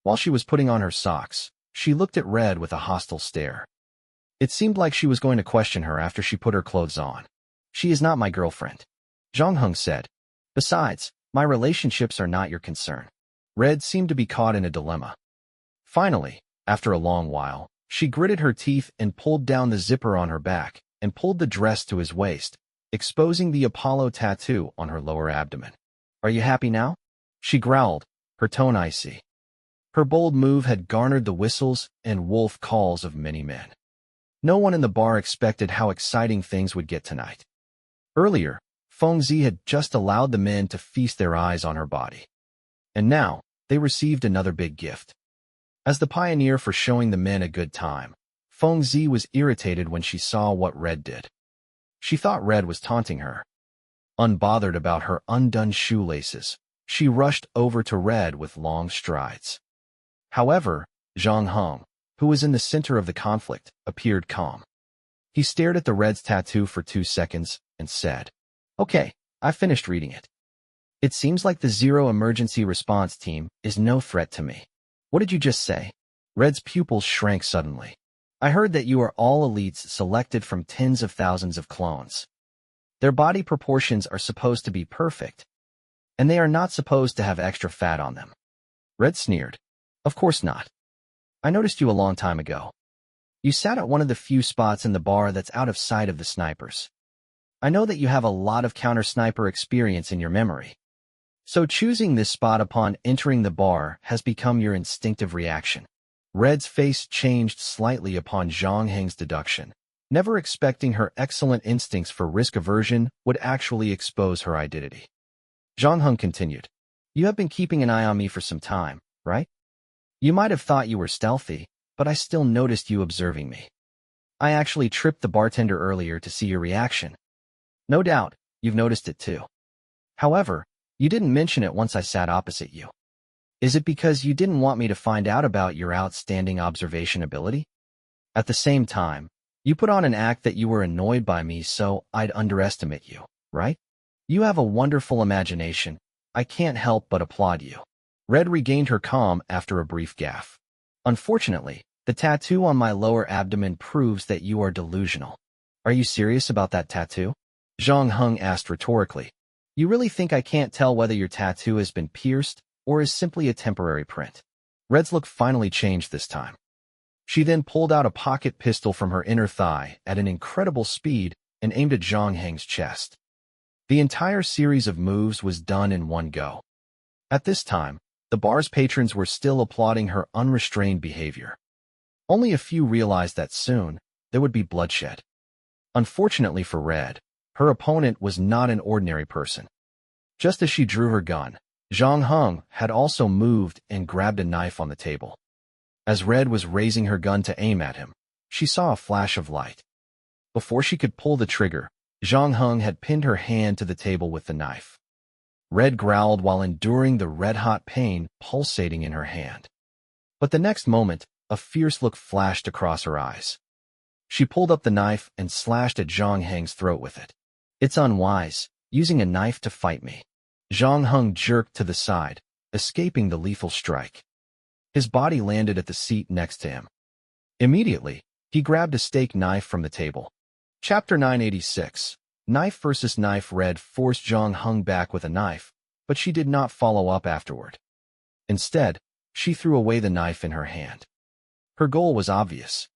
While she was putting on her socks, she looked at Red with a hostile stare. It seemed like she was going to question her after she put her clothes on. She is not my girlfriend, Zhang Heng said. Besides, my relationships are not your concern. Red seemed to be caught in a dilemma. Finally, after a long while, she gritted her teeth and pulled down the zipper on her back and pulled the dress to his waist, exposing the Apollo tattoo on her lower abdomen. Are you happy now? She growled, her tone icy. Her bold move had garnered the whistles and wolf calls of many men. No one in the bar expected how exciting things would get tonight. Earlier, Fengzi had just allowed the men to feast their eyes on her body. And now, they received another big gift. As the pioneer for showing the men a good time, Fengzi was irritated when she saw what Red did. She thought Red was taunting her. Unbothered about her undone shoelaces, she rushed over to Red with long strides. However, Zhang Heng, who was in the center of the conflict, appeared calm. He stared at the Red's tattoo for 2 seconds and said, "Okay, I finished reading it. It seems like the Zero Emergency Response Team is no threat to me." What did you just say? Red's pupils shrank suddenly. I heard that you are all elites selected from tens of thousands of clones. Their body proportions are supposed to be perfect, and they are not supposed to have extra fat on them. Red sneered. Of course not. I noticed you a long time ago. You sat at one of the few spots in the bar that's out of sight of the snipers. I know that you have a lot of counter-sniper experience in your memory. So choosing this spot upon entering the bar has become your instinctive reaction. Red's face changed slightly upon Zhang Heng's deduction, never expecting her excellent instincts for risk aversion would actually expose her identity. Zhang Heng continued, "You have been keeping an eye on me for some time, right? You might have thought you were stealthy, but I still noticed you observing me. I actually tripped the bartender earlier to see your reaction. No doubt, you've noticed it too. However, you didn't mention it once I sat opposite you. Is it because you didn't want me to find out about your outstanding observation ability? At the same time, you put on an act that you were annoyed by me so I'd underestimate you, right? You have a wonderful imagination. I can't help but applaud you." Red regained her calm after a brief gaffe. "Unfortunately, the tattoo on my lower abdomen proves that you are delusional." "Are you serious about that tattoo?" Zhang Heng asked rhetorically. "You really think I can't tell whether your tattoo has been pierced or is simply a temporary print?" Red's look finally changed this time. She then pulled out a pocket pistol from her inner thigh at an incredible speed and aimed at Zhang Heng's chest. The entire series of moves was done in one go. At this time, the bar's patrons were still applauding her unrestrained behavior. Only a few realized that soon, there would be bloodshed. Unfortunately for Red, her opponent was not an ordinary person. Just as she drew her gun, Zhang Heng had also moved and grabbed a knife on the table. As Red was raising her gun to aim at him, she saw a flash of light. Before she could pull the trigger, Zhang Heng had pinned her hand to the table with the knife. Red growled while enduring the red-hot pain pulsating in her hand. But the next moment, a fierce look flashed across her eyes. She pulled up the knife and slashed at Zhang Heng's throat with it. "It's unwise, using a knife to fight me." Zhang Heng jerked to the side, escaping the lethal strike. His body landed at the seat next to him. Immediately, he grabbed a steak knife from the table. Chapter 986. Knife versus knife. Red forced Zhang Heng back with a knife, but she did not follow up afterward. Instead, she threw away the knife in her hand. Her goal was obvious.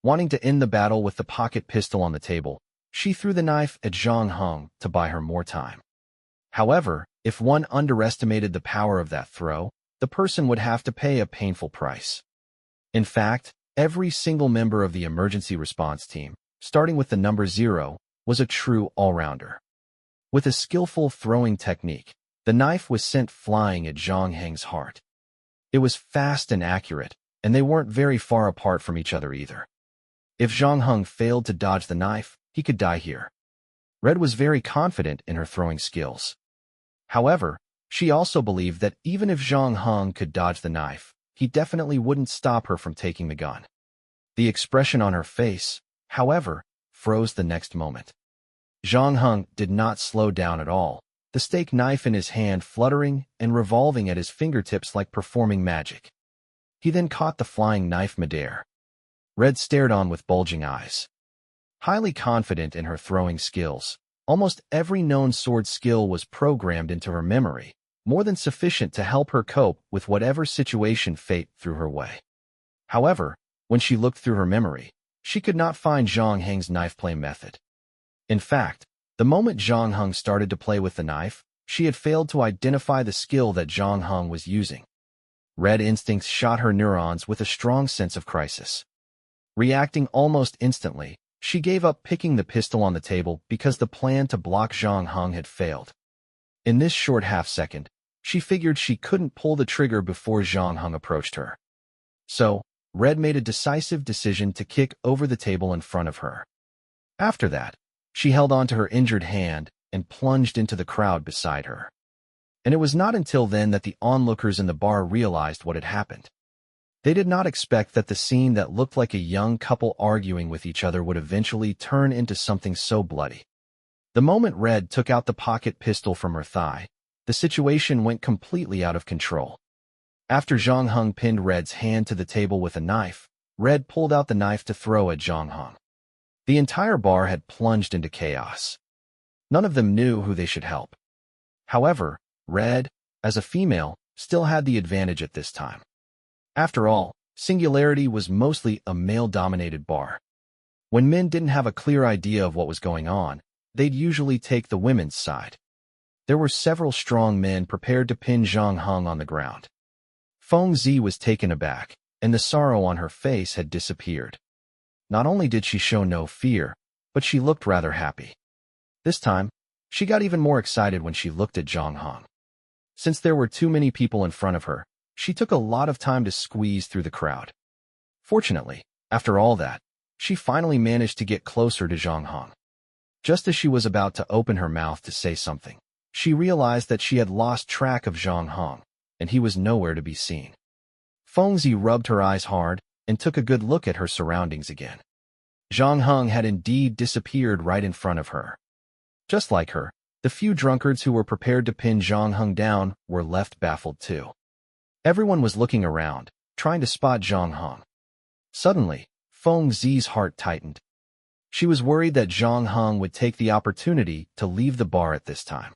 Wanting to end the battle with the pocket pistol on the table, she threw the knife at Zhang Heng to buy her more time. However, if one underestimated the power of that throw, the person would have to pay a painful price. In fact, every single member of the emergency response team, starting with the number 0, was a true all-rounder. With a skillful throwing technique, the knife was sent flying at Zhang Heng's heart. It was fast and accurate, and they weren't very far apart from each other either. If Zhang Heng failed to dodge the knife, he could die here. Red was very confident in her throwing skills. However, she also believed that even if Zhang Heng could dodge the knife, he definitely wouldn't stop her from taking the gun. The expression on her face, however, froze the next moment. Zhang Heng did not slow down at all, the steak knife in his hand fluttering and revolving at his fingertips like performing magic. He then caught the flying knife midair. Red stared on with bulging eyes. Highly confident in her throwing skills, almost every known sword skill was programmed into her memory, more than sufficient to help her cope with whatever situation fate threw her way. However, when she looked through her memory, she could not find Zhang Heng's knife play method. In fact, the moment Zhang Heng started to play with the knife, she had failed to identify the skill that Zhang Heng was using. Red instincts shot her neurons with a strong sense of crisis. Reacting almost instantly, she gave up picking the pistol on the table because the plan to block Zhang Heng had failed. In this short half-second, she figured she couldn't pull the trigger before Zhang Heng approached her. So, Red made a decisive decision to kick over the table in front of her. After that, she held onto her injured hand and plunged into the crowd beside her. And it was not until then that the onlookers in the bar realized what had happened. They did not expect that the scene that looked like a young couple arguing with each other would eventually turn into something so bloody. The moment Red took out the pocket pistol from her thigh, the situation went completely out of control. After Zhang Heng pinned Red's hand to the table with a knife, Red pulled out the knife to throw at Zhang Heng. The entire bar had plunged into chaos. None of them knew who they should help. However, Red, as a female, still had the advantage at this time. After all, Singularity was mostly a male-dominated bar. When men didn't have a clear idea of what was going on, they'd usually take the women's side. There were several strong men prepared to pin Zhang Heng on the ground. Feng Zi was taken aback, and the sorrow on her face had disappeared. Not only did she show no fear, but she looked rather happy. This time, she got even more excited when she looked at Zhang Heng. Since there were too many people in front of her, she took a lot of time to squeeze through the crowd. Fortunately, after all that, she finally managed to get closer to Zhang Heng. Just as she was about to open her mouth to say something, she realized that she had lost track of Zhang Heng, and he was nowhere to be seen. Feng Zi rubbed her eyes hard and took a good look at her surroundings again. Zhang Heng had indeed disappeared right in front of her. Just like her, the few drunkards who were prepared to pin Zhang Heng down were left baffled too. Everyone was looking around, trying to spot Zhang Heng. Suddenly, Feng Zi's heart tightened. She was worried that Zhang Heng would take the opportunity to leave the bar at this time.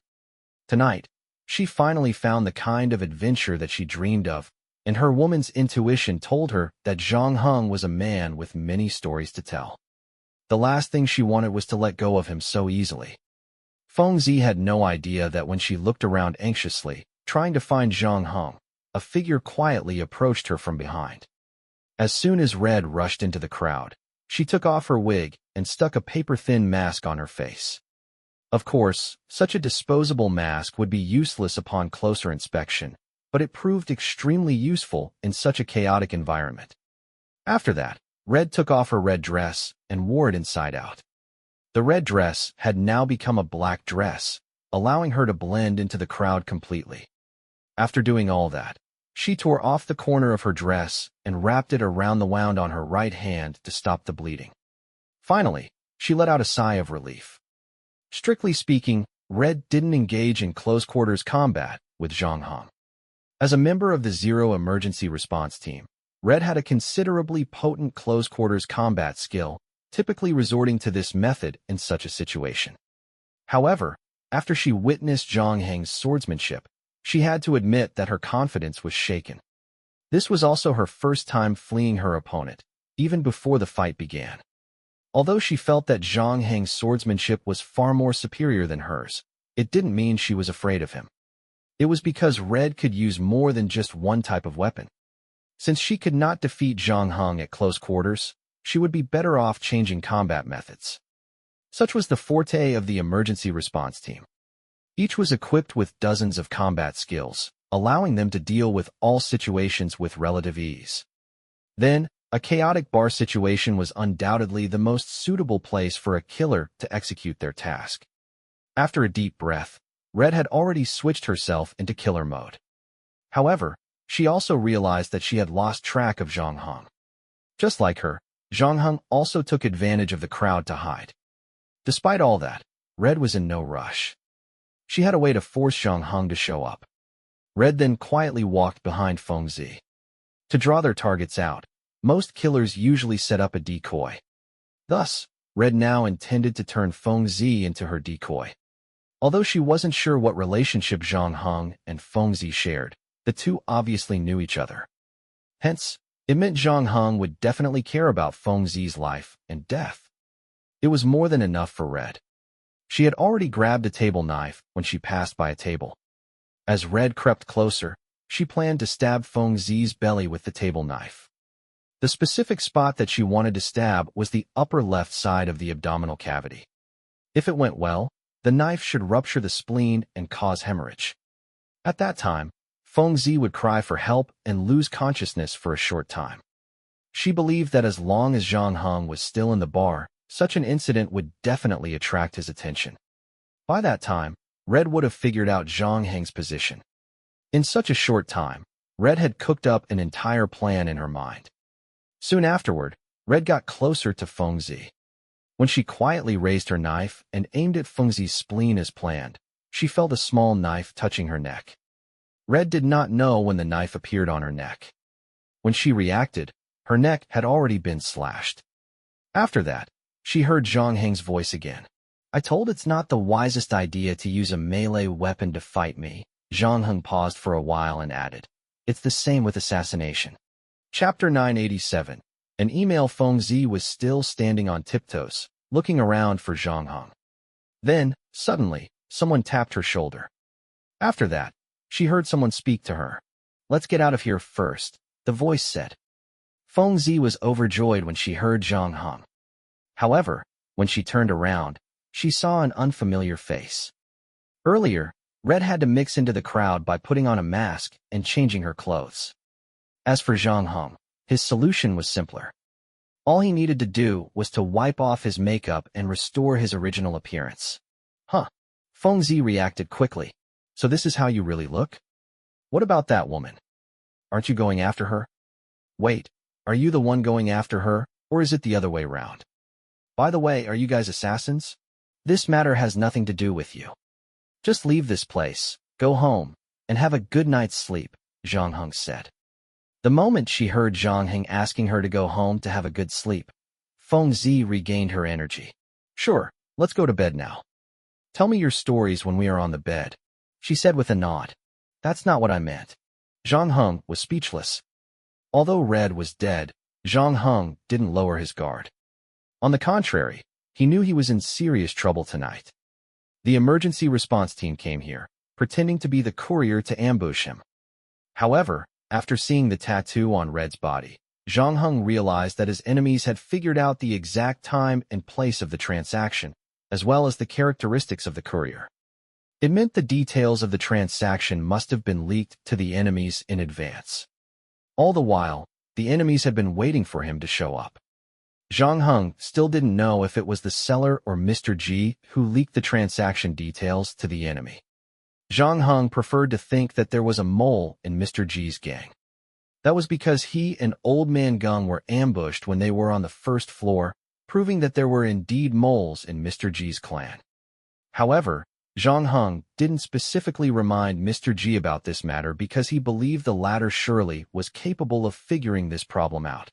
Tonight, she finally found the kind of adventure that she dreamed of, and her woman's intuition told her that Zhang Heng was a man with many stories to tell. The last thing she wanted was to let go of him so easily. Feng Zi had no idea that when she looked around anxiously, trying to find Zhang Heng, a figure quietly approached her from behind. As soon as Red rushed into the crowd, she took off her wig and stuck a paper-thin mask on her face. Of course, such a disposable mask would be useless upon closer inspection, but it proved extremely useful in such a chaotic environment. After that, Red took off her red dress and wore it inside out. The red dress had now become a black dress, allowing her to blend into the crowd completely. After doing all that, she tore off the corner of her dress and wrapped it around the wound on her right hand to stop the bleeding. Finally, she let out a sigh of relief. Strictly speaking, Red didn't engage in close-quarters combat with Zhang Heng. As a member of the Zero Emergency Response Team, Red had a considerably potent close-quarters combat skill, typically resorting to this method in such a situation. However, after she witnessed Zhang Heng's swordsmanship, she had to admit that her confidence was shaken. This was also her first time fleeing her opponent, even before the fight began. Although she felt that Zhang Heng's swordsmanship was far more superior than hers, it didn't mean she was afraid of him. It was because Red could use more than just one type of weapon. Since she could not defeat Zhang Heng at close quarters, she would be better off changing combat methods. Such was the forte of the emergency response team. Each was equipped with dozens of combat skills, allowing them to deal with all situations with relative ease. Then, a chaotic bar situation was undoubtedly the most suitable place for a killer to execute their task. After a deep breath, Red had already switched herself into killer mode. However, she also realized that she had lost track of Zhang Heng. Just like her, Zhang Heng also took advantage of the crowd to hide. Despite all that, Red was in no rush. She had a way to force Zhang Heng to show up. Red then quietly walked behind Feng Zi. To draw their targets out, most killers usually set up a decoy. Thus, Red now intended to turn Feng Zi into her decoy. Although she wasn't sure what relationship Zhang Heng and Feng Zi shared, the two obviously knew each other. Hence, it meant Zhang Heng would definitely care about Feng Zi's life and death. It was more than enough for Red. She had already grabbed a table knife when she passed by a table. As Red crept closer, she planned to stab Feng Zi's belly with the table knife. The specific spot that she wanted to stab was the upper left side of the abdominal cavity. If it went well, the knife should rupture the spleen and cause hemorrhage. At that time, Feng Zi would cry for help and lose consciousness for a short time. She believed that as long as Zhang Heng was still in the bar, such an incident would definitely attract his attention. By that time, Red would have figured out Zhang Heng's position. In such a short time, Red had cooked up an entire plan in her mind. Soon afterward, Red got closer to Feng Zi. When she quietly raised her knife and aimed at Feng Zi's spleen as planned, she felt a small knife touching her neck. Red did not know when the knife appeared on her neck. When she reacted, her neck had already been slashed. After that, she heard Zhang Heng's voice again. I told it's not the wisest idea to use a melee weapon to fight me. Zhang Heng paused for a while and added, it's the same with assassination. Chapter 987. An email. Feng Zi was still standing on tiptoes, looking around for Zhang Heng. Then, suddenly, someone tapped her shoulder. After that, she heard someone speak to her. Let's get out of here first, the voice said. Feng Zi was overjoyed when she heard Zhang Heng. However, when she turned around, she saw an unfamiliar face. Earlier, Red had to mix into the crowd by putting on a mask and changing her clothes. As for Zhang Heng, his solution was simpler. All he needed to do was to wipe off his makeup and restore his original appearance. Huh. Feng Zi reacted quickly. So this is how you really look? What about that woman? Aren't you going after her? Wait, are you the one going after her, or is it the other way round? By the way, are you guys assassins? This matter has nothing to do with you. Just leave this place, go home, and have a good night's sleep, Zhang Heng said. The moment she heard Zhang Heng asking her to go home to have a good sleep, Feng Zi regained her energy. Sure, let's go to bed now. Tell me your stories when we are on the bed, she said with a nod. That's not what I meant. Zhang Heng was speechless. Although Red was dead, Zhang Heng didn't lower his guard. On the contrary, he knew he was in serious trouble tonight. The emergency response team came here, pretending to be the courier to ambush him. However, after seeing the tattoo on Red's body, Zhang Heng realized that his enemies had figured out the exact time and place of the transaction, as well as the characteristics of the courier. It meant the details of the transaction must have been leaked to the enemies in advance. All the while, the enemies had been waiting for him to show up. Zhang Heng still didn't know if it was the seller or Mr. G who leaked the transaction details to the enemy. Zhang Heng preferred to think that there was a mole in Mr. G's gang. That was because he and Old Man Gung were ambushed when they were on the first floor, proving that there were indeed moles in Mr. G's clan. However, Zhang Heng didn't specifically remind Mr. G about this matter because he believed the latter surely was capable of figuring this problem out.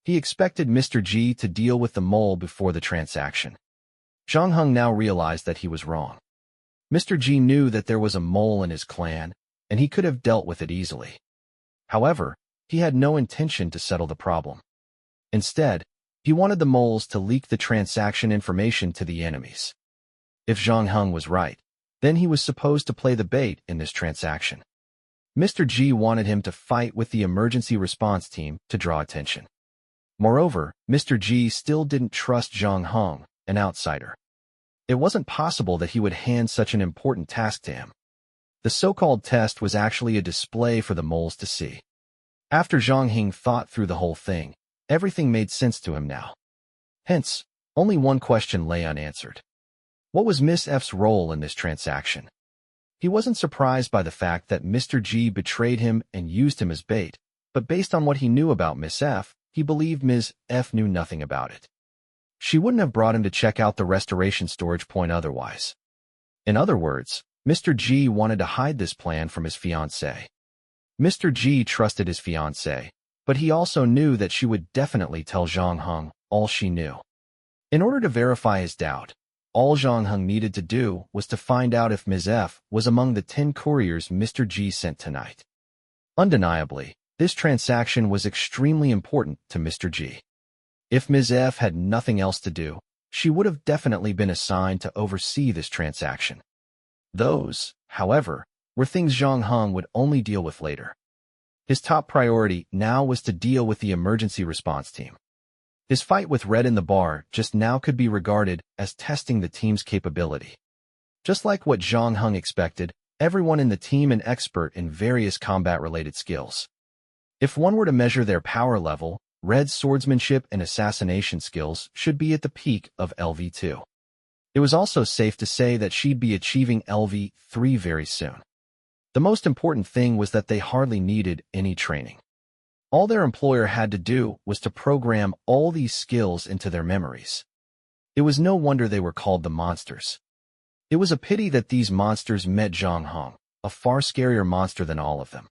He expected Mr. G to deal with the mole before the transaction. Zhang Heng now realized that he was wrong. Mr. G knew that there was a mole in his clan, and he could have dealt with it easily. However, he had no intention to settle the problem. Instead, he wanted the moles to leak the transaction information to the enemies. If Zhang Heng was right, then he was supposed to play the bait in this transaction. Mr. G wanted him to fight with the emergency response team to draw attention. Moreover, Mr. G still didn't trust Zhang Heng, an outsider. It wasn't possible that he would hand such an important task to him. The so-called test was actually a display for the moles to see. After Zhang Heng thought through the whole thing, everything made sense to him now. Hence, only one question lay unanswered. What was Miss F's role in this transaction? He wasn't surprised by the fact that Mr. G betrayed him and used him as bait, but based on what he knew about Miss F, he believed Ms. F knew nothing about it. She wouldn't have brought him to check out the restoration storage point otherwise. In other words, Mr. G wanted to hide this plan from his fiancée. Mr. G trusted his fiancée, but he also knew that she would definitely tell Zhang Heng all she knew. In order to verify his doubt, all Zhang Heng needed to do was to find out if Ms. F was among the 10 couriers Mr. G sent tonight. Undeniably, this transaction was extremely important to Mr. G. If Ms. F had nothing else to do, she would have definitely been assigned to oversee this transaction. Those, however, were things Zhang Heng would only deal with later. His top priority now was to deal with the emergency response team. His fight with Red in the bar just now could be regarded as testing the team's capability. Just like what Zhang Heng expected, everyone in the team an expert in various combat-related skills. If one were to measure their power level, Red's swordsmanship and assassination skills should be at the peak of LV2. It was also safe to say that she'd be achieving LV3 very soon. The most important thing was that they hardly needed any training. All their employer had to do was to program all these skills into their memories. It was no wonder they were called the monsters. It was a pity that these monsters met Zhang Heng, a far scarier monster than all of them.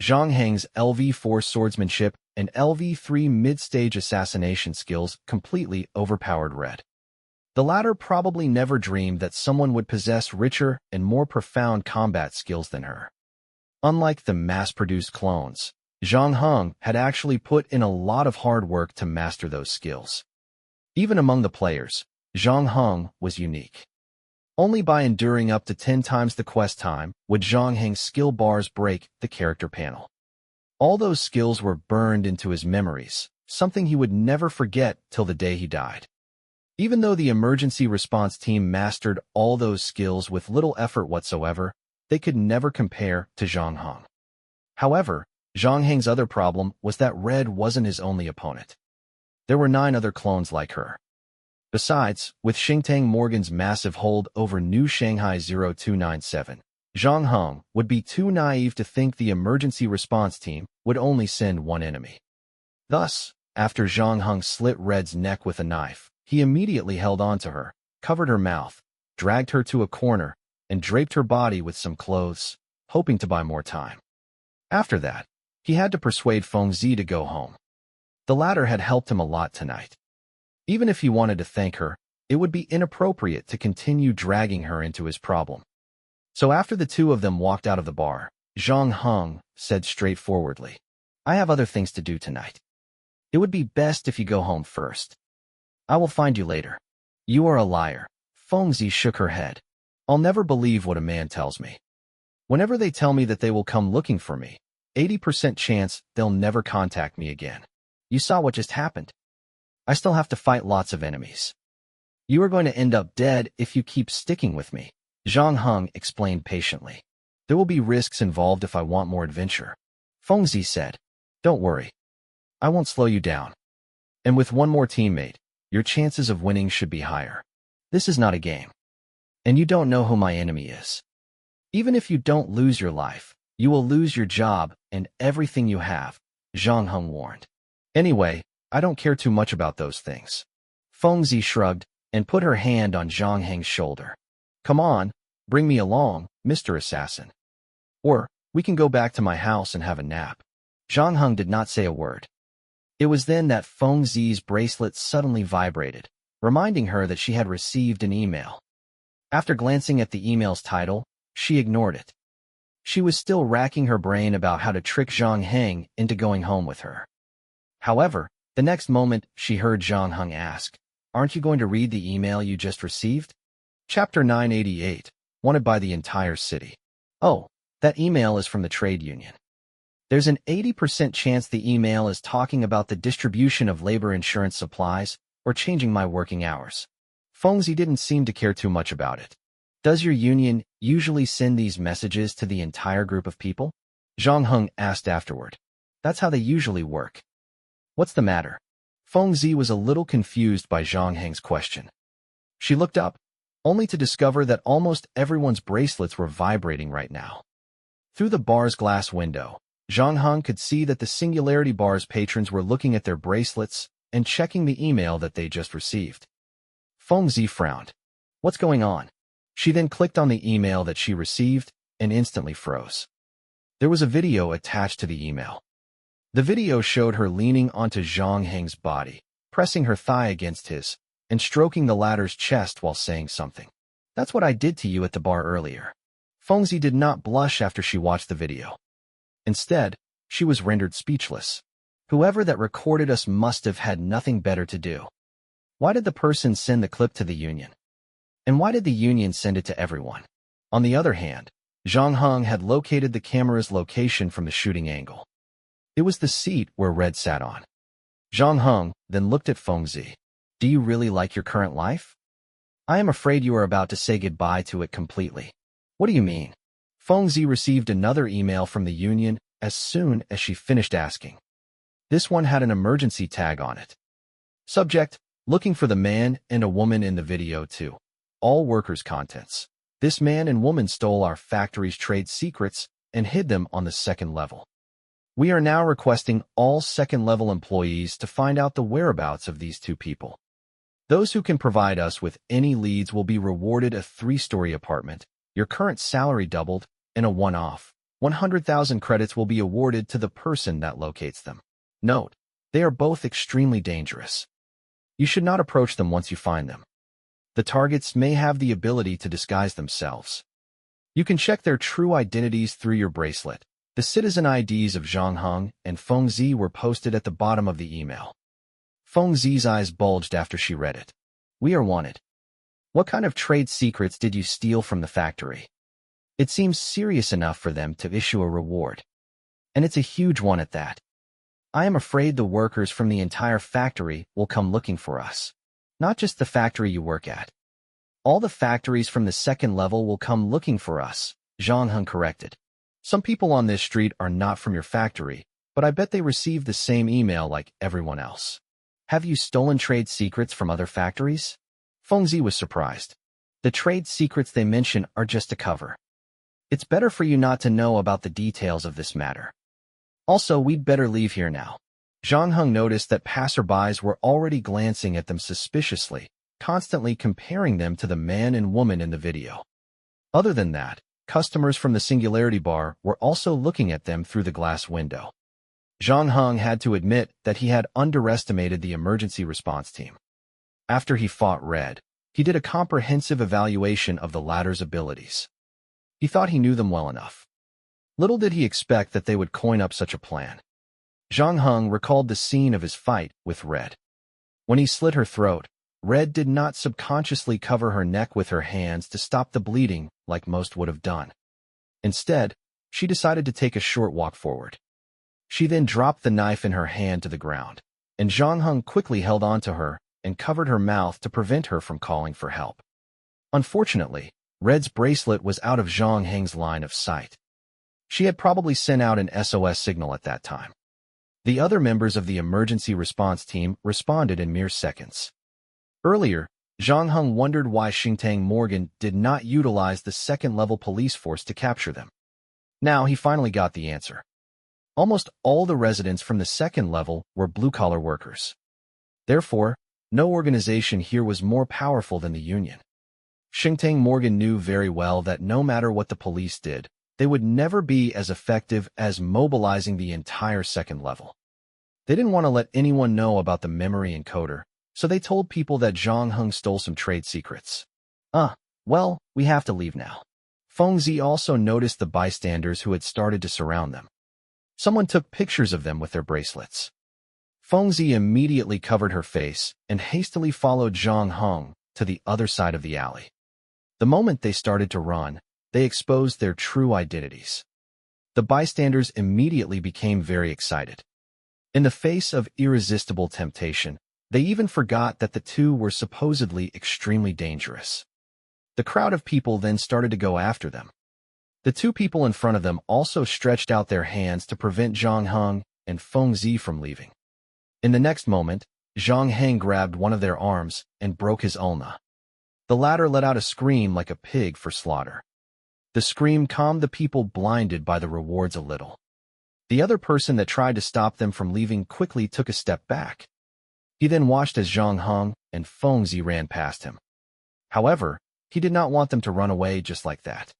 Zhang Heng's LV4 swordsmanship and LV3 mid-stage assassination skills completely overpowered Red. The latter probably never dreamed that someone would possess richer and more profound combat skills than her. Unlike the mass-produced clones, Zhang Heng had actually put in a lot of hard work to master those skills. Even among the players, Zhang Heng was unique. Only by enduring up to 10 times the quest time would Zhang Heng's skill bars break the character panel. All those skills were burned into his memories, something he would never forget till the day he died. Even though the emergency response team mastered all those skills with little effort whatsoever, they could never compare to Zhang Heng. However, Zhang Heng's other problem was that Red wasn't his only opponent. There were 9 other clones like her. Besides, with Xingtang Morgan's massive hold over New Shanghai 0297, Zhang Heng would be too naive to think the emergency response team would only send one enemy. Thus, after Zhang Heng slit Red's neck with a knife, he immediately held on to her, covered her mouth, dragged her to a corner, and draped her body with some clothes, hoping to buy more time. After that, he had to persuade Feng Zi to go home. The latter had helped him a lot tonight. Even if he wanted to thank her, it would be inappropriate to continue dragging her into his problem. So after the two of them walked out of the bar, Zhang Heng said straightforwardly, "I have other things to do tonight. It would be best if you go home first. I will find you later." "You are a liar." Feng Zi shook her head. "I'll never believe what a man tells me. Whenever they tell me that they will come looking for me, 80% chance they'll never contact me again. You saw what just happened. I still have to fight lots of enemies. You are going to end up dead if you keep sticking with me," Zhang Heng explained patiently. "There will be risks involved if I want more adventure." Feng Zi said, "Don't worry. I won't slow you down. And with one more teammate, your chances of winning should be higher. This is not a game. And you don't know who my enemy is. Even if you don't lose your life, you will lose your job and everything you have," Zhang Heng warned. "Anyway, I don't care too much about those things." Feng Zi shrugged and put her hand on Zhang Heng's shoulder. "Come on, bring me along, Mr. Assassin. Or, we can go back to my house and have a nap." Zhang Heng did not say a word. It was then that Feng Zi's bracelet suddenly vibrated, reminding her that she had received an email. After glancing at the email's title, she ignored it. She was still racking her brain about how to trick Zhang Heng into going home with her. However, the next moment she heard Zhang Heng ask, "Aren't you going to read the email you just received?" Chapter 988, wanted by the entire city. "Oh, that email is from the trade union. There's an 80% chance the email is talking about the distribution of labor insurance supplies or changing my working hours." Feng Zi didn't seem to care too much about it. "Does your union usually send these messages to the entire group of people?" Zhang Heng asked afterward. "That's how they usually work." "What's the matter?" Feng Zi was a little confused by Zhang Heng's question. She looked up, only to discover that almost everyone's bracelets were vibrating right now. Through the bar's glass window, Zhang Heng could see that the Singularity Bar's patrons were looking at their bracelets and checking the email that they just received. Feng Zi frowned. "What's going on?" She then clicked on the email that she received and instantly froze. There was a video attached to the email. The video showed her leaning onto Zhang Heng's body, pressing her thigh against his, and stroking the latter's chest while saying something. "That's what I did to you at the bar earlier." Fengzi did not blush after she watched the video. Instead, she was rendered speechless. Whoever that recorded us must have had nothing better to do. Why did the person send the clip to the union? And why did the union send it to everyone? On the other hand, Zhang Heng had located the camera's location from the shooting angle. It was the seat where Red sat on. Zhang Heng then looked at Fengzi. "Do you really like your current life? I am afraid you are about to say goodbye to it completely." "What do you mean?" Fengzi received another email from the union as soon as she finished asking. This one had an emergency tag on it. Subject: looking for the man and a woman in the video too. All workers' contents. This man and woman stole our factory's trade secrets and hid them on the second level. We are now requesting all second-level employees to find out the whereabouts of these two people. Those who can provide us with any leads will be rewarded a 3-story apartment, your current salary doubled, and a one-off 100,000 credits will be awarded to the person that locates them. Note: they are both extremely dangerous. You should not approach them once you find them. The targets may have the ability to disguise themselves. You can check their true identities through your bracelet. The citizen IDs of Zhang Heng and Fengzi were posted at the bottom of the email. Fengzi's eyes bulged after she read it. "We are wanted. What kind of trade secrets did you steal from the factory? It seems serious enough for them to issue a reward. And it's a huge one at that. I am afraid the workers from the entire factory will come looking for us. Not just the factory you work at. All the factories from the second level will come looking for us," Zhang Heng corrected. "Some people on this street are not from your factory, but I bet they received the same email like everyone else. Have you stolen trade secrets from other factories?" Fengzi was surprised. "The trade secrets they mention are just a cover. It's better for you not to know about the details of this matter. Also, we'd better leave here now." Zhang Heng noticed that passerbys were already glancing at them suspiciously, constantly comparing them to the man and woman in the video. Other than that, customers from the Singularity Bar were also looking at them through the glass window. Zhang Heng had to admit that he had underestimated the emergency response team. After he fought Red, he did a comprehensive evaluation of the latter's abilities. He thought he knew them well enough. Little did he expect that they would coin up such a plan. Zhang Heng recalled the scene of his fight with Red. When he slit her throat, Red did not subconsciously cover her neck with her hands to stop the bleeding like most would have done. Instead, she decided to take a short walk forward. She then dropped the knife in her hand to the ground, and Zhang Heng quickly held on to her and covered her mouth to prevent her from calling for help. Unfortunately, Red's bracelet was out of Zhang Heng's line of sight. She had probably sent out an SOS signal at that time. The other members of the emergency response team responded in mere seconds. Earlier, Zhang Heng wondered why Xingtang Morgan did not utilize the second-level police force to capture them. Now he finally got the answer. Almost all the residents from the second level were blue-collar workers. Therefore, no organization here was more powerful than the union. Xingtang Morgan knew very well that no matter what the police did, they would never be as effective as mobilizing the entire second level. They didn't want to let anyone know about the memory encoder, so they told people that Zhang Heng stole some trade secrets. Well, we have to leave now. Fengzi also noticed the bystanders who had started to surround them. Someone took pictures of them with their bracelets. Fengzi immediately covered her face and hastily followed Zhang Heng to the other side of the alley. The moment they started to run, they exposed their true identities. The bystanders immediately became very excited. In the face of irresistible temptation, they even forgot that the two were supposedly extremely dangerous. The crowd of people then started to go after them. The two people in front of them also stretched out their hands to prevent Zhang Heng and Fengzi from leaving. In the next moment, Zhang Heng grabbed one of their arms and broke his ulna. The latter let out a scream like a pig for slaughter. The scream calmed the people blinded by the rewards a little. The other person that tried to stop them from leaving quickly took a step back. He then watched as Zhang Heng and Fengzi ran past him. However, He did not want them to run away just like that.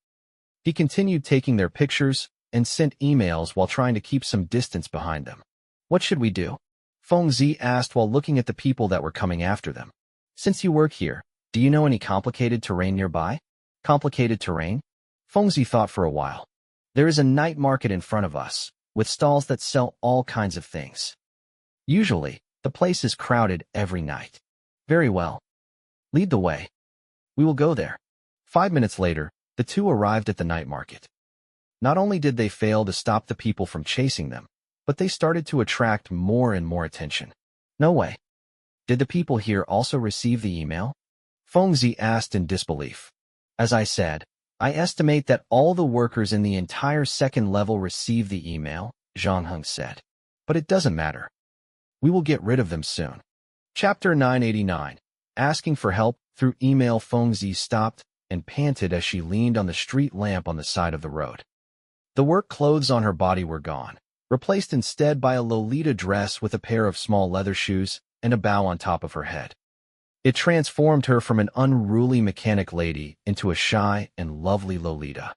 He continued taking their pictures and sent emails while trying to keep some distance behind them. What should we do? Feng Zi asked while looking at the people that were coming after them. Since you work here, do you know any complicated terrain nearby? Complicated terrain? Feng Zi thought for a while. There is a night market in front of us, with stalls that sell all kinds of things. Usually, the place is crowded every night. Very well. Lead the way. We will go there. 5 minutes later, the two arrived at the night market. Not only did they fail to stop the people from chasing them, but they started to attract more and more attention. No way. Did the people here also receive the email? Feng Zi asked in disbelief. As I said, I estimate that all the workers in the entire second level received the email, Zhang Heng said. But it doesn't matter. We will get rid of them soon. Chapter 989. Asking for help through email. Feng Zi stopped and panted as she leaned on the street lamp on the side of the road. The work clothes on her body were gone, replaced instead by a Lolita dress with a pair of small leather shoes and a bow on top of her head. It transformed her from an unruly mechanic lady into a shy and lovely Lolita.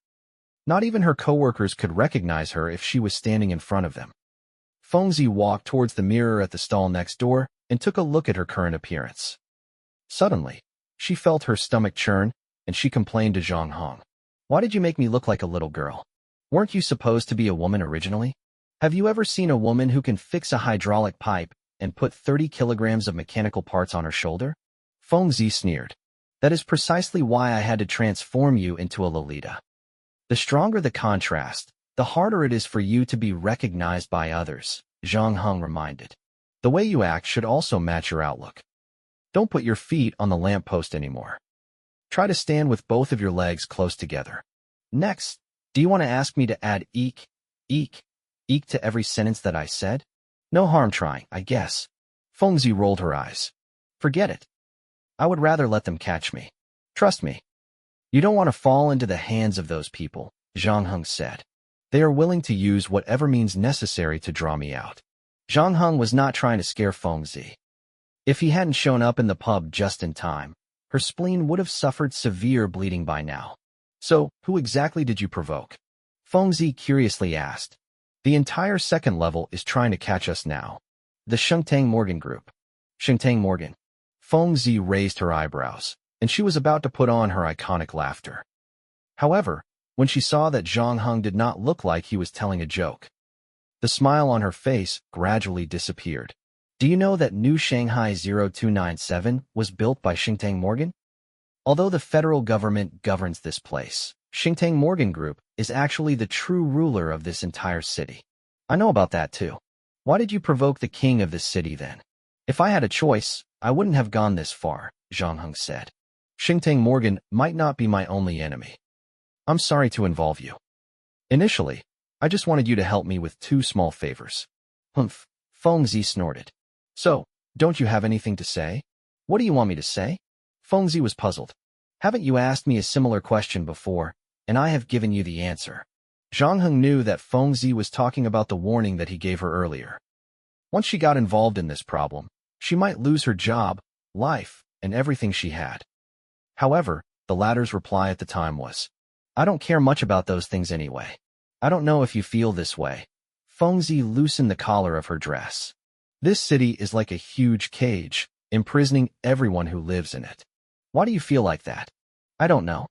Not even her coworkers could recognize her if she was standing in front of them. Feng Zi walked towards the mirror at the stall next door and took a look at her current appearance. Suddenly, she felt her stomach churn, and she complained to Zhang Heng. Why did you make me look like a little girl? Weren't you supposed to be a woman originally? Have you ever seen a woman who can fix a hydraulic pipe and put 30 kilograms of mechanical parts on her shoulder? Feng Zi sneered. That is precisely why I had to transform you into a Lolita. The stronger the contrast, the harder it is for you to be recognized by others, Zhang Heng reminded. The way you act should also match your outlook. Don't put your feet on the lamppost anymore. Try to stand with both of your legs close together. Next, do you want to ask me to add eek to every sentence that I said? No harm trying, I guess. Feng Zi rolled her eyes. Forget it. I would rather let them catch me. Trust me. You don't want to fall into the hands of those people, Zhang Heng said. They are willing to use whatever means necessary to draw me out. Zhang Heng was not trying to scare Feng Zi. If he hadn't shown up in the pub just in time, her spleen would have suffered severe bleeding by now. So, who exactly did you provoke? Feng Zi curiously asked. The entire second level is trying to catch us now. The Shengtang Morgan group. Shengtang Morgan. Feng Zi raised her eyebrows, and she was about to put on her iconic laughter. However, when she saw that Zhang Heng did not look like he was telling a joke, the smile on her face gradually disappeared. Do you know that New Shanghai 0297 was built by Shengtang Morgan? Although the federal government governs this place, Shengtang Morgan Group is actually the true ruler of this entire city. I know about that too. Why did you provoke the king of this city then? If I had a choice, I wouldn't have gone this far, Zhang Heng said. Shengtang Morgan might not be my only enemy. I'm sorry to involve you. Initially, I just wanted you to help me with 2 small favors. Humph, Feng Zi snorted. So, don't you have anything to say? What do you want me to say? Feng Zi was puzzled. Haven't you asked me a similar question before, and I have given you the answer? Zhang Heng knew that Feng Zi was talking about the warning that he gave her earlier. Once she got involved in this problem, she might lose her job, life, and everything she had. However, the latter's reply at the time was, I don't care much about those things anyway. I don't know if you feel this way. Feng Zi loosened the collar of her dress. This city is like a huge cage, imprisoning everyone who lives in it. Why do you feel like that? I don't know.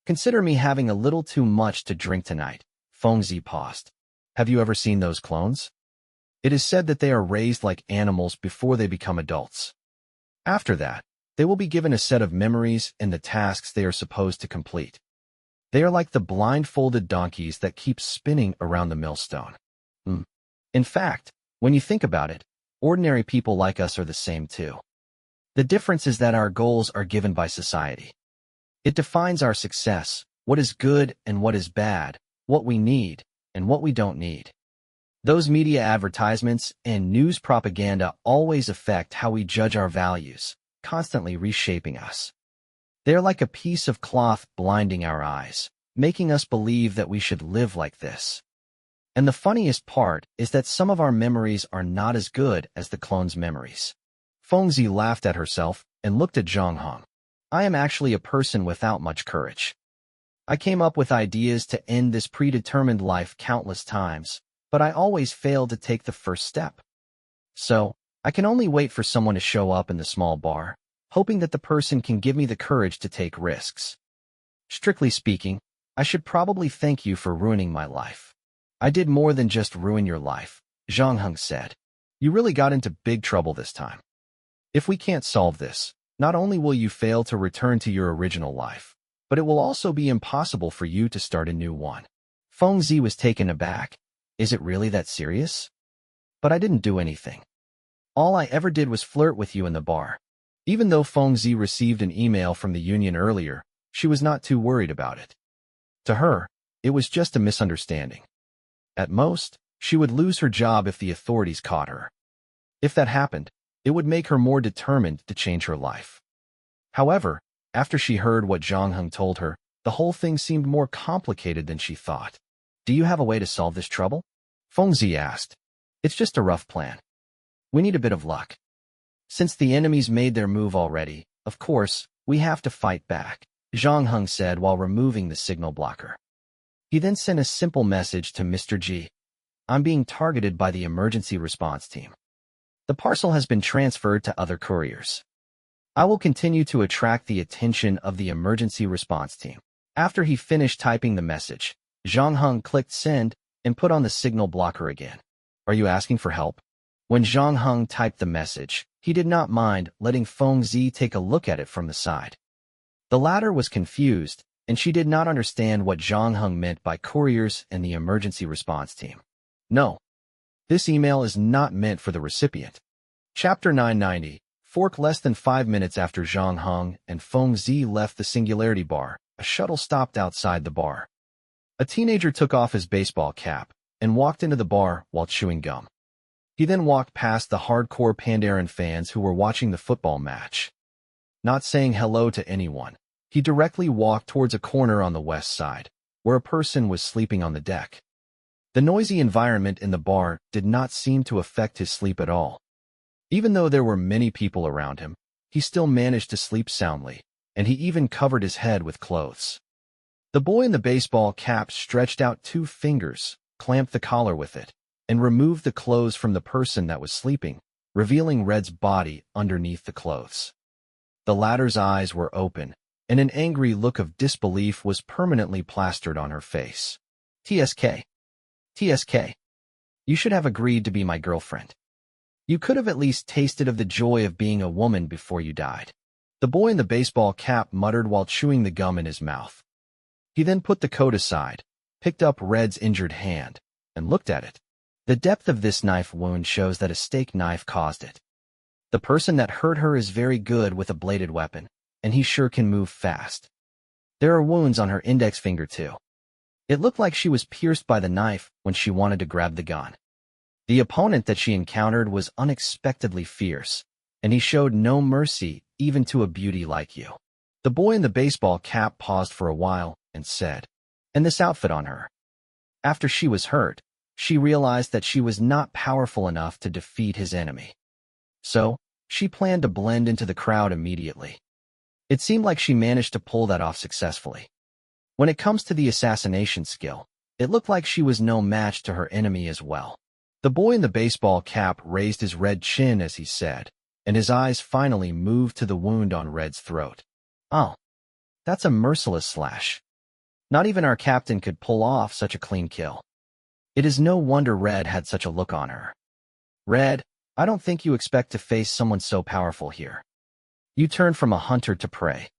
Consider me having a little too much to drink tonight. Feng Zi paused. Have you ever seen those clones? It is said that they are raised like animals before they become adults. After that, they will be given a set of memories and the tasks they are supposed to complete. They are like the blindfolded donkeys that keep spinning around the millstone. In fact, when you think about it, ordinary people like us are the same too. The difference is that our goals are given by society. It defines our success, what is good and what is bad, what we need and what we don't need. Those media advertisements and news propaganda always affect how we judge our values, constantly reshaping us. They are like a piece of cloth blinding our eyes, making us believe that we should live like this. And the funniest part is that some of our memories are not as good as the clone's memories. Feng Zi laughed at herself and looked at Zhang Heng. I am actually a person without much courage. I came up with ideas to end this predetermined life countless times, but I always failed to take the first step. So, I can only wait for someone to show up in the small bar, hoping that the person can give me the courage to take risks. Strictly speaking, I should probably thank you for ruining my life. I did more than just ruin your life, Zhang Heng said. You really got into big trouble this time. If we can't solve this, not only will you fail to return to your original life, but it will also be impossible for you to start a new one. Feng Zi was taken aback. Is it really that serious? But I didn't do anything. All I ever did was flirt with you in the bar. Even though Feng Zi received an email from the union earlier, she was not too worried about it. To her, it was just a misunderstanding. At most, she would lose her job if the authorities caught her. If that happened, it would make her more determined to change her life. However, after she heard what Zhang Heng told her, the whole thing seemed more complicated than she thought. Do you have a way to solve this trouble? Feng Zi asked. It's just a rough plan. We need a bit of luck. Since the enemies made their move already, of course, we have to fight back, Zhang Heng said while removing the signal blocker. He then sent a simple message to Mr. Ji. I'm being targeted by the emergency response team. The parcel has been transferred to other couriers. I will continue to attract the attention of the emergency response team. After he finished typing the message, Zhang Heng clicked send and put on the signal blocker again. Are you asking for help? When Zhang Heng typed the message, he did not mind letting Feng Zi take a look at it from the side. The latter was confused, and she did not understand what Zhang Heng meant by couriers and the emergency response team. No. This email is not meant for the recipient. Chapter 990. Fork. Less than 5 minutes after Zhang Heng and Feng Zi left the Singularity Bar, a shuttle stopped outside the bar. A teenager took off his baseball cap and walked into the bar while chewing gum. He then walked past the hardcore Pandaren fans who were watching the football match. Not saying hello to anyone, he directly walked towards a corner on the west side, where a person was sleeping on the deck. The noisy environment in the bar did not seem to affect his sleep at all. Even though there were many people around him, he still managed to sleep soundly, and he even covered his head with clothes. The boy in the baseball cap stretched out 2 fingers, clamped the collar with it, and removed the clothes from the person that was sleeping, revealing Red's body underneath the clothes. The latter's eyes were open, and an angry look of disbelief was permanently plastered on her face. TSK. TSK. You should have agreed to be my girlfriend. You could have at least tasted of the joy of being a woman before you died. The boy in the baseball cap muttered while chewing the gum in his mouth. He then put the coat aside, picked up Red's injured hand, and looked at it. The depth of this knife wound shows that a steak knife caused it. The person that hurt her is very good with a bladed weapon, and he sure can move fast. There are wounds on her index finger too. It looked like she was pierced by the knife when she wanted to grab the gun. The opponent that she encountered was unexpectedly fierce, and he showed no mercy even to a beauty like you. The boy in the baseball cap paused for a while and said, and this outfit on her. After she was hurt, she realized that she was not powerful enough to defeat his enemy. So, she planned to blend into the crowd immediately. It seemed like she managed to pull that off successfully. When it comes to the assassination skill, it looked like she was no match to her enemy as well. The boy in the baseball cap raised his red chin as he said, and his eyes finally moved to the wound on Red's throat. Oh, that's a merciless slash. Not even our captain could pull off such a clean kill. It is no wonder Red had such a look on her. Red, I don't think you expect to face someone so powerful here. You turned from a hunter to prey.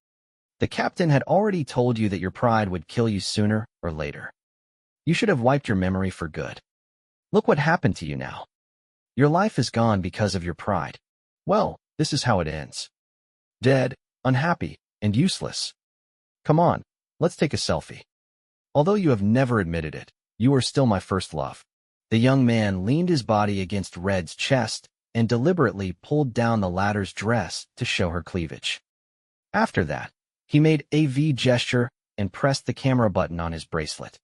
The captain had already told you that your pride would kill you sooner or later. You should have wiped your memory for good. Look what happened to you now. Your life is gone because of your pride. Well, this is how it ends. Dead, unhappy, and useless. Come on, let's take a selfie. Although you have never admitted it, you are still my first love. The young man leaned his body against Red's chest and deliberately pulled down the latter's dress to show her cleavage. After that, he made a V gesture and pressed the camera button on his bracelet.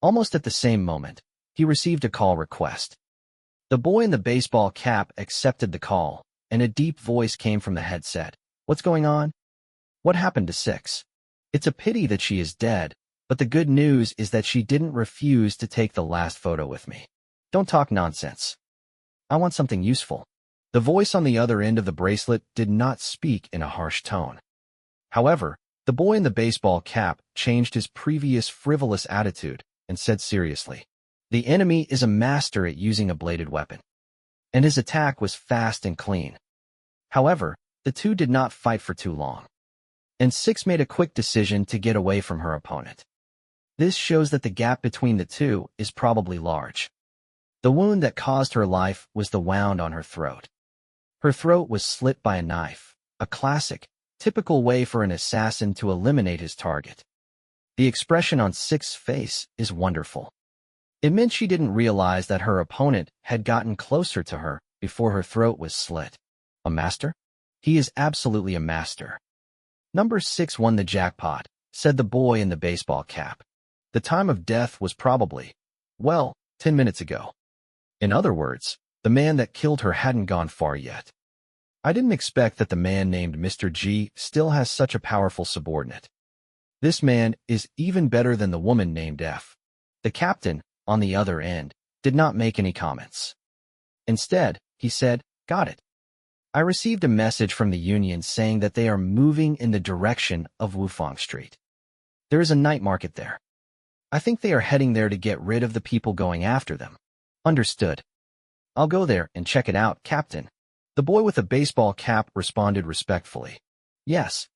Almost at the same moment, he received a call request. The boy in the baseball cap accepted the call, and a deep voice came from the headset. What's going on? What happened to 6? It's a pity that she is dead, but the good news is that she didn't refuse to take the last photo with me. Don't talk nonsense. I want something useful. The voice on the other end of the bracelet did not speak in a harsh tone. However, the boy in the baseball cap changed his previous frivolous attitude and said seriously, "The enemy is a master at using a bladed weapon, and his attack was fast and clean." However, the two did not fight for too long, and 6 made a quick decision to get away from her opponent. This shows that the gap between the two is probably large. The wound that caused her life was the wound on her throat. Her throat was slit by a knife, a classic, typical way for an assassin to eliminate his target. The expression on 6's face is wonderful. It meant she didn't realize that her opponent had gotten closer to her before her throat was slit. A master? He is absolutely a master. Number 6 won the jackpot, said the boy in the baseball cap. The time of death was probably, 10 minutes ago. In other words, the man that killed her hadn't gone far yet. I didn't expect that the man named Mr. G still has such a powerful subordinate. This man is even better than the woman named F. The captain, on the other end, did not make any comments. Instead, he said, "Got it. I received a message from the union saying that they are moving in the direction of Wufang Street. There is a night market there. I think they are heading there to get rid of the people going after them." Understood. I'll go there and check it out, Captain. The boy with a baseball cap responded respectfully. Yes.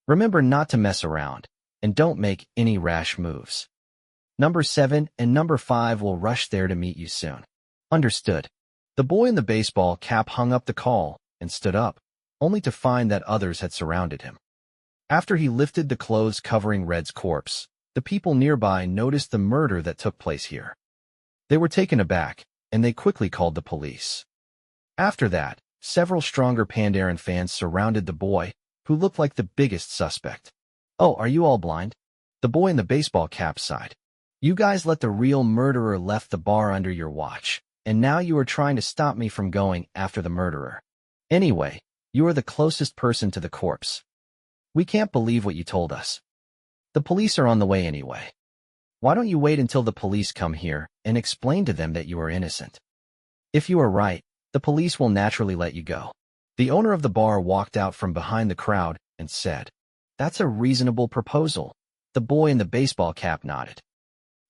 Remember not to mess around, and don't make any rash moves. Number 7 and number 5 will rush there to meet you soon. Understood. The boy in the baseball cap hung up the call and stood up, only to find that others had surrounded him. After he lifted the clothes covering Red's corpse, the people nearby noticed the murder that took place here. They were taken aback, and they quickly called the police. After that, several stronger Pandaren fans surrounded the boy, who looked like the biggest suspect. "Oh, are you all blind?" The boy in the baseball cap sighed. "You guys let the real murderer left the bar under your watch, and now you are trying to stop me from going after the murderer. Anyway, you are the closest person to the corpse. We can't believe what you told us. The police are on the way anyway. Why don't you wait until the police come here and explain to them that you are innocent? If you are right, the police will naturally let you go." The owner of the bar walked out from behind the crowd and said, "That's a reasonable proposal." The boy in the baseball cap nodded.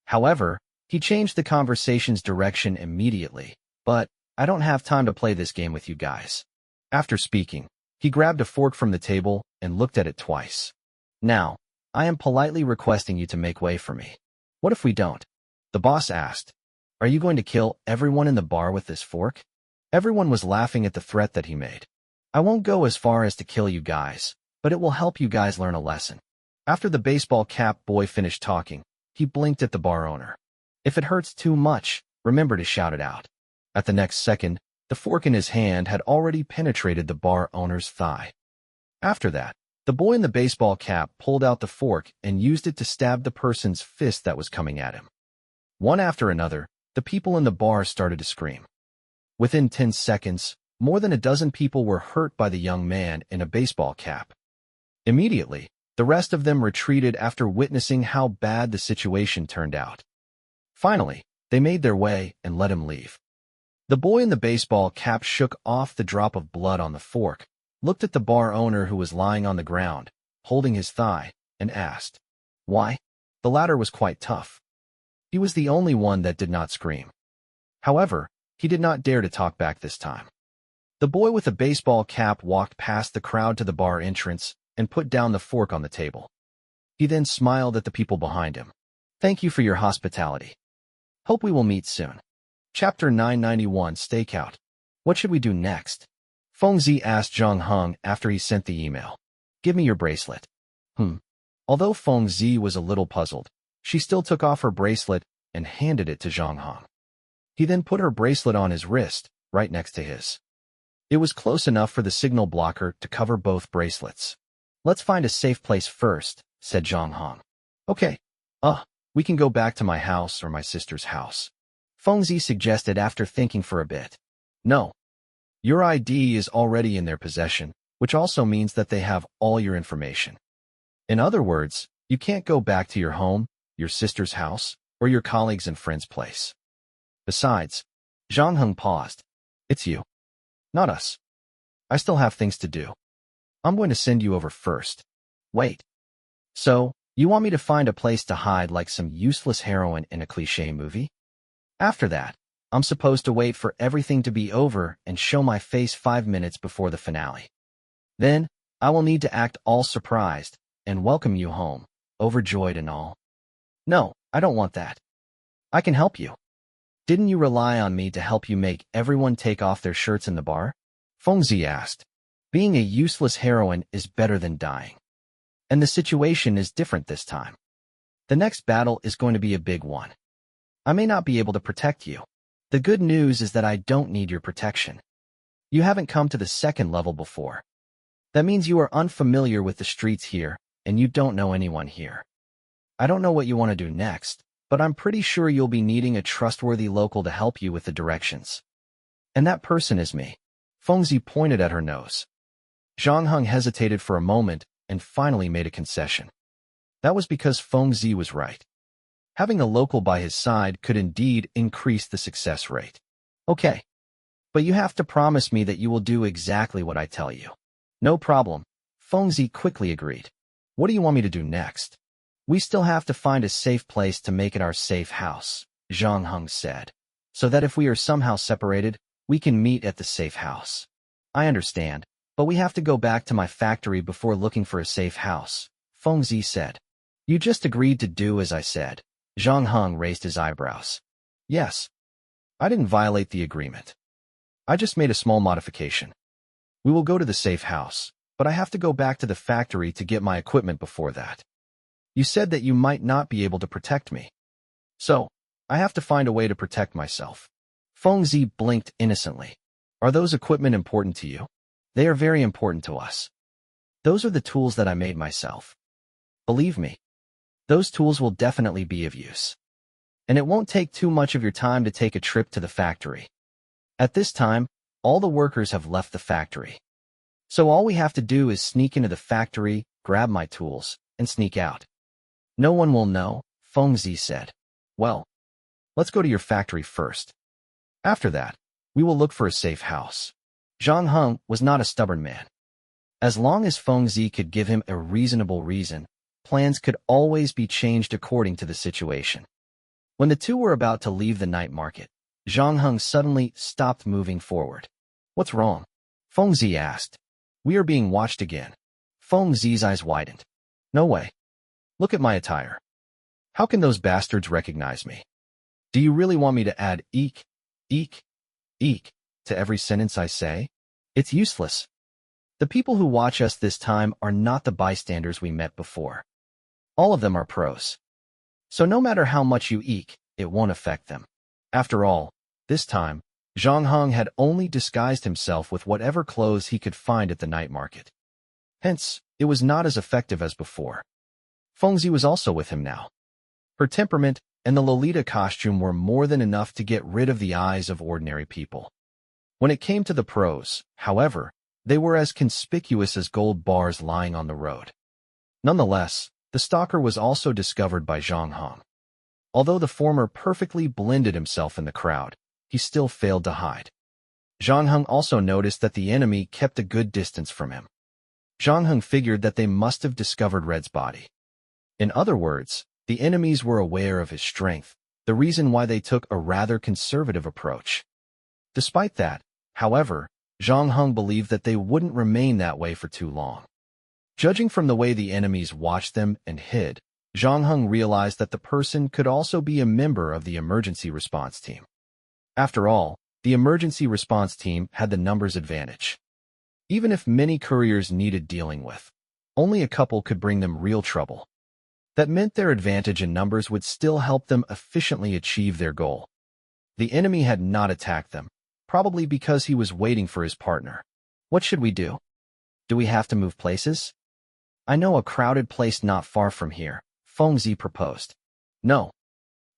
However, he changed the conversation's direction immediately. "But I don't have time to play this game with you guys." After speaking, he grabbed a fork from the table and looked at it twice. "Now, I am politely requesting you to make way for me. What if we don't?" The boss asked. "Are you going to kill everyone in the bar with this fork?" Everyone was laughing at the threat that he made. "I won't go as far as to kill you guys, but it will help you guys learn a lesson." After the baseball cap boy finished talking, he blinked at the bar owner. "If it hurts too much, remember to shout it out." At the next second, the fork in his hand had already penetrated the bar owner's thigh. After that, the boy in the baseball cap pulled out the fork and used it to stab the person's fist that was coming at him. One after another, the people in the bar started to scream. Within 10 seconds, more than a dozen people were hurt by the young man in a baseball cap. Immediately, the rest of them retreated after witnessing how bad the situation turned out. Finally, they made their way and let him leave. The boy in the baseball cap shook off the drop of blood on the fork, looked at the bar owner who was lying on the ground, holding his thigh, and asked, "Why?" The latter was quite tough. He was the only one that did not scream. However, he did not dare to talk back this time. The boy with the baseball cap walked past the crowd to the bar entrance and put down the fork on the table. He then smiled at the people behind him. "Thank you for your hospitality. Hope we will meet soon." Chapter 991 Stakeout. What should we do next? Feng Zi asked Zhang Heng after he sent the email. "Give me your bracelet." Although Feng Zi was a little puzzled, she still took off her bracelet and handed it to Zhang Heng. He then put her bracelet on his wrist, right next to his. It was close enough for the signal blocker to cover both bracelets. "Let's find a safe place first," said Zhang Heng. "Okay. We can go back to my house or my sister's house," Feng Zi suggested after thinking for a bit. "No. Your ID is already in their possession, which also means that they have all your information. In other words, you can't go back to your home, your sister's house, or your colleagues' and friends' place. Besides, Zhang Heng paused. It's you. Not us. I still have things to do. I'm going to send you over first. Wait. So, you want me to find a place to hide like some useless heroine in a cliché movie? After that, I'm supposed to wait for everything to be over and show my face 5 minutes before the finale. Then, I will need to act all surprised and welcome you home, overjoyed and all. No, I don't want that. I can help you. Didn't you rely on me to help you make everyone take off their shirts in the bar? Fengzi asked. Being a useless heroine is better than dying. And the situation is different this time. The next battle is going to be a big one. I may not be able to protect you. The good news is that I don't need your protection. You haven't come to the second level before. That means you are unfamiliar with the streets here, and you don't know anyone here. I don't know what you want to do next, but I'm pretty sure you'll be needing a trustworthy local to help you with the directions. And that person is me. Fengzi pointed at her nose. Zhang Heng hesitated for a moment and finally made a concession. That was because Fengzi was right. Having a local by his side could indeed increase the success rate. Okay. But you have to promise me that you will do exactly what I tell you. No problem. Fengzi quickly agreed. What do you want me to do next? We still have to find a safe place to make it our safe house, Zhang Heng said. So that if we are somehow separated, we can meet at the safe house. I understand, but we have to go back to my factory before looking for a safe house, Fengzi said. You just agreed to do as I said. Zhang Heng raised his eyebrows. Yes. I didn't violate the agreement. I just made a small modification. We will go to the safe house, but I have to go back to the factory to get my equipment before that. You said that you might not be able to protect me. So, I have to find a way to protect myself. Fengzi blinked innocently. Are those equipment important to you? They are very important to us. Those are the tools that I made myself. Believe me, those tools will definitely be of use. And it won't take too much of your time to take a trip to the factory. At this time, all the workers have left the factory. So all we have to do is sneak into the factory, grab my tools, and sneak out. No one will know, Fengzi said. Well, let's go to your factory first. After that, we will look for a safe house. Zhang Heng was not a stubborn man. As long as Fengzi could give him a reasonable reason, plans could always be changed according to the situation. When the two were about to leave the night market, Zhang Heng suddenly stopped moving forward. What's wrong? Fengzi asked. We are being watched again. Fengzi's eyes widened. No way. Look at my attire. How can those bastards recognize me? Do you really want me to add eek, eek, eek to every sentence I say? It's useless. The people who watch us this time are not the bystanders we met before. All of them are pros. So no matter how much you eek, it won't affect them. After all, this time, Zhang Heng had only disguised himself with whatever clothes he could find at the night market. Hence, it was not as effective as before. Fengzi was also with him now. Her temperament and the Lolita costume were more than enough to get rid of the eyes of ordinary people. When it came to the pros, however, they were as conspicuous as gold bars lying on the road. Nonetheless, the stalker was also discovered by Zhang Heng. Although the former perfectly blended himself in the crowd, he still failed to hide. Zhang Heng also noticed that the enemy kept a good distance from him. Zhang Heng figured that they must have discovered Red's body. In other words, the enemies were aware of his strength, the reason why they took a rather conservative approach. Despite that, however, Zhang Heng believed that they wouldn't remain that way for too long. Judging from the way the enemies watched them and hid, Zhang Heng realized that the person could also be a member of the emergency response team. After all, the emergency response team had the numbers advantage. Even if many couriers needed dealing with, only a couple could bring them real trouble. That meant their advantage in numbers would still help them efficiently achieve their goal. The enemy had not attacked them, probably because he was waiting for his partner. What should we do? Do we have to move places? I know a crowded place not far from here, Fengzi proposed. No.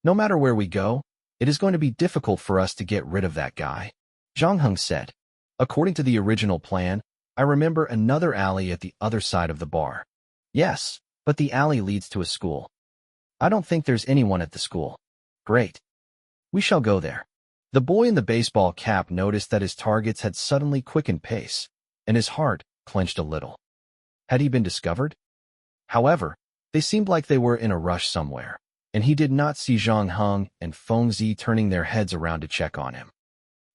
No matter where we go, it is going to be difficult for us to get rid of that guy, Zhang Heng said. According to the original plan, I remember another alley at the other side of the bar. Yes, but the alley leads to a school. I don't think there's anyone at the school. Great. We shall go there. The boy in the baseball cap noticed that his targets had suddenly quickened pace, and his heart clenched a little. Had he been discovered? However, they seemed like they were in a rush somewhere, and he did not see Zhang Heng and Feng Zi turning their heads around to check on him.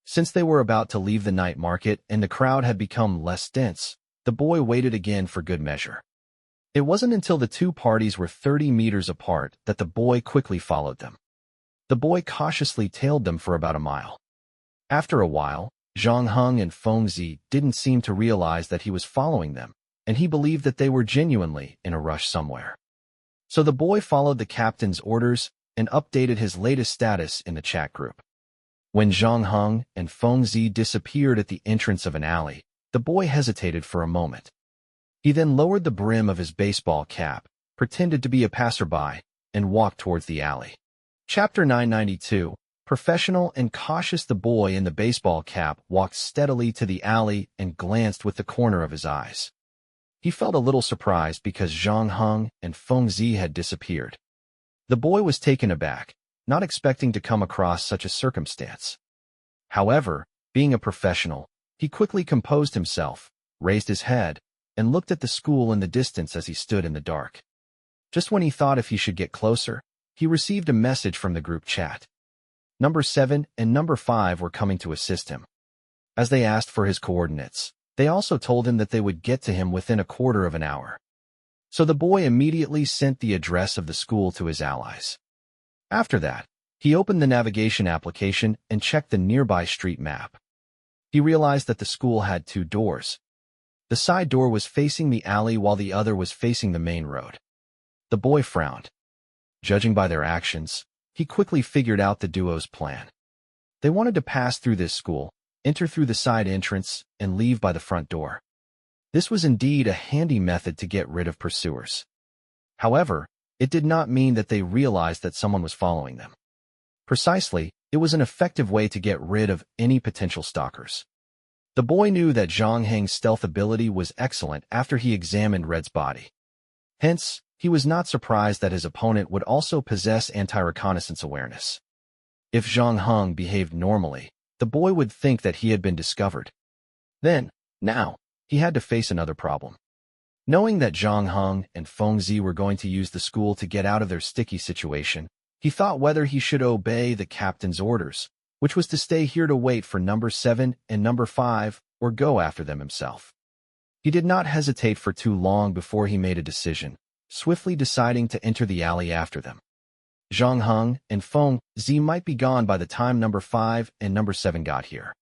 Since they were about to leave the night market and the crowd had become less dense, the boy waited again for good measure. It wasn't until the two parties were 30 meters apart that the boy quickly followed them. The boy cautiously tailed them for about a mile. After a while, Zhang Heng and Feng Zi didn't seem to realize that he was following them, and he believed that they were genuinely in a rush somewhere. So the boy followed the captain's orders and updated his latest status in the chat group. When Zhang Heng and Feng Zi disappeared at the entrance of an alley, the boy hesitated for a moment. He then lowered the brim of his baseball cap, pretended to be a passerby, and walked towards the alley. Chapter 992, Professional and Cautious. The boy in the baseball cap walked steadily to the alley and glanced with the corner of his eyes. He felt a little surprised because Zhang Heng and Feng Zi had disappeared. The boy was taken aback, not expecting to come across such a circumstance. However, being a professional, he quickly composed himself, raised his head, and looked at the school in the distance as he stood in the dark. Just when he thought if he should get closer, he received a message from the group chat. Number 7 and Number 5 were coming to assist him. As they asked for his coordinates, they also told him that they would get to him within a quarter of an hour. So the boy immediately sent the address of the school to his allies. After that, he opened the navigation application and checked the nearby street map. He realized that the school had 2 doors. The side door was facing the alley while the other was facing the main road. The boy frowned. Judging by their actions, he quickly figured out the duo's plan. They wanted to pass through this school, enter through the side entrance, and leave by the front door. This was indeed a handy method to get rid of pursuers. However, it did not mean that they realized that someone was following them. Precisely, it was an effective way to get rid of any potential stalkers. The boy knew that Zhang Heng's stealth ability was excellent after he examined Red's body. Hence, he was not surprised that his opponent would also possess anti-reconnaissance awareness. If Zhang Heng behaved normally, the boy would think that he had been discovered. Now, he had to face another problem. Knowing that Zhang Heng and Feng Zi were going to use the school to get out of their sticky situation, he thought whether he should obey the captain's orders, which was to stay here to wait for Number 7 and Number 5, or go after them himself. He did not hesitate for too long before he made a decision, swiftly deciding to enter the alley after them. Zhang Heng and Feng Zi might be gone by the time Number 5 and Number 7 got here.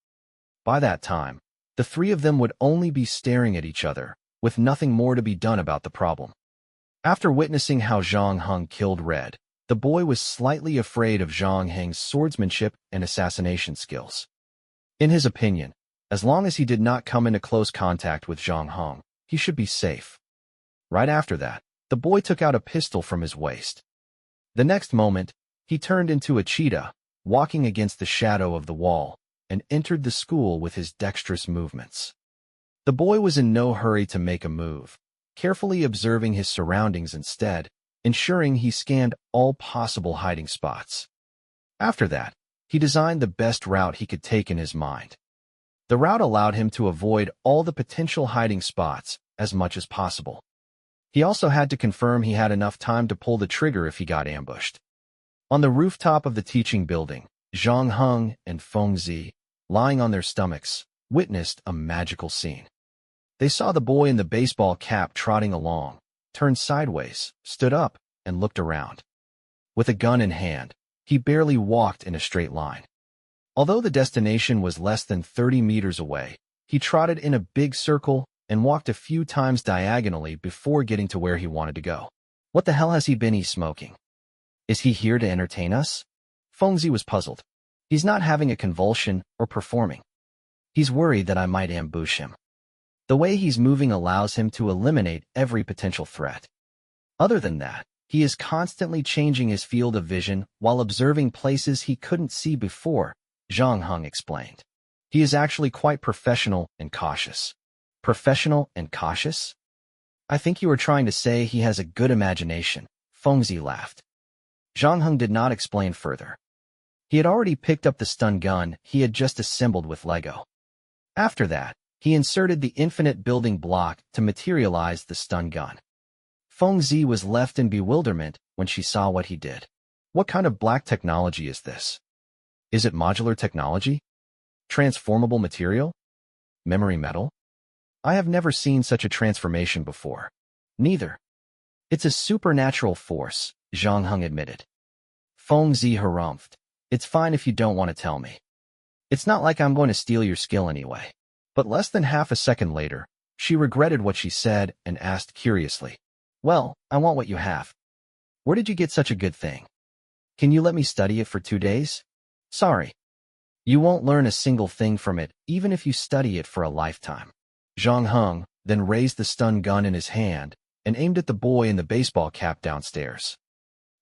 By that time, the 3 of them would only be staring at each other, with nothing more to be done about the problem. After witnessing how Zhang Heng killed Red, the boy was slightly afraid of Zhang Heng's swordsmanship and assassination skills. In his opinion, as long as he did not come into close contact with Zhang Heng, he should be safe. Right after that, the boy took out a pistol from his waist. The next moment, he turned into a cheetah, walking against the shadow of the wall, and entered the school with his dexterous movements. The boy was in no hurry to make a move, carefully observing his surroundings instead, ensuring he scanned all possible hiding spots. After that, he designed the best route he could take in his mind. The route allowed him to avoid all the potential hiding spots as much as possible. He also had to confirm he had enough time to pull the trigger if he got ambushed. On the rooftop of the teaching building, Zhang Heng and Feng Zi, lying on their stomachs, witnessed a magical scene. They saw the boy in the baseball cap trotting along, turned sideways, stood up, and looked around. With a gun in hand, he barely walked in a straight line. Although the destination was less than 30 meters away, he trotted in a big circle and walked a few times diagonally before getting to where he wanted to go. What the hell has he been smoking? Is he here to entertain us? Feng Zi was puzzled. He's not having a convulsion or performing. He's worried that I might ambush him. The way he's moving allows him to eliminate every potential threat. Other than that, he is constantly changing his field of vision while observing places he couldn't see before, Zhang Heng explained. He is actually quite professional and cautious. Professional and cautious? I think you were trying to say he has a good imagination, Fengzi laughed. Zhang Heng did not explain further. He had already picked up the stun gun he had just assembled with Lego. After that, he inserted the infinite building block to materialize the stun gun. Fengzi was left in bewilderment when she saw what he did. What kind of black technology is this? Is it modular technology? Transformable material? Memory metal? I have never seen such a transformation before. Neither. It's a supernatural force, Zhang Heng admitted. Fengzi harumphed. It's fine if you don't want to tell me. It's not like I'm going to steal your skill anyway. But less than half a second later, she regretted what she said and asked curiously, well, I want what you have. Where did you get such a good thing? Can you let me study it for 2 days? Sorry. You won't learn a single thing from it, even if you study it for a lifetime. Zhang Heng then raised the stun gun in his hand and aimed at the boy in the baseball cap downstairs.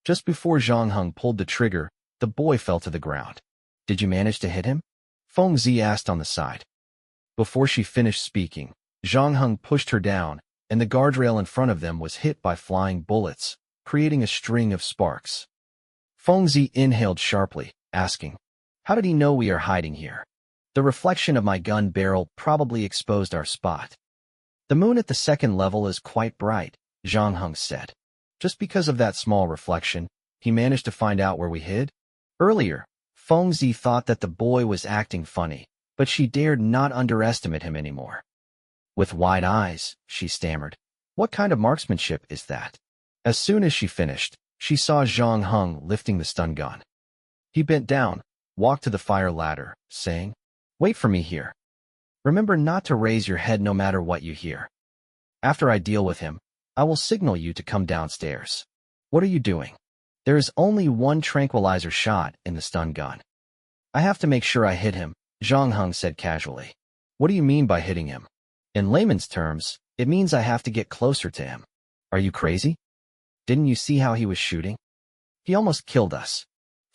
Just before Zhang Heng pulled the trigger, the boy fell to the ground. Did you manage to hit him? Fengzi asked on the side. Before she finished speaking, Zhang Heng pushed her down, and the guardrail in front of them was hit by flying bullets, creating a string of sparks. Fengzi inhaled sharply, asking, how did he know we are hiding here? The reflection of my gun barrel probably exposed our spot. The moon at the second level is quite bright, Zhang Heng said. Just because of that small reflection, he managed to find out where we hid? Earlier, Fengzi thought that the boy was acting funny, but she dared not underestimate him anymore. With wide eyes, she stammered, what kind of marksmanship is that? As soon as she finished, she saw Zhang Heng lifting the stun gun. He bent down, walked to the fire ladder, saying, wait for me here. Remember not to raise your head no matter what you hear. After I deal with him, I will signal you to come downstairs. What are you doing? There is only one tranquilizer shot in the stun gun. I have to make sure I hit him, Zhang Heng said casually. What do you mean by hitting him? In layman's terms, it means I have to get closer to him. Are you crazy? Didn't you see how he was shooting? He almost killed us.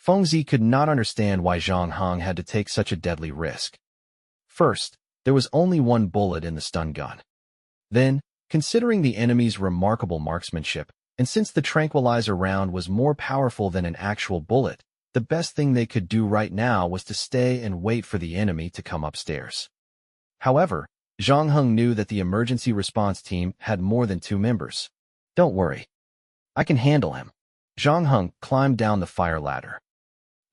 Fengzi could not understand why Zhang Heng had to take such a deadly risk. First, there was only one bullet in the stun gun. Then, considering the enemy's remarkable marksmanship, and since the tranquilizer round was more powerful than an actual bullet, the best thing they could do right now was to stay and wait for the enemy to come upstairs. However, Zhang Heng knew that the emergency response team had more than 2 members. Don't worry. I can handle him. Zhang Heng climbed down the fire ladder.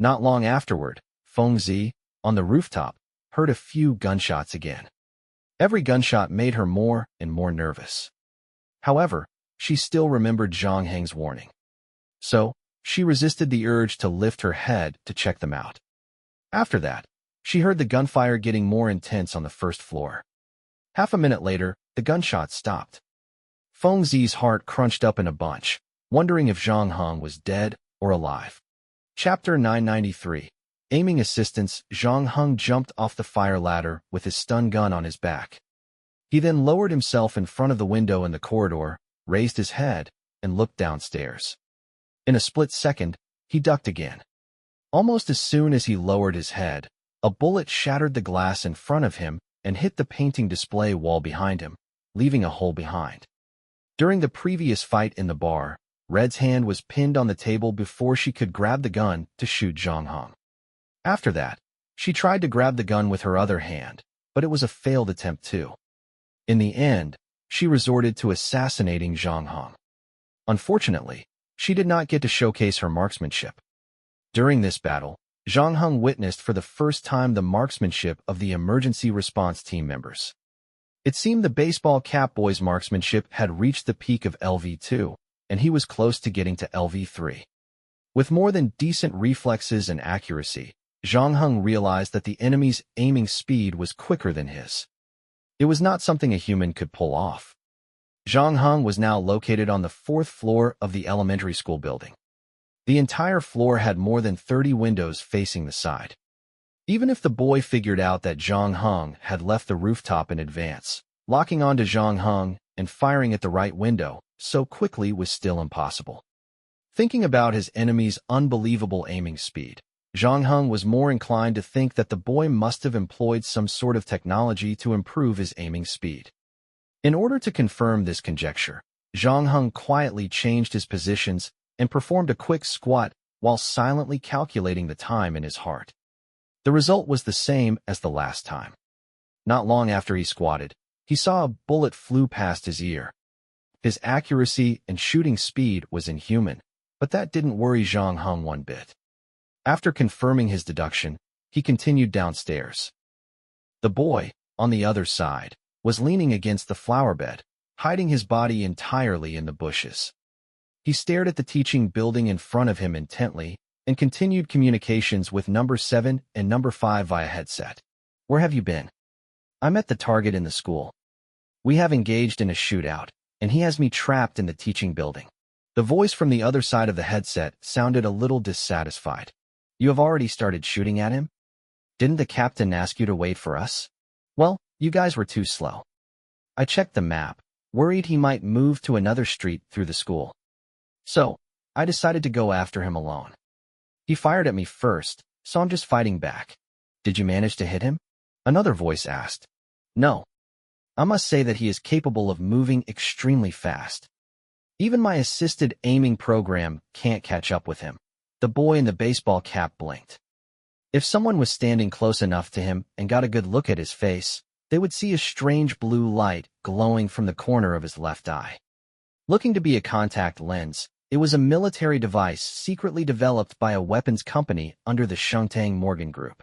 Not long afterward, Fengzi, on the rooftop, heard a few gunshots again. Every gunshot made her more and more nervous. However, she still remembered Zhang Heng's warning. So, she resisted the urge to lift her head to check them out. After that, she heard the gunfire getting more intense on the first floor. Half a minute later, the gunshots stopped. Fengzi's heart crunched up in a bunch, wondering if Zhang Heng was dead or alive. Chapter 993. Aiming assistance. Zhang Heng jumped off the fire ladder with his stun gun on his back. He then lowered himself in front of the window in the corridor, raised his head, and looked downstairs. In a split second, he ducked again. Almost as soon as he lowered his head, a bullet shattered the glass in front of him and hit the painting display wall behind him, leaving a hole behind. During the previous fight in the bar, Red's hand was pinned on the table before she could grab the gun to shoot Zhang Heng. After that, she tried to grab the gun with her other hand, but it was a failed attempt too. In the end, she resorted to assassinating Zhang Heng. Unfortunately, she did not get to showcase her marksmanship. During this battle, Zhang Heng witnessed for the first time the marksmanship of the emergency response team members. It seemed the baseball cap boy's marksmanship had reached the peak of LV2, and he was close to getting to LV3. With more than decent reflexes and accuracy, Zhang Heng realized that the enemy's aiming speed was quicker than his. It was not something a human could pull off. Zhang Heng was now located on the 4th floor of the elementary school building. The entire floor had more than 30 windows facing the side. Even if the boy figured out that Zhang Heng had left the rooftop in advance, locking onto Zhang Heng and firing at the right window so quickly was still impossible. Thinking about his enemy's unbelievable aiming speed, Zhang Heng was more inclined to think that the boy must have employed some sort of technology to improve his aiming speed. In order to confirm this conjecture, Zhang Heng quietly changed his positions and performed a quick squat while silently calculating the time in his heart. The result was the same as the last time. Not long after he squatted, he saw a bullet flew past his ear. His accuracy and shooting speed was inhuman, but that didn't worry Zhang Heng one bit. After confirming his deduction, he continued downstairs. The boy, on the other side, was leaning against the flower bed, hiding his body entirely in the bushes. He stared at the teaching building in front of him intently and continued communications with number 7 and number 5 via headset. "Where have you been? I'm at the target in the school. We have engaged in a shootout, and he has me trapped in the teaching building." The voice from the other side of the headset sounded a little dissatisfied. "You have already started shooting at him? Didn't the captain ask you to wait for us? Well, you guys were too slow. I checked the map, worried he might move to another street through the school. So, I decided to go after him alone. He fired at me first, so I'm just fighting back." "Did you manage to hit him?" another voice asked. "No. I must say that he is capable of moving extremely fast. Even my assisted aiming program can't catch up with him." The boy in the baseball cap blinked. If someone was standing close enough to him and got a good look at his face, they would see a strange blue light glowing from the corner of his left eye. Looking to be a contact lens, it was a military device secretly developed by a weapons company under the Shengtang Morgan Group.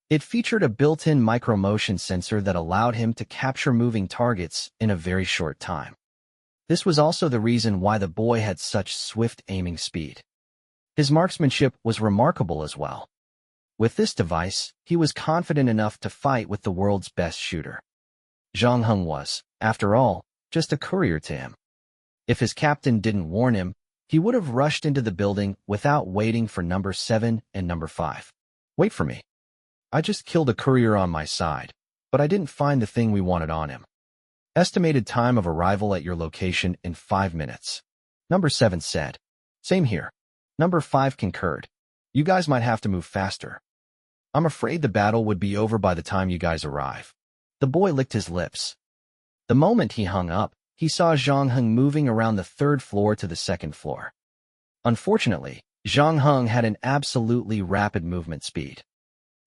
It featured a built-in micro-motion sensor that allowed him to capture moving targets in a very short time. This was also the reason why the boy had such swift aiming speed. His marksmanship was remarkable as well. With this device, he was confident enough to fight with the world's best shooter. Zhang Heng was, after all, just a courier to him. If his captain didn't warn him, he would have rushed into the building without waiting for number 7 and number 5. "Wait for me. I just killed a courier on my side, but I didn't find the thing we wanted on him. Estimated time of arrival at your location in 5 minutes. Number 7 said. "Same here." Number 5 concurred. "You guys might have to move faster. I'm afraid the battle would be over by the time you guys arrive." The boy licked his lips. The moment he hung up, he saw Zhang Heng moving around the 3rd floor to the 2nd floor. Unfortunately, Zhang Heng had an absolutely rapid movement speed.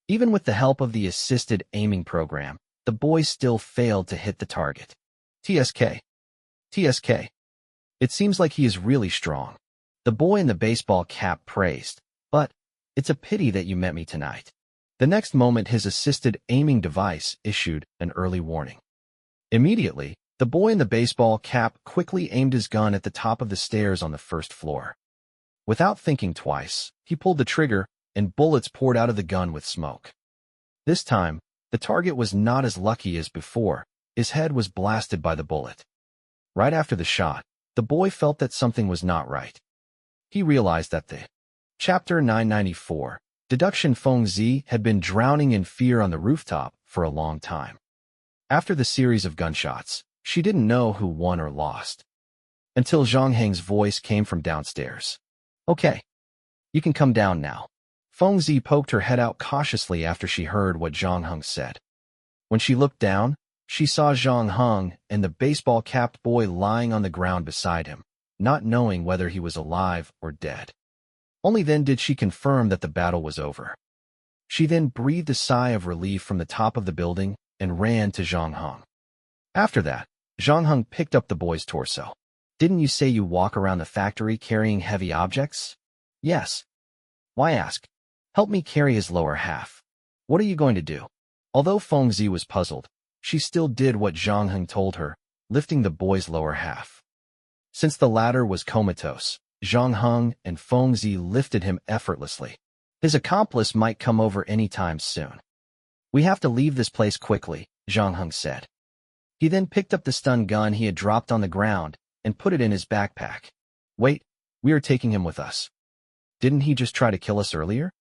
Even with the help of the assisted aiming program, the boy still failed to hit the target. TSK. TSK. It seems like he is really strong. The boy in the baseball cap praised. "But it's a pity that you met me tonight." The next moment, his assisted aiming device issued an early warning. Immediately, the boy in the baseball cap quickly aimed his gun at the top of the stairs on the 1st floor. Without thinking twice, he pulled the trigger, and bullets poured out of the gun with smoke. This time, the target was not as lucky as before. His head was blasted by the bullet. Right after the shot, the boy felt that something was not right. He realized that the Chapter 994, Deduction Feng Zi had been drowning in fear on the rooftop for a long time. After the series of gunshots, she didn't know who won or lost. Until Zhang Heng's voice came from downstairs. "Okay. You can come down now." Feng Zi poked her head out cautiously after she heard what Zhang Heng said. When she looked down, she saw Zhang Heng and the baseball-capped boy lying on the ground beside him, not knowing whether he was alive or dead. Only then did she confirm that the battle was over. She then breathed a sigh of relief from the top of the building and ran to Zhang Heng. After that, Zhang Heng picked up the boy's torso. "Didn't you say you walk around the factory carrying heavy objects?" "Yes." "Why ask? Help me carry his lower half." "What are you going to do?" Although Feng Zi was puzzled, she still did what Zhang Heng told her, lifting the boy's lower half. Since the latter was comatose, Zhang Heng and Feng Zi lifted him effortlessly. His accomplice might come over any time soon. "We have to leave this place quickly," Zhang Heng said. He then picked up the stun gun he had dropped on the ground and put it in his backpack. "Wait, we are taking him with us. Didn't he just try to kill us earlier?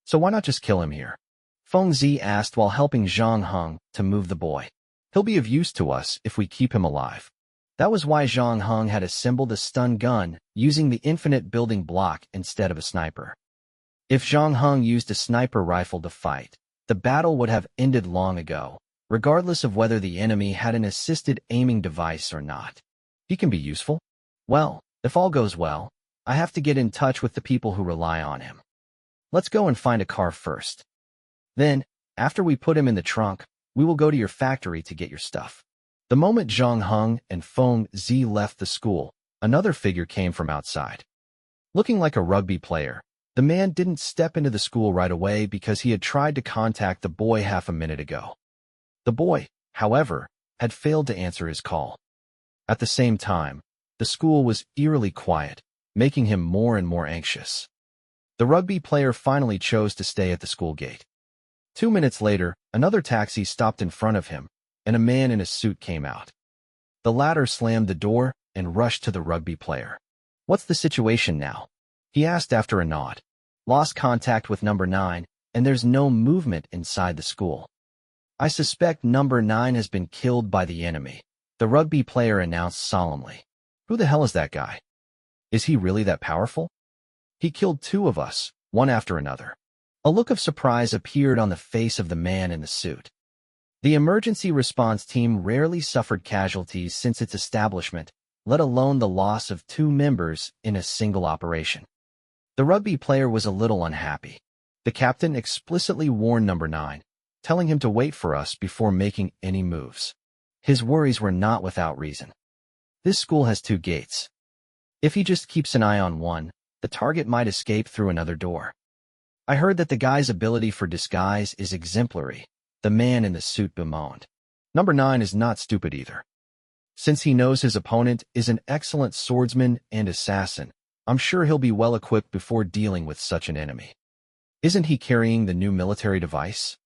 So why not just kill him here?" Feng Zi asked while helping Zhang Heng to move the boy. "He'll be of use to us if we keep him alive." That was why Zhang Heng had assembled a stun gun using the infinite building block instead of a sniper. If Zhang Heng used a sniper rifle to fight, the battle would have ended long ago, regardless of whether the enemy had an assisted aiming device or not. He can be useful. Well, if all goes well, I have to get in touch with the people who rely on him. Let's go and find a car first. Then, after we put him in the trunk, we will go to your factory to get your stuff. The moment Zhang Heng and Feng Zi left the school, another figure came from outside. Looking like a rugby player, the man didn't step into the school right away because he had tried to contact the boy half a minute ago. The boy, however, had failed to answer his call. At the same time, the school was eerily quiet, making him more and more anxious. The rugby player finally chose to stay at the school gate. 2 minutes later, another taxi stopped in front of him, and a man in a suit came out. The latter slammed the door and rushed to the rugby player. "What's the situation now?" he asked after a nod. "Lost contact with number 9, and there's no movement inside the school. I suspect number 9 has been killed by the enemy," the rugby player announced solemnly. "Who the hell is that guy? Is he really that powerful? He killed 2 of us, one after another." A look of surprise appeared on the face of the man in the suit. The emergency response team rarely suffered casualties since its establishment, let alone the loss of 2 members in a single operation. The rugby player was a little unhappy. The captain explicitly warned number 9, telling him to wait for us before making any moves. His worries were not without reason. This school has 2 gates. If he just keeps an eye on one, the target might escape through another door. "I heard that the guy's ability for disguise is exemplary," the man in the suit bemoaned. "Number 9 is not stupid either. Since he knows his opponent is an excellent swordsman and assassin, I'm sure he'll be well equipped before dealing with such an enemy. Isn't he carrying the new military device?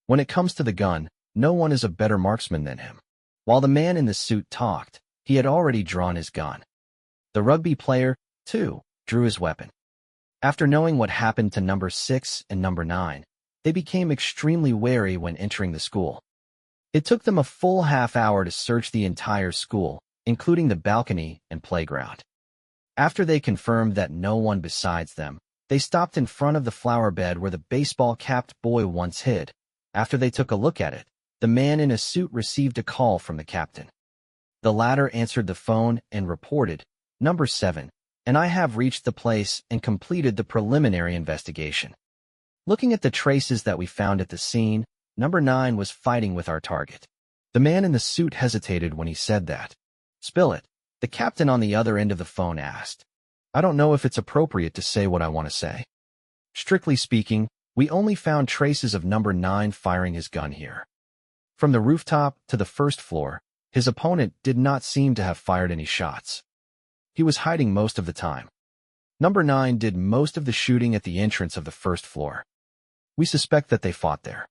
When it comes to the gun, no one is a better marksman than him." While the man in the suit talked, he had already drawn his gun. The rugby player, too, drew his weapon. After knowing what happened to number 6 and number 9, they became extremely wary when entering the school. It took them a full half-hour to search the entire school, including the balcony and playground. After they confirmed that no one besides them, they stopped in front of the flower bed where the baseball-capped boy once hid. After they took a look at it, the man in a suit received a call from the captain. The latter answered the phone and reported, "Number 7, and I have reached the place and completed the preliminary investigation. Looking at the traces that we found at the scene, number 9 was fighting with our target." The man in the suit hesitated when he said that. "Spill it," the captain on the other end of the phone asked. "I don't know if it's appropriate to say what I want to say. Strictly speaking, we only found traces of number 9 firing his gun here. From the rooftop to the first floor, his opponent did not seem to have fired any shots. He was hiding most of the time. Number 9 did most of the shooting at the entrance of the first floor. We suspect that they fought there.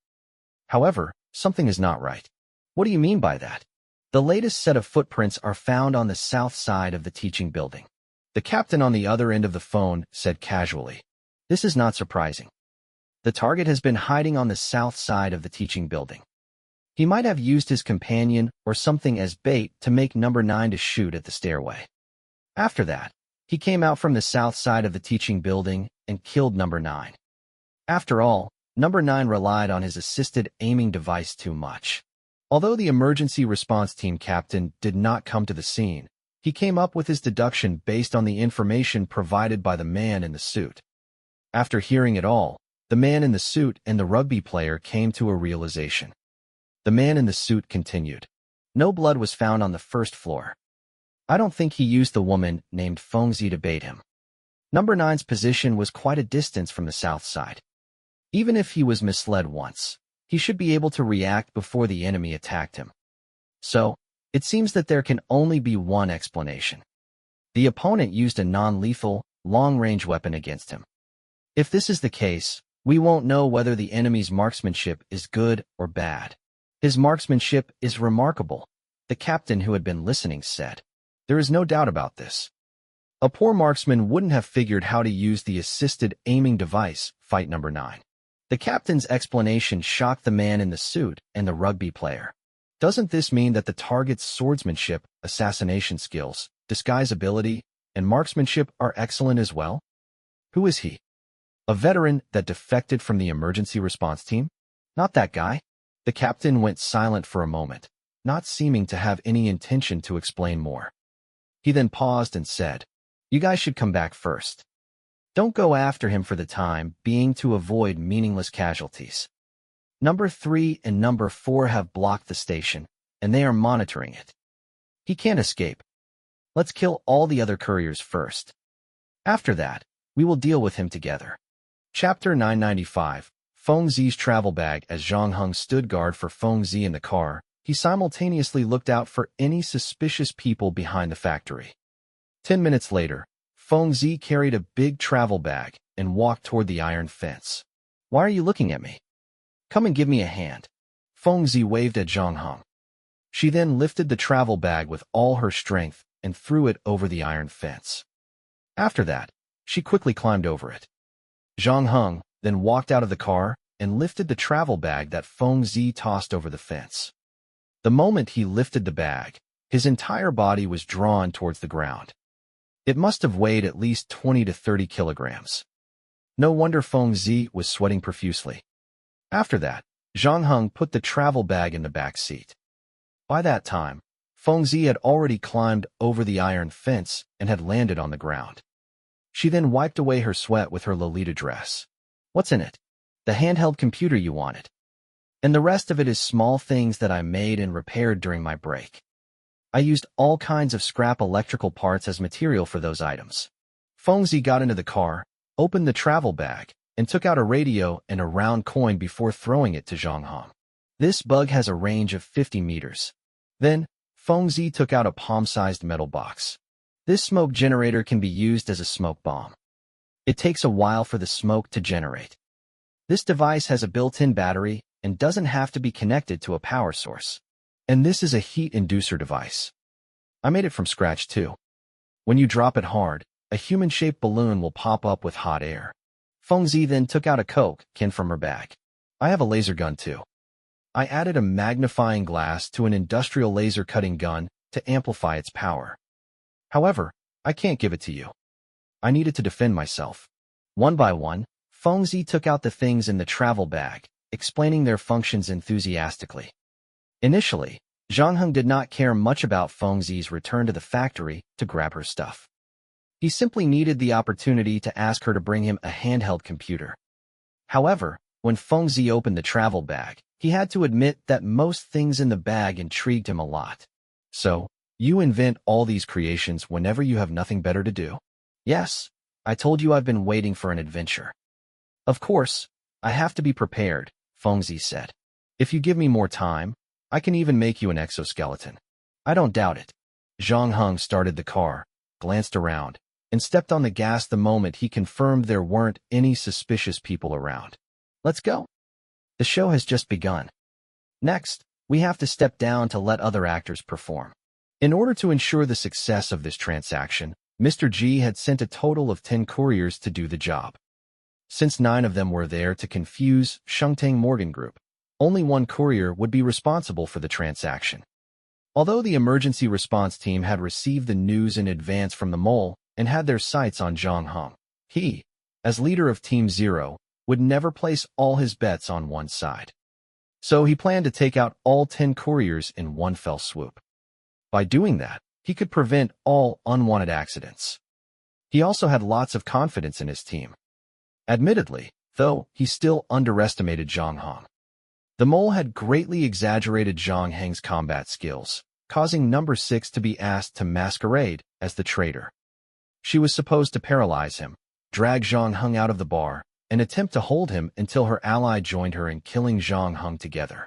However, something is not right." "What do you mean by that?" "The latest set of footprints are found on the south side of the teaching building," the captain on the other end of the phone said casually. "This is not surprising. The target has been hiding on the south side of the teaching building. He might have used his companion or something as bait to make number 9 to shoot at the stairway. After that, he came out from the south side of the teaching building and killed number 9. After all, number 9 relied on his assisted aiming device too much. Although the emergency response team captain did not come to the scene, he came up with his deduction based on the information provided by the man in the suit. After hearing it all, the man in the suit and the rugby player came to a realization. The man in the suit continued. "No blood was found on the first floor. I don't think he used the woman named Fengzi to bait him. Number 9's position was quite a distance from the south side. Even if he was misled once, he should be able to react before the enemy attacked him. So, it seems that there can only be one explanation. The opponent used a non-lethal, long-range weapon against him. If this is the case, we won't know whether the enemy's marksmanship is good or bad. His marksmanship is remarkable," the captain who had been listening said. "There is no doubt about this. A poor marksman wouldn't have figured how to use the assisted aiming device, fight number 9. The captain's explanation shocked the man in the suit and the rugby player. Doesn't this mean that the target's swordsmanship, assassination skills, disguise ability, and marksmanship are excellent as well? Who is he? A veteran that defected from the emergency response team? Not that guy. The captain went silent for a moment, not seeming to have any intention to explain more. He then paused and said, "You guys should come back first. Don't go after him for the time being to avoid meaningless casualties. Number 3 and number 4 have blocked the station, and they are monitoring it. He can't escape. Let's kill all the other couriers first. After that, we will deal with him together." Chapter 995, Feng Zi's travel bag. As Zhang Heng stood guard for Feng Zi in the car, he simultaneously looked out for any suspicious people behind the factory. 10 minutes later, Feng Zi carried a big travel bag and walked toward the iron fence. "Why are you looking at me? Come and give me a hand." Feng Zi waved at Zhang Heng. She then lifted the travel bag with all her strength and threw it over the iron fence. After that, she quickly climbed over it. Zhang Heng then walked out of the car and lifted the travel bag that Feng Zi tossed over the fence. The moment he lifted the bag, his entire body was drawn towards the ground. It must have weighed at least 20 to 30 kilograms. No wonder Feng Zi was sweating profusely. After that, Zhang Heng put the travel bag in the back seat. By that time, Feng Zi had already climbed over the iron fence and had landed on the ground. She then wiped away her sweat with her Lolita dress. "What's in it?" "The handheld computer you wanted. And the rest of it is small things that I made and repaired during my break. I used all kinds of scrap electrical parts as material for those items." Feng Zi got into the car, opened the travel bag, and took out a radio and a round coin before throwing it to Zhang Heng. "This bug has a range of 50 meters. Then, Feng Zi took out a palm-sized metal box. "This smoke generator can be used as a smoke bomb. It takes a while for the smoke to generate. This device has a built-in battery and doesn't have to be connected to a power source. And this is a heat inducer device. I made it from scratch too. When you drop it hard, a human-shaped balloon will pop up with hot air." Feng Zi then took out a Coke can from her bag. "I have a laser gun too. I added a magnifying glass to an industrial laser cutting gun to amplify its power. However, I can't give it to you. I needed to defend myself." One by one, Feng Zi took out the things in the travel bag, explaining their functions enthusiastically. Initially, Zhang Heng did not care much about Feng Zi's return to the factory to grab her stuff. He simply needed the opportunity to ask her to bring him a handheld computer. However, when Feng Zi opened the travel bag, he had to admit that most things in the bag intrigued him a lot. "So, you invent all these creations whenever you have nothing better to do?" "Yes, I told you I've been waiting for an adventure." "Of course, I have to be prepared," Feng Zi said. "If you give me more time, I can even make you an exoskeleton." "I don't doubt it." Zhang Heng started the car, glanced around, and stepped on the gas the moment he confirmed there weren't any suspicious people around. "Let's go. The show has just begun. Next, we have to step down to let other actors perform." In order to ensure the success of this transaction, Mr. G had sent a total of 10 couriers to do the job. Since 9 of them were there to confuse Shengtang Morgan Group, only 1 courier would be responsible for the transaction. Although the emergency response team had received the news in advance from the mole and had their sights on Zhang Heng, he, as leader of Team Zero, would never place all his bets on one side. So he planned to take out all 10 couriers in one fell swoop. By doing that, he could prevent all unwanted accidents. He also had lots of confidence in his team. Admittedly, though, he still underestimated Zhang Heng. The mole had greatly exaggerated Zhang Heng's combat skills, causing number 6 to be asked to masquerade as the traitor. She was supposed to paralyze him, drag Zhang Heng out of the bar, and attempt to hold him until her ally joined her in killing Zhang Heng together.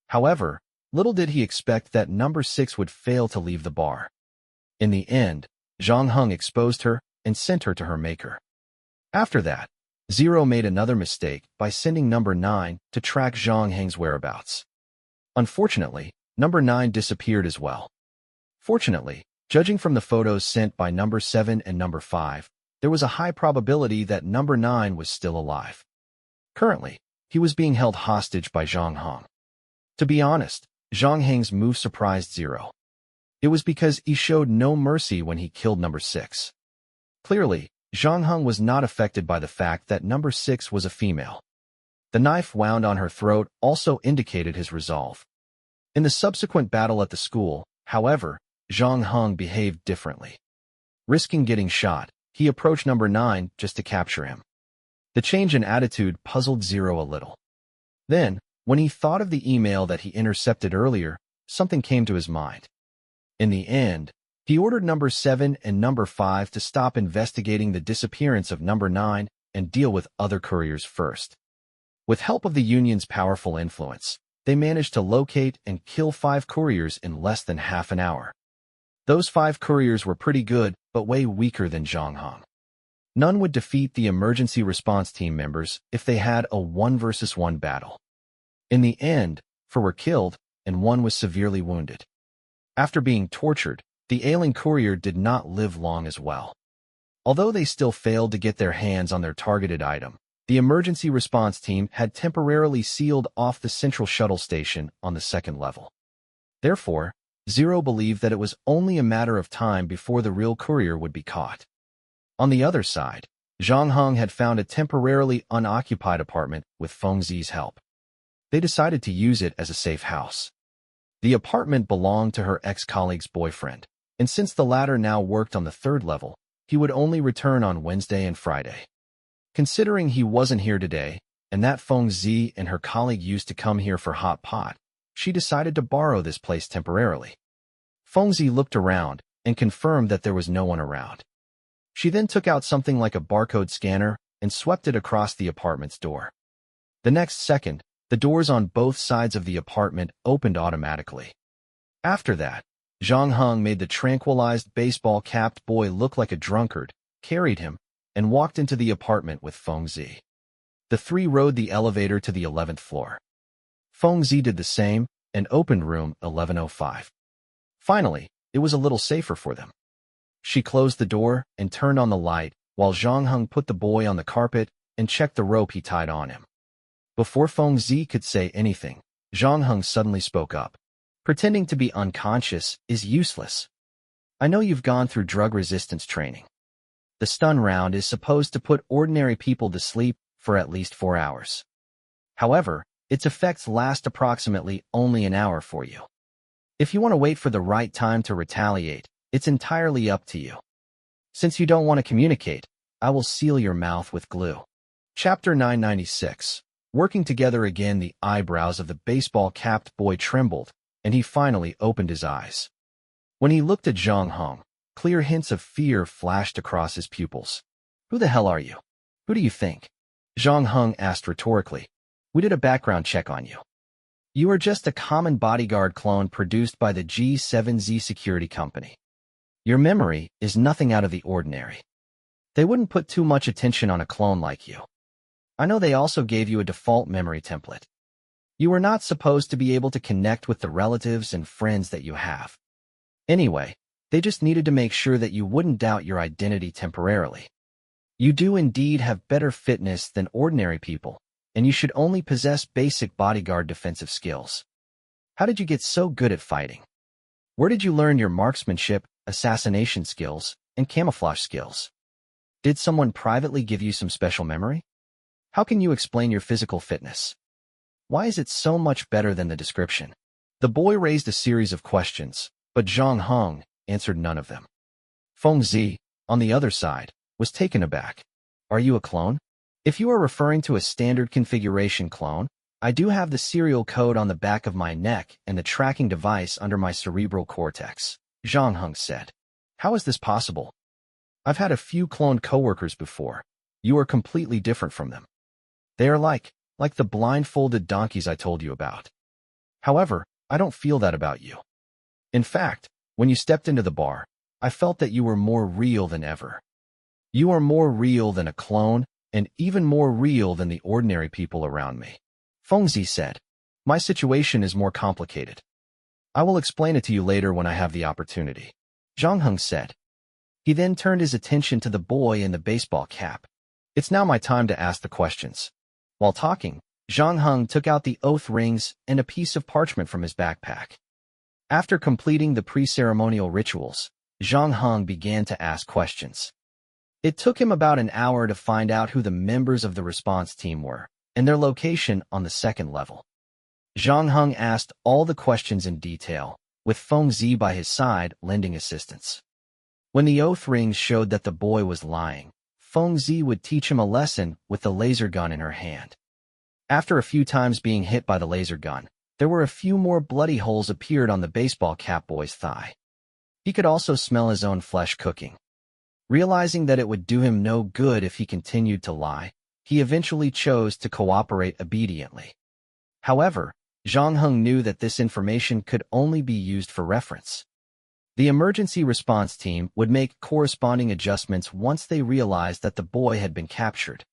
However, little did he expect that number 6 would fail to leave the bar. In the end, Zhang Heng exposed her and sent her to her maker. After that, Zero made another mistake by sending number 9 to track Zhang Heng's whereabouts. Unfortunately, number 9 disappeared as well. Fortunately, judging from the photos sent by number 7 and number 5, there was a high probability that number 9 was still alive. Currently, he was being held hostage by Zhang Heng. To be honest, Zhang Heng's move surprised Zero. It was because he showed no mercy when he killed number 6. Clearly, Zhang Heng was not affected by the fact that number 6 was a female. The knife wound on her throat also indicated his resolve. In the subsequent battle at the school, however, Zhang Heng behaved differently. Risking getting shot, he approached number 9 just to capture him. The change in attitude puzzled Zero a little. Then, when he thought of the email that he intercepted earlier, something came to his mind. In the end, he ordered number 7 and number 5 to stop investigating the disappearance of number 9 and deal with other couriers first. With help of the Union's powerful influence, they managed to locate and kill 5 couriers in less than half an hour. Those 5 couriers were pretty good, but way weaker than Zhang Heng. None would defeat the emergency response team members if they had a 1 versus 1 battle. In the end, 4 were killed, and 1 was severely wounded. After being tortured, the ailing courier did not live long as well. Although they still failed to get their hands on their targeted item, the emergency response team had temporarily sealed off the central shuttle station on the 2nd level. Therefore, Zero believed that it was only a matter of time before the real courier would be caught. On the other side, Zhang Heng had found a temporarily unoccupied apartment with Feng Zi's help. They decided to use it as a safe house. The apartment belonged to her ex-colleague's boyfriend, and since the latter now worked on the 3rd level, he would only return on Wednesday and Friday. Considering he wasn't here today, and that Feng Zi and her colleague used to come here for hot pot, she decided to borrow this place temporarily. Feng Zi looked around and confirmed that there was no one around. She then took out something like a barcode scanner and swept it across the apartment's door. The next second, the doors on both sides of the apartment opened automatically. After that, Zhang Heng made the tranquilized baseball-capped boy look like a drunkard, carried him, and walked into the apartment with Feng Zi. The 3 rode the elevator to the 11th floor. Feng Zi did the same and opened room 1105. Finally, it was a little safer for them. She closed the door and turned on the light, while Zhang Heng put the boy on the carpet and checked the rope he tied on him. Before Feng Zi could say anything, Zhang Heng suddenly spoke up. Pretending to be unconscious is useless. I know you've gone through drug resistance training. The stun round is supposed to put ordinary people to sleep for at least 4 hours. However, its effects last approximately only an hour for you. If you want to wait for the right time to retaliate, it's entirely up to you. Since you don't want to communicate, I will seal your mouth with glue. Chapter 996. Working together again, the eyebrows of the baseball-capped boy trembled, and he finally opened his eyes. When he looked at Zhang Heng, clear hints of fear flashed across his pupils. Who the hell are you? Who do you think? Zhang Heng asked rhetorically. We did a background check on you. You are just a common bodyguard clone produced by the G7Z security company. Your memory is nothing out of the ordinary. They wouldn't put too much attention on a clone like you. I know they also gave you a default memory template. You are not supposed to be able to connect with the relatives and friends that you have. Anyway, they just needed to make sure that you wouldn't doubt your identity temporarily. You do indeed have better fitness than ordinary people, and you should only possess basic bodyguard defensive skills. How did you get so good at fighting? Where did you learn your marksmanship, assassination skills, and camouflage skills? Did someone privately give you some special memory? How can you explain your physical fitness? Why is it so much better than the description? The boy raised a series of questions, but Zhang Heng answered none of them. Feng Zi, on the other side, was taken aback. Are you a clone? If you are referring to a standard configuration clone, I do have the serial code on the back of my neck and the tracking device under my cerebral cortex, Zhang Heng said. How is this possible? I've had a few cloned coworkers before. You are completely different from them. They are like the blindfolded donkeys I told you about. However, I don't feel that about you. In fact, when you stepped into the bar, I felt that you were more real than ever. You are more real than a clone, and even more real than the ordinary people around me. Feng Zi said, my situation is more complicated. I will explain it to you later when I have the opportunity. Zhang Heng said. He then turned his attention to the boy in the baseball cap. It's now my time to ask the questions. While talking, Zhang Heng took out the oath rings and a piece of parchment from his backpack. After completing the pre-ceremonial rituals, Zhang Heng began to ask questions. It took him about an hour to find out who the members of the response team were, and their location on the second level. Zhang Heng asked all the questions in detail, with Feng Zi by his side lending assistance. When the oath rings showed that the boy was lying, Feng Zi would teach him a lesson with the laser gun in her hand. After a few times being hit by the laser gun, there were a few more bloody holes appeared on the baseball cap boy's thigh. He could also smell his own flesh cooking. Realizing that it would do him no good if he continued to lie, he eventually chose to cooperate obediently. However, Zhang Heng knew that this information could only be used for reference. The emergency response team would make corresponding adjustments once they realized that the boy had been captured.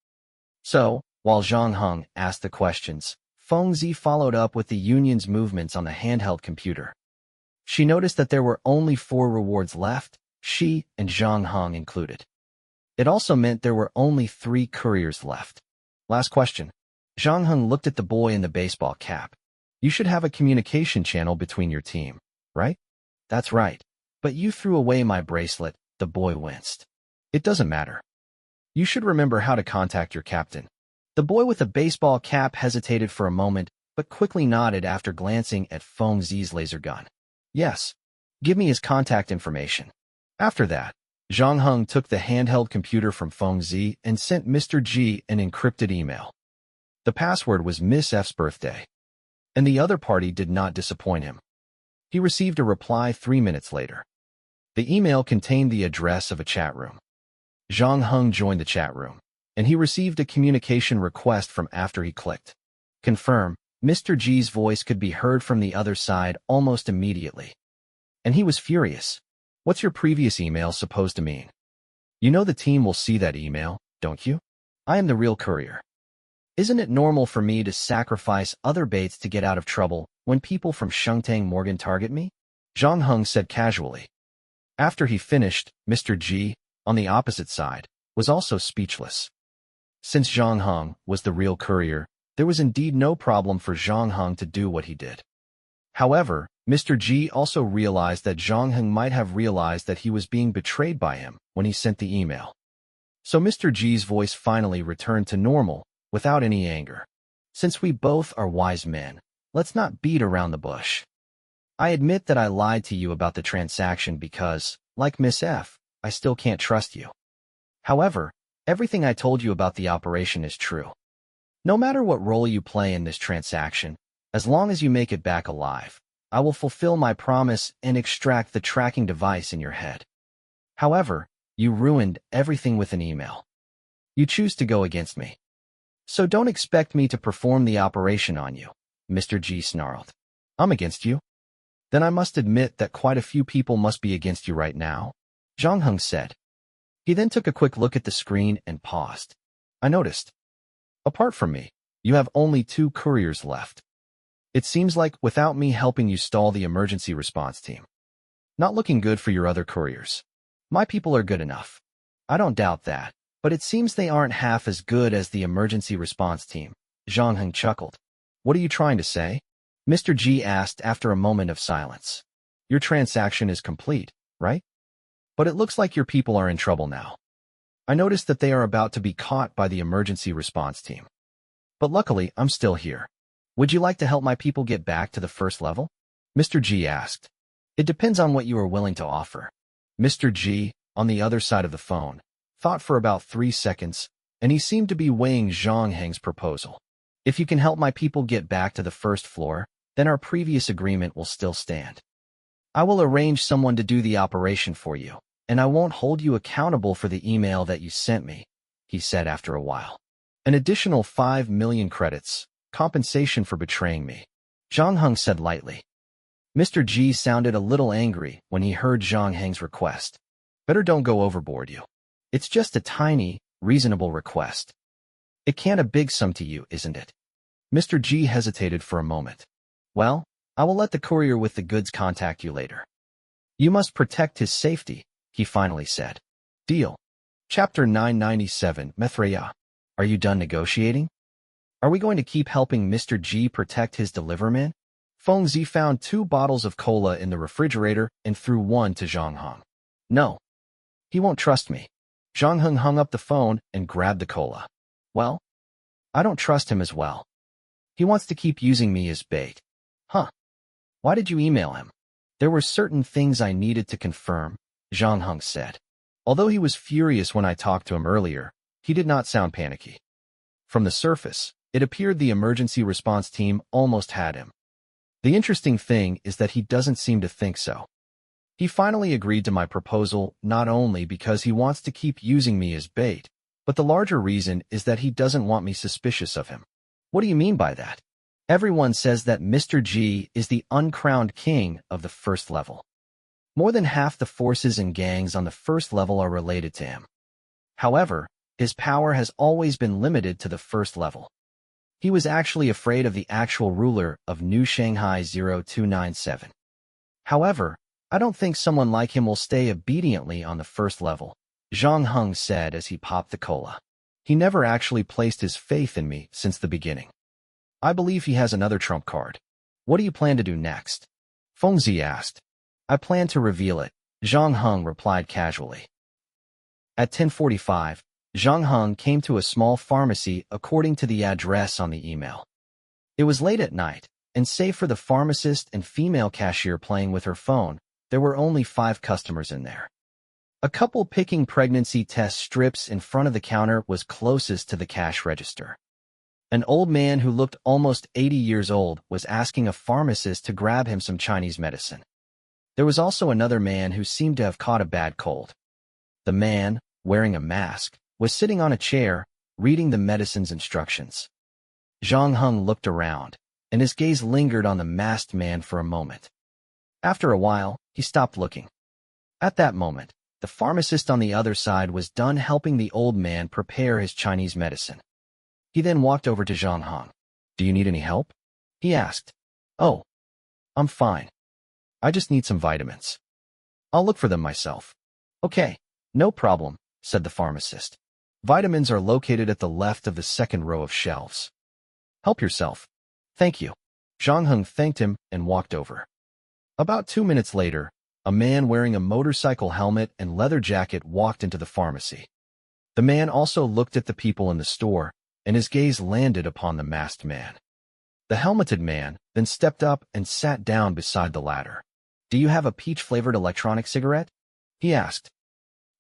So, while Zhang Heng asked the questions, Feng Zi followed up with the Union's movements on the handheld computer. She noticed that there were only 4 rewards left, she and Zhang Heng included. It also meant there were only 3 couriers left. Last question. Zhang Heng looked at the boy in the baseball cap. You should have a communication channel between your team, right? That's right. But you threw away my bracelet, the boy winced. It doesn't matter. You should remember how to contact your captain. The boy with the baseball cap hesitated for a moment, but quickly nodded after glancing at Feng Zi's laser gun. Yes. Give me his contact information. After that, Zhang Heng took the handheld computer from Feng Zi and sent Mr. G an encrypted email. The password was Miss F's birthday. And the other party did not disappoint him. He received a reply 3 minutes later. The email contained the address of a chat room. Zhang Heng joined the chat room, and he received a communication request from after he clicked. Confirm. Mr. G's voice could be heard from the other side almost immediately. And he was furious. What's your previous email supposed to mean? You know the team will see that email, don't you? I am the real courier. Isn't it normal for me to sacrifice other baits to get out of trouble when people from Shengtang Morgan target me? Zhang Heng said casually. After he finished, Mr. G, on the opposite side, was also speechless. Since Zhang Heng was the real courier, there was indeed no problem for Zhang Heng to do what he did. However, Mr. G also realized that Zhang Heng might have realized that he was being betrayed by him when he sent the email. So Mr. G's voice finally returned to normal, without any anger. Since we both are wise men, let's not beat around the bush. I admit that I lied to you about the transaction because, like Miss F, I still can't trust you. However, everything I told you about the operation is true. No matter what role you play in this transaction, as long as you make it back alive, I will fulfill my promise and extract the tracking device in your head. However, you ruined everything with an email. You choose to go against me. So don't expect me to perform the operation on you, Mr. G snarled. I'm against you? Then I must admit that quite a few people must be against you right now, Zhang Heng said. He then took a quick look at the screen and paused. I noticed. Apart from me, you have only 2 couriers left. It seems like without me helping you stall the emergency response team. Not looking good for your other couriers. My people are good enough. I don't doubt that, but it seems they aren't half as good as the emergency response team, Zhang Heng chuckled. What are you trying to say? Mr. G asked after a moment of silence. Your transaction is complete, right? But it looks like your people are in trouble now. I noticed that they are about to be caught by the emergency response team. But luckily, I'm still here. Would you like to help my people get back to the first level? Mr. G asked. It depends on what you are willing to offer. Mr. G, on the other side of the phone, thought for about 3 seconds, and he seemed to be weighing Zhang Heng's proposal. If you can help my people get back to the first floor, then our previous agreement will still stand. I will arrange someone to do the operation for you, and I won't hold you accountable for the email that you sent me, he said after a while. An additional 5 million credits, compensation for betraying me, Zhang Heng said lightly. Mr. G sounded a little angry when he heard Zhang Heng's request. Better don't go overboard, you. It's just a tiny, reasonable request. It can't a big sum to you, isn't it? Mr. G hesitated for a moment. Well, I will let the courier with the goods contact you later. You must protect his safety, he finally said. Deal. Chapter 997, Methreya. Are you done negotiating? Are we going to keep helping Mr. G protect his deliverman? Feng Zi found 2 bottles of cola in the refrigerator and threw one to Zhang Heng. No. He won't trust me. Zhang Heng hung up the phone and grabbed the cola. Well, I don't trust him as well. He wants to keep using me as bait. Huh. Why did you email him? There were certain things I needed to confirm, Zhang Heng said. Although he was furious when I talked to him earlier, he did not sound panicky. From the surface, it appeared the emergency response team almost had him. The interesting thing is that he doesn't seem to think so. He finally agreed to my proposal not only because he wants to keep using me as bait, but the larger reason is that he doesn't want me suspicious of him. What do you mean by that? Everyone says that Mr. G is the uncrowned king of the first level. More than half the forces and gangs on the first level are related to him. However, his power has always been limited to the first level. He was actually afraid of the actual ruler of New Shanghai 0297. However, I don't think someone like him will stay obediently on the first level, Zhang Heng said as he popped the cola. He never actually placed his faith in me since the beginning. I believe he has another trump card. What do you plan to do next? Fengzi asked. I plan to reveal it, Zhang Heng replied casually. At 10:45, Zhang Heng came to a small pharmacy according to the address on the email. It was late at night, and save for the pharmacist and female cashier playing with her phone, there were only 5 customers in there. A couple picking pregnancy test strips in front of the counter was closest to the cash register. An old man who looked almost 80 years old was asking a pharmacist to grab him some Chinese medicine. There was also another man who seemed to have caught a bad cold. The man, wearing a mask, was sitting on a chair, reading the medicine's instructions. Zhang Heng looked around, and his gaze lingered on the masked man for a moment. After a while, he stopped looking. At that moment, the pharmacist on the other side was done helping the old man prepare his Chinese medicine. He then walked over to Zhang Heng. Do you need any help? He asked. Oh, I'm fine. I just need some vitamins. I'll look for them myself. Okay, no problem, said the pharmacist. Vitamins are located at the left of the second row of shelves. Help yourself. Thank you. Zhang Heng thanked him and walked over. About 2 minutes later, a man wearing a motorcycle helmet and leather jacket walked into the pharmacy. The man also looked at the people in the store, and his gaze landed upon the masked man. The helmeted man then stepped up and sat down beside the ladder. Do you have a peach-flavored electronic cigarette? He asked.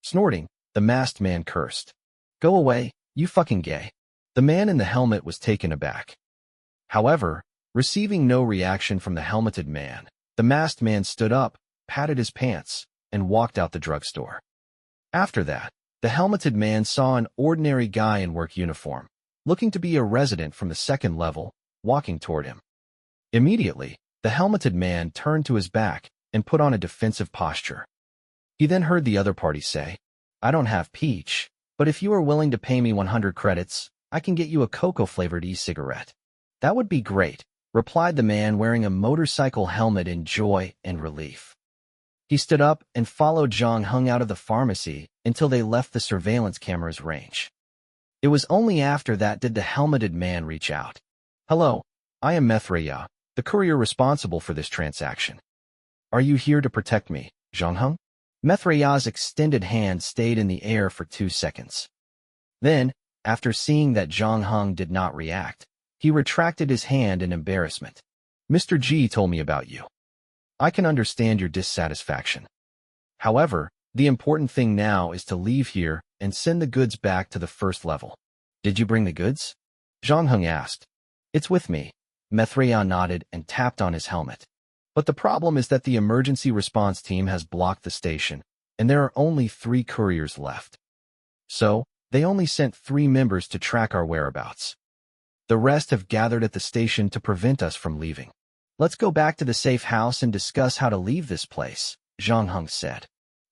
Snorting, the masked man cursed. Go away, you fucking gay. The man in the helmet was taken aback. However, receiving no reaction from the helmeted man, the masked man stood up, patted his pants, and walked out the drugstore. After that, the helmeted man saw an ordinary guy in work uniform, looking to be a resident from the second level, walking toward him. Immediately, the helmeted man turned to his back and put on a defensive posture. He then heard the other party say, I don't have peach, but if you are willing to pay me 100 credits, I can get you a cocoa-flavored e-cigarette. That would be great, replied the man wearing a motorcycle helmet in joy and relief. He stood up and followed Zhang Heng out of the pharmacy until they left the surveillance camera's range. It was only after that did the helmeted man reach out. Hello, I am Methreya, the courier responsible for this transaction. Are you here to protect me, Zhang Heng? Methreya's extended hand stayed in the air for 2 seconds. Then, after seeing that Zhang Heng did not react, he retracted his hand in embarrassment. Mr. G told me about you. I can understand your dissatisfaction. However, the important thing now is to leave here and send the goods back to the first level. Did you bring the goods? Zhang Heng asked. It's with me. Methreya nodded and tapped on his helmet. But the problem is that the emergency response team has blocked the station, and there are only 3 couriers left. So, they only sent 3 members to track our whereabouts. The rest have gathered at the station to prevent us from leaving. Let's go back to the safe house and discuss how to leave this place, Zhang Heng said.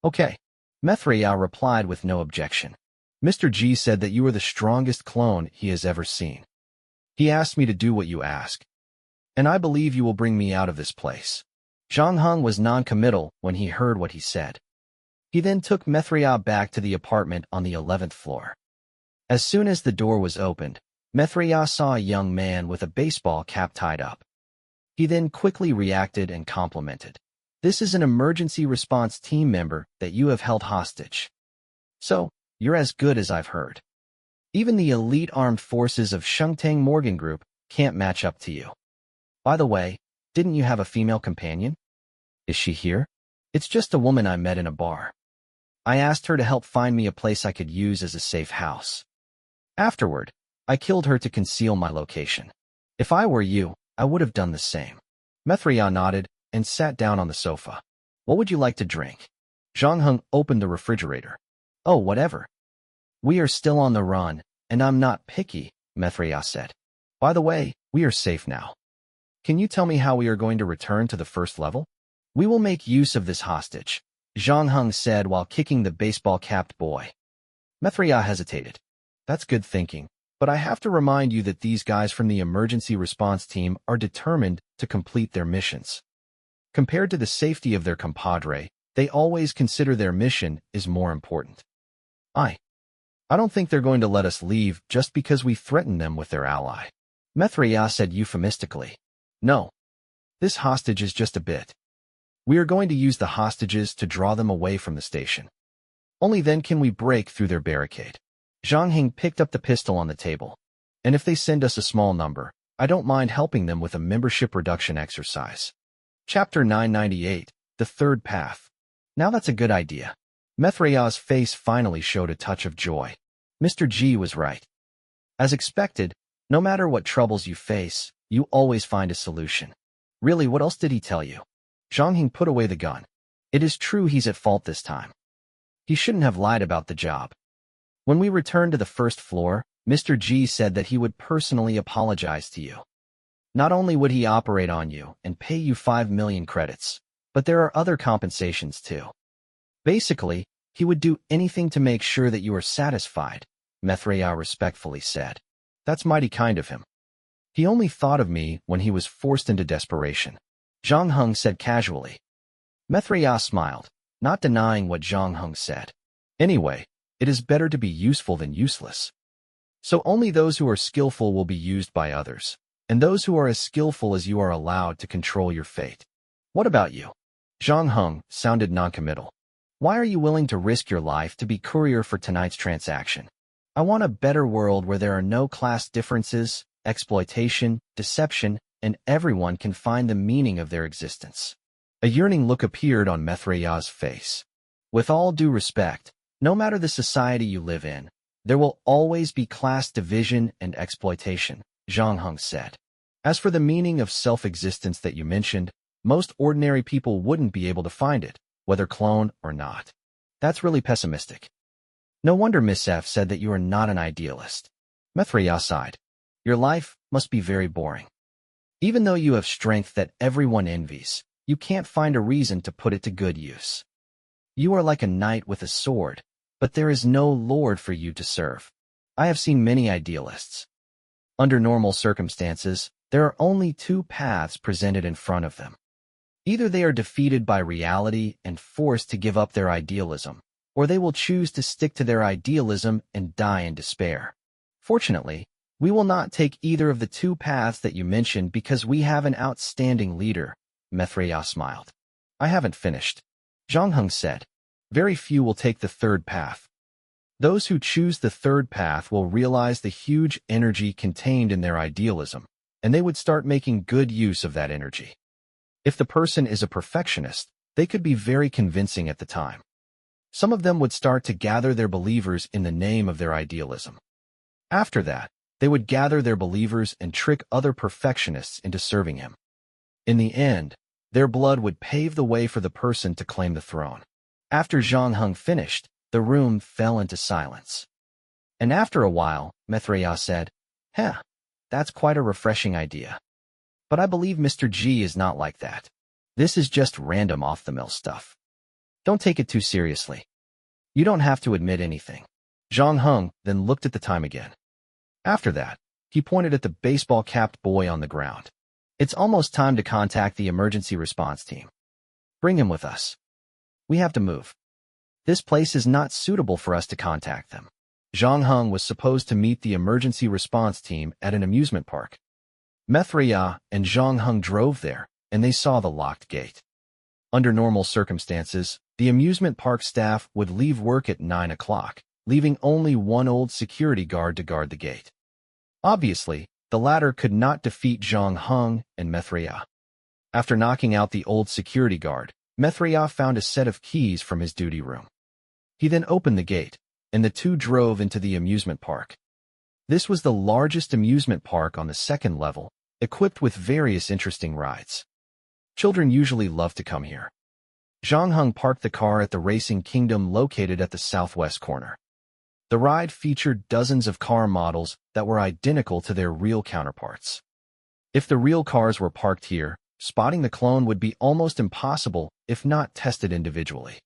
Okay. Methreya replied with no objection. Mr. G said that you are the strongest clone he has ever seen. He asked me to do what you ask. And I believe you will bring me out of this place. Zhang Heng was non-committal when he heard what he said. He then took Methreya back to the apartment on the 11th floor. As soon as the door was opened, Methreya saw a young man with a baseball cap tied up. He then quickly reacted and complimented. This is an emergency response team member that you have held hostage. So, you're as good as I've heard. Even the elite armed forces of Shengtang Morgan Group can't match up to you. By the way, didn't you have a female companion? Is she here? It's just a woman I met in a bar. I asked her to help find me a place I could use as a safe house. Afterward, I killed her to conceal my location. If I were you, I would have done the same. Mithriya nodded and sat down on the sofa. What would you like to drink? Zhang Heng opened the refrigerator. Oh, whatever. We are still on the run, and I'm not picky, Mithriya said. By the way, we are safe now. Can you tell me how we are going to return to the first level? We will make use of this hostage, Zhang Heng said while kicking the baseball-capped boy. Mithriya hesitated. That's good thinking, but I have to remind you that these guys from the emergency response team are determined to complete their missions. Compared to the safety of their compadre, they always consider their mission is more important. I don't think they're going to let us leave just because we threaten them with their ally. Mithriya said euphemistically. No. This hostage is just a bit. We are going to use the hostages to draw them away from the station. Only then can we break through their barricade. Zhang Heng picked up the pistol on the table. And if they send us a small number, I don't mind helping them with a membership reduction exercise. Chapter 998, The Third Path. Now that's a good idea. Mithriya's face finally showed a touch of joy. Mr. G was right. As expected, no matter what troubles you face, you always find a solution. Really, what else did he tell you? Zhang Heng put away the gun. It is true he's at fault this time. He shouldn't have lied about the job. When we returned to the first floor, Mr. G said that he would personally apologize to you. Not only would he operate on you and pay you 5 million credits, but there are other compensations too. Basically, he would do anything to make sure that you are satisfied, Mithriya respectfully said. That's mighty kind of him. He only thought of me when he was forced into desperation, Zhang Heng said casually. Mithriya smiled, not denying what Zhang Heng said. Anyway, it is better to be useful than useless. So only those who are skillful will be used by others, and those who are as skillful as you are allowed to control your fate. What about you? Zhang Heng sounded noncommittal. Why are you willing to risk your life to be courier for tonight's transaction? I want a better world where there are no class differences, exploitation, deception, and everyone can find the meaning of their existence. A yearning look appeared on Mithriya's face. With all due respect, no matter the society you live in, there will always be class division and exploitation, Zhang Heng said. As for the meaning of self-existence that you mentioned, most ordinary people wouldn't be able to find it, whether cloned or not. That's really pessimistic. No wonder Miss F said that you are not an idealist. Mithriya sighed. Your life must be very boring. Even though you have strength that everyone envies, you can't find a reason to put it to good use. You are like a knight with a sword, but there is no lord for you to serve. I have seen many idealists. Under normal circumstances, there are only two paths presented in front of them. Either they are defeated by reality and forced to give up their idealism, or they will choose to stick to their idealism and die in despair. Fortunately, we will not take either of the two paths that you mentioned because we have an outstanding leader, Mithriya smiled. I haven't finished. Zhang Heng said. Very few will take the third path. Those who choose the third path will realize the huge energy contained in their idealism, and they would start making good use of that energy. If the person is a perfectionist, they could be very convincing at the time. Some of them would start to gather their believers in the name of their idealism. After that, they would gather their believers and trick other perfectionists into serving him. In the end, their blood would pave the way for the person to claim the throne. After Zhang Heng finished, the room fell into silence. And after a while, Mithriya said, that's quite a refreshing idea. But I believe Mr. G is not like that. This is just random off-the-mill stuff. Don't take it too seriously. You don't have to admit anything. Zhang Heng then looked at the time again. After that, he pointed at the baseball-capped boy on the ground. It's almost time to contact the emergency response team. Bring him with us. We have to move. This place is not suitable for us to contact them. Zhang Heng was supposed to meet the emergency response team at an amusement park. Mithriya and Zhang Heng drove there, and they saw the locked gate. Under normal circumstances, the amusement park staff would leave work at 9 o'clock, leaving only one old security guard to guard the gate. Obviously, the latter could not defeat Zhang Heng and Mithria. After knocking out the old security guard, Mithria found a set of keys from his duty room. He then opened the gate, and the two drove into the amusement park. This was the largest amusement park on the second level, equipped with various interesting rides. Children usually love to come here. Zhang Heng parked the car at the Racing Kingdom located at the southwest corner. The ride featured dozens of car models that were identical to their real counterparts. If the real cars were parked here, spotting the clone would be almost impossible if not tested individually.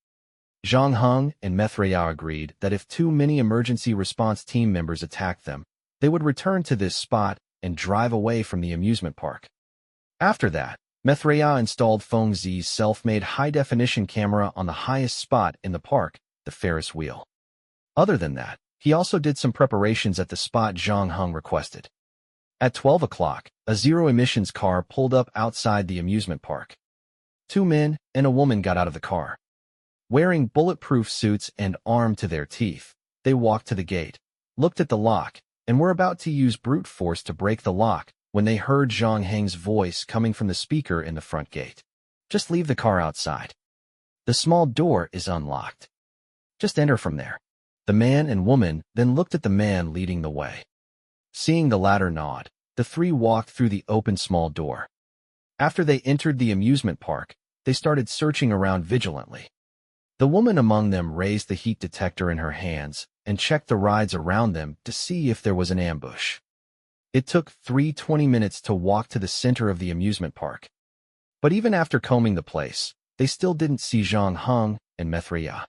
Zhang Heng and Mithria agreed that if too many emergency response team members attacked them, they would return to this spot and drive away from the amusement park. After that, Mithria installed Feng Zi's self-made high-definition camera on the highest spot in the park, the Ferris wheel. Other than that, he also did some preparations at the spot Zhang Heng requested. At 12 o'clock, a zero-emissions car pulled up outside the amusement park. Two men and a woman got out of the car. Wearing bulletproof suits and armed to their teeth, they walked to the gate, looked at the lock, and were about to use brute force to break the lock when they heard Zhang Heng's voice coming from the speaker in the front gate. Just leave the car outside. The small door is unlocked. Just enter from there. The man and woman then looked at the man leading the way. Seeing the latter nod, the three walked through the open small door. After they entered the amusement park, they started searching around vigilantly. The woman among them raised the heat detector in her hands and checked the rides around them to see if there was an ambush. It took 20 minutes to walk to the center of the amusement park. But even after combing the place, they still didn't see Zhang Heng and Mithria.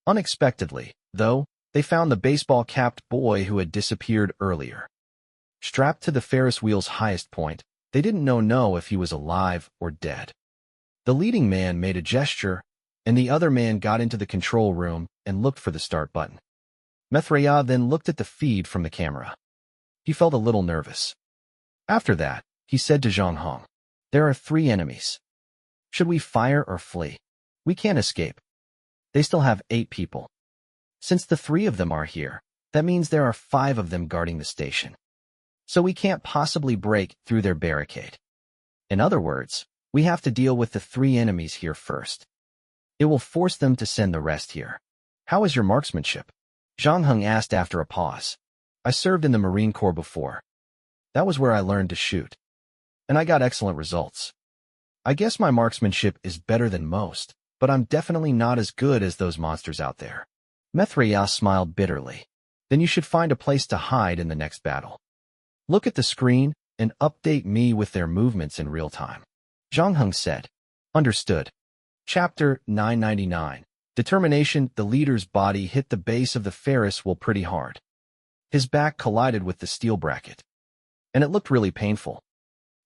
Unexpectedly, though, they found the baseball-capped boy who had disappeared earlier. Strapped to the Ferris wheel's highest point, they didn't know if he was alive or dead. The leading man made a gesture, and the other man got into the control room and looked for the start button. Mithria then looked at the feed from the camera. He felt a little nervous. After that, he said to Zhang Heng, "There are 3 enemies. Should we fire or flee? We can't escape. They still have 8 people. Since the 3 of them are here, that means there are 5 of them guarding the station. So we can't possibly break through their barricade. In other words, we have to deal with the 3 enemies here first. It will force them to send the rest here. How is your marksmanship?" Zhang Heng asked after a pause. "I served in the Marine Corps before. That was where I learned to shoot. And I got excellent results. I guess my marksmanship is better than most, but I'm definitely not as good as those monsters out there." Mithria smiled bitterly. "Then you should find a place to hide in the next battle. Look at the screen and update me with their movements in real time." Zhang Heng said. "Understood." Chapter 999. Determination. The leader's body hit the base of the Ferris wheel pretty hard. His back collided with the steel bracket, and it looked really painful.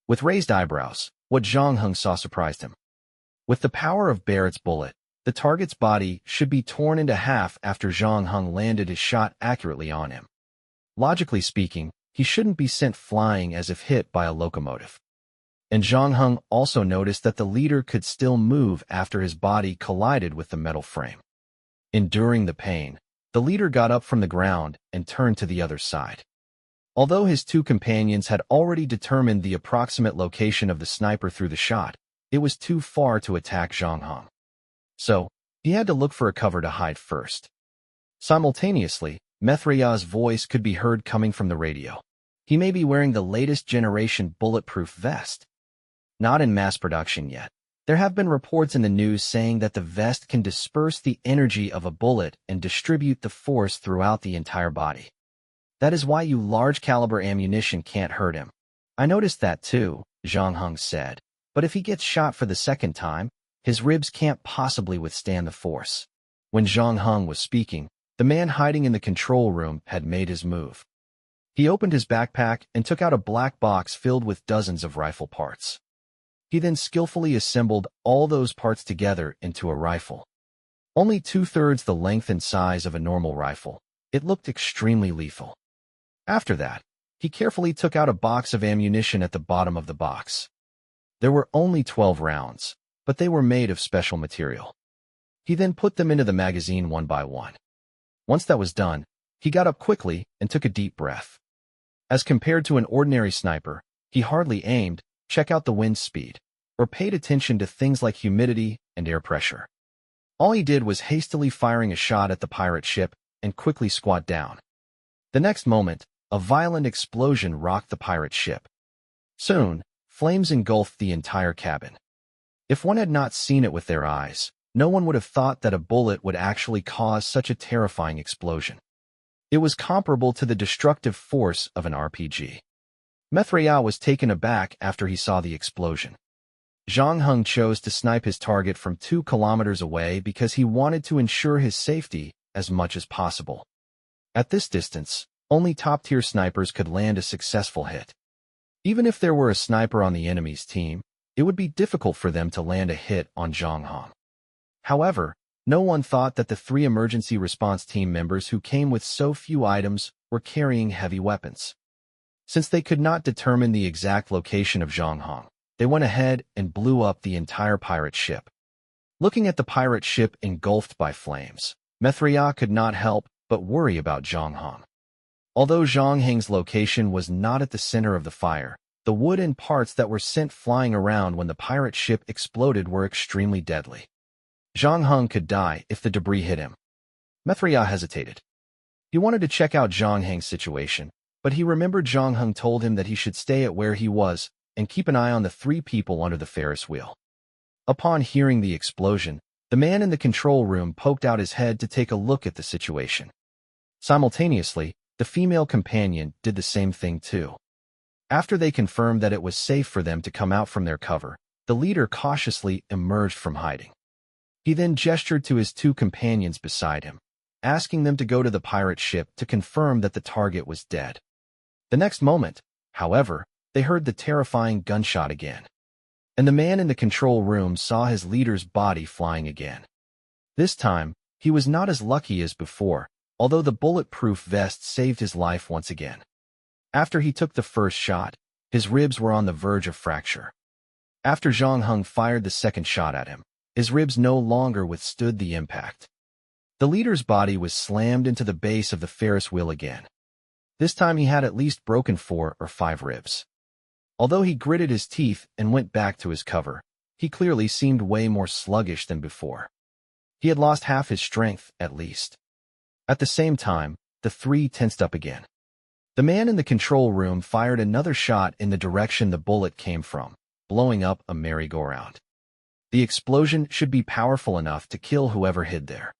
With raised eyebrows, what Zhang Heng saw surprised him. With the power of Barrett's bullet, the target's body should be torn into half after Zhang Heng landed his shot accurately on him. Logically speaking, he shouldn't be sent flying as if hit by a locomotive. And Zhang Heng also noticed that the leader could still move after his body collided with the metal frame. Enduring the pain, the leader got up from the ground and turned to the other side. Although his 2 companions had already determined the approximate location of the sniper through the shot, it was too far to attack Zhang Heng. So, he had to look for a cover to hide first. Simultaneously, Mithria's voice could be heard coming from the radio. He may be wearing the latest generation bulletproof vest. Not in mass production yet. There have been reports in the news saying that the vest can disperse the energy of a bullet and distribute the force throughout the entire body. That is why you large-caliber ammunition can't hurt him. I noticed that too, Zhang Heng said. But if he gets shot for the second time, his ribs can't possibly withstand the force. When Zhang Heng was speaking, the man hiding in the control room had made his move. He opened his backpack and took out a black box filled with dozens of rifle parts. He then skillfully assembled all those parts together into a rifle. Only 2/3 the length and size of a normal rifle, it looked extremely lethal. After that, he carefully took out a box of ammunition at the bottom of the box. There were only 12 rounds, but they were made of special material. He then put them into the magazine one by one. Once that was done, he got up quickly and took a deep breath. As compared to an ordinary sniper, he hardly aimed, checked out the wind speed, or paid attention to things like humidity and air pressure. All he did was hastily firing a shot at the pirate ship and quickly squat down. The next moment, a violent explosion rocked the pirate ship. Soon, flames engulfed the entire cabin. If one had not seen it with their eyes, no one would have thought that a bullet would actually cause such a terrifying explosion. It was comparable to the destructive force of an RPG. Mithriya was taken aback after he saw the explosion. Zhang Heng chose to snipe his target from 2 kilometers away because he wanted to ensure his safety as much as possible. At this distance, only top-tier snipers could land a successful hit. Even if there were a sniper on the enemy's team, it would be difficult for them to land a hit on Zhang Heng. However, no one thought that the 3 emergency response team members who came with so few items were carrying heavy weapons. Since they could not determine the exact location of Zhang Heng, they went ahead and blew up the entire pirate ship. Looking at the pirate ship engulfed by flames, Mithriya could not help but worry about Zhang Heng. Although Zhang Heng's location was not at the center of the fire, the wood and parts that were sent flying around when the pirate ship exploded were extremely deadly. Zhang Heng could die if the debris hit him. Mithriya hesitated. He wanted to check out Zhang Heng's situation, but he remembered Zhang Heng told him that he should stay at where he was and keep an eye on the 3 people under the Ferris wheel. Upon hearing the explosion, the man in the control room poked out his head to take a look at the situation. Simultaneously, the female companion did the same thing too. After they confirmed that it was safe for them to come out from their cover, the leader cautiously emerged from hiding. He then gestured to his 2 companions beside him, asking them to go to the pirate ship to confirm that the target was dead. The next moment, however, they heard the terrifying gunshot again. And the man in the control room saw his leader's body flying again. This time, he was not as lucky as before, although the bulletproof vest saved his life once again. After he took the first shot, his ribs were on the verge of fracture. After Zhang Heng fired the second shot at him, his ribs no longer withstood the impact. The leader's body was slammed into the base of the Ferris wheel again. This time he had at least broken 4 or 5 ribs. Although he gritted his teeth and went back to his cover, he clearly seemed way more sluggish than before. He had lost half his strength, at least. At the same time, the 3 tensed up again. The man in the control room fired another shot in the direction the bullet came from, blowing up a merry-go-round. The explosion should be powerful enough to kill whoever hid there.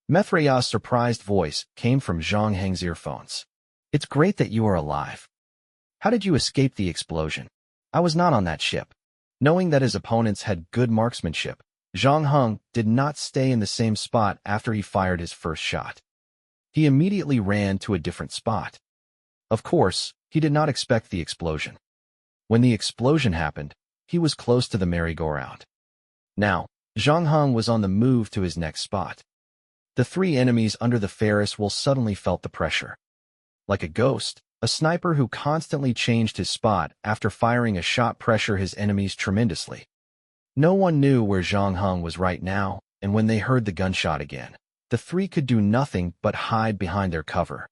Mithriya's surprised voice came from Zhang Heng's earphones. "It's great that you are alive. How did you escape the explosion? I was not on that ship." Knowing that his opponents had good marksmanship, Zhang Heng did not stay in the same spot after he fired his first shot. He immediately ran to a different spot. Of course, he did not expect the explosion. When the explosion happened, he was close to the merry-go-round. Now, Zhang Heng was on the move to his next spot. The 3 enemies under the Ferris wheel suddenly felt the pressure. Like a ghost, a sniper who constantly changed his spot after firing a shot pressured his enemies tremendously. No one knew where Zhang Heng was right now, and when they heard the gunshot again, the 3 could do nothing but hide behind their cover.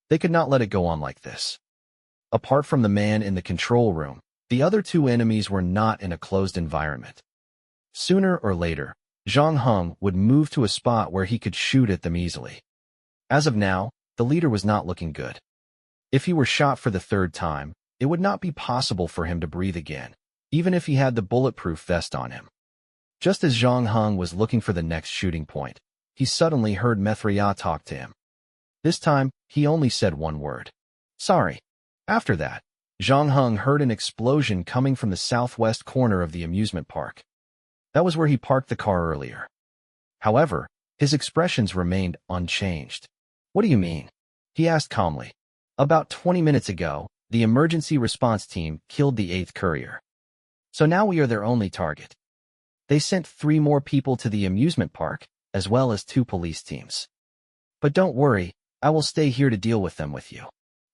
They could not let it go on like this. Apart from the man in the control room, the other 2 enemies were not in a closed environment. Sooner or later, Zhang Heng would move to a spot where he could shoot at them easily. As of now, the leader was not looking good. If he were shot for the 3rd time, it would not be possible for him to breathe again, even if he had the bulletproof vest on him. Just as Zhang Heng was looking for the next shooting point, he suddenly heard Mithriya talk to him. This time, he only said one word. "Sorry." After that, Zhang Heng heard an explosion coming from the southwest corner of the amusement park. That was where he parked the car earlier. However, his expressions remained unchanged. "What do you mean?" he asked calmly. "About 20 minutes ago, the emergency response team killed the 8th courier. So now we are their only target. They sent 3 more people to the amusement park, as well as 2 police teams. But don't worry, I will stay here to deal with them with you."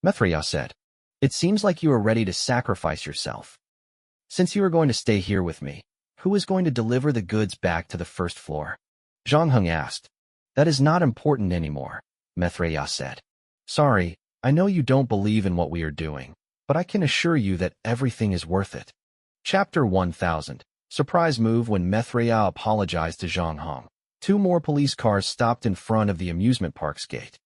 Mithriya said, "It seems like you are ready to sacrifice yourself. Since you are going to stay here with me, who is going to deliver the goods back to the 1st floor?" Zhang Heng asked. "That is not important anymore. Mithriya said. Sorry, I know you don't believe in what we are doing, but I can assure you that everything is worth it. Chapter 1000. Surprise move when Mithriya apologized to Zhang Hong. 2 more police cars stopped in front of the amusement park's gate.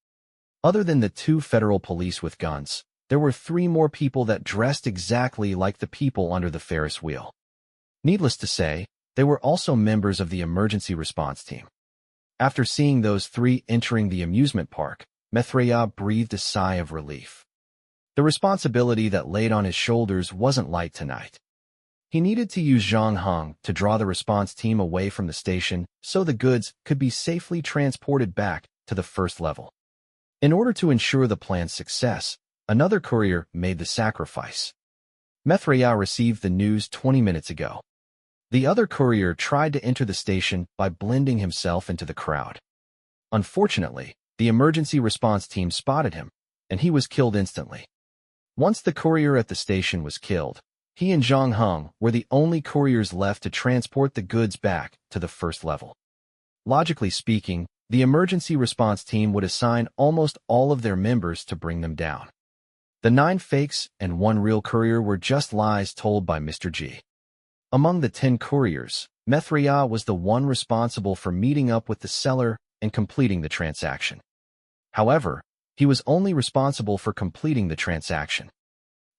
Other than the 2 federal police with guns, there were 3 more people that dressed exactly like the people under the Ferris wheel. Needless to say, they were also members of the emergency response team. After seeing those 3 entering the amusement park, Mithriya breathed a sigh of relief. The responsibility that laid on his shoulders wasn't light tonight. He needed to use Zhang Hong to draw the response team away from the station so the goods could be safely transported back to the first level. In order to ensure the plan's success, another courier made the sacrifice. Mithriya received the news 20 minutes ago. The other courier tried to enter the station by blending himself into the crowd. Unfortunately, the emergency response team spotted him, and he was killed instantly. Once the courier at the station was killed, he and Zhang Hong were the only couriers left to transport the goods back to the first level. Logically speaking, the emergency response team would assign almost all of their members to bring them down. The 9 fakes and 1 real courier were just lies told by Mr. G. Among the 10 couriers, Mithriya was the one responsible for meeting up with the seller and completing the transaction. However, he was only responsible for completing the transaction.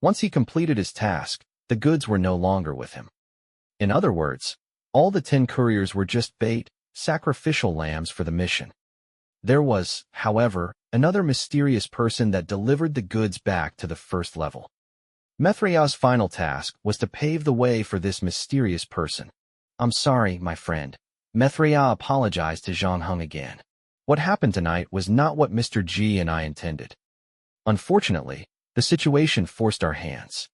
Once he completed his task, the goods were no longer with him. In other words, all the 10 couriers were just bait, sacrificial lambs for the mission. There was, however, another mysterious person that delivered the goods back to the first level. Mithriya's final task was to pave the way for this mysterious person. I'm sorry, my friend. Mithriya apologized to Zhang Hong again. What happened tonight was not what Mr. G and I intended. Unfortunately, the situation forced our hands.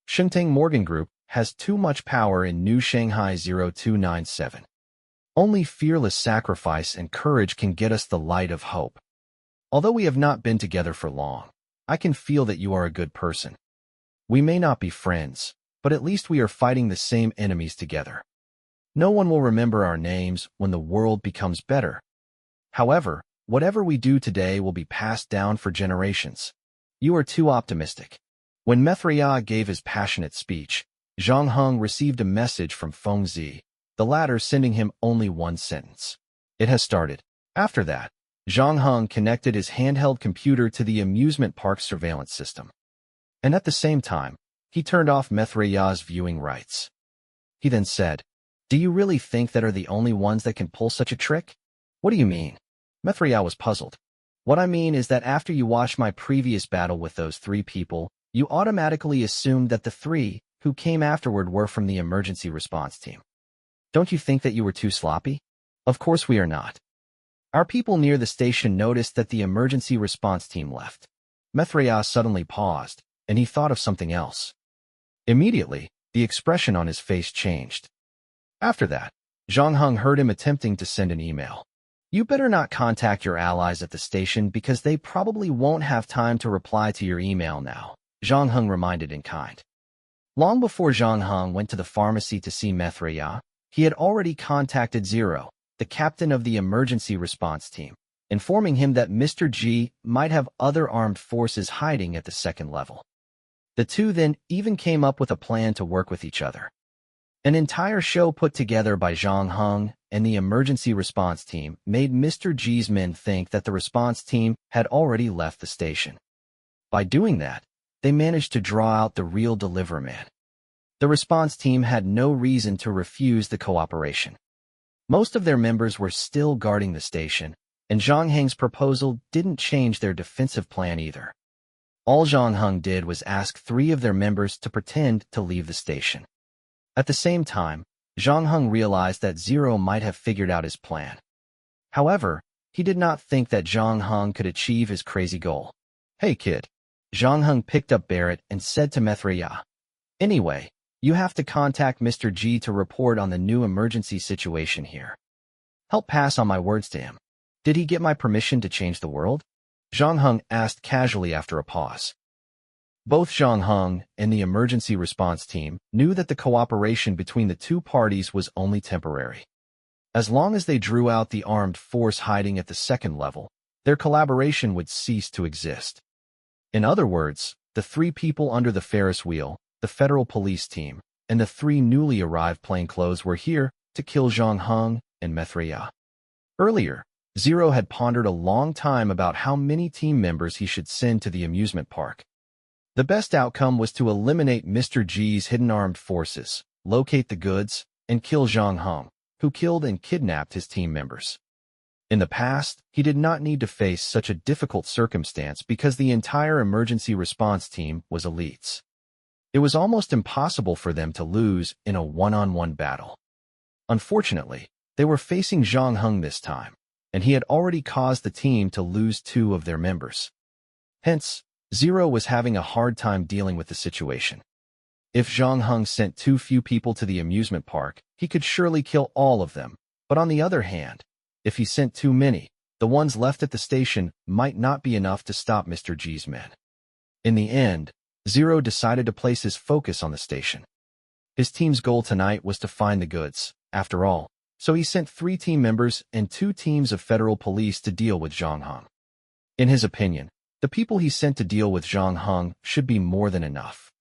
Shenteng Morgan Group has too much power in New Shanghai 0297. Only fearless sacrifice and courage can get us the light of hope. Although we have not been together for long, I can feel that you are a good person. We may not be friends, but at least we are fighting the same enemies together. No one will remember our names when the world becomes better. However, whatever we do today will be passed down for generations. You are too optimistic. When Mithriya gave his passionate speech, Zhang Hong received a message from Feng Zi, the latter sending him only 1 sentence. It has started. After that, Zhang Hong connected his handheld computer to the amusement park surveillance system. And at the same time, he turned off Mithriya's viewing rights. He then said, "Do you really think that are the only ones that can pull such a trick?" "What do you mean?" Mithriya was puzzled. "What I mean is that after you watched my previous battle with those 3 people, you automatically assumed that the 3 who came afterward were from the emergency response team. Don't you think that you were too sloppy?" "Of course we are not. Our people near the station noticed that the emergency response team left." Mithriya suddenly paused, and he thought of something else. Immediately, the expression on his face changed. After that, Zhang Hong heard him attempting to send an email. "You better not contact your allies at the station because they probably won't have time to reply to your email now," Zhang Hong reminded in kind. Long before Zhang Hong went to the pharmacy to see Mithriya, he had already contacted Zero, the captain of the emergency response team, informing him that Mr. G might have other armed forces hiding at the second level. The 2 then even came up with a plan to work with each other. An entire show put together by Zhang Hong and the emergency response team made Mr. G's men think that the response team had already left the station. By doing that, they managed to draw out the real deliverman. The response team had no reason to refuse the cooperation. Most of their members were still guarding the station, and Zhang Heng's proposal didn't change their defensive plan either. All Zhang Hong did was ask 3 of their members to pretend to leave the station. At the same time, Zhang Hong realized that Zero might have figured out his plan. However, he did not think that Zhang Hong could achieve his crazy goal. "Hey kid." Zhang Hong picked up Barrett and said to Mithriya, "Anyway, you have to contact Mr. G to report on the new emergency situation here. Help pass on my words to him." "Did he get my permission to change the world?" Zhang Hong asked casually after a pause. Both Zhang Hong and the emergency response team knew that the cooperation between the 2 parties was only temporary. As long as they drew out the armed force hiding at the second level, their collaboration would cease to exist. In other words, the three people under the Ferris wheel, the federal police team, and the three newly arrived plainclothes were here to kill Zhang Heng and Mithria. Earlier, Zero had pondered a long time about how many team members he should send to the amusement park. The best outcome was to eliminate Mr. G's hidden armed forces, locate the goods, and kill Zhang Heng, who killed and kidnapped his team members. In the past, he did not need to face such a difficult circumstance because the entire emergency response team was elites. It was almost impossible for them to lose in a one-on-one battle. Unfortunately, they were facing Zhang Heng this time, and he had already caused the team to lose 2 of their members. Hence, Zero was having a hard time dealing with the situation. If Zhang Heng sent too few people to the amusement park, he could surely kill all of them, but on the other hand, if he sent too many, the ones left at the station might not be enough to stop Mr. G's men. In the end, Zero decided to place his focus on the station. His team's goal tonight was to find the goods, after all, so he sent 3 team members and 2 teams of federal police to deal with Zhang Heng. In his opinion, the people he sent to deal with Zhang Heng should be more than enough.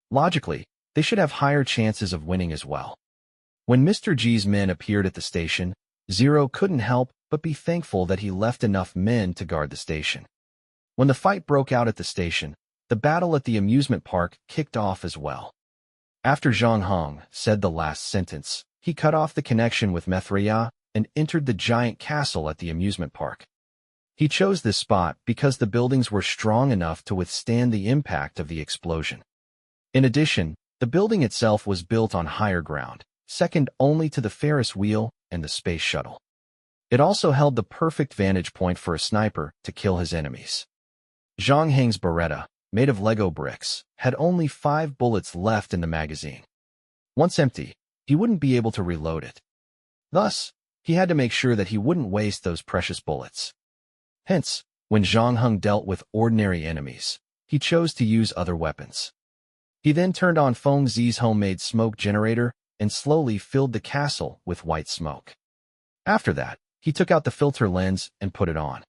Logically, they should have higher chances of winning as well. When Mr. G's men appeared at the station, Zero couldn't help but be thankful that he left enough men to guard the station. When the fight broke out at the station, the battle at the amusement park kicked off as well. After Zhang Heng said the last sentence, he cut off the connection with Mithria and entered the giant castle at the amusement park. He chose this spot because the buildings were strong enough to withstand the impact of the explosion. In addition, the building itself was built on higher ground, second only to the Ferris wheel and the space shuttle. It also held the perfect vantage point for a sniper to kill his enemies. Zhang Heng's Beretta, made of Lego bricks, had only 5 bullets left in the magazine. Once empty, he wouldn't be able to reload it. Thus, he had to make sure that he wouldn't waste those precious bullets. Hence, when Zhang Heng dealt with ordinary enemies, he chose to use other weapons. He then turned on Feng Zi's homemade smoke generator and slowly filled the castle with white smoke. After that, he took out the filter lens and put it on.